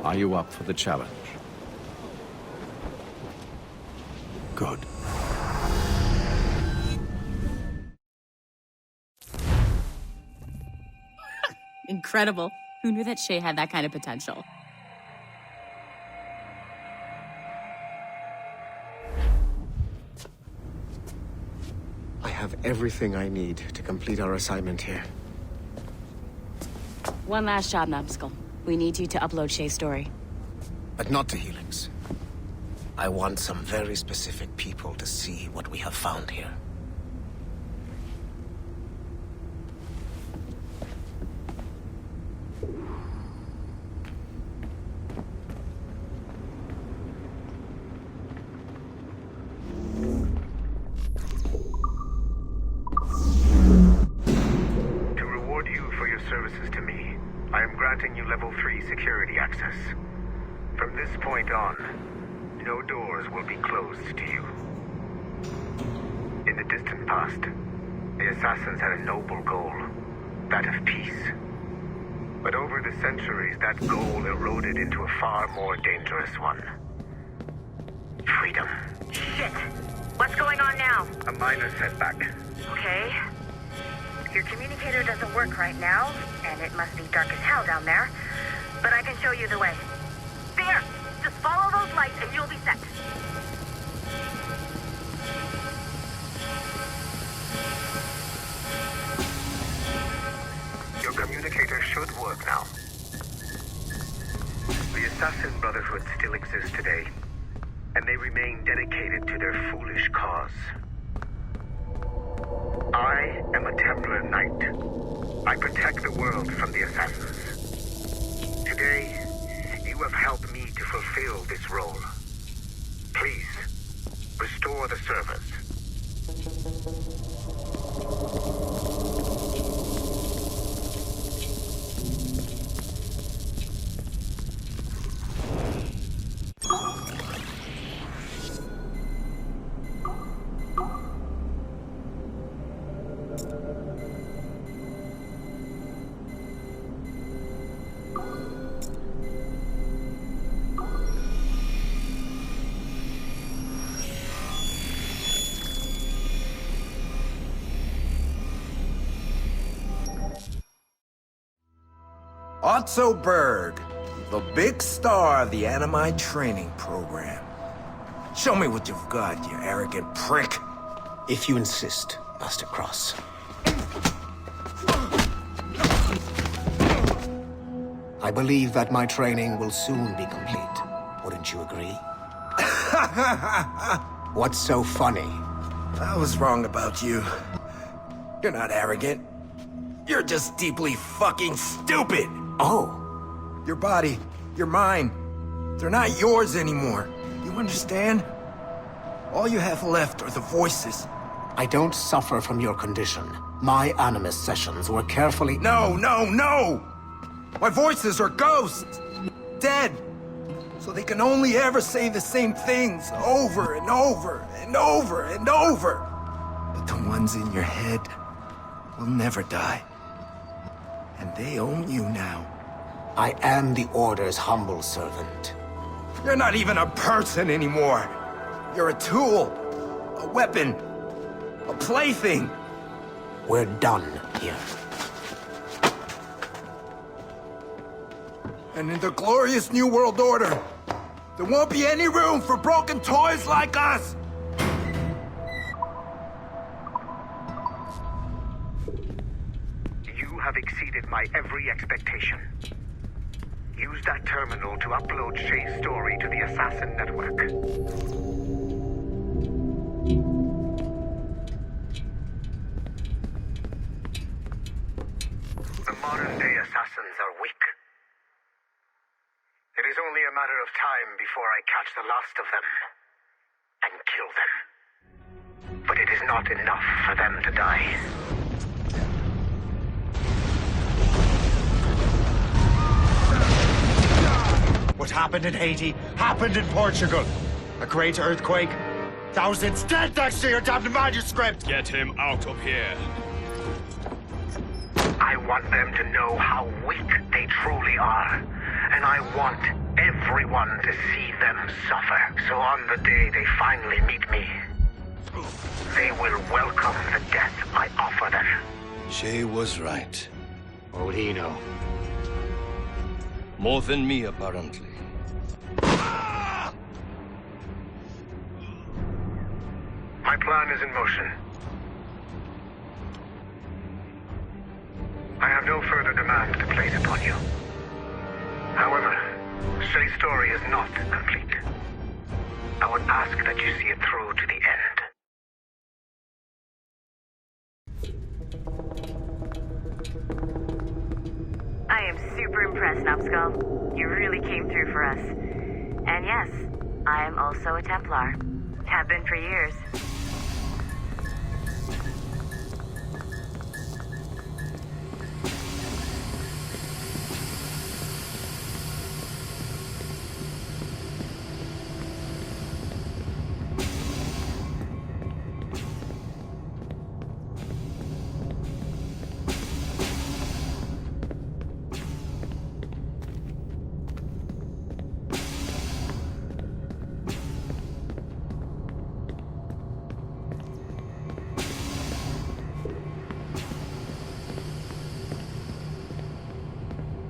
Are you up for the challenge? Good. Incredible. Who knew that Shay had that kind of potential? I have everything I need to complete our assignment here. One last job, Numbskull. We need you to upload Shay's story. But not to Helix. I want some very specific people to see what we have found here. To reward you for your services to me, I am granting you level 3 security access. From this point on, no doors will be closed to you. In the distant past, the assassins had a noble goal, that of peace. But over the centuries, that goal eroded into a far more dangerous one. Freedom. Shit! What's going on now? A minor setback. Okay. Your communicator doesn't work right now, and it must be dark as hell down there. But I can show you the way. There! Just follow those lights and you'll be set. Your communicator should work now. The Assassin Brotherhood still exists today, and they remain dedicated to their foolish cause. I am a Templar Knight. I protect the world from the Assassins. Today, you have helped me to fulfill this role. Please, restore the servers. Otto Berg, the big star of the Animi training program. Show me what you've got, you arrogant prick. If you insist, Master Cross. I believe that my training will soon be complete. Wouldn't you agree? What's so funny? I was wrong about you. You're not arrogant. You're just deeply fucking stupid. Oh. Your body, your mind, They're not yours anymore. You understand? All you have left are the voices. I don't suffer from your condition. My Animus sessions were carefully... No! My voices are ghosts! Dead! So they can only ever say the same things over and over and over and over. But the ones in your head will never die. And they own you now. I am the Order's humble servant. You're not even a person anymore. You're a tool, a weapon, a plaything. We're done here. And in the glorious New World Order, there won't be any room for broken toys like us! You have exceeded my every expectation. Use that terminal to upload Shay's story to the Assassin Network. The modern-day assassins are weak. It is only a matter of time before I catch the last of them and kill them. But it is not enough for them to die. What happened in Haiti happened in Portugal. A great earthquake. Thousands dead thanks to your damned manuscript! Get him out of here. I want them to know how weak they truly are. And I want everyone to see them suffer. So on the day they finally meet me, they will welcome the death I offer them. Shay was right. What would he know? More than me, apparently. My plan is in motion. I have no further demands to place upon you. However, Shay's story is not complete. I would ask that you see it through to the end. I am super impressed, Numbskull. You really came through for us. And yes, I am also a Templar. Have been for years.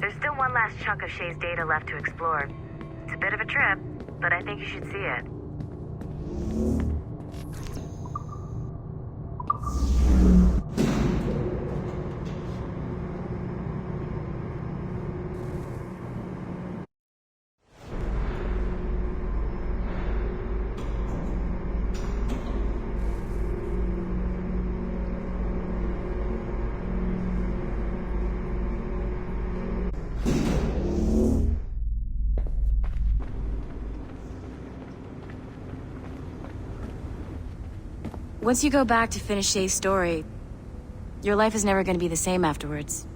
There's still one last chunk of Shay's data left to explore. It's a bit of a trip, but I think you should see it. Once you go back to finish Shay's story, your life is never going to be the same afterwards.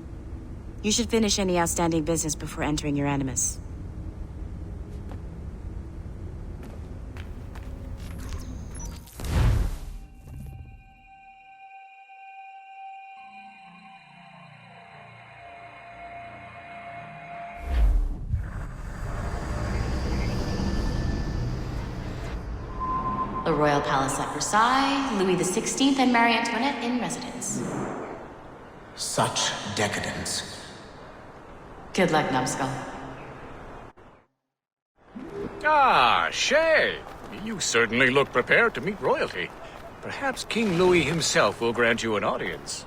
You should finish any outstanding business before entering your Animus. The Royal Palace at Versailles, Louis XVI and Marie Antoinette in residence. Such decadence. Good luck, Numbskull. Ah, Shay! You certainly look prepared to meet royalty. Perhaps King Louis himself will grant you an audience.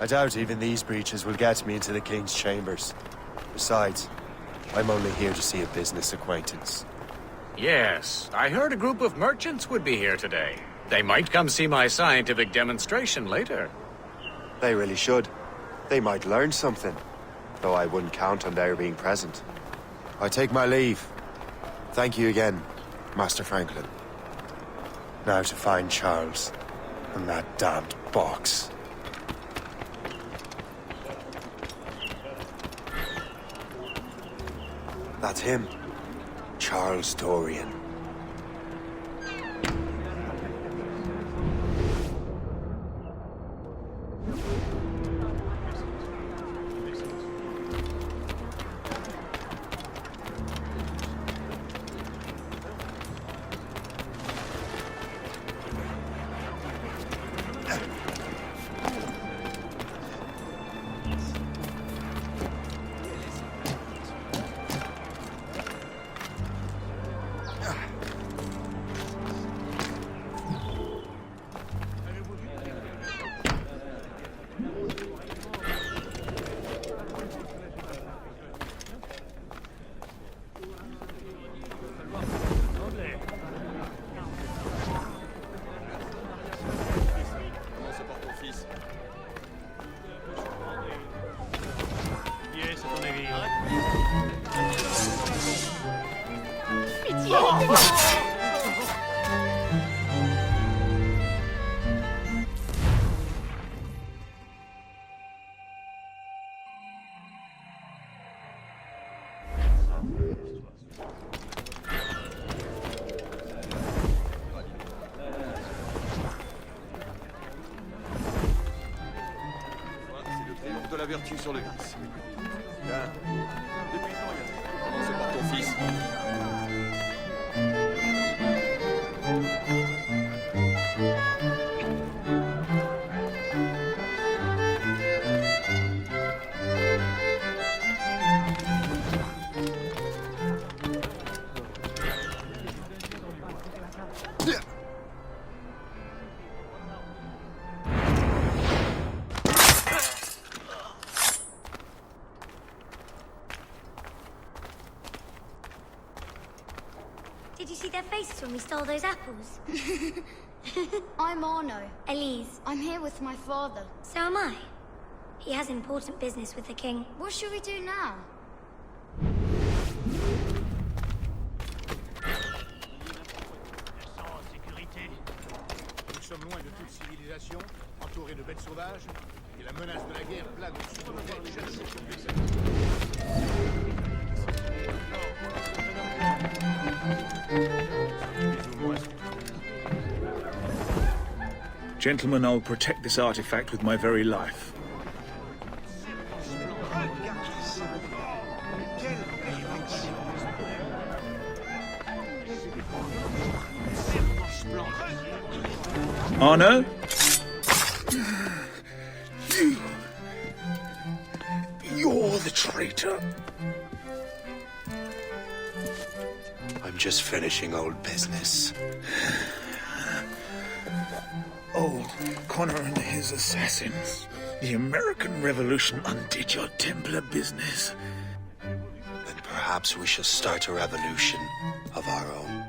I doubt even these breaches will get me into the King's chambers. Besides, I'm only here to see a business acquaintance. Yes, I heard a group of merchants would be here today. They might come see my scientific demonstration later. They really should. They might learn something. Though I wouldn't count on their being present. I take my leave. Thank you again, Master Franklin. Now to find Charles and that damned box. That's him. Charles Dorian. De la vertu sur le vice. Là, depuis quand il y a commencé par ton fils. Did you see their faces when we stole those apples? I'm Arno. Elise. I'm here with my father. So am I. He has important business with the king. What should we do now? Nous sommes loin de toute civilisation, entourés de bêtes sauvages, et la menace de la guerre plane au-dessus de nos têtes chassées sur les Gentlemen, I'll protect this artifact with my very life. Arno? You're the traitor. I'm just finishing old business. Old Connor and his assassins. The American Revolution undid your Templar business. Then perhaps we shall start a revolution of our own.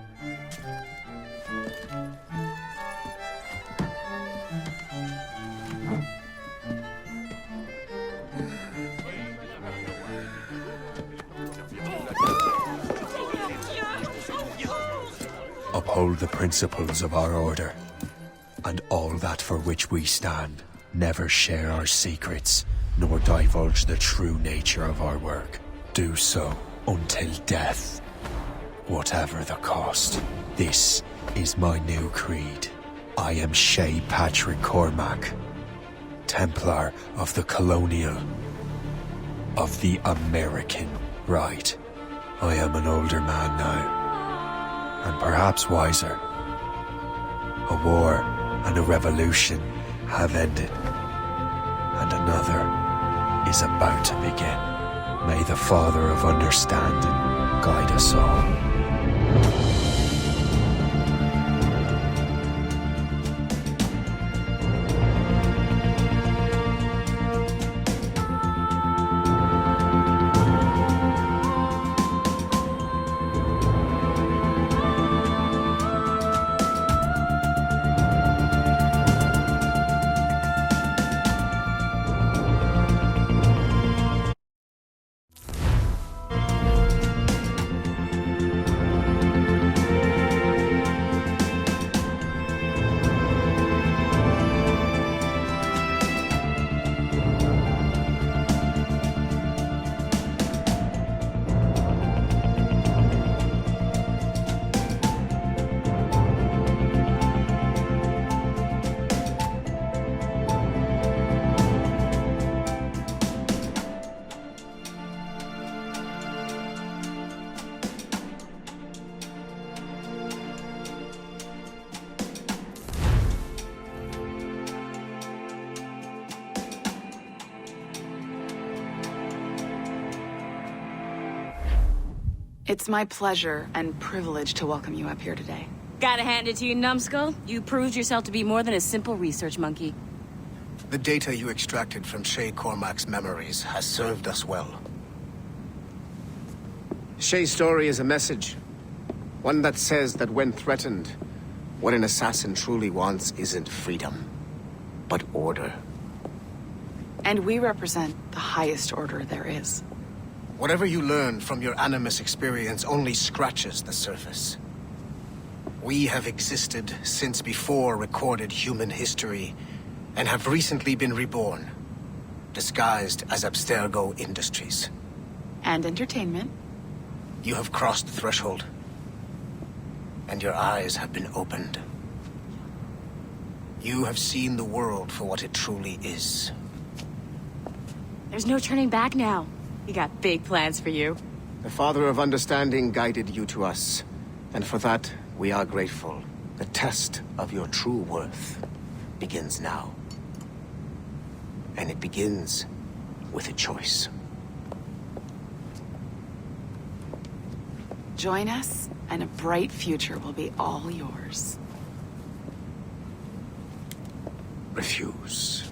Uphold the principles of our order, and all that for which we stand. Never share our secrets, nor divulge the true nature of our work. Do so until death, whatever the cost. This is my new creed. I am Shay Patrick Cormac, Templar of the Colonial, of the American right. I am an older man now, and perhaps wiser. A war and a revolution have ended, and another is about to begin. May the Father of Understanding guide us all. It's my pleasure and privilege to welcome you up here today. Gotta hand it to you, numbskull. You proved yourself to be more than a simple research monkey. The data you extracted from Shay Cormac's memories has served us well. Shay's story is a message. One that says that when threatened, what an assassin truly wants isn't freedom, but order. And we represent the highest order there is. Whatever you learned from your Animus experience only scratches the surface. We have existed since before recorded human history, and have recently been reborn, disguised as Abstergo Industries. And entertainment. You have crossed the threshold, and your eyes have been opened. You have seen the world for what it truly is. There's no turning back now. We got big plans for you. The Father of Understanding guided you to us, and for that, we are grateful. The test of your true worth begins now. And it begins with a choice. Join us, and a bright future will be all yours. Refuse.